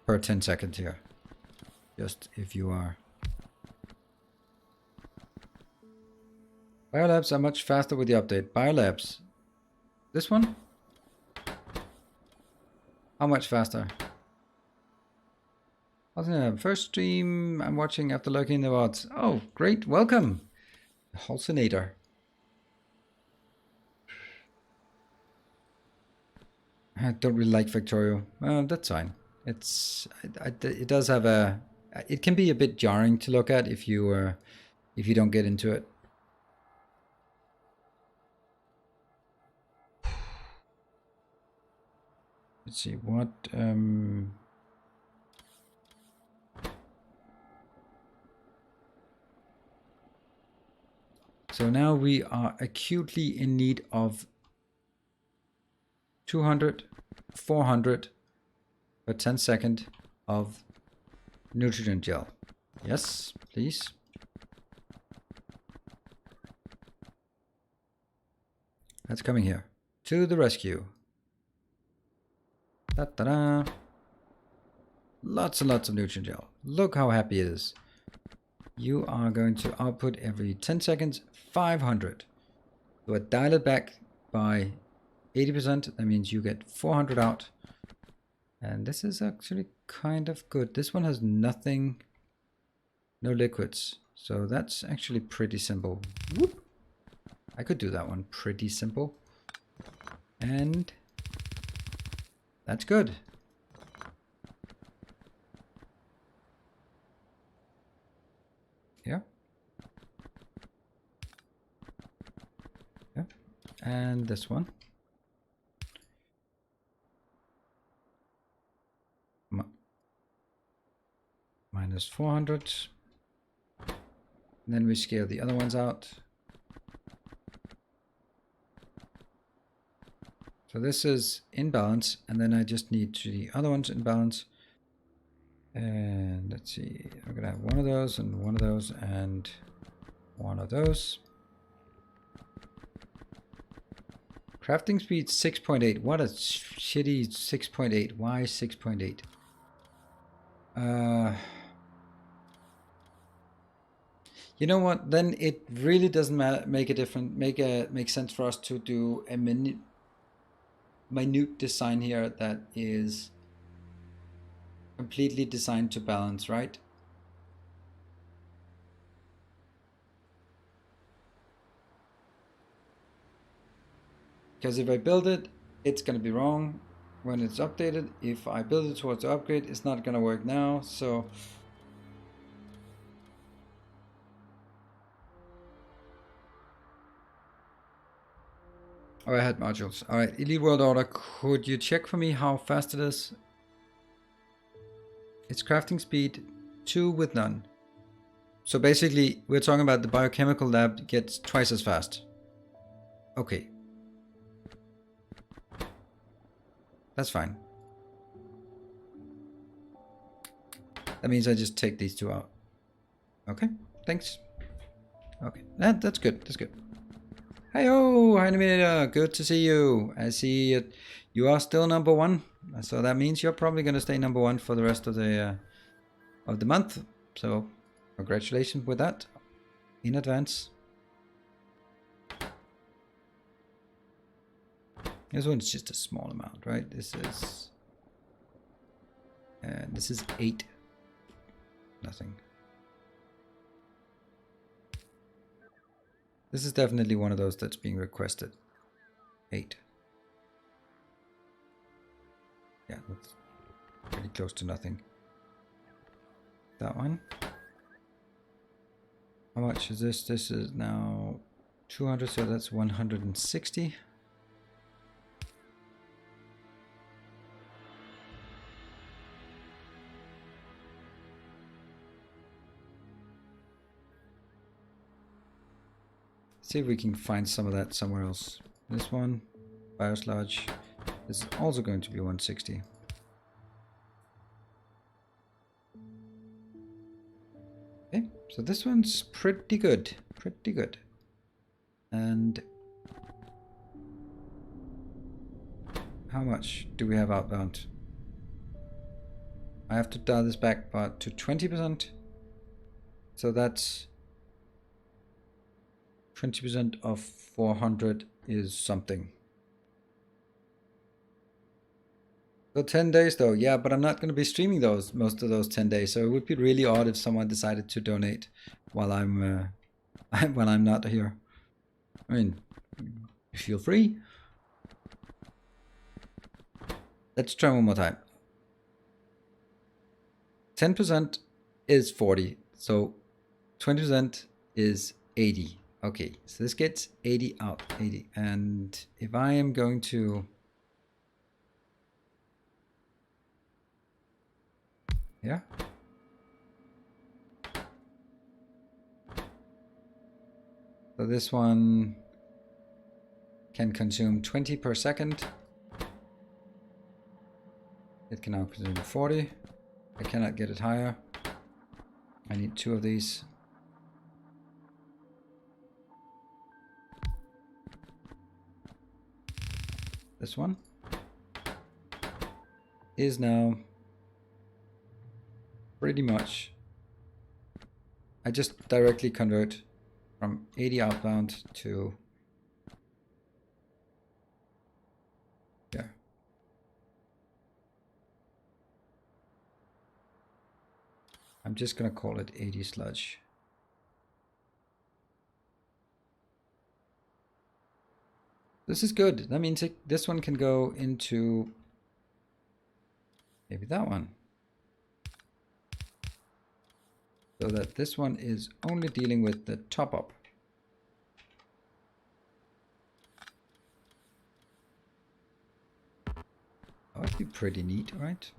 per 10 seconds here. Just if you are. Biolabs are much faster with the update. Biolabs. This one? How much faster? First stream I'm watching after lurking in the VODs. Oh, great. Welcome. Halcinator. I don't really like Factorio. That's fine. It does have a... It can be a bit jarring to look at if you don't get into it. Let's see what... So now we are acutely in need of 200, 400 per 10 second of nutrient gel. Yes, please. That's coming here. To the rescue. Da-da-da. Lots and lots of nutrient gel. Look how happy it is. You are going to output every 10 seconds 500. So I dial it back by 80%. That means you get 400 out. And this is actually kind of good. This one has nothing, no liquids. So that's actually pretty simple. Whoop. I could do that one pretty simple. And that's good. Yeah. Yeah. And this one. Minus 400. And then we scale the other ones out. So this is in balance, and then I just need the other ones in balance. And let's see, I'm gonna have one of those and one of those and one of those. Crafting speed 6.8. What a shitty 6.8. Why 6.8? You know what? Then it really doesn't make sense for us to do a minute design here that is completely designed to balance, right? Because if I build it, it's going to be wrong when it's updated. If I build it towards the upgrade, it's not going to work now. So oh, I had modules. All right, Elite World Order, could you check for me how fast it is? It's crafting speed 2 with none. So basically, we're talking about the biochemical lab gets twice as fast. Okay. That's fine. That means I just take these two out. Okay, thanks. Okay, that's good. That's good. Hi-ho, Animator, good to see you. I see it. You are still number 1, so that means you're probably going to stay number 1 for the rest of the month. So, congratulations with that in advance. This one's just a small amount, right? This is 8. nothing. This is definitely one of those that's being requested. 8. Yeah, that's pretty close to nothing. That one. How much is this? This is now 200, so that's 160. See if we can find some of that somewhere else. This one, biosludge, this is also going to be 160. Okay, so this one's pretty good, pretty good. And how much do we have outbound? I have to dial this back about to 20%. So that's 20% of 400 is something. So 10 days though, yeah, but I'm not going to be streaming those most of those 10 days. So it would be really odd if someone decided to donate while I'm while I'm not here. I mean, feel free. Let's try one more time. 10% is 40, so 20% is 80. Okay, so this gets 80 out, 80. And if I am going to... Yeah. So this one can consume 20 per second. It can now consume 40. I cannot get it higher. I need 2 of these. This one is now pretty much... I just directly convert from 80 outbound to... yeah. I'm just gonna call it 80 sludge. This is good. That means this one can go into maybe that one. So that this one is only dealing with the top up. That would be pretty neat, right?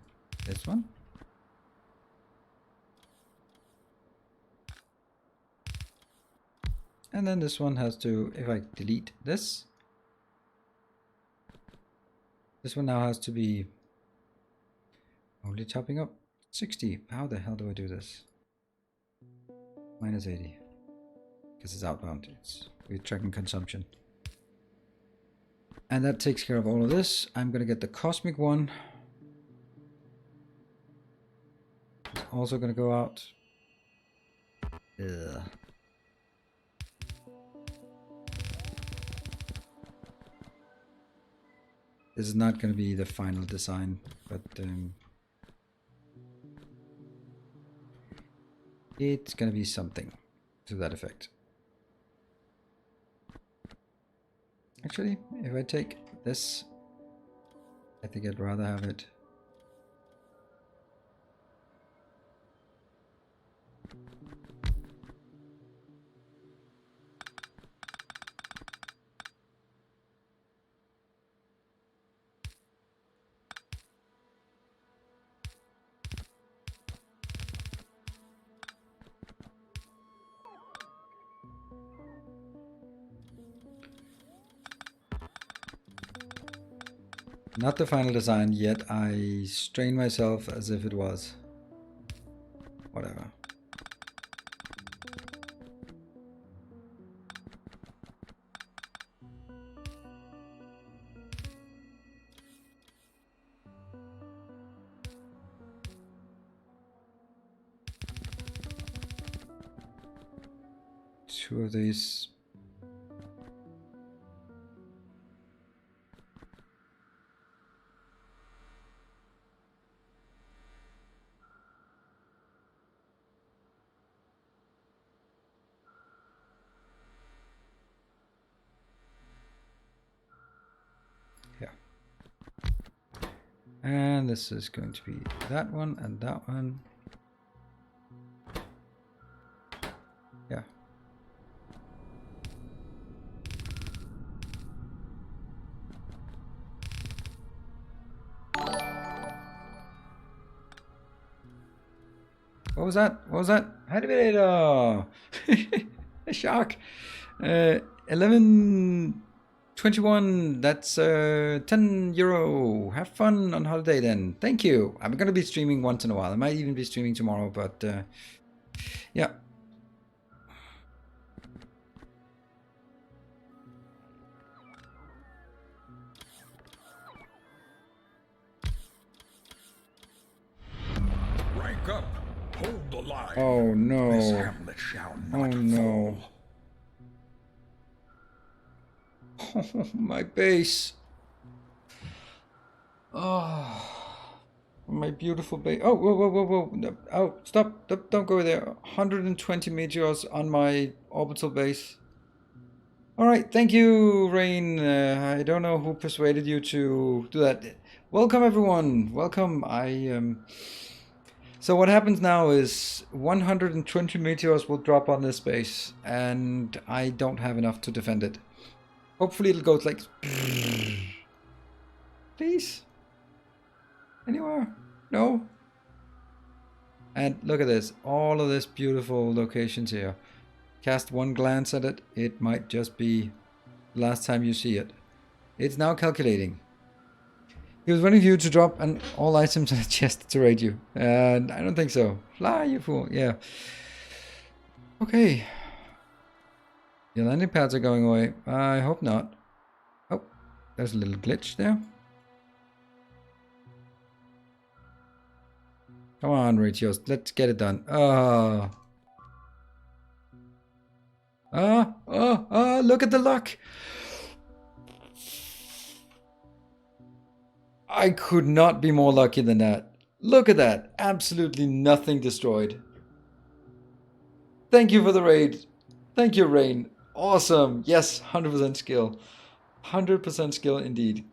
This one. And then this one has to, if I delete this, this one now has to be only topping up 60. How the hell do I do this? Minus 80. Because it's outbound. We're tracking consumption. And that takes care of all of this. I'm going to get the cosmic one. It's also going to go out. Ugh. This is not going to be the final design, but it's going to be something to that effect. Actually, if I take this, I think I'd rather have it. Not the final design yet. I strain myself as if it was. Whatever. Two of these. And this is going to be that one and that one. Yeah. What was that? What was that? Elevator! A shark! 11:21. That's €10. Have fun on holiday then. Thank you. I'm gonna be streaming once in a while. I might even be streaming tomorrow, but yeah. Rank up. Hold the line. Oh no. This hamlet shall not no. Oh, my base. Oh, my beautiful base. Oh, whoa, whoa, whoa, whoa. No, oh, stop. Don't go there. 120 meteors on my orbital base. All right, thank you, Rain. I don't know who persuaded you to do that. Welcome, everyone. Welcome. So what happens now is 120 meteors will drop on this base, and I don't have enough to defend it. Hopefully it'll go like... Please? Anywhere? No? And look at this. All of this beautiful locations here. Cast one glance at it. It might just be the last time you see it. It's now calculating. He was waiting for you to drop and all items in the chest to raid you. And I don't think so. Fly, you fool. Yeah. Okay. Your landing pads are going away. I hope not. Oh, there's a little glitch there. Come on, Ratios. Let's get it done. Look at the luck. I could not be more lucky than that. Look at that. Absolutely nothing destroyed. Thank you for the raid. Thank you, Rain. Awesome. Yes, 100% skill. 100% skill indeed.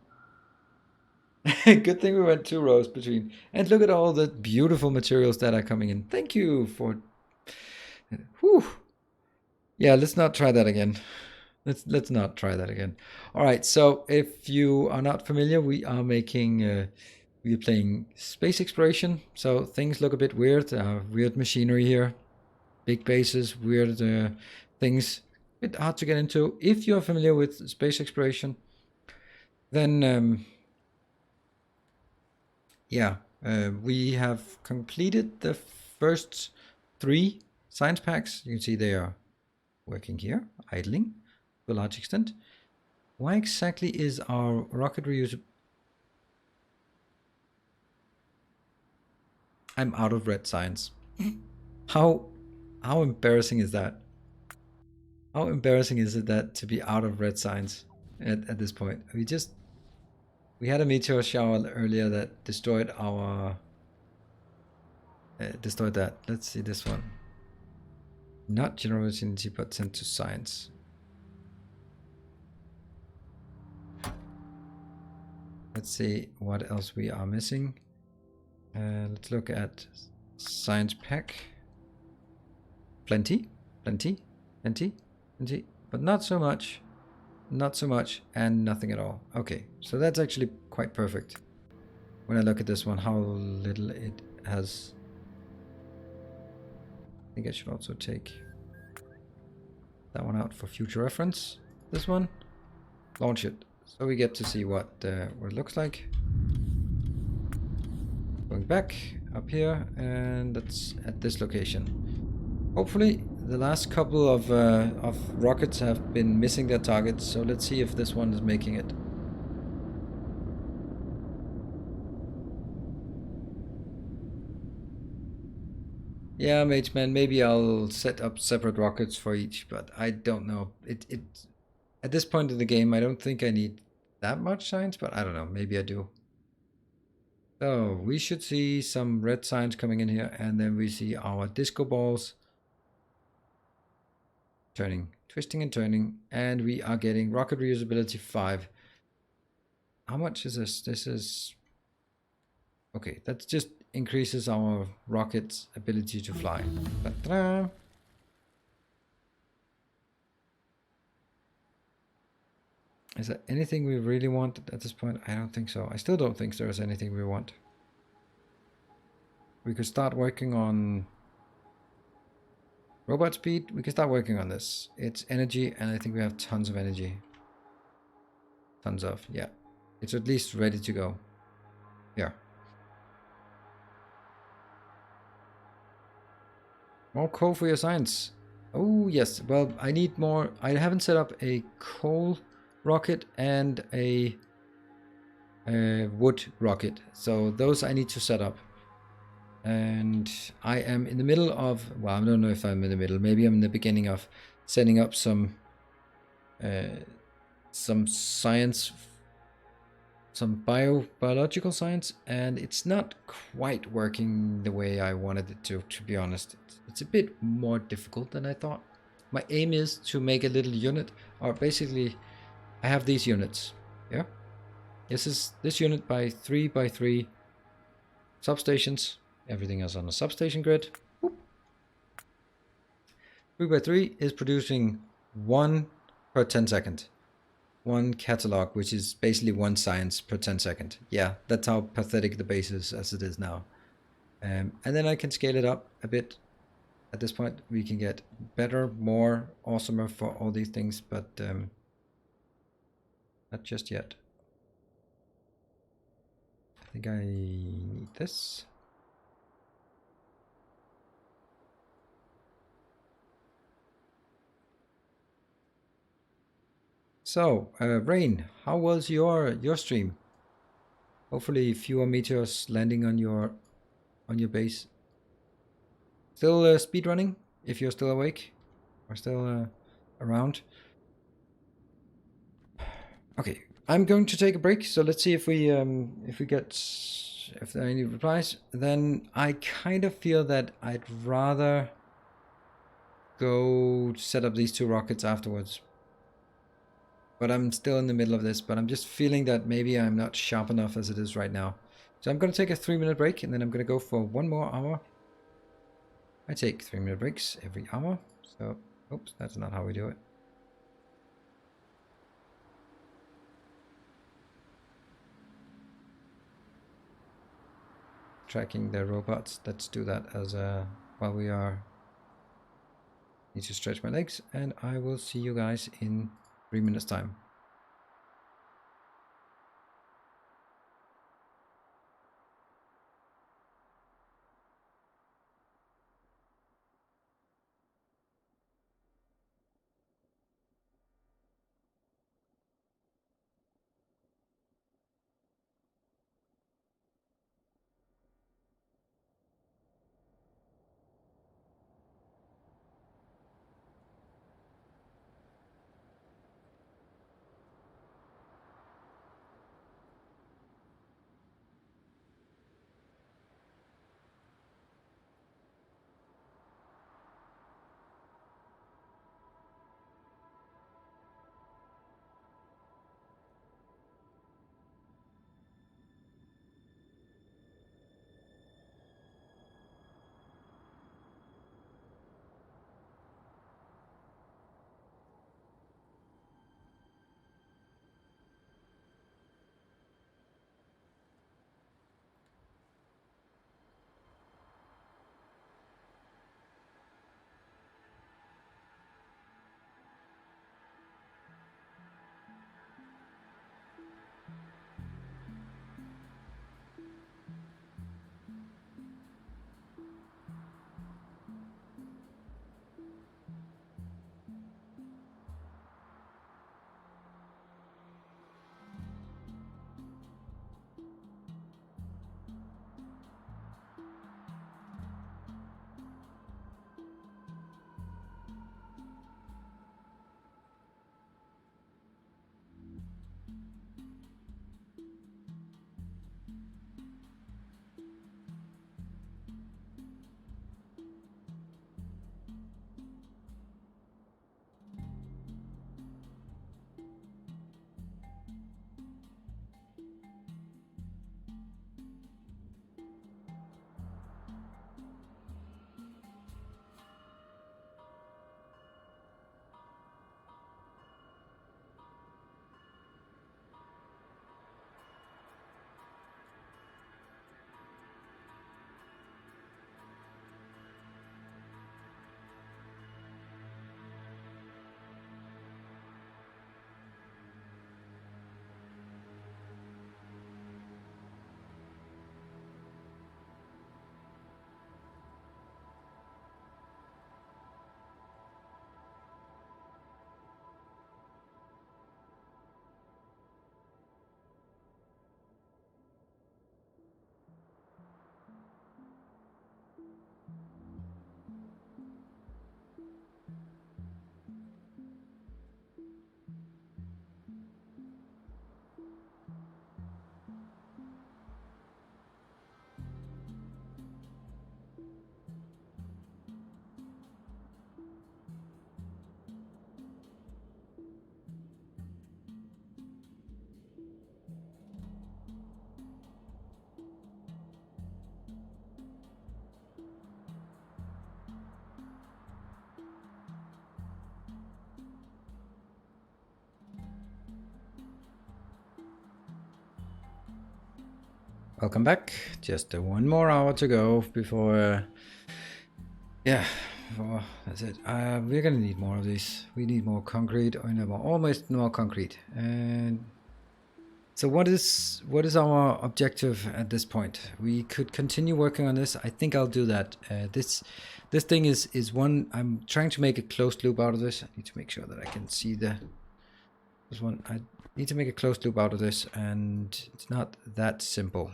Good thing we went 2 rows between. And look at all the beautiful materials that are coming in. Thank you for... Whew. Yeah, let's not try that again. Let's not try that again. All right, so if you are not familiar, we are making... we are playing space exploration. So things look a bit weird. Weird machinery here. Big bases, weird things. A bit hard to get into. If you are familiar with space exploration, then... yeah, we have completed the first 3 science packs. You can see they are working here, idling to a large extent. Why exactly is our rocket reuse? I'm out of red science. How embarrassing is that? How embarrassing is it that to be out of red science at this point? We had a meteor shower earlier that destroyed our... destroyed that. Let's see this one. Not general vicinity, but sent to science. Let's see what else we are missing. Let's look at science pack. Plenty, plenty, plenty, plenty, but not so much. Not so much, and nothing at all. Okay, so that's actually quite perfect. When I look at this one, how little it has. I think I should also take that one out for future reference. This one, launch it, so we get to see what it looks like. Going back up here, and that's at this location. Hopefully, the last couple of rockets have been missing their targets, so let's see if this one is making it. Yeah, Mage Man, maybe I'll set up separate rockets for each, but I don't know. At this point in the game, I don't think I need that much science, but I don't know. Maybe I do. So we should see some red science coming in here, and then we see our disco balls turning, twisting and turning, and we are getting rocket reusability 5. How much is this? This is Okay, that just increases our rocket's ability to fly. Ta-da! Is there anything we really want at this point? I don't think so. I still don't think there is anything we want. We could start working on robot speed. We can start working on this. It's energy, and I think we have tons of energy. Tons of, yeah. It's at least ready to go. Yeah. More coal for your science. Oh, yes. Well, I need more. I haven't set up a coal rocket and a wood rocket. So those I need to set up. And I am in the middle of, well, I don't know if I'm in the middle. Maybe I'm in the beginning of setting up some science, some biological science, and it's not quite working the way I wanted it to be honest. It's a bit more difficult than I thought. My aim is to make a little unit, or basically I have these units. Yeah, this is this unit by 3 by 3 substations. Everything is on a substation grid. Whoop. 3 by 3 is producing 1 per 10 second. One catalog, which is basically one science per 10 second. Yeah, that's how pathetic the base is as it is now. And then I can scale it up a bit. At this point, we can get better, more awesomer for all these things, but not just yet. I think I need this. So, Rain, how was your stream? Hopefully fewer meteors landing on your base. Still speed running if you're still awake or still around. Okay, I'm going to take a break. So let's see if we get if there are any replies. Then I kind of feel that I'd rather go set up these 2 rockets afterwards. But I'm still in the middle of this. But I'm just feeling that maybe I'm not sharp enough as it is right now. So I'm going to take a 3-minute break, and then I'm going to go for 1 more hour. I take 3-minute breaks every hour. So, oops, that's not how we do it. Tracking the robots. Let's do that as while we are. Need to stretch my legs, and I will see you guys in 3 minutes time. Welcome back. Just 1 more hour to go before, yeah, that's it. We're gonna need more of these. We need more concrete, or almost more concrete. And so, what is our objective at this point? We could continue working on this. I think I'll do that. This thing is one. I'm trying to make a closed loop out of this. I need to make sure that I can see this one. I need to make a closed loop out of this, and it's not that simple.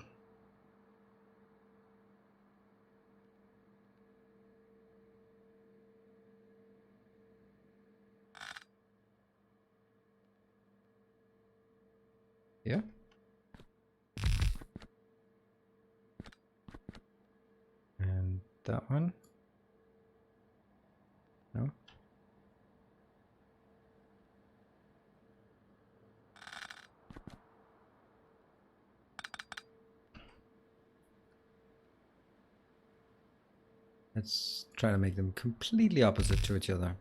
Yeah. And that one. No. Let's try to make them completely opposite to each other.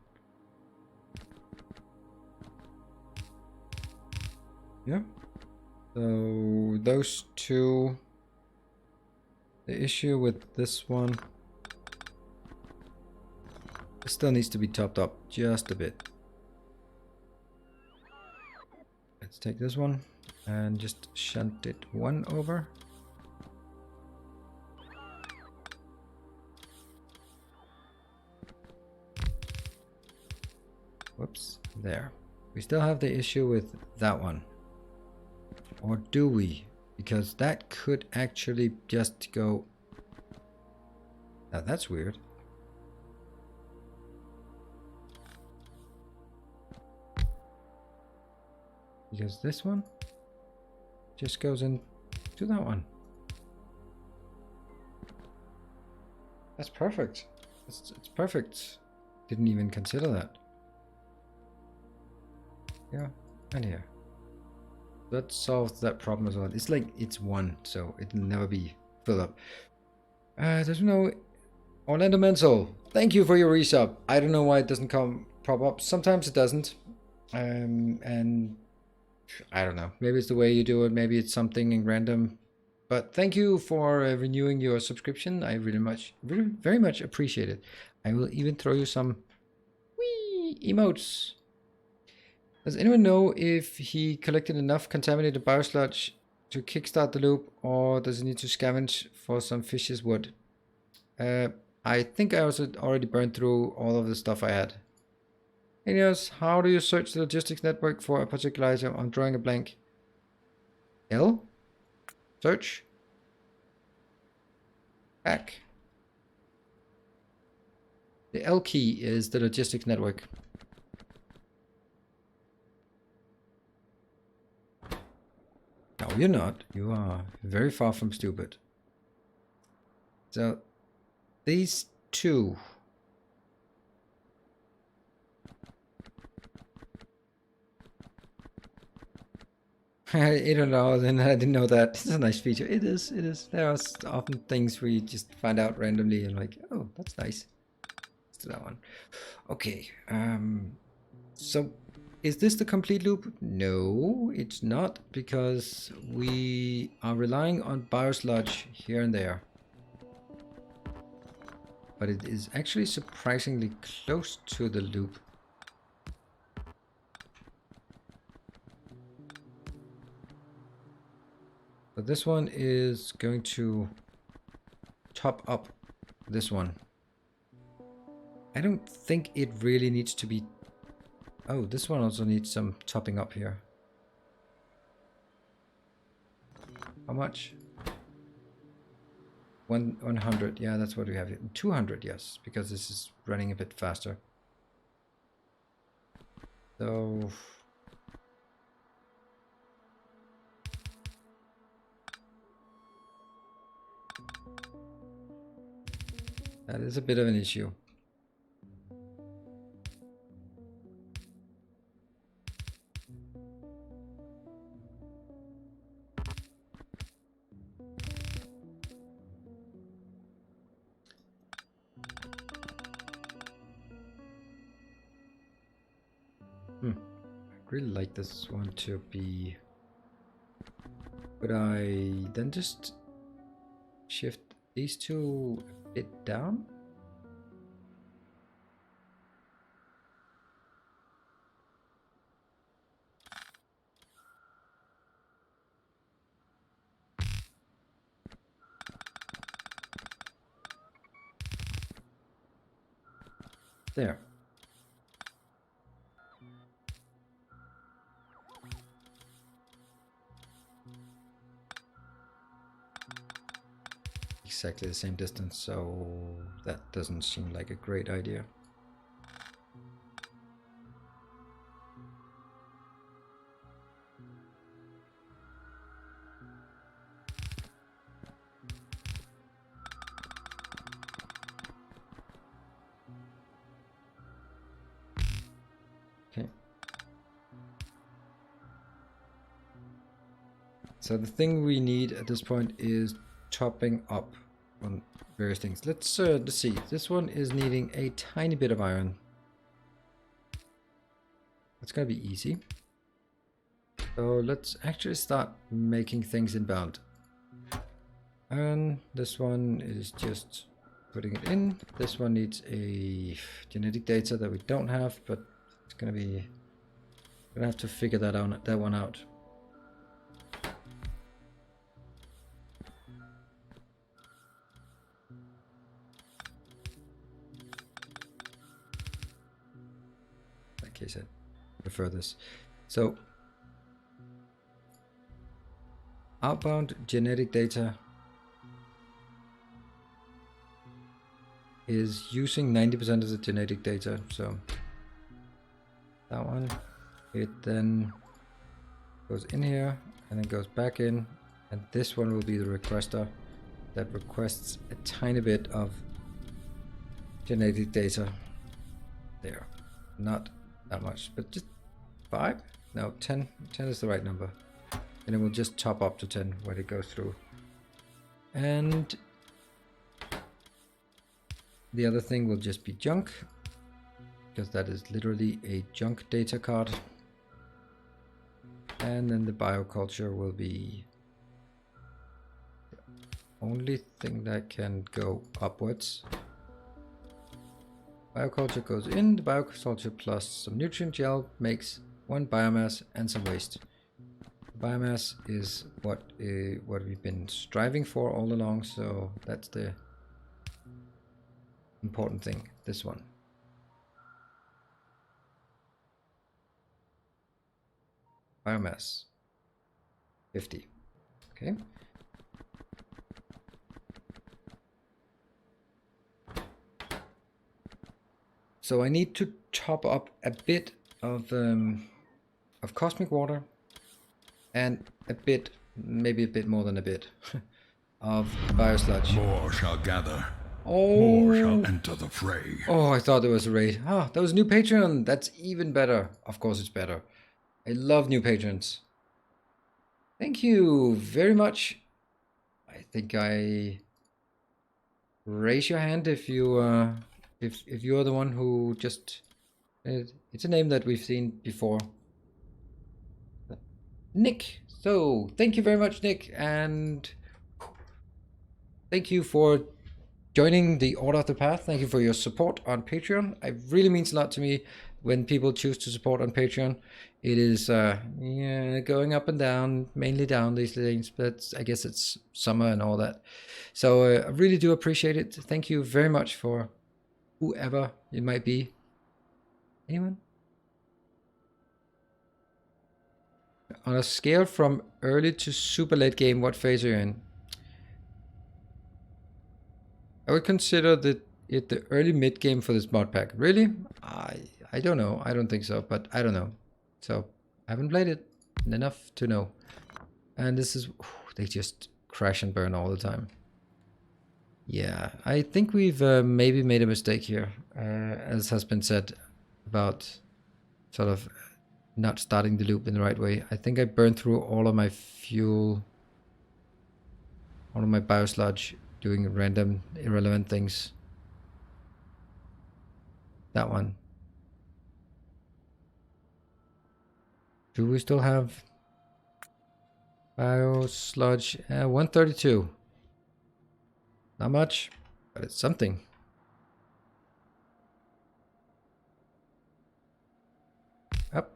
Yeah. So those two. The issue with this one, it still needs to be topped up just a bit. Let's take this one and just shunt it one over. Whoops, there. We still have the issue with that one. Or do we? Because that could actually just go... Now that's weird. Because this one just goes into that one. That's perfect. It's perfect. Didn't even consider that. Yeah, and here. That solves that problem as well. It's like it's one, so it'll never be filled up. There's no Orlando Mental. Thank you for your resub. I don't know why it doesn't pop up. Sometimes it doesn't. And I don't know. Maybe it's the way you do it. Maybe it's something in random. But thank you for renewing your subscription. I very much appreciate it. I will even throw you some wee emotes. Does anyone know if he collected enough contaminated biosludge to kickstart the loop, or does he need to scavenge for some fish's wood? I think I also already burned through all of the stuff I had. Anyways, how do you search the logistics network for a particular item? I'm drawing a blank. L? Search? Back. The L key is the logistics network. No, you're not. You are very far from stupid. So, these two. I don't know, then I didn't know that. It's a nice feature. It is, it is. There are often things where you just find out randomly and like, oh, that's nice. Let's do that one. Okay, so is this the complete loop? No, it's not, because we are relying on biosludge here and there. But it is actually surprisingly close to the loop. So this one is going to top up this one. I don't think it really needs to be... Oh, this one also needs some topping up here. How much? 100. Yeah, that's what we have here. 200, yes, because this is running a bit faster. So... that is a bit of an issue. I really like this one to be... Could I then just shift these two a bit down. There. Exactly the same distance, so that doesn't seem like a great idea. Okay. So the thing we need at this point is chopping up on various things. Let's see. This one is needing a tiny bit of iron. That's gonna be easy. So let's actually start making things inbound. And this one is just putting it in. This one needs a genetic data that we don't have, but it's gonna be, we're gonna have to figure that one out. In that case, I prefer this. So outbound genetic data is using 90% of the genetic data, so that one, it then goes in here and then goes back in, and this one will be the requester that requests a tiny bit of genetic data there. Not that much, but just 5? No, 10. 10 is the right number. And it will just top up to 10 when it goes through. And the other thing will just be junk, because that is literally a junk data card. And then the bioculture will be the only thing that can go upwards. Bioculture goes in, the bioculture plus some nutrient gel makes 1 biomass and some waste. Biomass is what we've been striving for all along, so that's the important thing, this one. Biomass 50. Okay. So I need to top up a bit of cosmic water and a bit, maybe a bit more than a bit, of biosludge. More shall gather. Oh. More shall enter the fray. Oh, I thought there was a raid. Ah, that was a new Patreon. That's even better. Of course it's better. I love new patrons. Thank you very much. I think I raise your hand if you if you're the one who just it's a name that we've seen before. Nick. So thank you very much, Nick, and thank you for joining the Order of the Path. Thank you for your support on Patreon. It really means a lot to me when people choose to support on Patreon. It is yeah, going up and down, mainly down these things, but I guess it's summer and all that. So I really do appreciate it. Thank you very much for whoever it might be. Anyone? On a scale from early to super late game, what phase are you in? I would consider it the early mid game for this mod pack. Really? I don't know. I don't think so, but I don't know. So I haven't played it enough to know. And this is, they just crash and burn all the time. Yeah, I think we've maybe made a mistake here, as has been said about sort of not starting the loop in the right way. I think I burned through all of my fuel, all of my biosludge, doing random irrelevant things. That one. Do we still have biosludge? 132. Not much, but it's something. Up.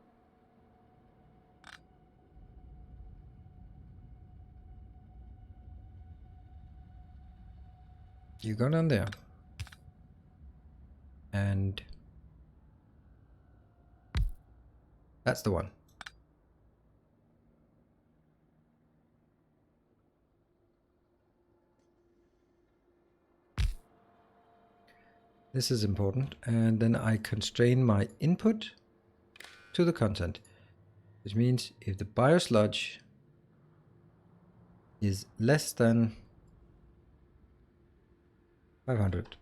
You go down there. And that's the one. This is important. And then I constrain my input to the content, which means if the biosludge is less than 500,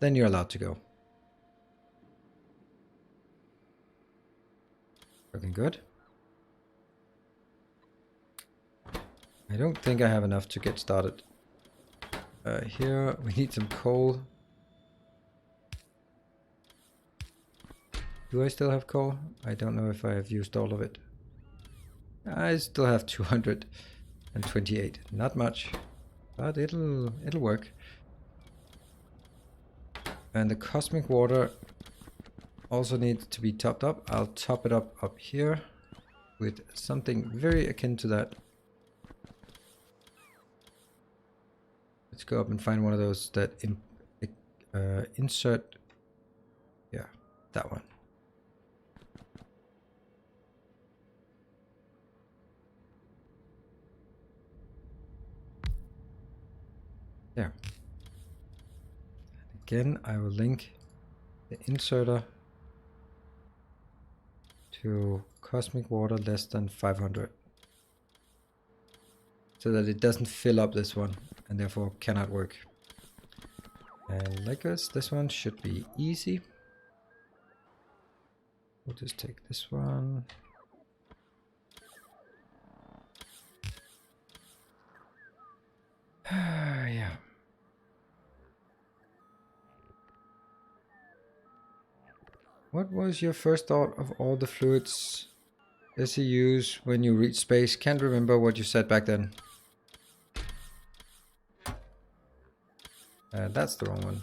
then you're allowed to go. Looking good. I don't think I have enough to get started. Here we need some coal. Do I still have coal? I don't know if I have used all of it. I still have 228. Not much, but it'll work. And the cosmic water also needs to be topped up. I'll top it up here with something very akin to that. Let's go up and find one of those that insert. Yeah, that one. There. Again, I will link the inserter to cosmic water less than 500 so that it doesn't fill up this one and therefore cannot work. And like this one should be easy. We'll just take this one. Yeah. What was your first thought of all the fluids does he use when you reach space? Can't remember what you said back then. That's the wrong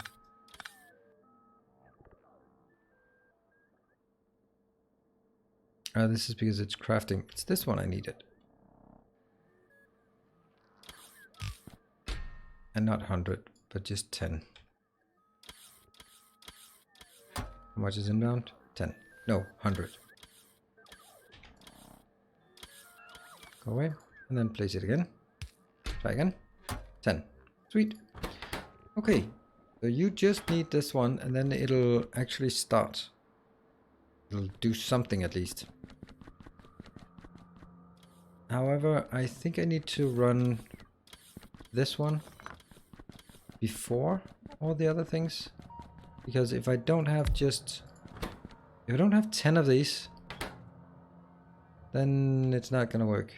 one. This is because it's crafting. It's this one I needed. And not 100, but just 10. How much is inbound? 10. No, 100. Go away. And then place it again. Try again. 10. Sweet. Okay. So you just need this one and then it'll actually start. It'll do something at least. However, I think I need to run this one before all the other things. Because if I don't have 10 of these, then it's not gonna work.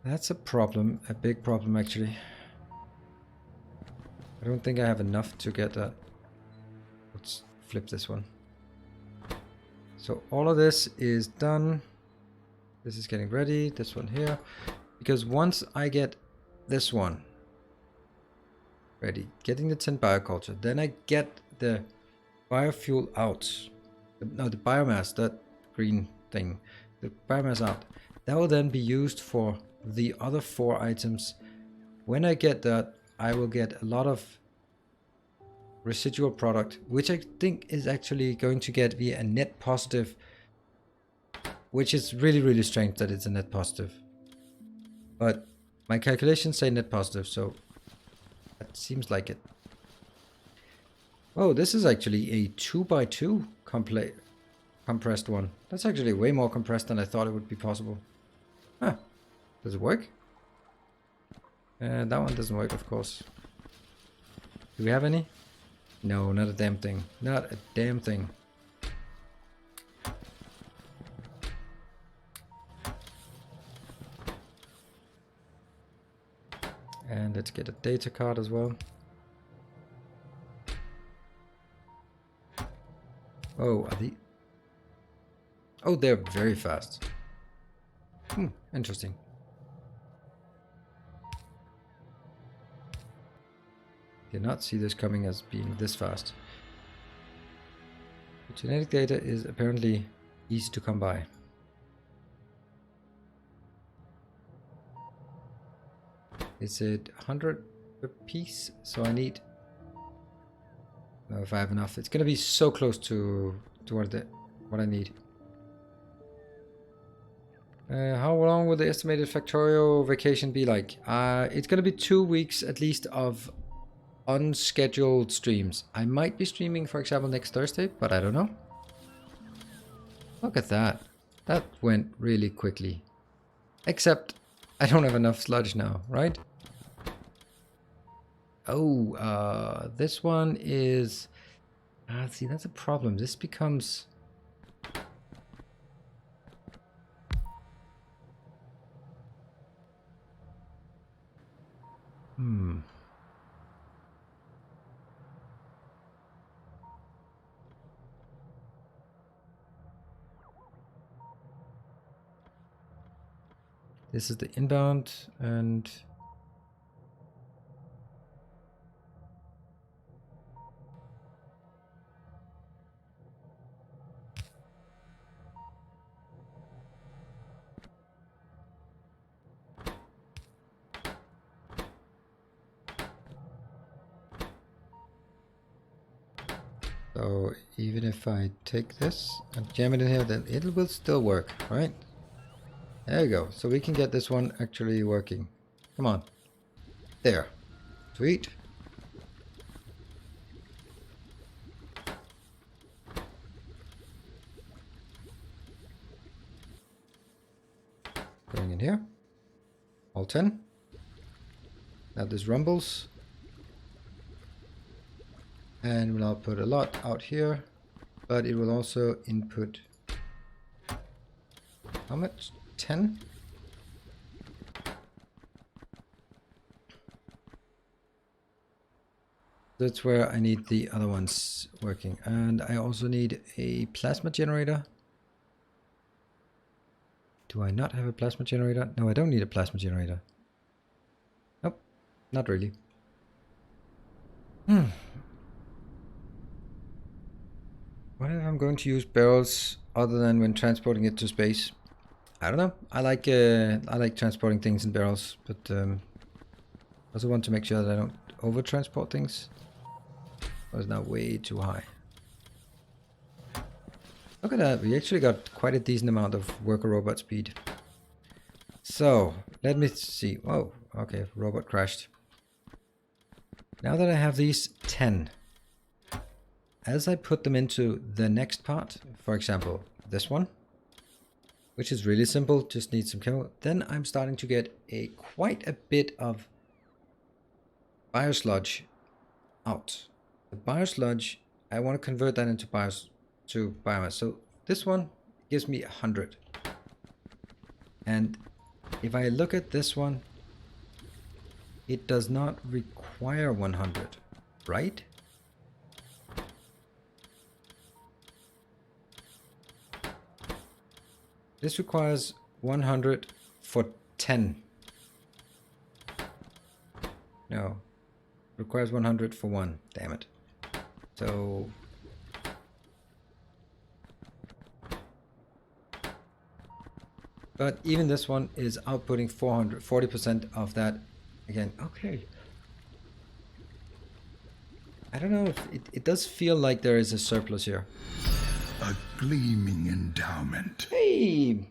That's a problem, a big problem actually. I don't think I have enough to get that. Let's flip this one. So all of this is done. This is getting ready, this one here. Because once I get this one ready, getting the 10 bioculture, then I get the biofuel out. No, the biomass, that green thing. The biomass out. That will then be used for the other 4 items. When I get that, I will get a lot of residual product, which I think is actually going to get me a net positive, which is really, really strange that it's a net positive. But my calculations say net positive, so that seems like it. Oh, this is actually a 2x2 compressed one. That's actually way more compressed than I thought it would be possible. Huh. Does it work? That one doesn't work, of course. Do we have any? No, not a damn thing. Not a damn thing. And let's get a data card as well. Oh, are the... Oh, they're very fast. Interesting. Did not see this coming as being this fast. The genetic data is apparently easy to come by. Is it 100 per piece? So I need... No, if I have enough. It's gonna be so close to what I need. How long will the estimated Factorio vacation be like? It's gonna be 2 weeks at least of unscheduled streams. I might be streaming, for example, next Thursday, but I don't know. Look at that. That went really quickly. Except I don't have enough sludge now, right? Oh, this one is... see, that's a problem. This becomes... This is the inbound, and... So even if I take this and jam it in here, then it will still work, right? There you go. So we can get this one actually working. Come on. There. Sweet. Going in here. All 10. Now this rumbles. And will output a lot out here. But it will also input... How much? 10? That's where I need the other ones working. And I also need a plasma generator. Do I not have a plasma generator? No, I don't need a plasma generator. Nope, not really. What if I'm going to use barrels other than when transporting it to space? I don't know. I like transporting things in barrels, but I also want to make sure that I don't over transport things. That was now way too high. Look at that. We actually got quite a decent amount of worker robot speed. So let me see. Whoa. Okay, robot crashed. Now that I have these 10, as I put them into the next part, for example, this one, which is really simple, just needs some chemical, then I'm starting to get quite a bit of biosludge out. The biosludge, I want to convert that into biomass. So this one gives me 100. And if I look at this one, it does not require 100, right? This requires 100 for 10. No, requires 100 for 1. Damn it. So but even this one is outputting 40% of that again. Okay. I don't know if it does feel like there is a surplus here. A gleaming endowment. Hey,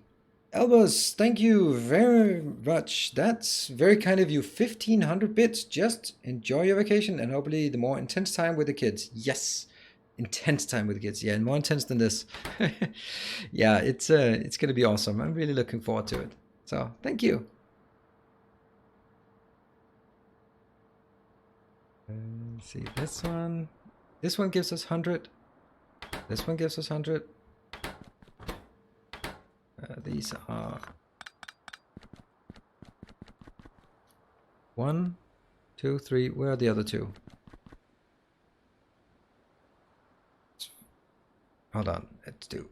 Elbus, thank you very much. That's very kind of you. 1500 bits. Just enjoy your vacation and hopefully the more intense time with the kids. Yes, intense time with the kids. Yeah, and more intense than this. Yeah, it's gonna be awesome. I'm really looking forward to it. So thank you. Let's see this one. This one gives us 100. This one gives us 100. These are 1, 2, 3. Where are the other 2? Hold on. Let's do.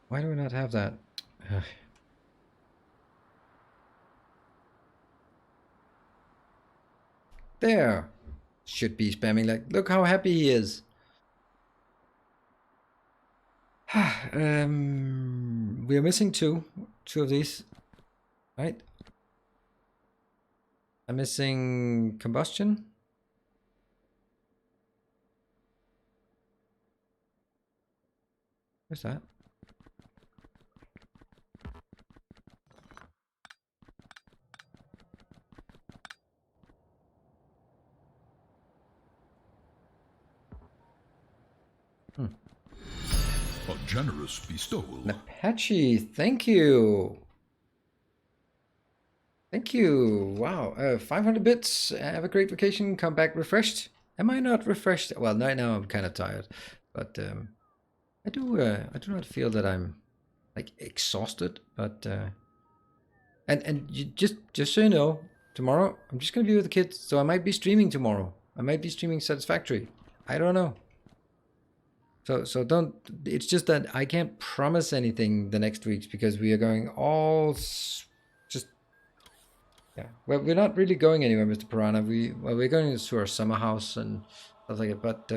Why do we not have that? There. Should be spamming like, look how happy he is. We are missing two of these, right? I'm missing combustion. Where's that? A generous bestowal. An Apache, thank you. Thank you. Wow, 500 bits. Have a great vacation. Come back refreshed. Am I not refreshed? Well, right now I'm kind of tired, but I do not feel that I'm like exhausted. But and you just so you know, tomorrow I'm just gonna be with the kids, so I might be streaming tomorrow. I might be streaming Satisfactory. I don't know. So don't. It's just that I can't promise anything the next weeks because we are going all just. Yeah, well, we're not really going anywhere, Mr. Piranha. We're going to our summer house and stuff like that, but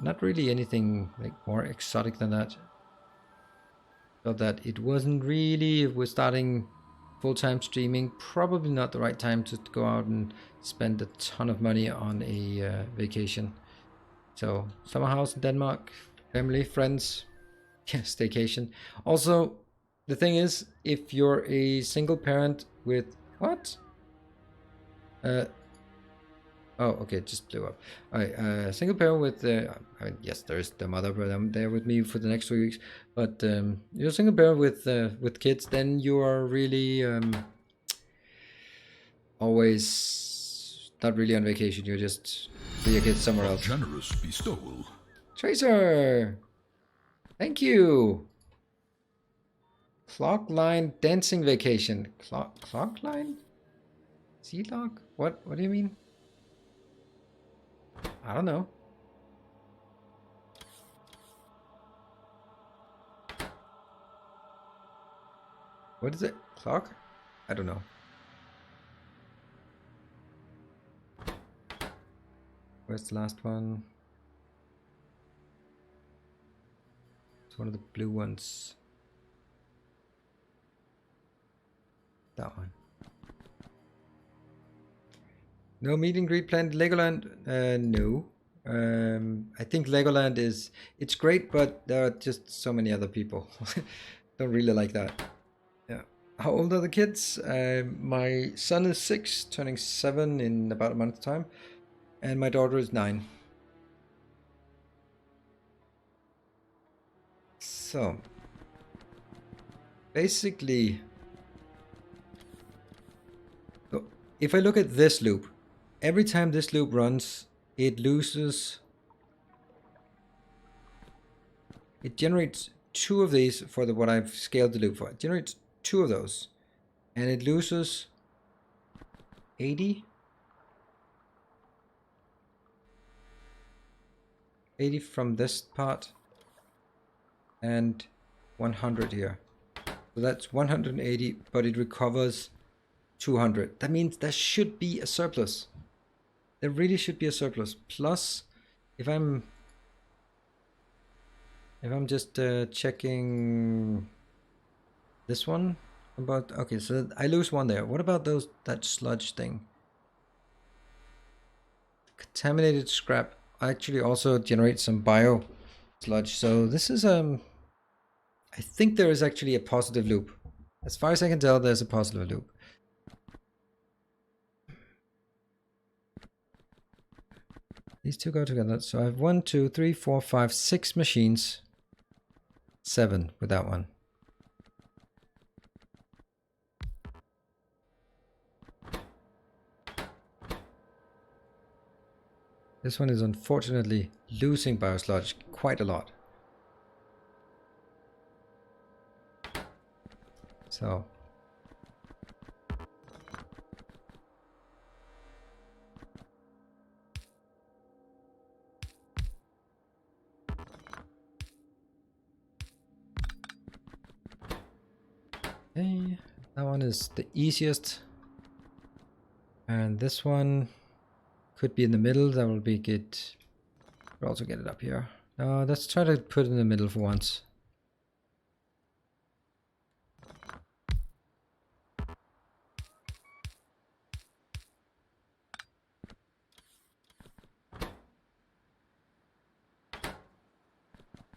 not really anything like more exotic than that. So that it wasn't really. If we're starting full-time streaming, probably not the right time to go out and spend a ton of money on a vacation. So, summer house in Denmark, family, friends, staycation. Also, the thing is, if you're a single parent with what? Oh, okay, it just blew up. Alright, single parent with I mean, yes, there's the mother, but I'm there with me for the next 3 weeks. But you're a single parent with kids, then you are really always not really on vacation. You're just with your kids somewhere else. Generous bestowal. Tracer, thank you. Clock line dancing vacation. Clock line? Sea lock? What do you mean? I don't know. What is it? Clock? I don't know. Where's the last one? It's one of the blue ones. That one. No meet and greet planned Legoland? No. I think Legoland it's great, but there are just so many other people. Don't really like that. Yeah. How old are the kids? My son is 6, turning 7 in about a month's time, and my daughter is 9. So, basically, if I look at this loop, every time this loop runs, it generates 2 of these for what I've scaled the loop for. It generates 2 of those, and it loses 80 from this part and 100 here. So that's 180, but it recovers 200. That means there should be a surplus. There really should be a surplus. Plus, if I'm just checking this one about, okay, so I lose 1 there. What about that sludge thing? Contaminated scrap actually also generates some bio sludge. So this is I think there is actually a positive loop. As far as I can tell, there's a positive loop. These 2 go together. So I have 1, 2, 3, 4, 5, 6 machines. 7 with that one. This one is unfortunately losing biosludge quite a lot. So okay, that one is the easiest. And this one could be in the middle. That will be good. We'll also get it up here. Let's try to put it in the middle for once.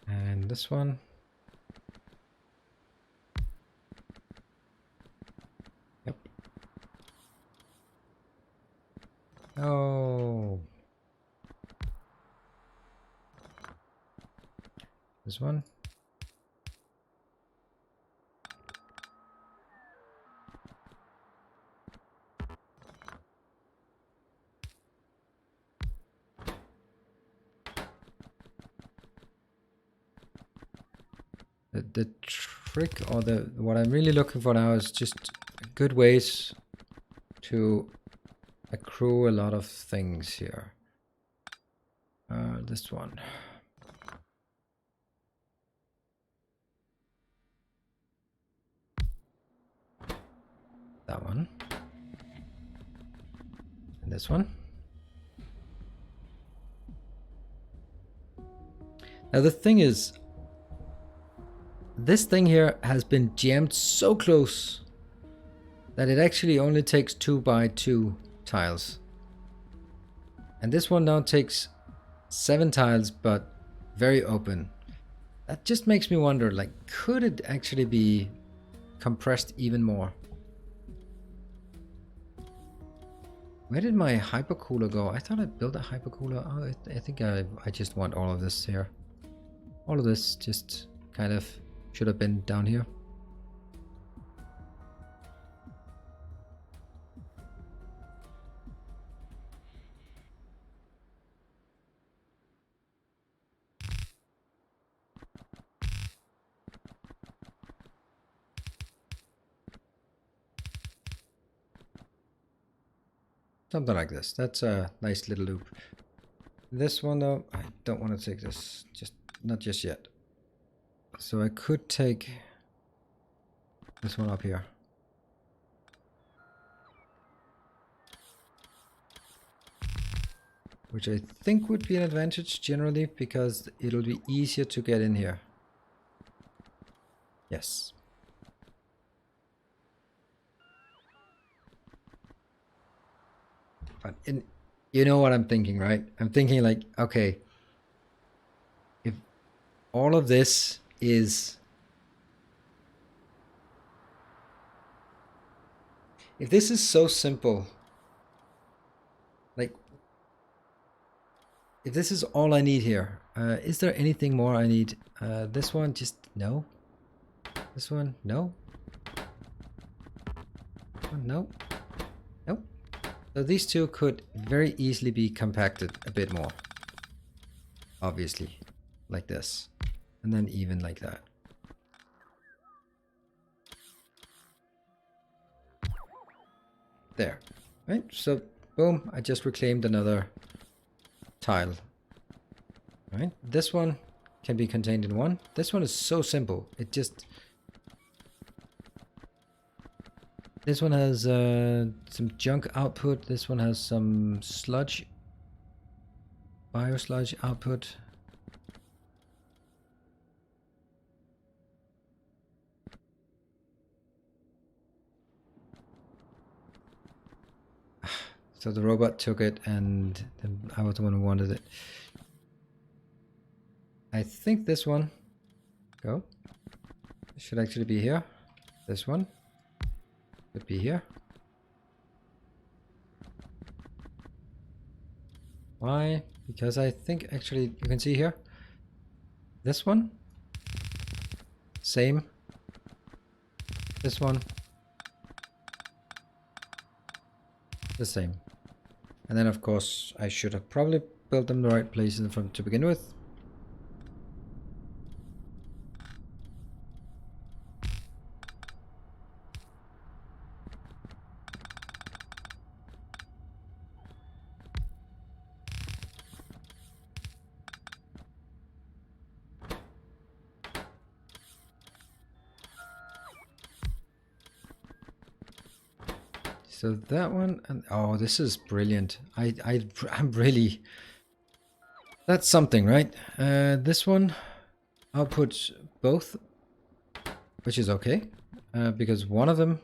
And this one. Yep. Oh. This one. The trick, or what I'm really looking for now is just good ways to accrue a lot of things here. This one. That one. And this one. Now the thing is, this thing here has been jammed so close that it actually only takes 2 by 2 tiles. And this one now takes 7 tiles, but very open. That just makes me wonder, like, could it actually be compressed even more? Where did my hypercooler go? I thought I built a hypercooler. Oh, I think I just want all of this here. All of this just kind of should have been down here. Something like this. That's a nice little loop. This one though, I don't want to take this. Not just yet. So I could take this one up here. Which I think would be an advantage generally, because it'll be easier to get in here. Yes. But you know what I'm thinking, right? I'm thinking like, okay, if all of this is... If this is so simple, like, if this is all I need here, is there anything more I need? This one, just no. This one, no. No. Nope. So these two could very easily be compacted a bit more. Obviously, like this. And then even like that. There. Right? So, boom, I just reclaimed another tile. Right? This one can be contained in one. This one is so simple. It just... This one has some junk output. This one has some sludge. Biosludge output. So the robot took it, and I was the one who wanted it. I think this one should actually be here. This one could be here. Why? Because I think actually you can see here. This one, same. This one, the same. And then of course I should have probably built them the right place in the front to begin with. So that one, and oh, this is brilliant. I'm really, that's something, right? This one, I'll put both, which is okay, because one of them.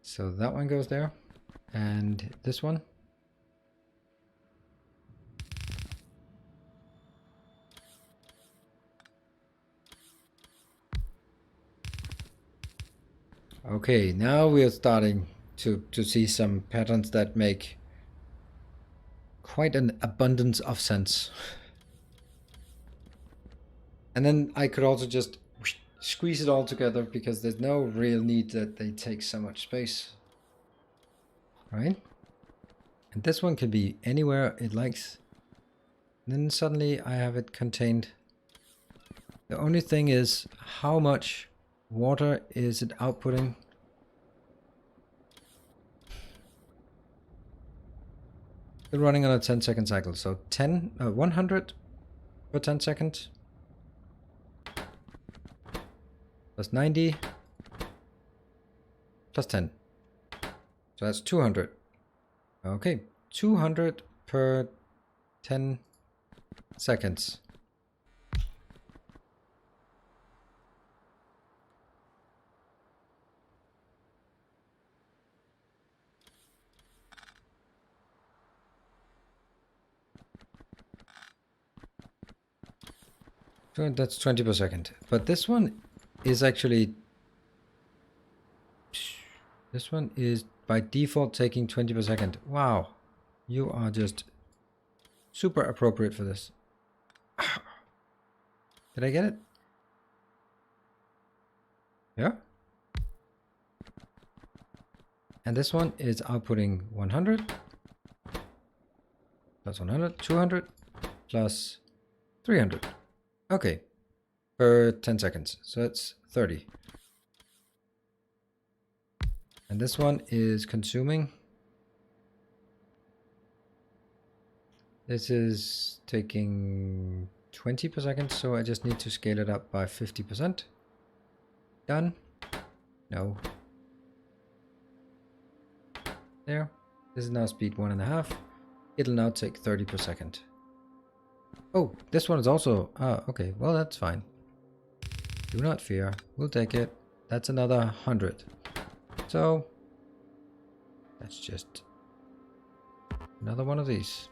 So that one goes there, and this one. Okay, now we are starting to see some patterns that make quite an abundance of sense. And then I could also just squeeze it all together because there's no real need that they take so much space. Right? And this one can be anywhere it likes. And then suddenly I have it contained. The only thing is how much water is it outputting? We're running on a 10-second cycle, so 100 per 10 seconds. Plus 90 plus 10. So that's 200. Okay, 200 per 10 seconds. So that's 20 per second. But this one is actually... This one is by default taking 20 per second. Wow. You are just super appropriate for this. Did I get it? Yeah. And this one is outputting 100 plus 100, 200 plus 300. Okay. Per 10 seconds. So that's 30. And this one is consuming. This is taking 20 per second, so I just need to scale it up by 50%. Done. No. There. This is now speed 1.5. It'll now take 30 per second. Oh, this one is also... okay. Well, that's fine. Do not fear. We'll take it. That's another 100. So, that's just another one of these.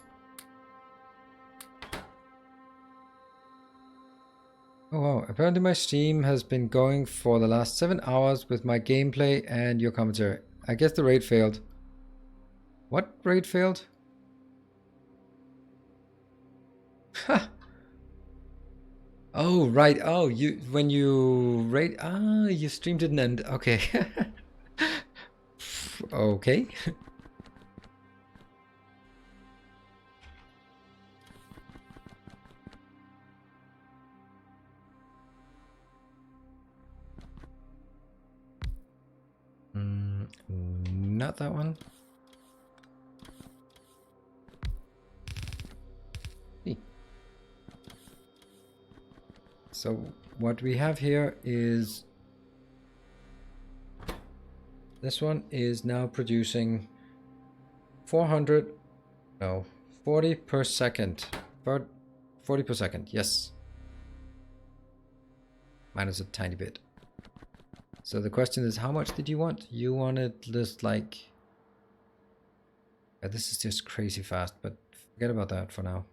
Oh wow, apparently my stream has been going for the last 7 hours with my gameplay and your commentary. I guess the raid failed. What raid failed? Oh, right. Oh, when you raid... Ah, your stream didn't end. Okay. Okay. Not that one. So what we have here is this one is now producing 40 per second. 40 per second, yes. Minus a tiny bit. So the question is, how much did you want? You wanted just like... this is just crazy fast, but forget about that for now.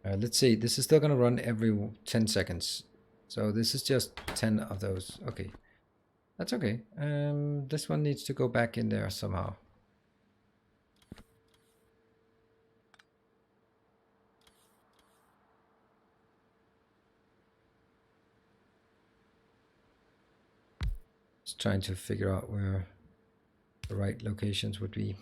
Let's see, this is still going to run every 10 seconds. So this is just 10 of those. Okay, that's okay. This one needs to go back in there somehow. Just trying to figure out where the right locations would be.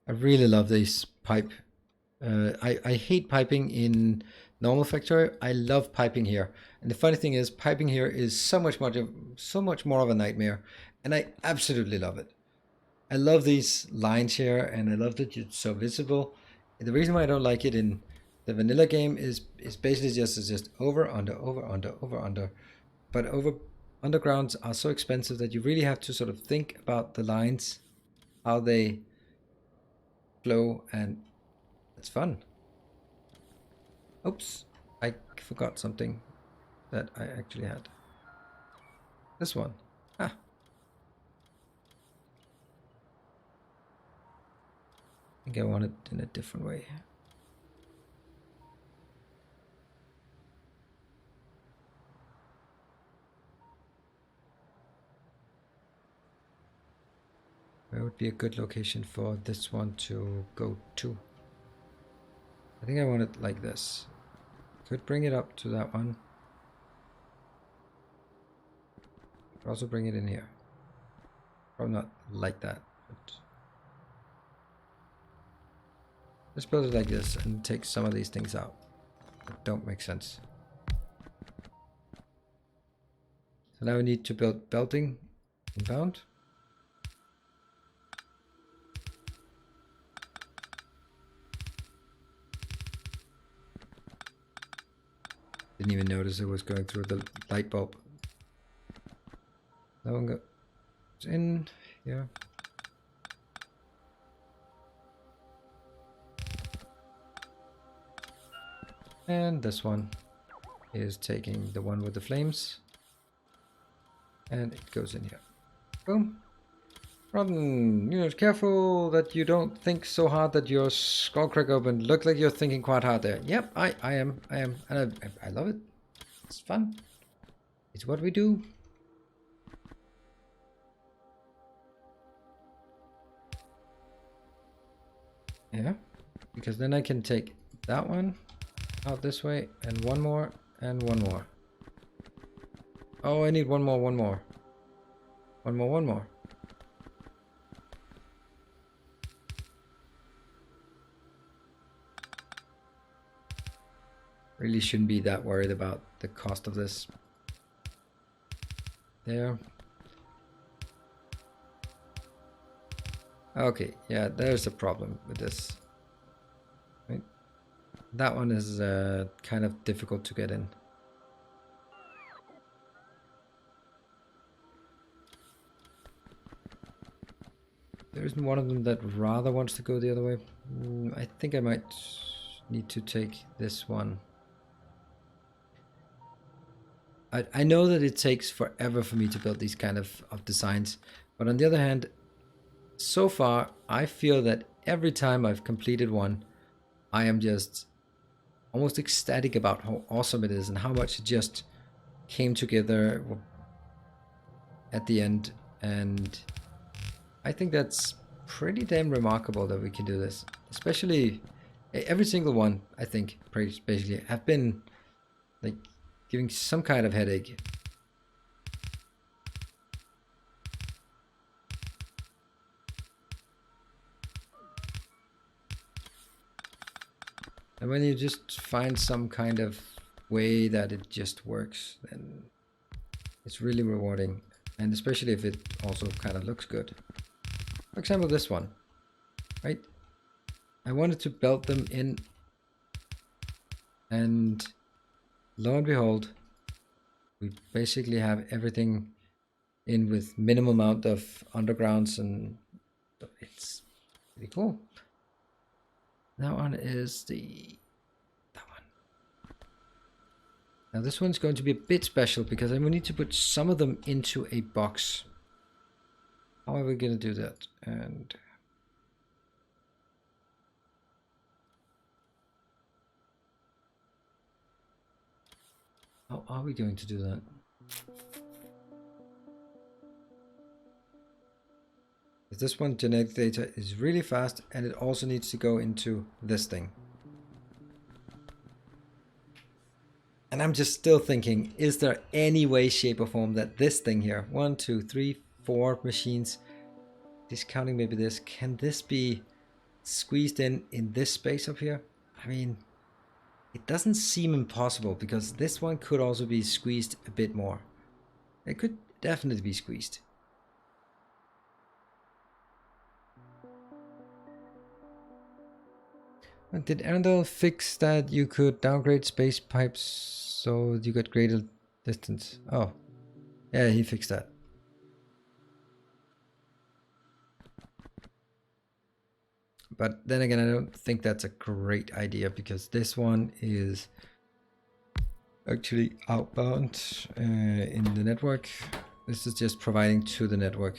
I really love these pipe I hate piping in normal Factorio. I love piping here. And the funny thing is, piping here is so much more of a nightmare. And I absolutely love it. I love these lines here, and I love that it's so visible. And the reason why I don't like it in the vanilla game is basically just over, under, over, under, over, under. But undergrounds are so expensive that you really have to sort of think about the lines, how they flow, and it's fun. Oops, I forgot something that I actually had. This one. Ah. I think I want it in a different way. Where would be a good location for this one to go to? I think I want it like this. Could bring it up to that one. Could also bring it in here. Probably not like that, but let's build it like this and take some of these things out that don't make sense. So now we need to build belting inbound. Didn't even notice it was going through the light bulb. That one goes in here. And this one is taking the one with the flames. And it goes in here. Boom. Run. You know, careful that you don't think so hard that your skull crack open. Look like you're thinking quite hard there. Yep, I am. And I love it. It's fun. It's what we do. Yeah. Because then I can take that one out this way, and one more, and one more. Oh, I need one more. One more. Really shouldn't be that worried about the cost of this. There. Okay, yeah, there's a problem with this. Right. That one is kind of difficult to get in. There isn't one of them that rather wants to go the other way. I think I might need to take this one. I know that it takes forever for me to build these kind of designs, but on the other hand, so far I feel that every time I've completed one, I am just almost ecstatic about how awesome it is and how much it just came together at the end. And I think that's pretty damn remarkable that we can do this. Especially every single one, I think, basically have been like giving some kind of headache. And when you just find some kind of way that it just works, then it's really rewarding. And especially if it also kind of looks good. For example, this one, right? I wanted to belt them in, and lo and behold, we basically have everything in with minimal amount of undergrounds, and it's pretty cool. That one is that one. Now this one's going to be a bit special because I will need to put some of them into a box. How are we going to do that? And how are we going to do that? This one, genetic data, is really fast, and it also needs to go into this thing. And I'm just still thinking, is there any way, shape, or form that this thing here, 1, 2, 3, 4 machines, discounting maybe this, can this be squeezed in this space up here. I mean, it doesn't seem impossible because this one could also be squeezed a bit more. It could definitely be squeezed. Did Earendel fix that you could downgrade space pipes so you got greater distance? Oh, yeah, he fixed that. But then again, I don't think that's a great idea because this one is actually outbound in the network. This is just providing to the network.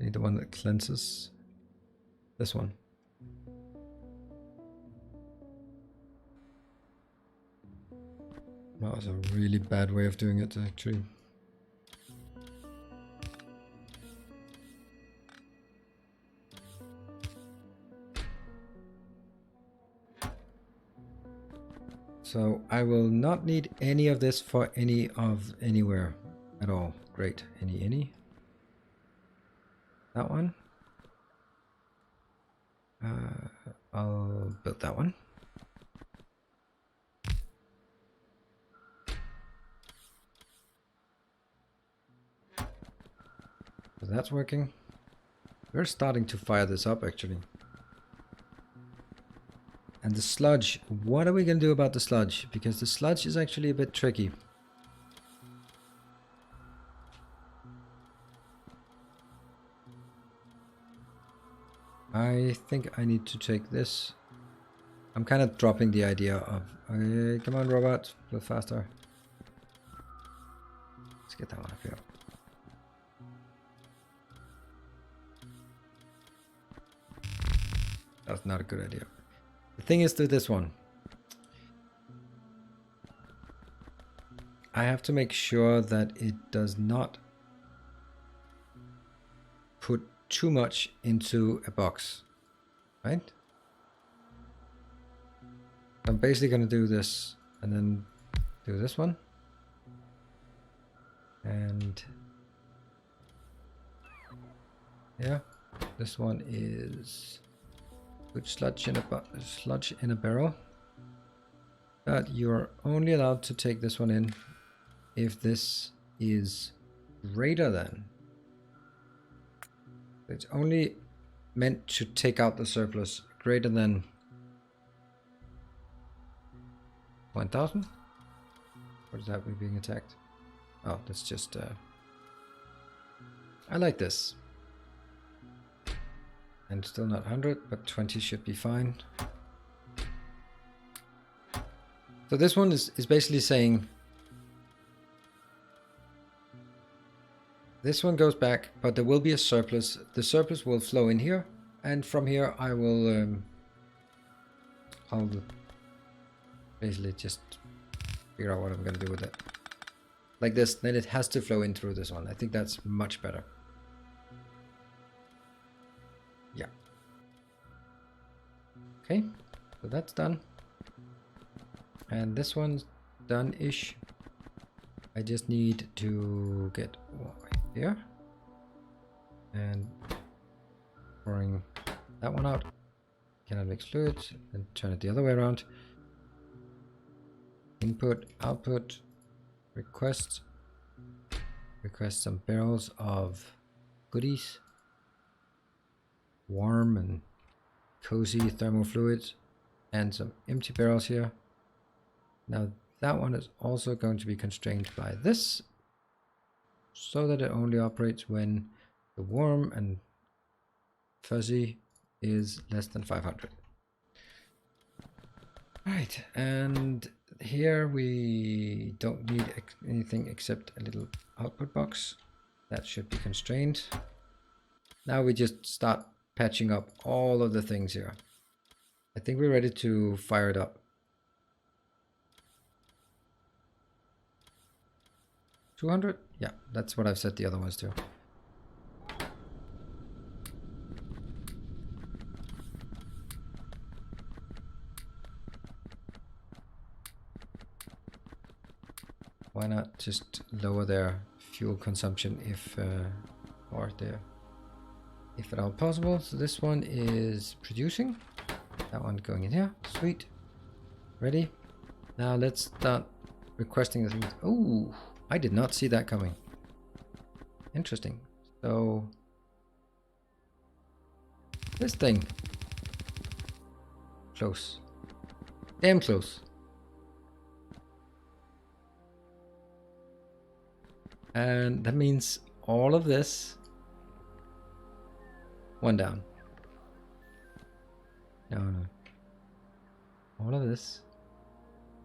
I need the one that cleanses. This one. That was a really bad way of doing it, actually. So I will not need any of this for any of anywhere at all. Great. Any? That one. I'll build that one. So that's working. We're starting to fire this up actually. And the sludge, what are we going to do about the sludge? Because the sludge is actually a bit tricky. I think I need to take this. I'm kind of dropping the idea of... Okay, come on, robot. A little faster. Let's get that one up here. That's not a good idea. The thing is to this one. I have to make sure that it does not put too much into a box, right? I'm basically going to do this and then do this one. And yeah, this one is put sludge in a barrel. But you're only allowed to take this one in if this is greater than. It's only meant to take out the surplus greater than 1000. What is that? We're being attacked. Oh, that's just I like this. And still not 100, but 20 should be fine. So this one is basically saying this one goes back, but there will be a surplus. The surplus will flow in here, and from here I will I'll basically just figure out what I'm gonna do with it. Like this, then it has to flow in through this one. I think that's much better. Yeah. Okay, so that's done. And this one's done-ish. I just need to get right here. And pouring that one out. Cannot mix fluids. And turn it the other way around. Input, output, request. Request some barrels of goodies. Warm and cozy thermal fluids. And some empty barrels here. Now that one is also going to be constrained by this, so that it only operates when the warm and fuzzy is less than 500. Right, and here we don't need anything except a little output box. That should be constrained. Now we just start patching up all of the things here. I think we're ready to fire it up. 200? Yeah, that's what I've set the other ones to. Why not just lower their fuel consumption if... or there, if at all possible. So this one is producing. That one going in here. Sweet. Ready. Now let's start requesting the things. Oh, I did not see that coming. Interesting. So this thing. Close. Damn close. And that means all of this. One down. No. All of this.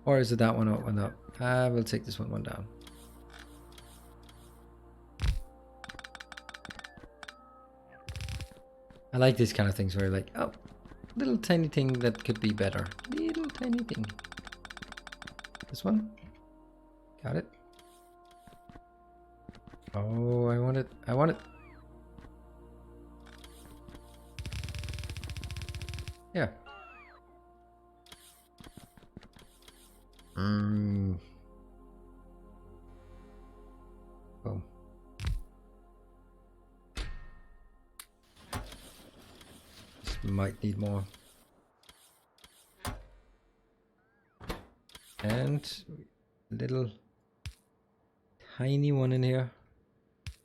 Or is it that one up, one up? I will take this one down. I like these kind of things where you're like, oh, little tiny thing that could be better. Little tiny thing. This one. Got it. Oh, I want it. I want it. Yeah. Boom. This might need more. And little tiny one in here.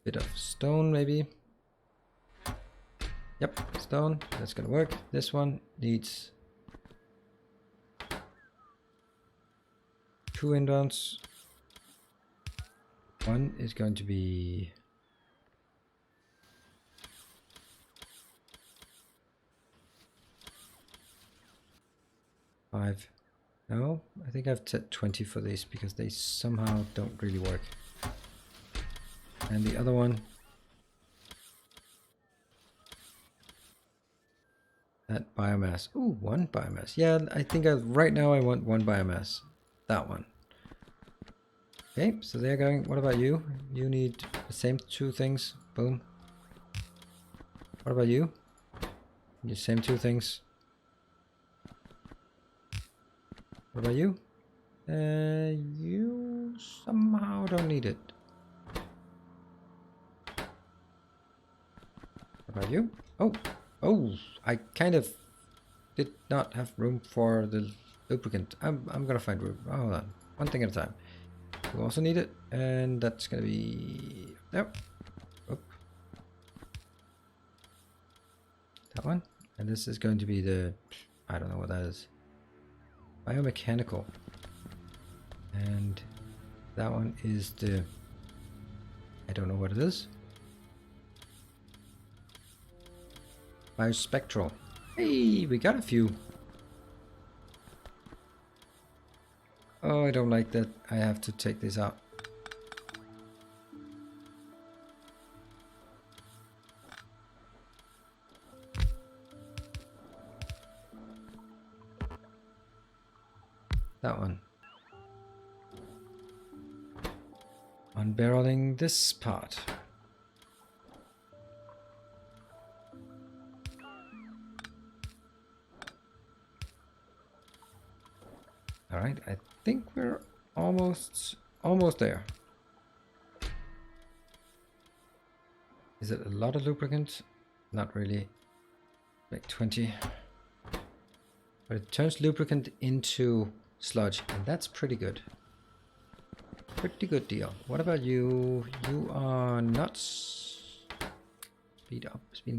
Bit of stone maybe. Yep, stone. That's gonna work. This one needs 2 inbounds. One is going to be five. No, I think I've set 20 for these because they somehow don't really work. And the other one, that biomass. Ooh, 1 biomass. Yeah, I think right now I want 1 biomass. That one. Okay, so they're going. What about you? You need the same 2 things. Boom. What about you? The same 2 things. What about you? You somehow don't need it. What about you? Oh, I kind of did not have room for the lubricant. I'm gonna find room. Oh, hold on. One thing at a time. You also need it, and that's gonna be there. Oh. That one. And this is going to be the, I don't know what that is. Biomechanical. And that one is the, I don't know what it is. Biospectral. Hey, we got a few. Oh, I don't like that. I have to take this out. That one. Unbarreling this part. All right, I think we're almost there. Is it a lot of lubricant? Not really. Like 20. But it turns lubricant into sludge, and that's pretty good. Pretty good deal. What about you? You are not speeding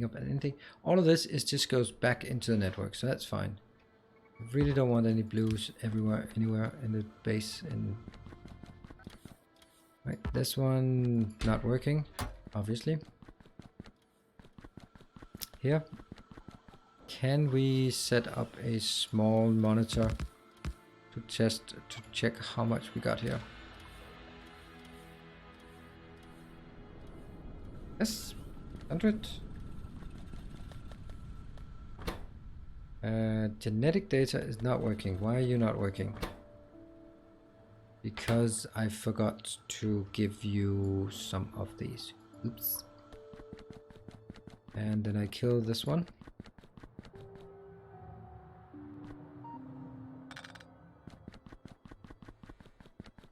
up anything. All of this just goes back into the network, so that's fine. I really don't want any blues anywhere in the base. And right, this one not working, obviously. Here, can we set up a small monitor to check how much we got here? Yes, 100. Genetic data is not working. Why are you not working? Because I forgot to give you some of these. Oops. And then I kill this one.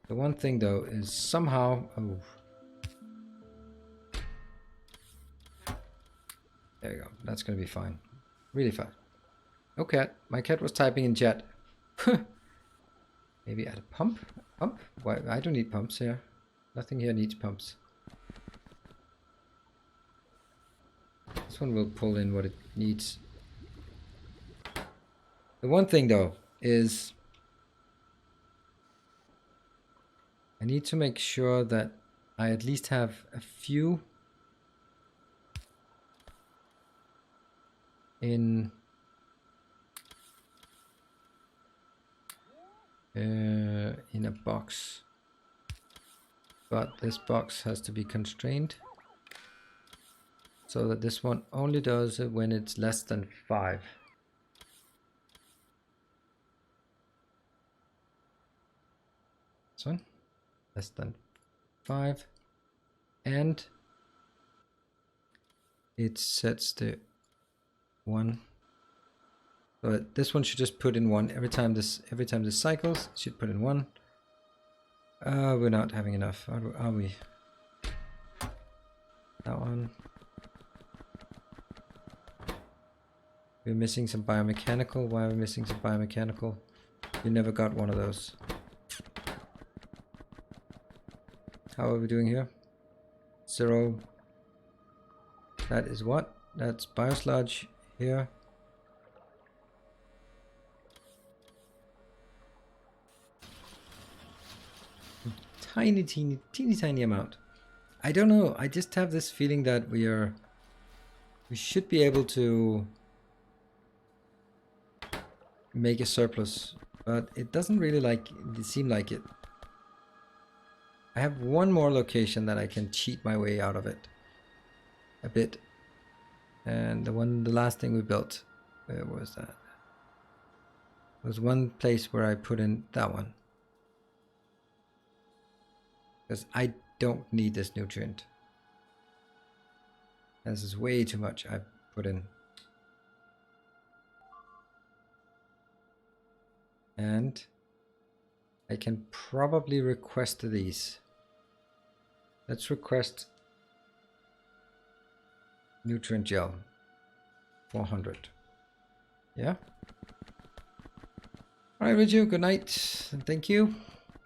The one thing though is somehow, oh, There you go. That's going to be fine. Really fast. Okay, my cat was typing in chat. Maybe add a pump? Pump? Why? I don't need pumps here. Nothing here needs pumps. This one will pull in what it needs. The one thing though is I need to make sure that I at least have a few in a box, but this box has to be constrained so that this one only does it when it's less than 5. This one less than 5, and it sets the 1. So this one should just put in 1 every time this cycles. It should put in 1. We're not having enough, are we? That one. We're missing some biomechanical. Why are we missing some biomechanical? We never got one of those. How are we doing here? 0. That is what? That's biosludge here. Teeny tiny amount. I don't know. I just have this feeling that we should be able to make a surplus, but it doesn't really seem like it. I have one more location that I can cheat my way out of it a bit, and the last thing we built, where was that? There was one place where I put in that one because I don't need this nutrient. This is way too much I've put in. And I can probably request these. Let's request nutrient gel 400. Yeah. All right, Riju, good night and thank you.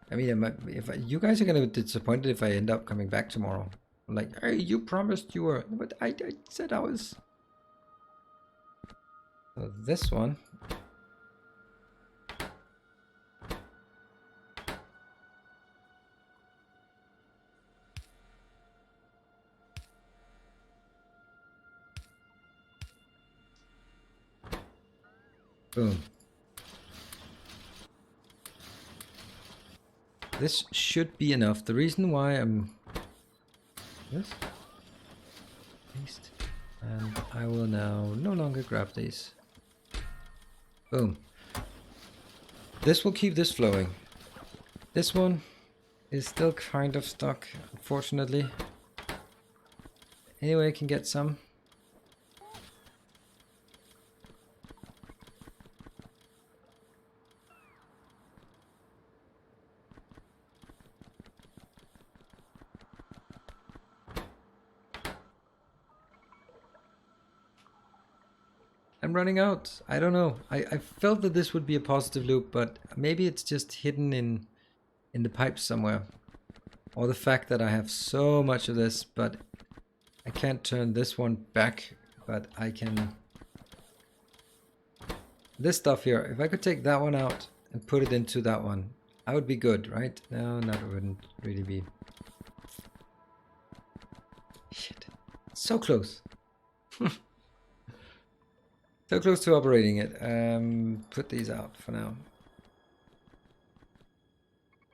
I mean, if you guys are gonna be disappointed if I end up coming back tomorrow. I'm like, hey, you promised you were, but I said I was. So this one. Boom. This should be enough. The reason why I'm this paste, and I will now no longer grab these. Boom. This will keep this flowing. This one is still kind of stuck, unfortunately. Anyway, I can get some. I'm running out. I don't know. I felt that this would be a positive loop, but maybe it's just hidden in the pipes somewhere. Or the fact that I have so much of this, but I can't turn this one back, but I can... This stuff here, if I could take that one out and put it into that one, I would be good, right? No, that wouldn't really be. Shit. So close. So close to operating it. Put these out for now.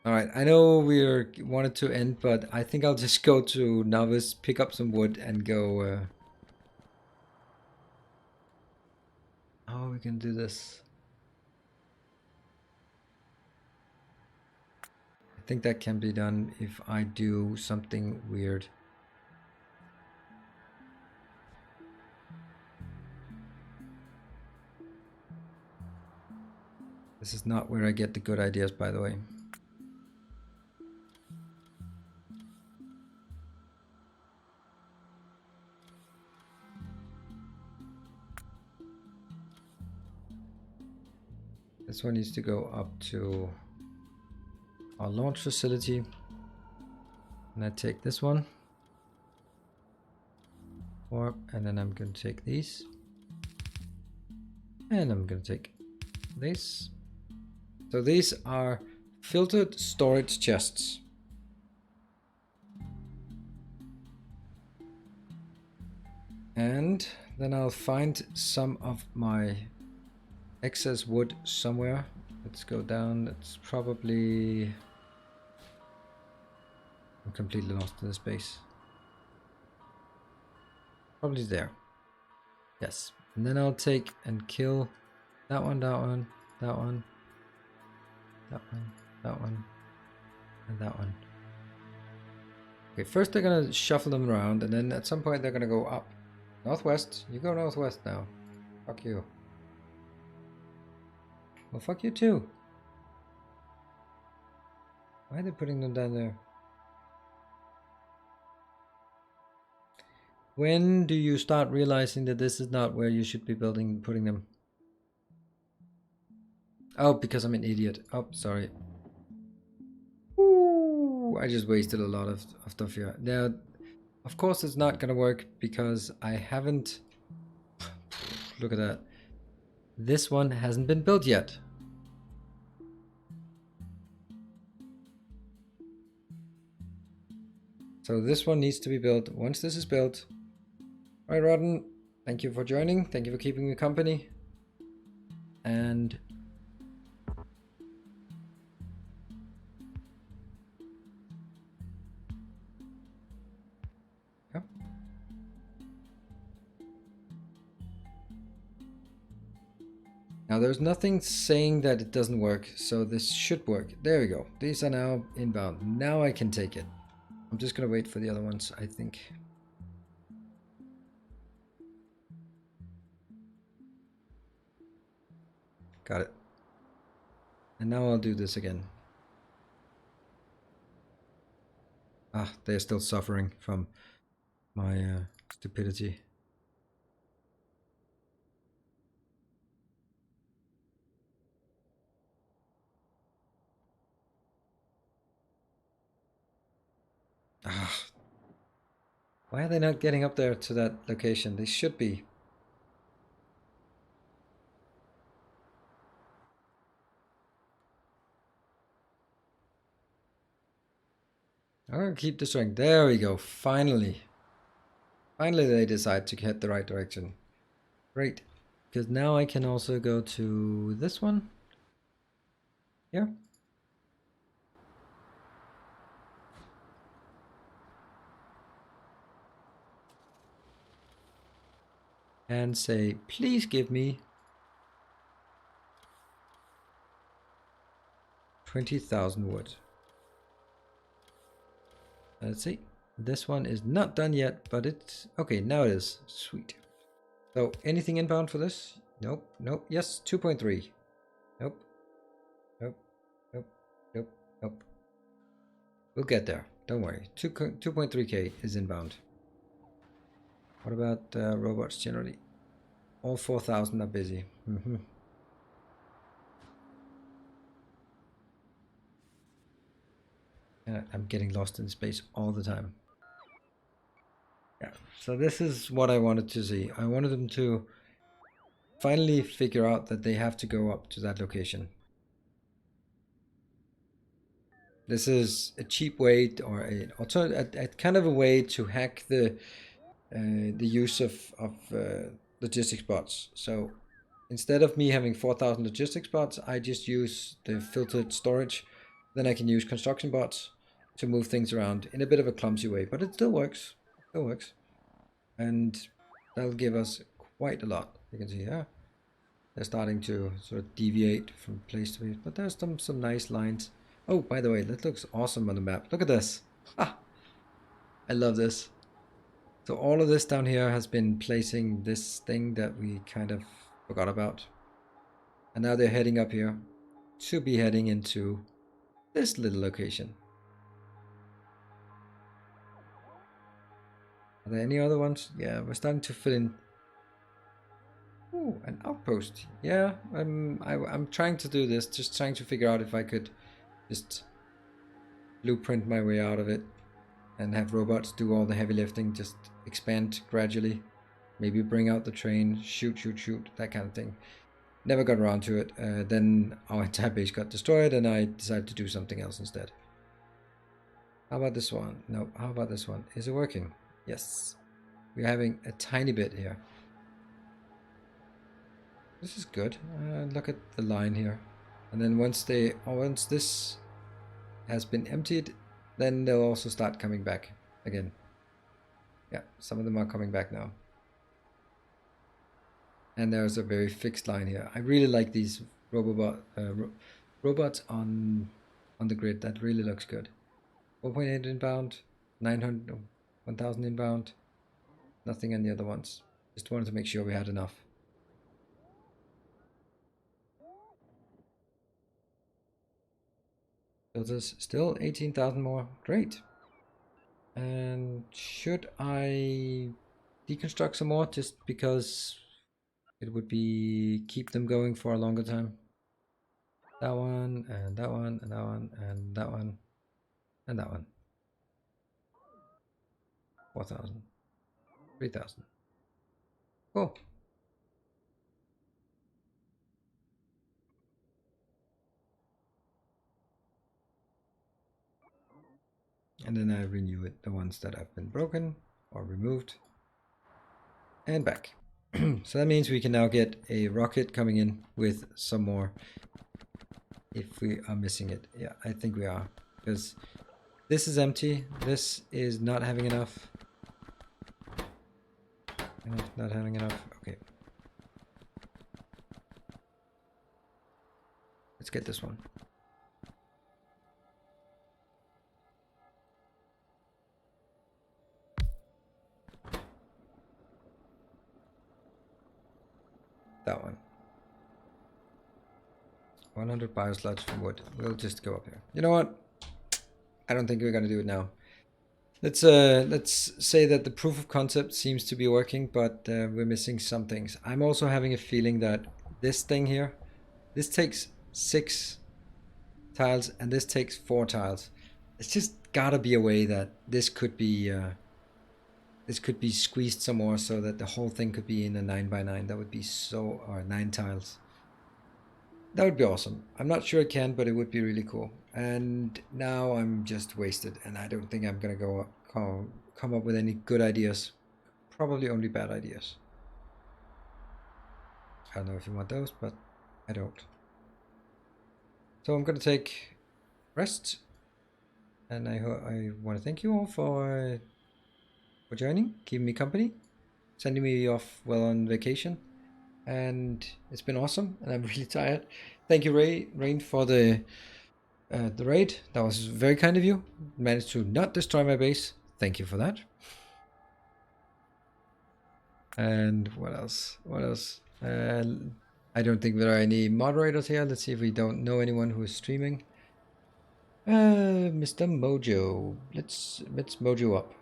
Alright, I know we wanted to end, but I think I'll just go to Novice, pick up some wood, and go... Oh, we can do this. I think that can be done if I do something weird. This is not where I get the good ideas, by the way. This one needs to go up to our launch facility. And I take this one. And then I'm going to take these. And I'm going to take this. So these are filtered storage chests. And then I'll find some of my excess wood somewhere. Let's go down. It's probably... I'm completely lost in the space. Probably there. Yes. And then I'll take and kill that one, that one, that one, that one, that one, and that one. Okay, first they're gonna shuffle them around, and then at some point they're gonna go up. Northwest. You go northwest now. Fuck you. Well, fuck you too. Why are they putting them down there? When do you start realizing that this is not where you should be putting them? Oh, because I'm an idiot. Oh, sorry. Ooh, I just wasted a lot of stuff here. Now, of course it's not gonna work because I haven't... Look at that. This one hasn't been built yet. So this one needs to be built. Once this is built... Alright, Rodden, thank you for joining. Thank you for keeping me company. And... yeah. Now there's nothing saying that it doesn't work, so this should work. There we go. These are now inbound. Now I can take it. I'm just gonna wait for the other ones, I think. Got it. And now I'll do this again. Ah, they're still suffering from my stupidity. Ah. Why are they not getting up there to that location? They should be. I'm gonna keep destroying. There we go. Finally. Finally they decide to head the right direction. Great. Because now I can also go to this one. Here. And say, please give me 20,000 wood. Let's see. This one is not done yet, but it's... okay, now it is. Sweet. So, anything inbound for this? Nope, nope. Yes, 2.3. Nope. Nope. Nope. Nope. Nope. We'll get there. Don't worry. 2.3k is inbound. What about robots generally? All 4,000 are busy. I'm getting lost in space all the time. Yeah, so this is what I wanted to see. I wanted them to finally figure out that they have to go up to that location. This is a cheap way, or a kind of a way to hack the use of logistics bots. So instead of me having 4,000 logistics bots, I just use the filtered storage. Then I can use construction bots to move things around in a bit of a clumsy way, but it still works. It still works. And that'll give us quite a lot. You can see here, they're starting to sort of deviate from place to place, but there's some nice lines. Oh, by the way, that looks awesome on the map. Look at this. Ah, I love this. So all of this down here has been placing this thing that we kind of forgot about. And now they're heading up here to be heading into this little location. Are there any other ones? Yeah, we're starting to fill in. Ooh, an outpost. Yeah, I'm trying to do this, just trying to figure out if I could just blueprint my way out of it and have robots do all the heavy lifting, just expand gradually. Maybe bring out the train, shoot, that kind of thing. Never got around to it. Then our entire base got destroyed and I decided to do something else instead. How about this one? No, how about this one? Is it working? Yes. We're having a tiny bit here. This is good. Look at the line here. And then once this has been emptied, then they'll also start coming back again. Yeah, some of them are coming back now. And there's a very fixed line here. I really like these robots on the grid. That really looks good. 4.8 inbound, 900, 1000 inbound. Nothing on the other ones. Just wanted to make sure we had enough. Filters still 18,000 more. Great. And should I deconstruct some more just because it would be keep them going for a longer time? That one, and that one, and that one, and that one, and that one. 4,000. 3,000. Cool. And then I renew it, the ones that have been broken or removed. And back. So that means we can now get a rocket coming in with some more if we are missing it. Yeah, I think we are. Because this is empty. This is not having enough. Not having enough. Okay. Let's get this one. That one. 100 bioslots for wood. We'll just go up here. You know what? I don't think we're gonna do it now. Let's say that the proof of concept seems to be working, but we're missing some things. I'm also having a feeling that this thing here, this takes 6 tiles and this takes 4 tiles. It's just gotta be a way that this could be squeezed some more so that the whole thing could be in a 9x9. That would be so, or 9 tiles. That would be awesome. I'm not sure it can, but it would be really cool. And now I'm just wasted, and I don't think I'm gonna come up with any good ideas. Probably only bad ideas. I don't know if you want those, but I don't. So I'm gonna take rest, and I want to thank you all for joining, keeping me company, sending me off well on vacation. And it's been awesome, and I'm really tired. Thank you, Rain, for the raid. That was very kind of you. Managed to not destroy my base. Thank you for that. And what else? What else? I don't think there are any moderators here. Let's see if we don't know anyone who is streaming. Mr. Mojo. Let's Mojo up.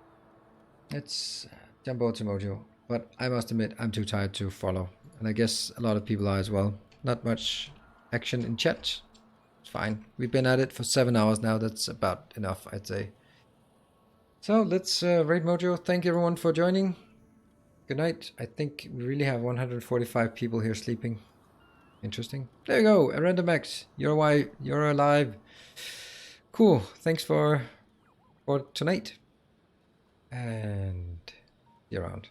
Let's jump over to Mojo. But I must admit, I'm too tired to follow. And I guess a lot of people are as well. Not much action in chat. It's fine. We've been at it for 7 hours now. That's about enough, I'd say. So let's raid Mojo. Thank you everyone for joining. Good night. I think we really have 145 people here sleeping. Interesting. There you go. Earendel Max. You're alive. Cool. Thanks for tonight. And see you around.